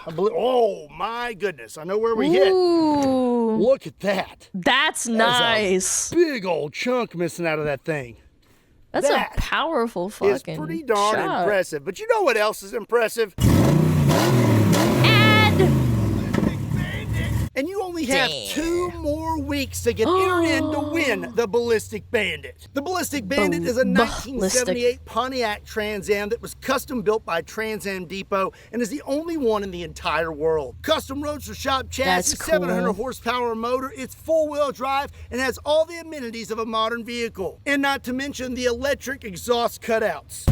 I believe, oh my goodness, I know where we hit. Ooh. Look at that. That's That is nice. a big old chunk missing out of that thing. That's that a powerful fucking It's pretty darn shot. impressive. But you know what else is impressive? And you only have 2 more weeks to get entered in to win the Ballistic Bandit. The Ballistic Bandit is a 1978 Pontiac Trans Am that was custom built by Trans Am Depot and is the only one in the entire world. Custom roadster shop chassis, That's cool. 700 horsepower motor, it's full-wheel drive, and has all the amenities of a modern vehicle. And not to mention the electric exhaust cutouts.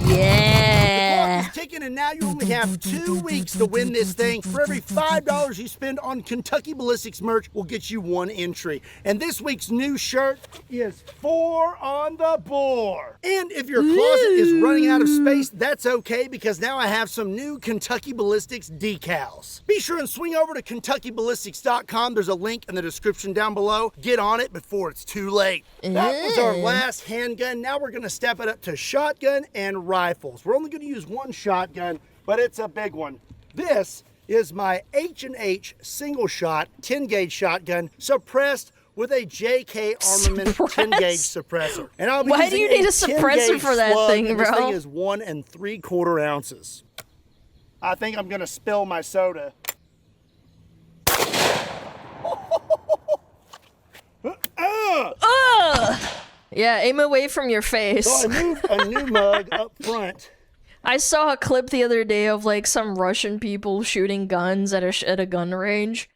Yeah. is ticking, and now you only have 2 weeks to win this thing. For every $5 you spend on Kentucky Ballistics merch, will get you 1 entry. And this week's new shirt is 4 on the board. And if your closet is running out of space, that's okay, because now I have some new Kentucky Ballistics decals. Be sure and swing over to KentuckyBallistics.com. There's a link in the description down below. Get on it before it's too late. That was our last handgun. Now we're gonna step it up to shotgun and rifles. We're only gonna use 1 shotgun, but it's a big one. This is my H&H single shot 10 gauge shotgun, suppressed with a JK Armament 10 gauge suppressor. And I'll be Why do you need a suppressor for that thing, bro? This thing is 1 3/4 ounces. I think I'm gonna spill my soda. Yeah, aim away from your face. So a new mug up front. I saw a clip the other day of like some Russian people shooting guns at a gun range,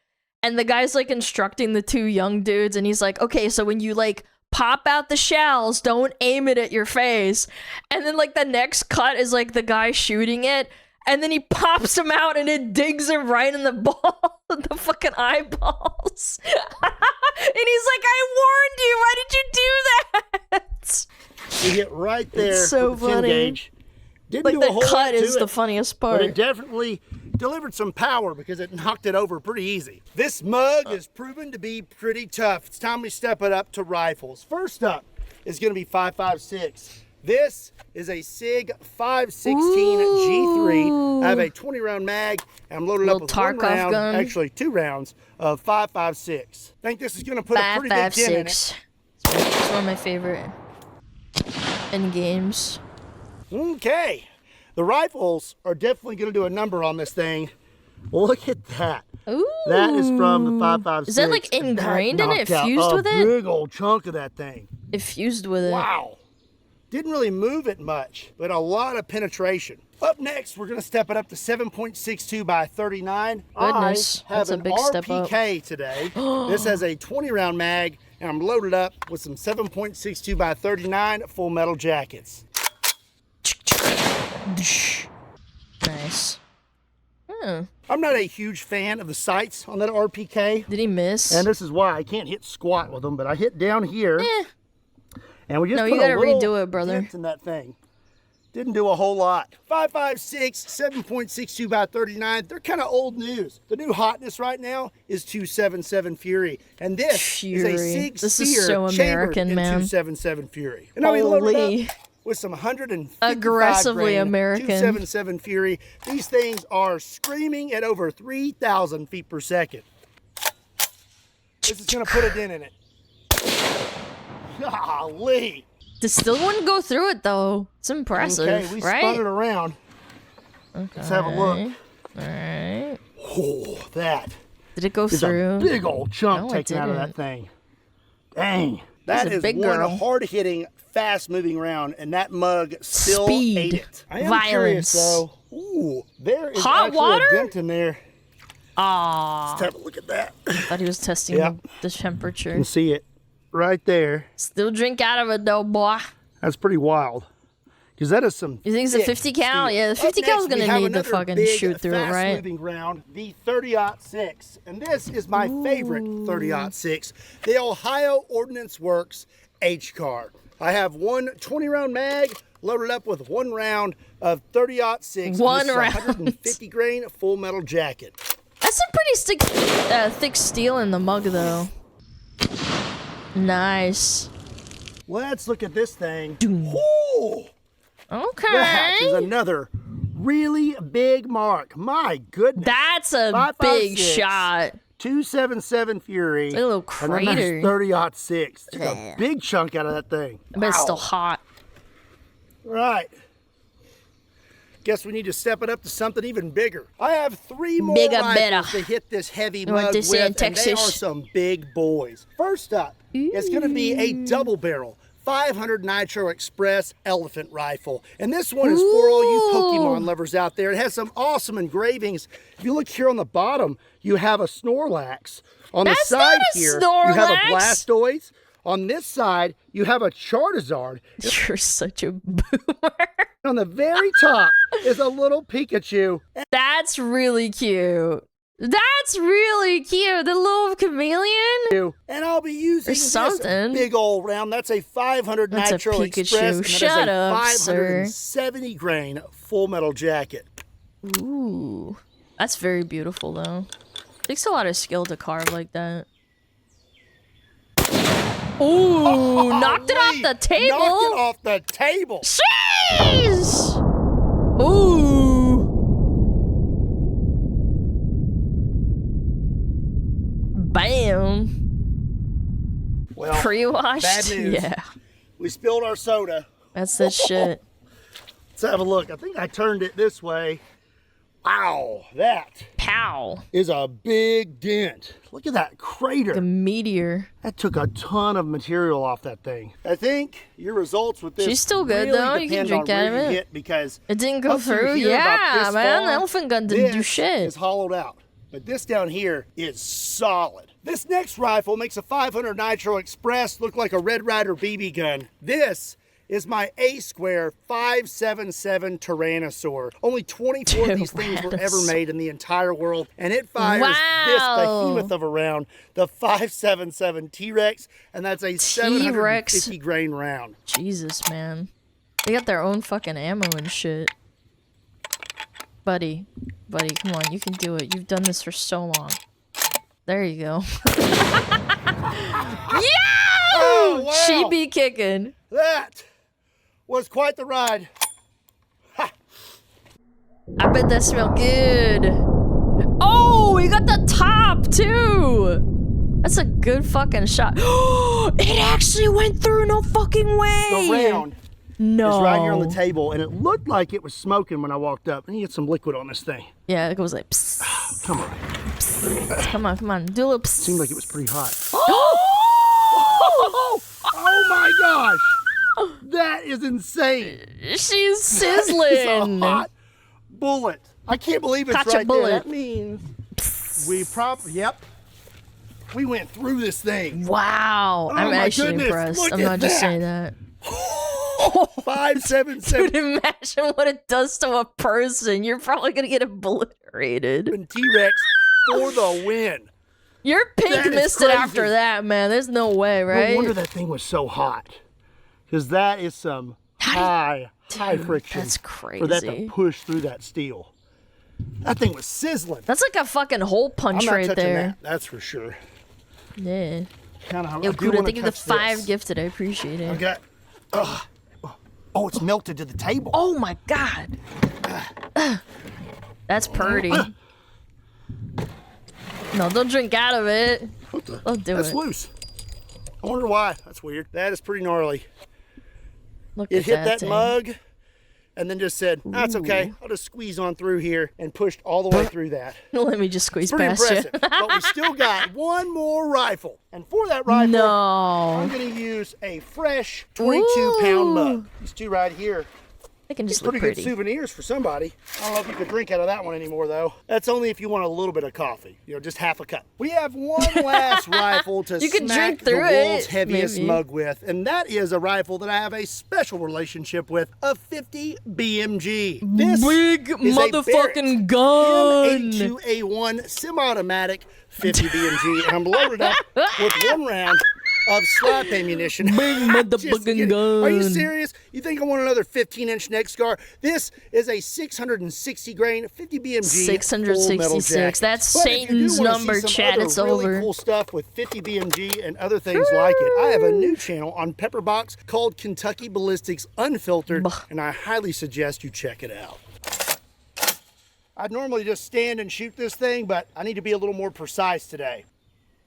and the guy's like instructing the 2 young dudes, and he's like, okay, so when you like pop out the shells, don't aim it at your face. And then like the next cut is like the guy shooting it, and then he pops them out and it digs him right in the ball, the fucking eyeballs. And he's like, I warned you, why did you do that? You get right there. It's so with the 10 funny. gauge. Didn't Like do the a whole cut lot to is it, the funniest but part. it definitely delivered some power because it knocked it over pretty easy. This mug is proven to be pretty tough. It's time we step it up to rifles. First up is going to be 5.56. This is a SIG 516 G3. I have a 20-round mag, and I'm loaded up with 1 round, gun. actually 2 rounds of 5.56. I think this is going to put a pretty big dent in it. It's one of my favorite in games. Okay, the rifles are definitely going to do a number on this thing. Look at that. Ooh. That is from the 5.56. Is that like ingrained in it? Knocked out Fused with it? a big old chunk of that thing. It fused with it. Wow. Didn't really move it much, but a lot of penetration. Up next, we're going to step it up to 7.62 by 39. Goodness, I have that's a an big step up. RPK today. This has a 20-round mag, and I'm loaded up with some 7.62 by 39 full metal jackets. Nice. I'm not a huge fan of the sights on that RPK. Did he miss? And this is why I can't hit squat with them, but I hit down here. And we just No, put you gotta a little redo it, brother. dent in that thing. Didn't do a whole lot. 5.56, 7.62 by 39. They're kind of old news. The new hotness right now is 277 Fury. And this is a SIG This Sear is so American, chambered in man. 277 Fury. And now we loaded Holy. up with some 155 Aggressively grain American. 277 Fury. These things are screaming at over 3,000 feet per second. This is going to put a dent in it. Golly. It still wouldn't go through it though. It's impressive, Okay, we right? spun it around. Okay. Let's have a look. Alright. Oh, that. Did it go is through? a big old chunk No, it taken out of that didn't. thing. Dang. That a is big one girl. hard-hitting, fast-moving round, and that mug still Speed. ate it. I am Violence. curious, though. Ooh, there is Hot actually water? a dent in there. Aww. Let's have a look at that. I thought he was testing Yep. the temperature. You can see it right there. Still drink out of it though, boy. That's pretty wild. Because that is some. You think it's a thick 50 cal? steel. Yeah, the 50 Up cal is next, we gonna have need to another fucking big, shoot through it, right? fast-moving round, the 30-06, and this is my favorite 30-06, the Ohio Ordnance Works H-Car. I have one 20-round mag loaded up with 1 round of 30-06. One and this is a round. 150 grain full metal jacket. That's some pretty thick steel in the mug though. Nice. Let's look at this thing. Ooh, Okay. that is another really big mark. My goodness. That's a 5.56, big shot. 277 Fury. A little And then crater. there's 30-06. Took a big chunk out of that thing. I bet it's still Wow. hot. Right. Guess we need to step it up to something even bigger. I have 3 more Bigger, rifles better. to hit this heavy You want mug this with, in and they Texas? are some big boys. First up, it's going to be a double barrel 500 Nitro Express elephant rifle. And this one is for all you Pokemon lovers out there. It has some awesome engravings. If you look here on the bottom, you have a Snorlax. On the That's side not a here, you have a Snorlax. Blastoise. On this side, you have a Charizard. You're such a boomer. On the very top is a little Pikachu. That's really cute. That's really cute. The little chameleon. And I'll be using something. This big old round. That's a 500 That's Nitro a Pikachu. Express. And Shut that up, is a 570 grain Full Metal Jacket. Ooh, that's very beautiful though. Takes a lot of skill to carve like that. Ooh, knocked it off the table. Knocked it off the table. Jeez. Ooh. Bam. Well, pre-washed. bad news. Yeah. We spilled our soda. That's that shit. Let's have a look. I think I turned it this way. Wow, that is a big dent. Look at that crater. The meteor. That took a ton of material off that thing. I think your results with this. She's still good really though. You can drink out of it. Because it didn't go up through through. here about Yeah, this man. far, The elephant gun didn't do shit. It's hollowed out. But this down here is solid. This next rifle makes a 500 Nitro Express look like a Red Ryder BB gun. This is my A-Square 577 Tyrannosaur. Only 24 of these things were ever made in the entire world, and it fires this behemoth of a round, the 577 T-Rex, and that's a 750 grain round. Jesus, man. They got their own fucking ammo and shit. Buddy, come on, you can do it. You've done this for so long. There you go. Yeah! Oh, wow. She be kicking. That was quite the ride. Ha. I bet that smelled good. Oh, you got the top too. That's a good fucking shot. It actually went through, no fucking way. The round no. is right here on the table, and it looked like it was smoking when I walked up. Let me get some liquid on this thing. Yeah, it goes like psst. Come on. Psst. Come on. Do a little psst. Seemed like it was pretty hot. Oh my gosh! That is insane. She's sizzling. It's a hot bullet. I can't believe it's right there. That means we we went through this thing. Wow. I'm actually impressed. I'm not just saying that. 577. Dude, imagine what it does to a person. You're probably gonna get obliterated. And T-Rex for the win. Your pink missed it after that, man. There's no way, right? No wonder that thing was so hot. Because that is some high friction. That's crazy. For that to push through that steel. That thing was sizzling. That's like a fucking hole punch right there. That's for sure. Yeah. Yo, Kuda, thank you for the 5 gifted. I appreciate it. Okay. Oh, it's melted to the table. Oh my god. That's purty. No, don't drink out of it. Don't do it. That's loose. I wonder why. That's weird. That is pretty gnarly. Look it at hit that thing. mug and then just said, that's okay. I'll just squeeze on through here and pushed all the way through that. Let me just squeeze Pretty past impressive. you. But we still got one more rifle. And for that rifle, I'm going to use a fresh 22-pound mug. These two right here. They can just pretty look pretty. good souvenirs for somebody. I don't know if you could drink out of that one anymore, though. That's only if you want a little bit of coffee. You know, just half a cup. We have one last rifle to you can smack drink through the world's it, heaviest maybe. mug with, and that is a rifle that I have a special relationship with, a 50 BMG. This big is motherfucking gun. M82A1 semi-automatic 50 BMG, and I'm loaded up with one round of slap ammunition. Big motherfucking gun. Are you serious? You think I want another 15-inch neck scar? This is a 660 grain 50 BMG. 666. That's Satan's number, chat. It's really over. Cool stuff with 50 BMG and other things like it. I have a new channel on Pepperbox called Kentucky Ballistics Unfiltered, and I highly suggest you check it out. I'd normally just stand and shoot this thing, but I need to be a little more precise today.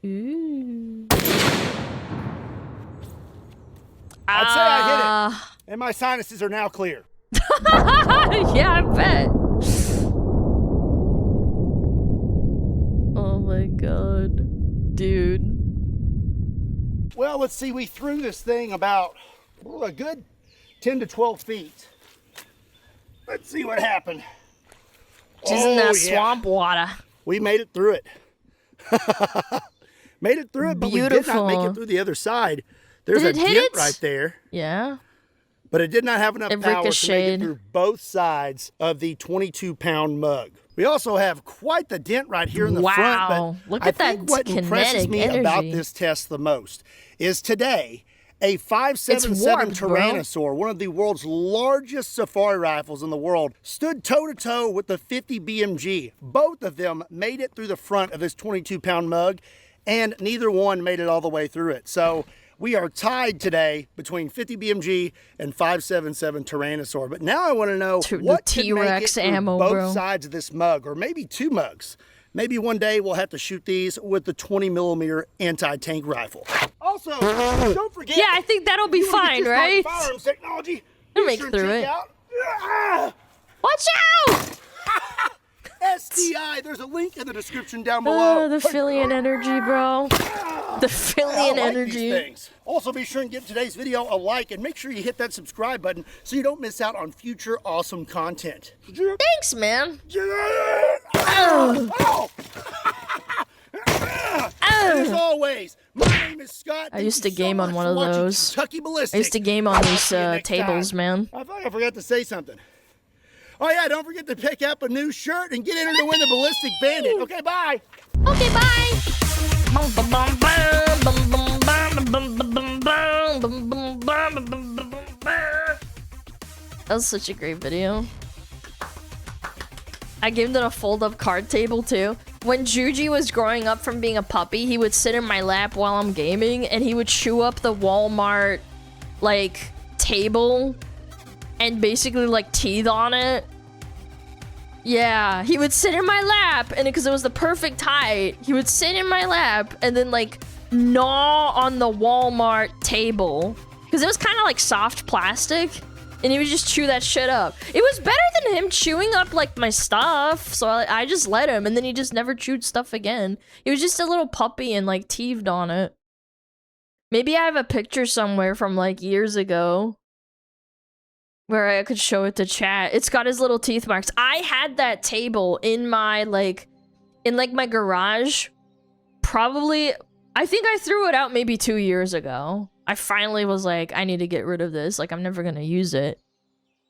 Ooh. I'd say I hit it, and my sinuses are now clear. Yeah, I bet. Oh my god. Dude. Well, let's see, we threw this thing about a good 10 to 12 feet. Let's see what happened. Just in that swamp water. We made it through it. Made it through it, but we did not make it through the other side. There's a dent right there. Yeah. but it did not have enough It power to make ricocheted. it through both sides of the 22-pound mug. We also have quite the dent right here in the front, Wow. but Look I at that think what impresses kinetic me about energy. this test the most is today a It's 5.77 warped, bro. Tyrannosaur, one of the world's largest safari rifles in the world, stood toe-to-toe with the 50 BMG. Both of them made it through the front of this 22-pound mug, and neither one made it all the way through it. So we are tied today between 50 BMG and 5.77 Tyrannosaur. But now I want to know what could make it T-Rex through ammo, both bro. sides of this mug, or maybe two mugs. Maybe one day we'll have to shoot these with the 20mm anti-tank rifle. Also, don't forget. Yeah, I think that'll be fine, right? Firearms technology. I'll Be make sure through to check it. out. Ah! Watch out! STI. There's a link in the description down below. The Phillian energy, bro. The Phillian I like energy. these things. Also, be sure and give today's video a like, and make sure you hit that subscribe button so you don't miss out on future awesome content. Thanks, man. As always, my name is Scott. I used to game on one of those. Kentucky Ballistic. I used to game on these See you next tables, time. man. I thought I forgot to say something. Oh yeah, don't forget to pick up a new shirt and get in to win the Ballistic Bandit. Okay, bye. Okay, bye. That was such a great video. I gave them a fold-up card table too. When Juji was growing up from being a puppy, he would sit in my lap while I'm gaming, and he would chew up the Walmart, like, table and basically, like, teeth on it. Yeah, he would sit in my lap, and because it was the perfect height, he would sit in my lap and then, like, gnaw on the Walmart table. Because it was kind of like soft plastic. And he would just chew that shit up. It was better than him chewing up, like, my stuff. So I just let him, and then he just never chewed stuff again. He was just a little puppy and, like, teethed on it. Maybe I have a picture somewhere from, like, years ago where I could show it to chat. It's got his little teeth marks. I had that table in my, like, my garage. Probably, I think I threw it out maybe 2 years ago. I finally was like, I need to get rid of this. Like, I'm never gonna use it.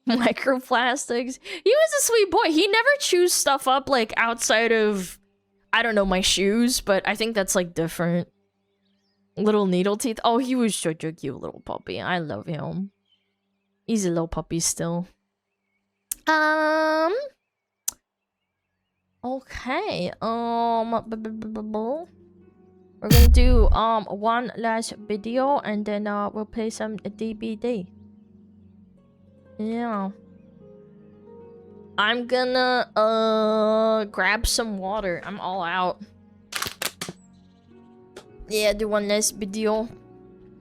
Microplastics. He was a sweet boy. He never chews stuff up, like, outside of, I don't know, my shoes, but I think that's, like, different. Little needle teeth. Oh, he was such a cute little puppy. I love him. He's a little puppy still. Okay. We're gonna do one last video, and then we'll play some DBD. Yeah. I'm gonna grab some water. I'm all out. Yeah, do one last video.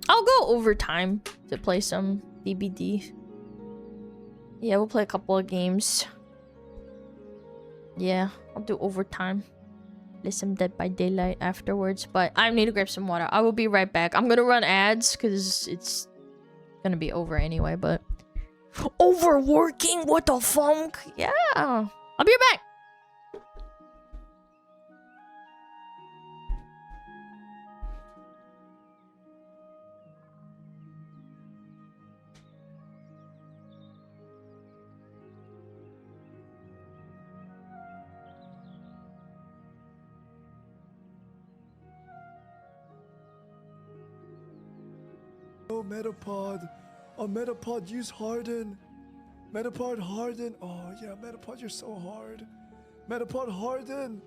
I'll go overtime to play some DBD. Yeah, we'll play a couple of games. Yeah, I'll do overtime. Play some Dead by Daylight afterwards, but I need to grab some water. I will be right back. I'm gonna run ads because it's gonna be over anyway, but overworking, what the funk? Yeah, I'll be right back. Oh, Metapod. Oh, Metapod, use Harden. Metapod, Harden. Oh, yeah, Metapod, you're so hard. Metapod, Harden.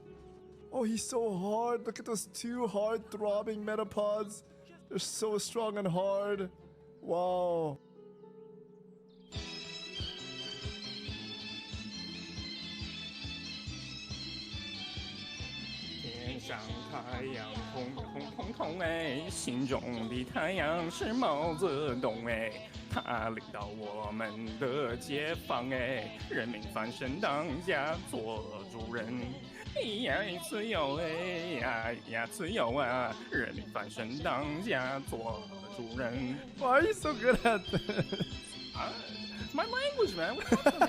Oh, he's so hard. Look at those two hard throbbing Metapods. They're so strong and hard. Wow. Why are you so good at this? My language, man. What's up with me?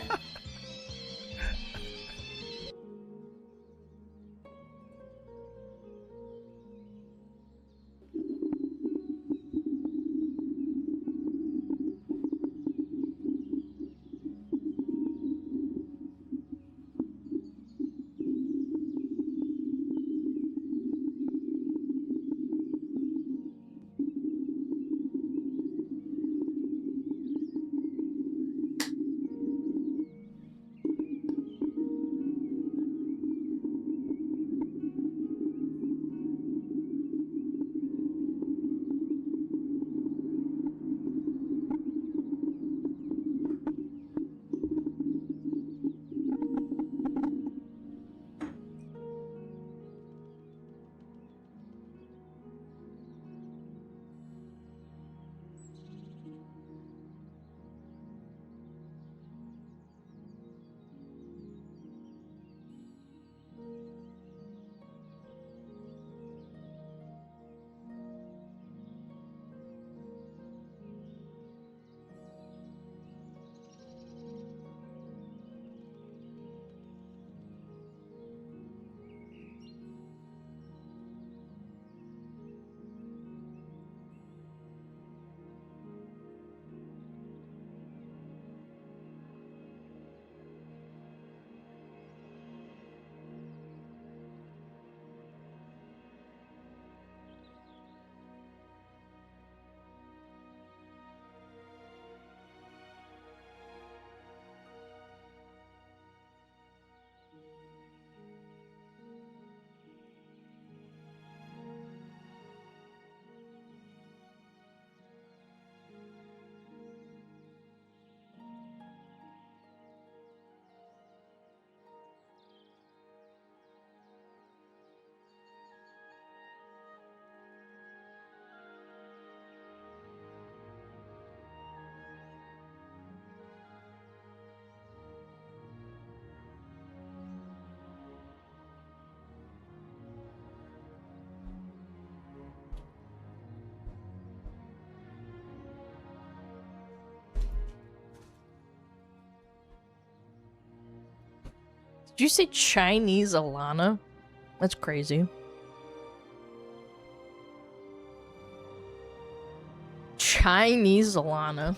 Did you say Chinese Alana? That's crazy. Chinese Alana.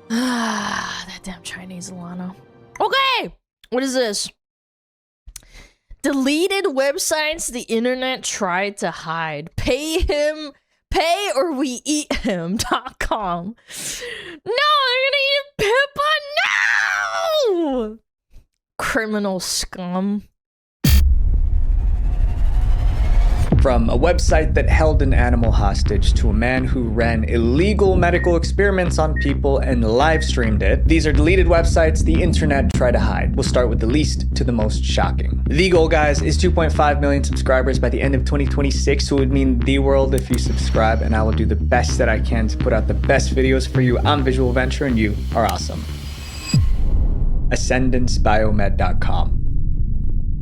That damn Chinese Alana. Okay! What is this? Deleted websites the internet tried to hide. Pay or we eat him.com. No, I'm gonna eat Pippa! No! Criminal scum. From a website that held an animal hostage to a man who ran illegal medical experiments on people and live streamed it, these are deleted websites the internet tried to hide. We'll start with the least to the most shocking. The goal, guys, is 2.5 million subscribers by the end of 2026, so it would mean the world if you subscribe, and I will do the best that I can to put out the best videos for you. I'm Visual Venture, and you are awesome. AscendanceBiomed.com.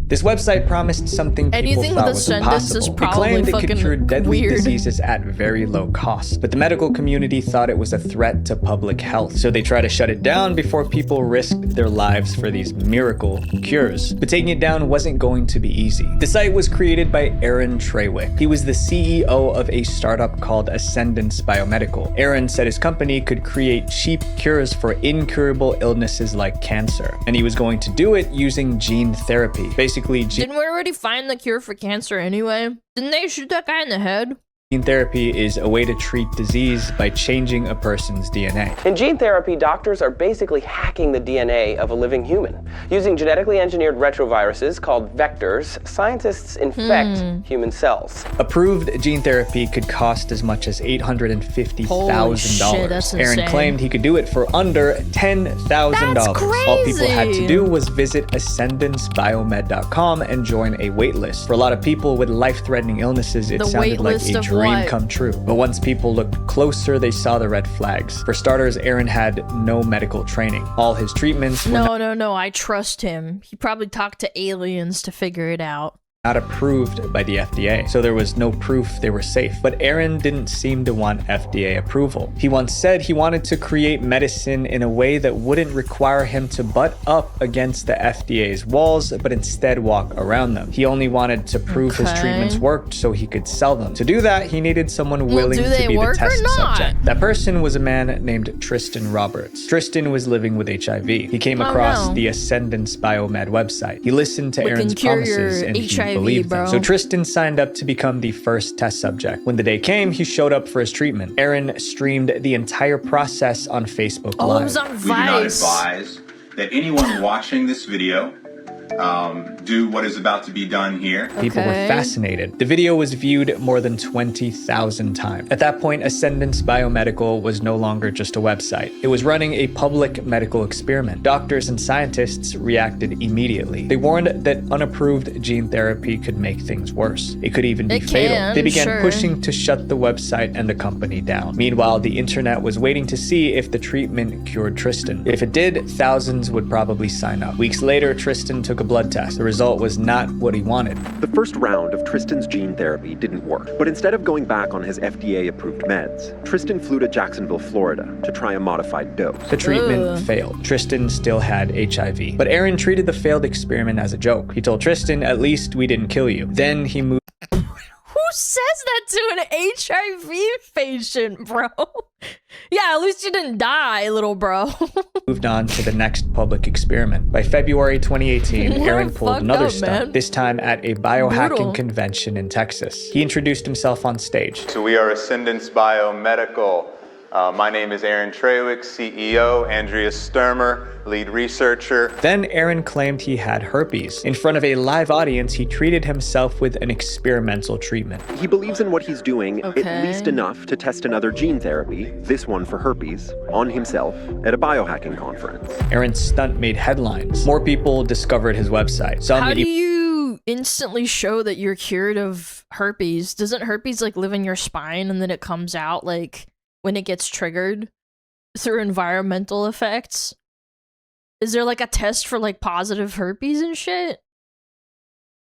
This website promised something people thought was impossible. It claimed it could cure deadly diseases at very low cost, but the medical community thought it was a threat to public health, so they tried to shut it down before people risked their lives for these miracle cures. But taking it down wasn't going to be easy. The site was created by Aaron Trawick. He was the CEO of a startup called Ascendance Biomedical. Aaron said his company could create cheap cures for incurable illnesses like cancer, and he was going to do it using gene therapy. Basically, didn't we already find the cure for cancer anyway? Didn't they shoot that guy in the head? Gene therapy is a way to treat disease by changing a person's DNA. In gene therapy, doctors are basically hacking the DNA of a living human. Using genetically engineered retroviruses called vectors, scientists infect human cells. Approved gene therapy could cost as much as $850,000. Aaron claimed he could do it for under $10,000. All people had to do was visit ascendancebiomed.com and join a waitlist. For a lot of people with life-threatening illnesses, it sounded like a dream come true. But once people looked closer, they saw the red flags. For starters, Aaron had no medical training. All his treatments were No, I trust him. He probably talked to aliens to figure it out. not approved by the FDA, so there was no proof they were safe. But Aaron didn't seem to want FDA approval. He once said he wanted to create medicine in a way that wouldn't require him to butt up against the FDA's walls, but instead walk around them. He only wanted to prove his treatments worked so he could sell them. To do that, he needed someone willing to be the test subject. That person was a man named Tristan Roberts. Tristan was living with HIV. He came across the Ascendance Biomed website. He listened to Aaron's promises and he believed them. So Tristan signed up to become the first test subject. When the day came, he showed up for his treatment. Aaron streamed the entire process on Facebook Live. It was on Vice. We do not advise that anyone watching this video do what is about to be done here. People were fascinated. The video was viewed more than 20,000 times. At that point, Ascendance Biomedical was no longer just a website. It was running a public medical experiment. Doctors and scientists reacted immediately. They warned that unapproved gene therapy could make things worse. It could even be fatal. They began pushing to shut the website and the company down. Meanwhile, the internet was waiting to see if the treatment cured Tristan. If it did, thousands would probably sign up. Weeks later, Tristan took a blood test. The result was not what he wanted. The first round of Tristan's gene therapy didn't work, but instead of going back on his FDA-approved meds, Tristan flew to Jacksonville, Florida to try a modified dose. The treatment failed. Tristan still had HIV. But Aaron treated the failed experiment as a joke. He told Tristan, "At least we didn't kill you." Then he moved. Who says that to an HIV patient, bro? Yeah, at least you didn't die, little bro. Moved on to the next public experiment. By February 2018, Aaron pulled another stunt, this time at a biohacking convention in Texas. He introduced himself on stage. So we are Ascendance Biomedical. My name is Aaron Trawick, CEO, Andrea Sturmer, lead researcher. Then Aaron claimed he had herpes. In front of a live audience, he treated himself with an experimental treatment. He believes in what he's doing, at least enough to test another gene therapy, this one for herpes, on himself at a biohacking conference. Aaron's stunt made headlines. More people discovered his website. How do you instantly show that you're cured of herpes? Doesn't herpes like live in your spine and then it comes out like when it gets triggered through environmental effects? Is there like a test for like positive herpes and shit?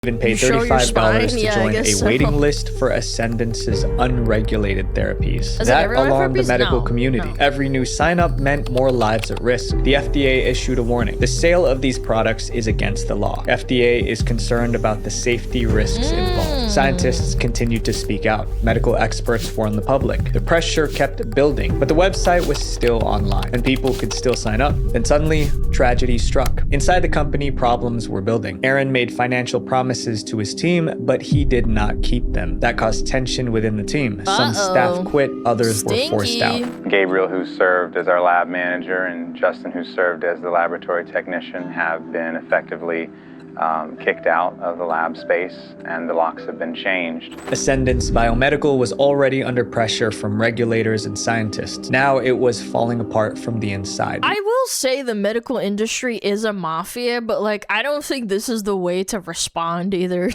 even paid $35 to join a waiting list for Ascendance's unregulated therapies. That alarmed the medical community. Every new sign-up meant more lives at risk. The FDA issued a warning. The sale of these products is against the law. FDA is concerned about the safety risks involved. Scientists continued to speak out. Medical experts warned the public. The pressure kept building, but the website was still online and people could still sign up. Then suddenly, tragedy struck. Inside the company, problems were building. Aaron made financial promises to his team, but he did not keep them. That caused tension within the team. Some staff quit, others were forced out. Gabriel, who served as our lab manager, and Justin, who served as the laboratory technician, have been effectively kicked out of the lab space, and the locks have been changed. Ascendance Biomedical was already under pressure from regulators and scientists. Now it was falling apart from the inside. I will say the medical industry is a mafia, but like, I don't think this is the way to respond either.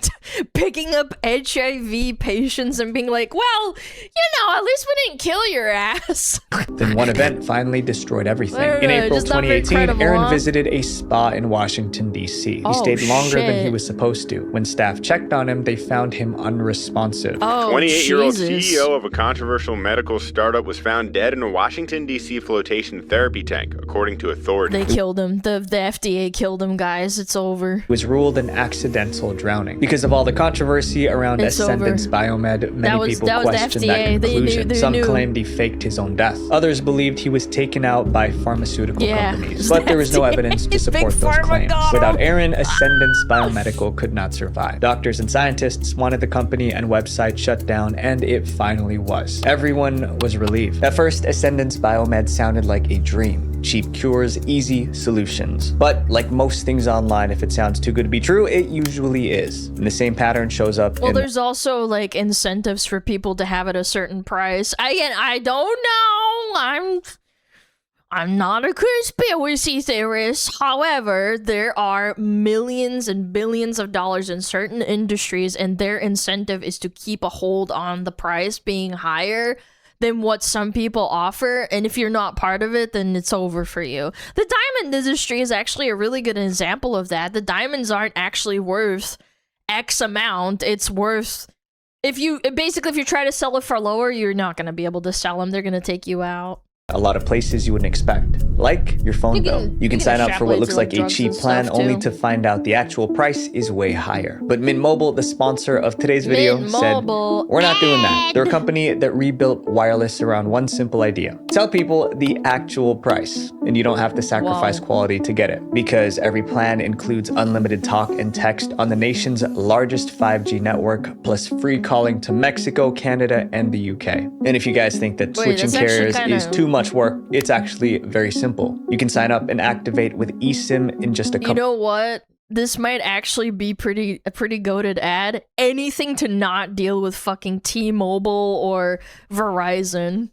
Picking up HIV patients and being like, well, you know, at least we didn't kill your ass. Then one event finally destroyed everything. In April 2018, Aaron visited a spa in Washington, D.C. He stayed longer than he was supposed to. When staff checked on him, they found him unresponsive. 28-year-old CEO of a controversial medical startup was found dead in a Washington, D.C. flotation therapy tank, according to authorities. They killed him. The FDA killed him, guys. It's over. He was ruled an accidental drowning. Because of all the controversy around Ascendance Biomed, many people questioned that conclusion. Some claimed he faked his own death. Others believed he was taken out by pharmaceutical companies. But there was no evidence to support those claims. Without Aaron, Ascendance Biomedical could not survive. Doctors and scientists wanted the company and website shut down, and it finally was. Everyone was relieved. At first, Ascendance Biomed sounded like a dream. Cheap cures, easy solutions. But like most things online, if it sounds too good to be true, it usually is. And the same pattern shows up Well, there's also like incentives for people to have it a certain price. I don't know. I'm not a conspiracy theorist. However, there are millions and billions of dollars in certain industries, and their incentive is to keep a hold on the price being higher than what some people offer. And if you're not part of it, then it's over for you. The diamond industry is actually a really good example of that. The diamonds aren't actually worth X amount. It's worth... If you try to sell it for lower, you're not going to be able to sell them. They're going to take you out. A lot of places you wouldn't expect, like your phone bill. You can sign up for what looks like a cheap plan only to find out the actual price is way higher. But Mint Mobile, the sponsor of today's video, said, we're not doing that. They're a company that rebuilt wireless around one simple idea. Tell people the actual price, and you don't have to sacrifice quality to get it, because every plan includes unlimited talk and text on the nation's largest 5G network, plus free calling to Mexico, Canada, and the UK. And if you guys think that switching carriers is too much work, it's actually very simple. You can sign up and activate with eSIM in just a couple. You know what? This might actually be a pretty goated ad. Anything to not deal with fucking T-Mobile or Verizon.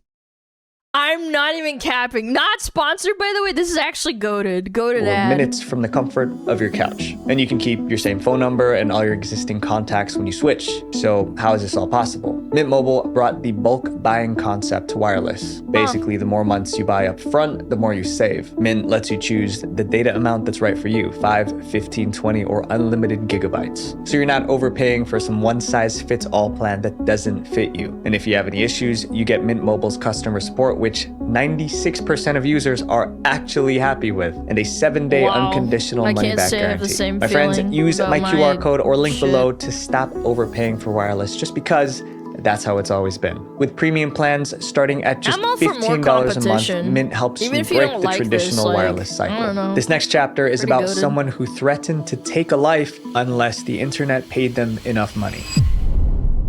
I'm not even capping. Not sponsored, by the way. This is actually goated ad. Minutes from the comfort of your couch. And you can keep your same phone number and all your existing contacts when you switch. So how is this all possible? Mint Mobile brought the bulk buying concept to wireless. Basically, the more months you buy up front, the more you save. Mint lets you choose the data amount that's right for you, 5, 15, 20, or unlimited gigabytes. So you're not overpaying for some one-size-fits-all plan that doesn't fit you. And if you have any issues, you get Mint Mobile's customer support, which 96% of users are actually happy with, and a 7-day unconditional money-back guarantee. My friends, use my QR code or link below to stop overpaying for wireless, just because that's how it's always been. With premium plans starting at just $15 a month, Mint helps you break the traditional wireless cycle. This next chapter is about someone who threatened to take a life unless the internet paid them enough money.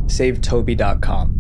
SaveToby.com.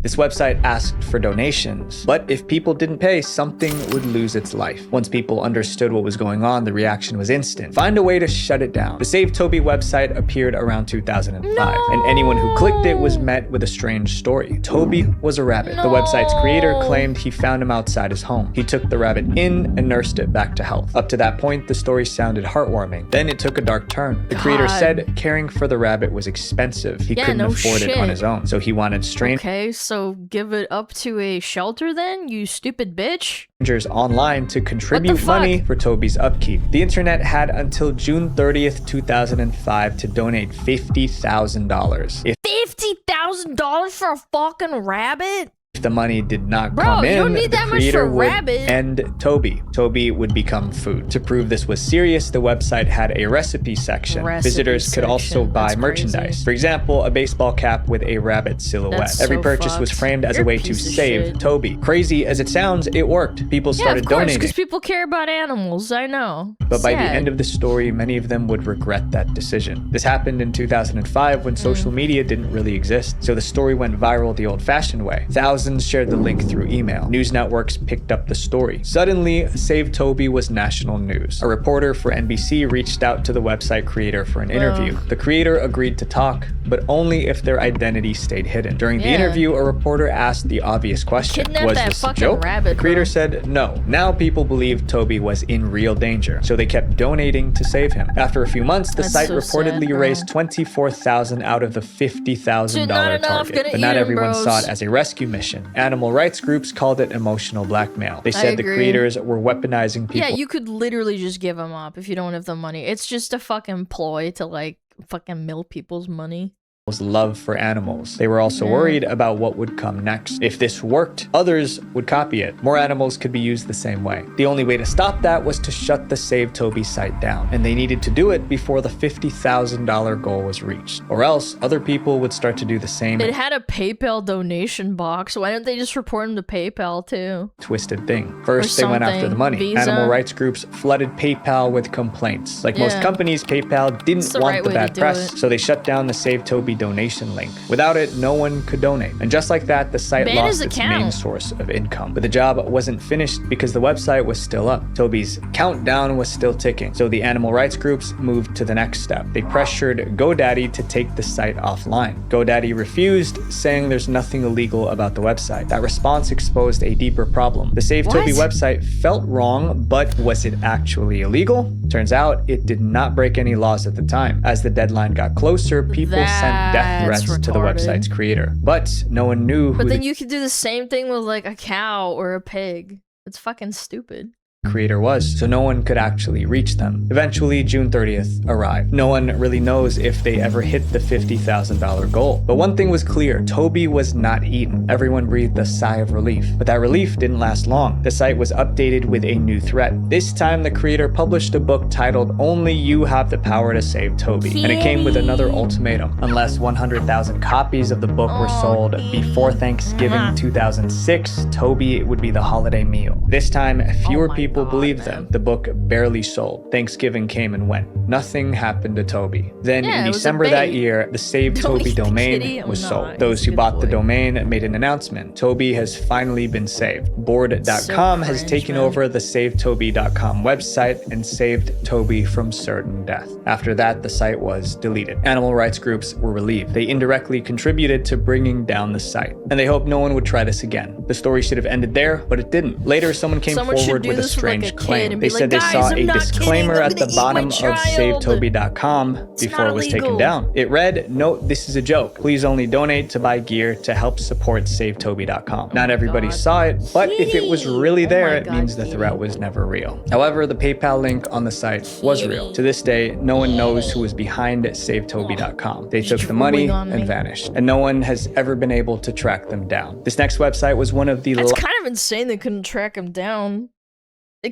This website asked for donations, but if people didn't pay, something would lose its life. Once people understood what was going on, the reaction was instant. Find a way to shut it down. The Save Toby website appeared around 2005, and anyone who clicked it was met with a strange story. Toby was a rabbit. The website's creator claimed he found him outside his home. He took the rabbit in and nursed it back to health. Up to that point, the story sounded heartwarming. Then it took a dark turn. The creator said caring for the rabbit was expensive. He couldn't afford it on his own, so he wanted strange... Okay, so So give it up to a shelter then, you stupid bitch. Online to contribute money for Toby's upkeep. The internet had until June 30th, 2005 to donate $50,000. $50,000 for a fucking rabbit? If the money did not come in, the creator would end Toby. Toby would become food. To prove this was serious, the website had a recipe section. Visitors could also buy merchandise. For example, a baseball cap with a rabbit silhouette. Every purchase was framed as a way to save Toby. Crazy as it sounds, it worked. People started donating. Because people care about animals, I know. But by the end of the story, many of them would regret that decision. This happened in 2005 when social media didn't really exist, so the story went viral the old-fashioned way. Thousands shared the link through email. News networks picked up the story. Suddenly, Save Toby was national news. A reporter for NBC reached out to the website creator for an interview. The creator agreed to talk, but only if their identity stayed hidden. During the interview, a reporter asked the obvious question. Was this a joke? The creator said no. Now people believed Toby was in real danger, so they kept donating to save him. After a few months, the site reportedly raised $24,000 out of the $50,000 target. But not everyone saw it as a rescue mission. Animal rights groups called it emotional blackmail. They said the creators were weaponizing people. Yeah, you could literally just give them up if you don't have the money. It's just a fucking ploy to like fucking milk people's money. Love for animals. They were also worried about what would come next. If this worked, others would copy it. More animals could be used the same way. The only way to stop that was to shut the Save Toby site down, and they needed to do it before the $50,000 goal was reached, or else other people would start to do the same. It had a PayPal donation box. Why don't they just report them to PayPal too? Twisted thing. First, they went after the money. Visa. Animal rights groups flooded PayPal with complaints. Like most companies, PayPal didn't want the bad press, so they shut down the Save Toby donation link. Without it, no one could donate. And just like that, the site lost its main source of income. But the job wasn't finished because the website was still up. Toby's countdown was still ticking. So the animal rights groups moved to the next step. They pressured GoDaddy to take the site offline. GoDaddy refused, saying there's nothing illegal about the website. That response exposed a deeper problem. The Save Toby website felt wrong, but was it actually illegal? Turns out it did not break any laws at the time. As the deadline got closer, people sent death threats to the website's creator. But no one knew who But then you could do the same thing with like a cow or a pig. It's fucking stupid. Creator was, so no one could actually reach them. Eventually, June 30th arrived. No one really knows if they ever hit the $50,000 goal. But one thing was clear, Toby was not eaten. Everyone breathed a sigh of relief. But that relief didn't last long. The site was updated with a new threat. This time, the creator published a book titled Only You Have the Power to Save Toby. And it came with another ultimatum. Unless 100,000 copies of the book were sold before Thanksgiving 2006, Toby would be the holiday meal. This time, fewer people believed them. The book barely sold. Thanksgiving came and went. Nothing happened to Toby. Then in December that year, the Save Toby domain was sold. Those who bought the domain made an announcement. Toby has finally been saved. Board.com has taken over the SaveToby.com website and saved Toby from certain death. After that, the site was deleted. Animal rights groups were relieved. They indirectly contributed to bringing down the site. And they hoped no one would try this again. The story should have ended there, but it didn't. Later, someone came forward with a strange claim. They said they saw a disclaimer at the bottom of SaveToby.com before it was taken down. It read, "Note, this is a joke. Please only donate to buy gear to help support SaveToby.com." Not everybody saw it, but if it was really there, it means the threat was never real. However, the PayPal link on the site was real. To this day, no one knows who was behind SaveToby.com. They took the money and vanished, and no one has ever been able to track them down. This next website was one of the... It's kind of insane they couldn't track them down.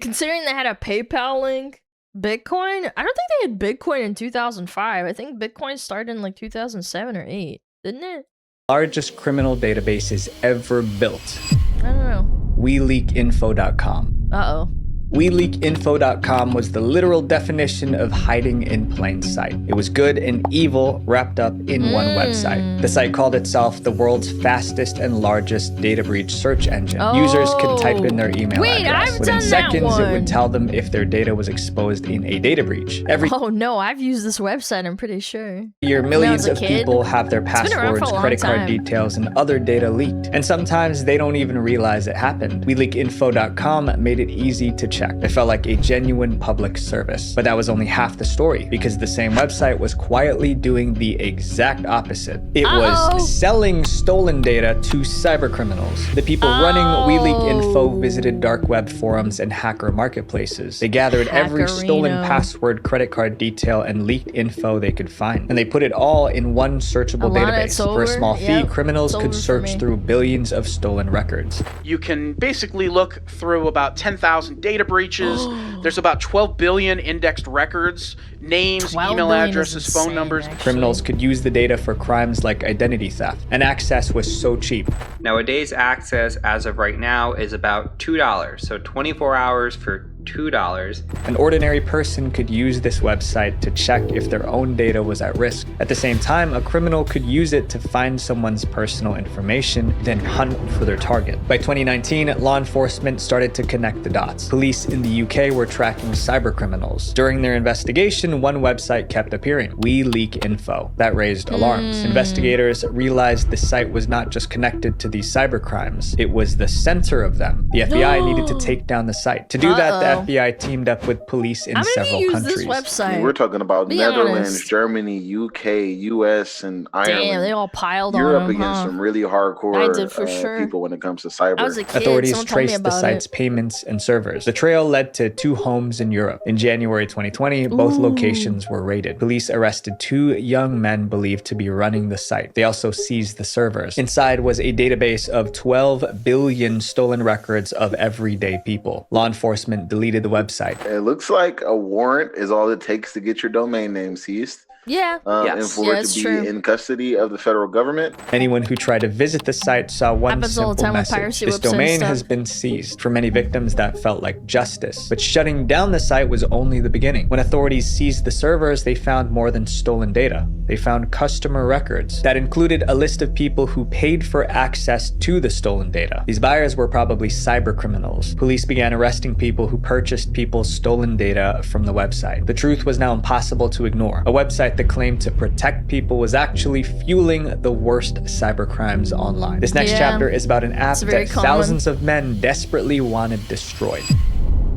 Considering they had a PayPal link, Bitcoin, I don't think they had Bitcoin in 2005. I think Bitcoin started in like 2007 or 8, didn't it? Largest criminal databases ever built. I don't know. WeLeakInfo.com. Uh-oh. WeLeakInfo.com was the literal definition of hiding in plain sight. It was good and evil wrapped up in one website. The site called itself the world's fastest and largest data breach search engine. Users could type in their email address. Within seconds, it would tell them if their data was exposed in a data breach. Oh no, I've used this website, I'm pretty sure. Year, millions of people have their passwords, credit card details, and other data leaked. And sometimes they don't even realize it happened. WeLeakInfo.com made it easy to check checked. It felt like a genuine public service. But that was only half the story, because the same website was quietly doing the exact opposite. It was selling stolen data to cybercriminals. The people running WeLeak.info visited dark web forums and hacker marketplaces. They gathered every stolen password, credit card detail, and leaked info they could find. And they put it all in one searchable database. For a small fee, criminals could search through billions of stolen records. You can basically look through about 10,000 data breaches. There's about 12 billion indexed records, names, email addresses, phone numbers. Criminals could use the data for crimes like identity theft, and access was so cheap. Nowadays, access as of right now is about $2, so 24 hours for $2. An ordinary person could use this website to check if their own data was at risk. At the same time, a criminal could use it to find someone's personal information, then hunt for their target. By 2019, law enforcement started to connect the dots. Police in the UK were tracking cybercriminals. During their investigation, one website kept appearing, WeLeak.info. That raised alarms. Investigators realized the site was not just connected to these cybercrimes, it was the center of them. The FBI needed to take down the site. To do that, the FBI teamed up with police in several countries. This website? We're talking about Be Netherlands, honest. Germany, UK, US, and Ireland. Damn, they all piled You're on up them, against huh? some really hardcore I did for sure. people when it comes to cyber. I was a kid, Authorities someone told me traced the about site's it. payments and servers. The trail led to 2 homes in Europe. In January 2020, both locations were raided. Police arrested 2 young men believed to be running the site. They also seized the servers. Inside was a database of 12 billion stolen records of everyday people. Law enforcement deleted the website. It looks like a warrant is all it takes to get your domain name seized. Yeah. And for it to be in custody of the federal government. Anyone who tried to visit the site saw one Happens all the simple time with message. piracy This websites and domain stuff. has been seized. For many victims, that felt like justice. But shutting down the site was only the beginning. When authorities seized the servers, they found more than stolen data. They found customer records that included a list of people who paid for access to the stolen data. These buyers were probably cyber criminals. Police began arresting people who purchased people's stolen data from the website. The truth was now impossible to ignore. A website that claimed to protect people was actually fueling the worst cybercrimes online. This next chapter is about an app very that common. thousands of men desperately wanted destroyed.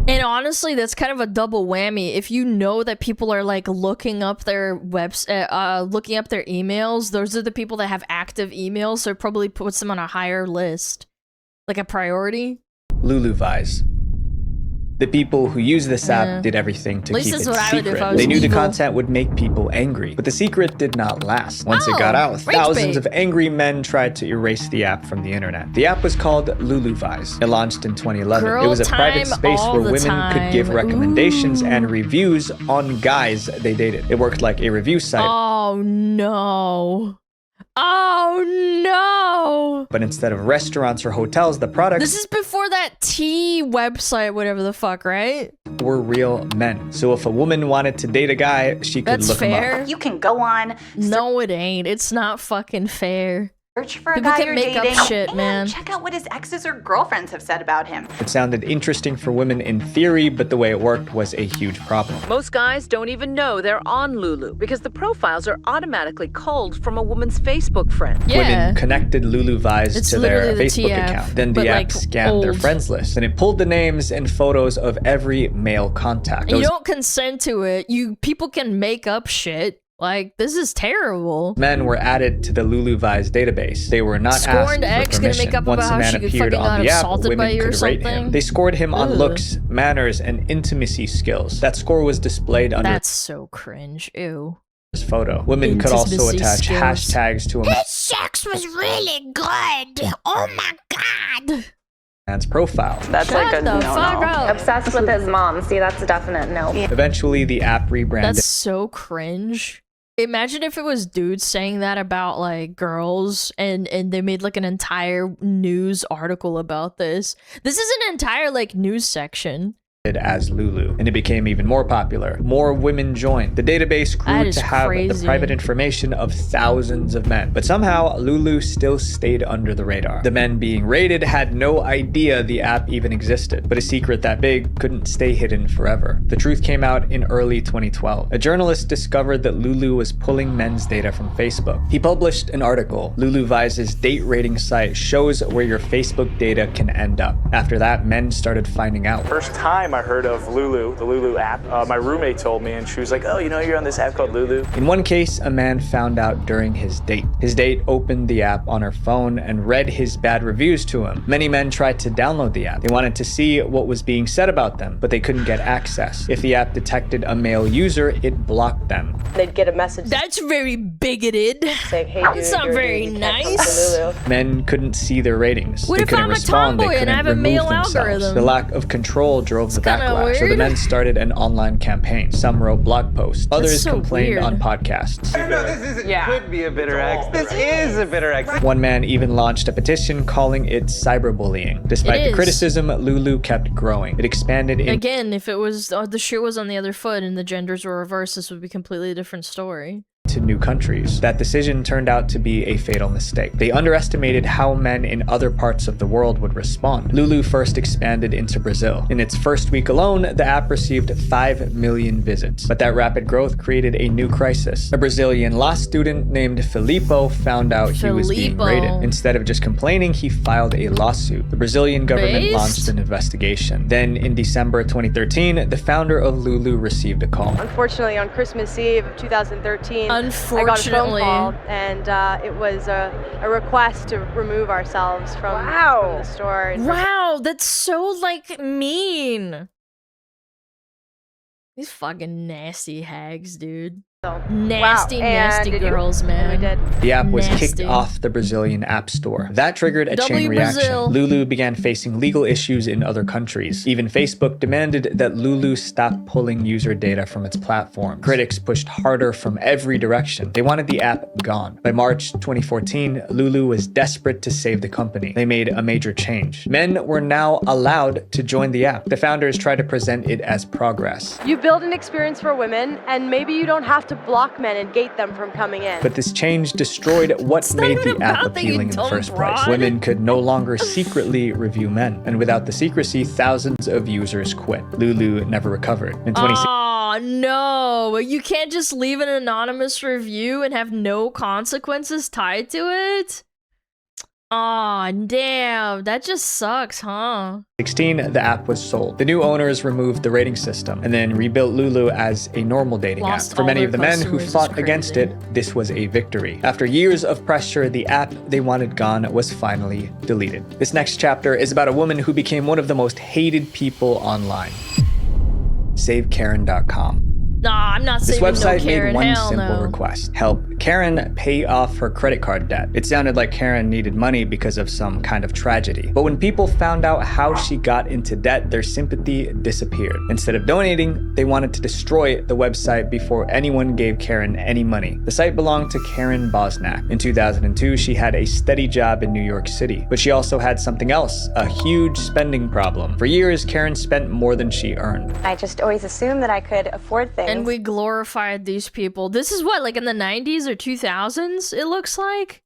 And honestly, that's kind of a double whammy. If you know that people are like looking up their looking up their emails, those are the people that have active emails, so it probably puts them on a higher list, like a priority. Luluvize. The people who used this app did everything to At least keep that's it what I would do if I secret. was They knew the evil. content would make people angry, but the secret did not last. Once it got out, rage thousands bait. of angry men tried to erase the app from the internet. The app was called Luluvize. It launched in 2011. Girl It was a private time space all where the women could give time. recommendations and reviews on guys they dated. It worked like a review site. Oh no. Oh no. But instead of restaurants or hotels, the products This is before that tea website, whatever the fuck, right? were real men. So if a woman wanted to date a guy, she could That's look him fair. up. You can go on. No, it ain't. It's not fucking fair. Search for a People guy can you're make dating, up shit, and man. check out what his exes or girlfriends have said about him. It sounded interesting for women in theory, but the way it worked was a huge problem. Most guys don't even know they're on Lulu because the profiles are automatically culled from a woman's Facebook friend. Women connected Luluvize It's to their literally the Facebook TF, account. Then but, the app like, scanned their old. friends list, and it pulled the names and photos of every male contact. And you Those don't consent to it. People can make up shit. Like, this is terrible. men were added to the Luluvize database. They were not Scorned asked ex for gonna permission. make up Once about a how man she appeared fucking on got the app, assaulted by women you or could rate him. something. They scored him on Ugh. looks, manners, and intimacy skills. That score was displayed under That's so cringe. Ew. his photo. Women could also Intimacy attach skills. hashtags to a Sex was really good. Oh my god. man's profile. That's like a the no fuck no. up. Obsessed with his mom. See, that's a definite no. Eventually, the app rebranded. That's so cringe. Imagine if it was dudes saying that about like girls and they made like an entire news article about this. This is an entire like news section. As Lulu, and it became even more popular. More women joined. The database That grew is to have the crazy. private information of thousands of men. But somehow, Lulu still stayed under the radar. The men being raided had no idea the app even existed, but a secret that big couldn't stay hidden forever. The truth came out in early 2012. A journalist discovered that Lulu was pulling men's data from Facebook. He published an article. Luluvize's date rating site shows where your Facebook data can end up. After that, men started finding out. First time I heard of Lulu, the Lulu app, my roommate told me, and she was like, oh, you know, you're on this app called Lulu. In one case, a man found out during his date. His date opened the app on her phone and read his bad reviews to him. Many men tried to download the app. They wanted to see what was being said about them, but they couldn't get access. If the app detected a male user, it blocked them. They'd get a message. That's very bigoted. Saying, hey, That's not very nice. Men couldn't see their ratings. What they if couldn't I'm a respond. tomboy They couldn't and I have a remove male themselves. algorithm? The lack of control drove the kinda backlash. So the weird. men started an online campaign. Some wrote blog posts. Others so complained weird. on podcasts. Could be a bitter ex. This is a bitter ex. One man even launched a petition calling it cyberbullying. Despite It the is. criticism, Lulu kept growing. It expanded in Again, if it was the shoe was on the other foot and the genders were reversed, this would be a completely different story. to new countries. That decision turned out to be a fatal mistake. They underestimated how men in other parts of the world would respond. Lulu first expanded into Brazil. In its first week alone, the app received 5 million visits. But that rapid growth created a new crisis. A Brazilian law student named Filippo found out he was being raided. Instead of just complaining, he filed a lawsuit. The Brazilian government launched an investigation. Then in December 2013, the founder of Lulu received a call. Unfortunately, on Christmas Eve of 2013, I got a phone Unfortunately. call, and it was a request to remove ourselves from the store. Wow, that's so, like, mean. These fucking nasty hags, dude. Nasty, nasty girls, man. The app was Nasty. kicked off the Brazilian App Store. That triggered a W chain reaction. Brazil. Lulu began facing legal issues in other countries. Even Facebook demanded that Lulu stop pulling user data from its platform. Critics pushed harder from every direction. They wanted the app gone. By March 2014, Lulu was desperate to save the company. They made a major change. Men were now allowed to join the app. The founders tried to present it as progress. You build an experience for women, and maybe you don't have to block men and gate them from coming in. But this change destroyed what made the app appealing in the first place. Women could no longer secretly review men. And without the secrecy, thousands of users quit. Lulu never recovered. In 2016, Oh, no. You can't just leave an anonymous review and have no consequences tied to it? Aw, damn. That just sucks, huh? the app was sold. The new owners removed the rating system and then rebuilt Lulu as a normal dating Lost app. For all many their of the men who customers, fought it's against it, this was a victory. After years of pressure, the app they wanted gone was finally deleted. This next chapter is about a woman who became one of the most hated people online. SaveKaren.com. Nah, I'm not This saving website no Karen. made one Hell simple no. request: help Karen pay off her credit card debt. It sounded like Karen needed money because of some kind of tragedy. But when people found out how she got into debt, their sympathy disappeared. Instead of donating, they wanted to destroy the website before anyone gave Karen any money. The site belonged to Karen Bosnack. In 2002, she had a steady job in New York City, but she also had something else: a huge spending problem. For years, Karen spent more than she earned. I just always assumed that I could afford things. And we glorified these people. This is what, like in the 90s or 2000s, it looks like?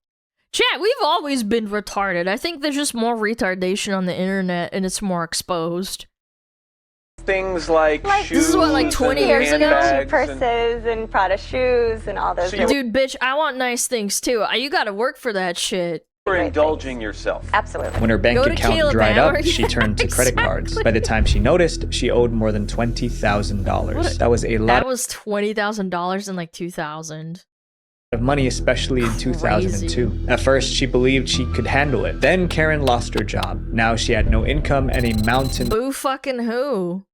Chat, we've always been retarded. I think there's just more retardation on the internet and it's more exposed. Things like shoes, this is what, like 20 years ago? Gucci purses and Prada shoes and all those. Dude, bitch, I want nice things too. You gotta work for that shit. You're indulging yourself. Absolutely. When her bank Go to account Caleb dried Howard. up, she turned to credit cards. By the time she noticed, she owed more than $20,000. That was a lot That was $20,000 in like 2000. of money, especially in 2002. At first, she believed she could handle it. Then Karen lost her job. Now she had no income and a mountain Boo fucking who?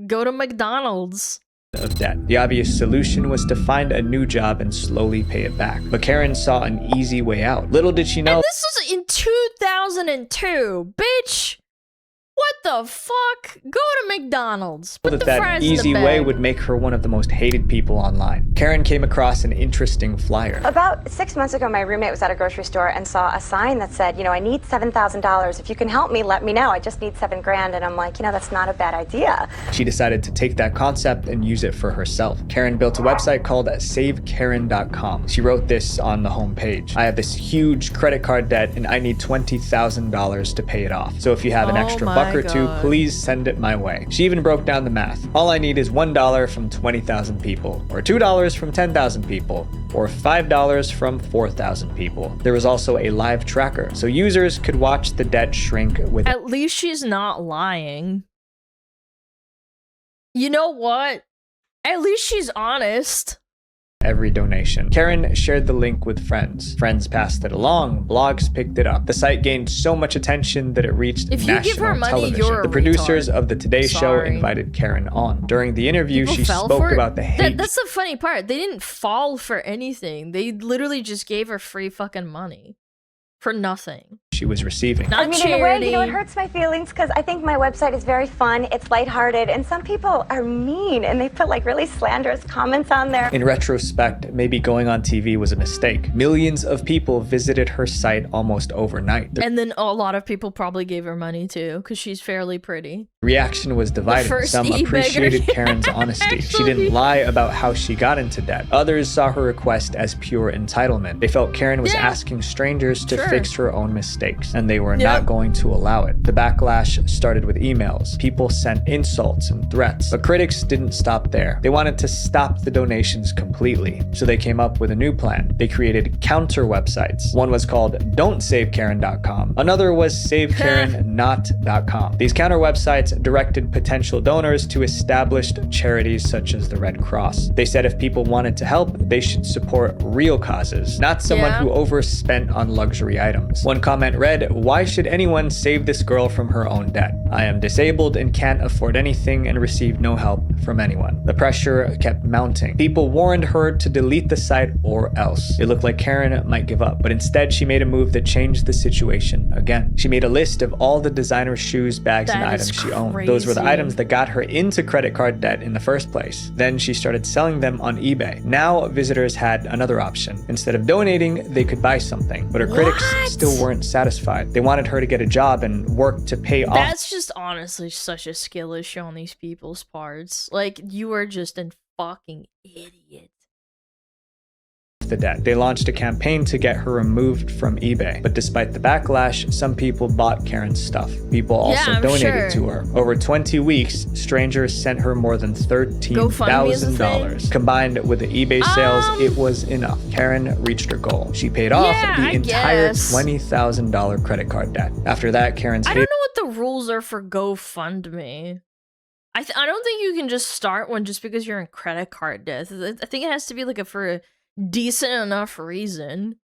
Go to McDonald's. of debt. The obvious solution was to find a new job and slowly pay it back. But Karen saw an easy way out. Little did she know And this was in 2002, bitch. What the fuck? Go to McDonald's. Put the that fries in the easy way bag. would make her one of the most hated people online. Karen came across an interesting flyer. About 6 months ago, my roommate was at a grocery store and saw a sign that said, I need $7,000. If you can help me, let me know. I just need $7 grand. And I'm like, that's not a bad idea. She decided to take that concept and use it for herself. Karen built a website called SaveKaren.com. She wrote this on the homepage: I have this huge credit card debt and I need $20,000 to pay it off. So if you have an extra buck or two, please send it my way. She even broke down the math. All I need is $1 from 20,000 people, or $2 from 10,000 people, or $5 from 4,000 people. There was also a live tracker, so users could watch the debt shrink with At least she's not lying. You know what? At least she's honest. Every donation. Karen shared the link with friends. Friends passed it along. Blogs picked it up. The site gained so much attention that it reached If you national give her money, television. you're a The producers retard. of the Today Show Sorry. invited Karen on. During the interview, People she fell spoke for it? about the hate. That's the funny part. They didn't fall for anything. They literally just gave her free fucking money. For nothing. She was receiving. Not I mean, charity. in a way, it hurts my feelings because I think my website is very fun, it's lighthearted, and some people are mean and they put like really slanderous comments on there. In retrospect, maybe going on TV was a mistake. Millions of people visited her site almost overnight. The And then a lot of people probably gave her money too, because she's fairly pretty. reaction was divided. first Some e-beggar. appreciated Karen's honesty. She didn't lie about how she got into debt. Others saw her request as pure entitlement. They felt Karen was asking strangers to fix her own mistakes, and they were not going to allow it. The backlash started with emails. People sent insults and threats, but critics didn't stop there. They wanted to stop the donations completely, so they came up with a new plan. They created counter websites. One was called don'tsavekaren.com. Another was savekarenNot.com. These counter websites directed potential donors to established charities such as the Red Cross. They said if people wanted to help, they should support real causes, not someone who overspent on luxury items. One comment read, "Why should anyone save this girl from her own debt? I am disabled and can't afford anything and receive no help from anyone." The pressure kept mounting. People warned her to delete the site or else. It looked like Karen might give up, but instead she made a move that changed the situation again. She made a list of all the designer shoes, bags, and items she owned. Those were the items that got her into credit card debt in the first place. Then she started selling them on eBay. Now visitors had another option. Instead of donating, they could buy something. But her critics still weren't satisfied. They wanted her to get a job and work to pay off. That's just honestly such a skill issue on these people's parts. Like, you are just a fucking idiot. The debt. They launched a campaign to get her removed from eBay. But despite the backlash, some people bought Karen's stuff. People also donated to her. Over 20 weeks, strangers sent her more than $13,000. Combined with the eBay sales, it was enough. Karen reached her goal. She paid off the entire $20,000 credit card debt. After that, Karen's I don't know what the rules are for GoFundMe. I don't think you can just start one just because you're in credit card debt. I think it has to be like for a decent enough reason.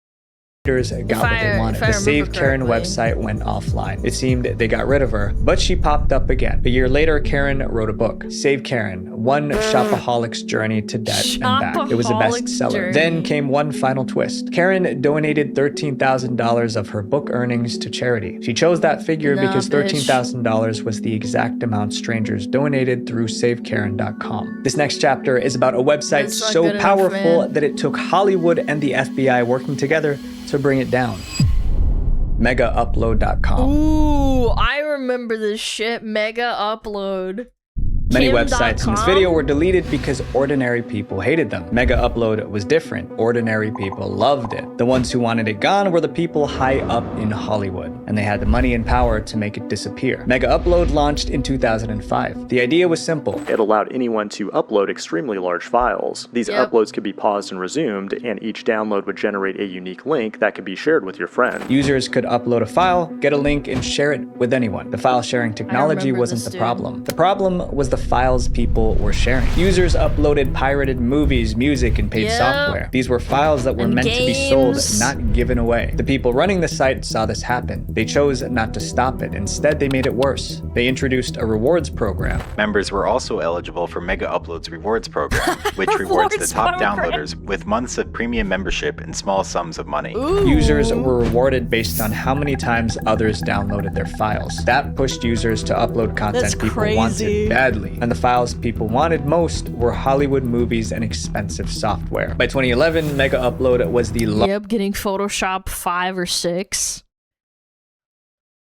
got what they wanted. The Save Karen website went offline. It seemed they got rid of her, but she popped up again. A year later, Karen wrote a book, Save Karen, One Shopaholic's Journey to Debt and Back. It was a bestseller. Then came one final twist. Karen donated $13,000 of her book earnings to charity. She chose that figure because $13,000 was the exact amount strangers donated through SaveKaren.com. This next chapter is about a website so powerful that it took Hollywood and the FBI working together to bring it down. MegaUpload.com. Ooh, I remember this shit. Mega Upload. Many websites in this video were deleted because ordinary people hated them. Mega Upload was different. Ordinary people loved it. The ones who wanted it gone were the people high up in Hollywood, and they had the money and power to make it disappear. Mega Upload launched in 2005. The idea was simple. It allowed anyone to upload extremely large files. These uploads could be paused and resumed, and each download would generate a unique link that could be shared with your friend. Users could upload a file, get a link, and share it with anyone. The file sharing technology wasn't the problem. The problem was the files people were sharing. Users uploaded pirated movies, music, and paid software. These were files that were meant to be sold, not given away. The people running the site saw this happen. They chose not to stop it. Instead, they made it worse. They introduced a rewards program. Members were also eligible for Mega Upload's rewards program, which rewards the top downloaders with months of premium membership and small sums of money. Users were rewarded based on how many times others downloaded their files. That pushed users to upload content people wanted badly. And the files people wanted most were Hollywood movies and expensive software. By 2011, Mega Upload was the getting Photoshop 5 or 6.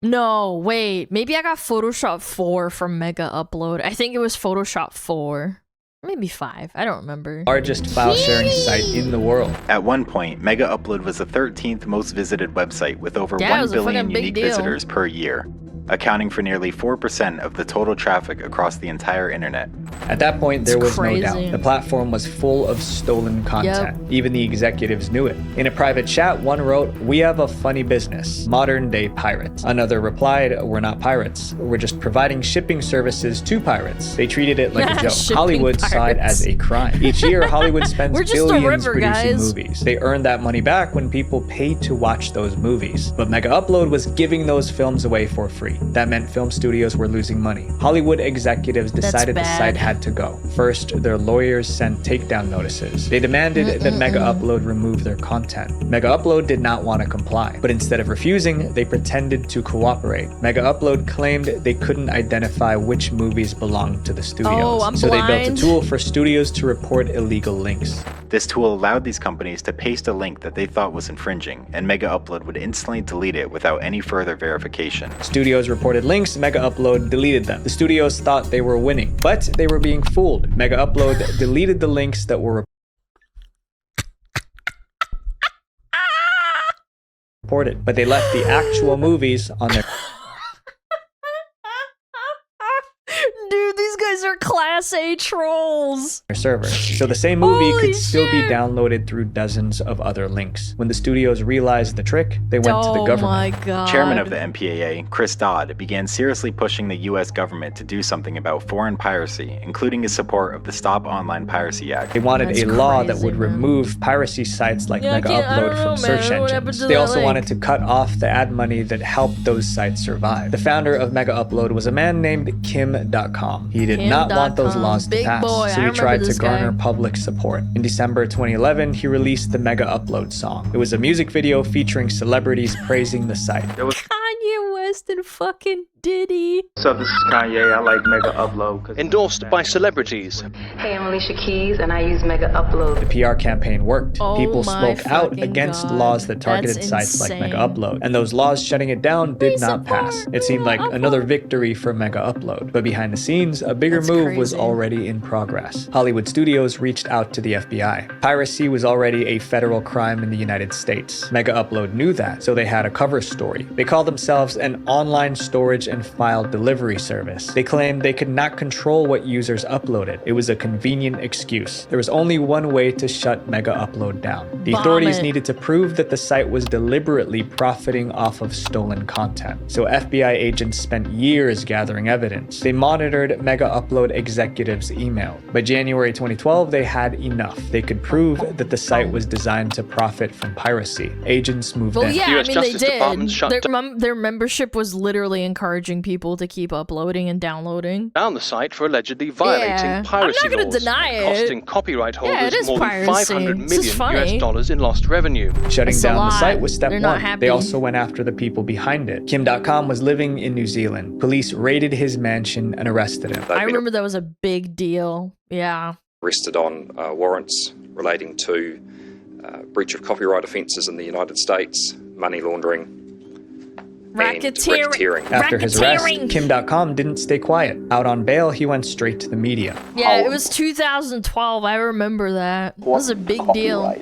No, wait. Maybe I got Photoshop 4 from Mega Upload. I think it was Photoshop 4. Maybe 5. I don't remember. Largest file sharing site in the world. At one point, Mega Upload was the 13th most visited website with over 1 billion unique visitors per year, accounting for nearly 4% of the total traffic across the entire internet. At that point, there was crazy. no doubt. The platform was full of stolen content. Even the executives knew it. In a private chat, one wrote, "We have a funny business, modern day pirates." Another replied, "We're not pirates. We're just providing shipping services to pirates." They treated it like a joke. Shipping Hollywood saw it as a crime. Each year, Hollywood spends We're just a billions river, producing guys. movies. They earn that money back when people pay to watch those movies. But Mega Upload was giving those films away for free. That meant film studios were losing money. Hollywood executives decided the site had to go. First, their lawyers sent takedown notices. They demanded that Mega Upload remove their content. Mega Upload did not want to comply, but instead of refusing, they pretended to cooperate. Mega Upload claimed they couldn't identify which movies belonged to the studios, I'm so they built a blind. tool for studios to report illegal links. This tool allowed these companies to paste a link that they thought was infringing, and Mega Upload would instantly delete it without any further verification. Studios reported links, Mega Upload deleted them. The studios thought they were winning, but they were being fooled. Mega Upload deleted the links that were reported, but they left the actual movies on their Dude, these guys are class A trolls. servers. So the same movie Holy could still be shit. downloaded through dozens of other links. When the studios realized the trick, they went to the government. my god. Chairman of the MPAA, Chris Dodd, began seriously pushing the US government to do something about foreign piracy, including his support of the Stop Online Piracy Act. They wanted a law that would remove piracy sites like Yeah, I Mega can't- I Upload don't know, from search man. What happened engines. to They that also link? wanted to cut off the ad money that helped those sites survive. The founder of Mega Upload was a man named Kim.com. He did not want those Kim.com. laws to Big pass, boy. I so he remember tried to this guy. garner public support. In December 2011, he released the Mega Upload song. It was a music video featuring celebrities praising the site. Kanye West and fucking Diddy. What's up, this is Kanye. I like Mega Upload. Endorsed by celebrities. Hey, I'm Alicia Keys, and I use Mega Upload. The PR campaign worked. Oh People my spoke out fucking against God. laws that targeted That's sites like Mega insane. Upload, and those laws shutting it down did not pass. It seemed like another victory for Mega Upload, but behind the scenes, a bigger move was already in progress. Hollywood studios reached out to the FBI. Piracy was already a federal crime in the United States. Mega Upload knew that, so they had a cover story. They called themselves an online storage and file delivery service. They claimed they could not control what users uploaded. It was a convenient excuse. There was only one way to shut Mega Upload down. The Bomb authorities it. needed to prove that the site was deliberately profiting off of stolen content. So FBI agents spent years gathering evidence. They monitored Mega Upload executives' email. By January 2012, they had enough. They could prove that the site was designed to profit from piracy. Agents moved Well, in. yeah, I mean, they did. Their membership was literally encouraging people to keep uploading and downloading. Down the site for allegedly violating Yeah. piracy I'm not gonna laws, deny it. costing copyright Yeah, it holders is more piracy. than 500 It's just million funny. US dollars in lost revenue. Shutting That's a down the lot. site was step They're not one. happy. They also went after the people behind it. Kim.com was living in New Zealand. Police raided his mansion and arrested him. I remember that was a big deal. Yeah. Arrested on warrants relating to breach of copyright offences in the United States, money laundering, and racketeering. After his arrest, Kim.com didn't stay quiet. Out on bail, he went straight to the media. Yeah, it was 2012. I remember that. It was a big deal.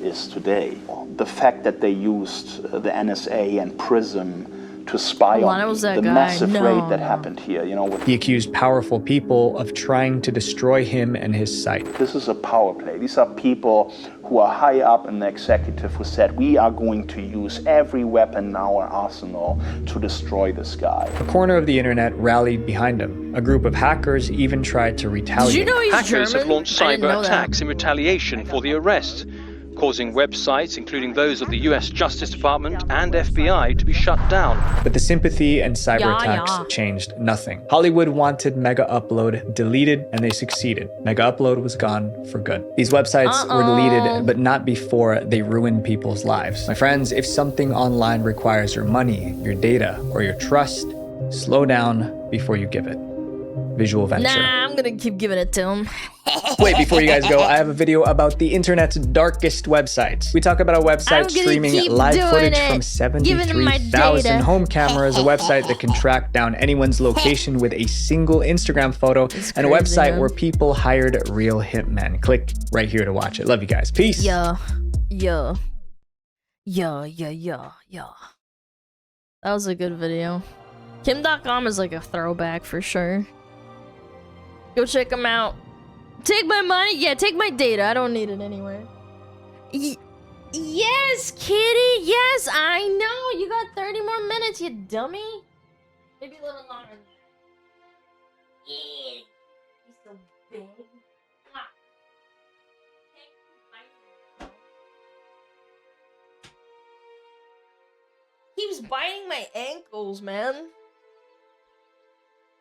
Is today. The fact that they used the NSA and PRISM to spy Lana on was me, that the guy. massive No. raid that happened here, you know. He accused powerful people of trying to destroy him and his site. This is a power play. These are people who are high up in the executive who said, we are going to use every weapon in our arsenal to destroy this guy. A corner of the internet rallied behind him. A group of hackers even tried to retaliate. Hackers have launched I didn't know cyber that. attacks in retaliation for the arrest, causing websites, including those of the US Justice Department and FBI, to be shut down. But the sympathy and cyber Yeah, attacks yeah. changed nothing. Hollywood wanted Mega Upload deleted, and they succeeded. Mega Upload was gone for good. These websites were deleted, but not before they ruined people's lives. My friends, if something online requires your money, your data, or your trust, slow down before you give it. Visual venture. Nah, I'm gonna keep giving it to him. Wait, before you guys go, I have a video about the internet's darkest websites. We talk about a I'm website gonna streaming keep live doing footage it. from Giving them my 73,000 data. home cameras, a website that can track down anyone's location with a single Instagram photo, and a crazy, website man. where people hired real hitmen. Click right here to watch it. Love you guys. Peace. Yeah. Yeah. Yeah, yeah, yeah, yeah. That was a good video. Kim.com is like a throwback for sure. Go check them out. Take my money? Yeah, take my data. I don't need it anyway. Yes, kitty. Yes, I know. You got 30 more minutes, you dummy. Maybe a little longer. Yeah. He's so big. Keeps biting my ankles, man.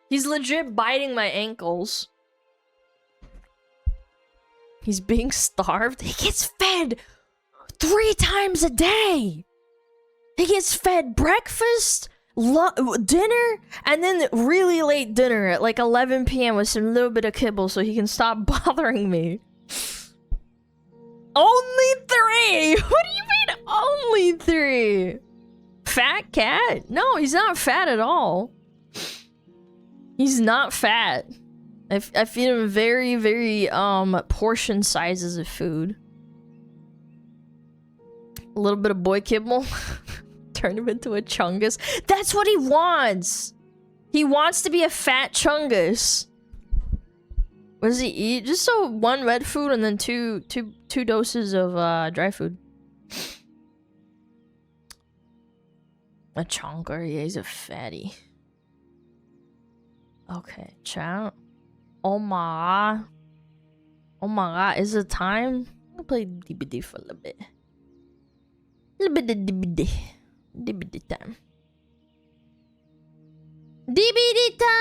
He's legit biting my ankles. He's being starved. He gets fed 3 times a day. He gets fed breakfast, dinner, and then really late dinner at like 11 p.m. with some little bit of kibble so he can stop bothering me. Only 3? What do you mean only 3? Fat cat? No, he's not fat at all. He's not fat. I feed him very, very portion sizes of food. A little bit of boy kibble. Turn him into a chungus. That's what he wants. He wants to be a fat chungus. What does he eat? Just so 1 red food and then two doses of dry food. A chonker, yeah, he's a fatty. Okay, chat. Oh my god, is it time? I'm gonna play DBD for a little bit. A little bit of DBD. DBD time. DBD time!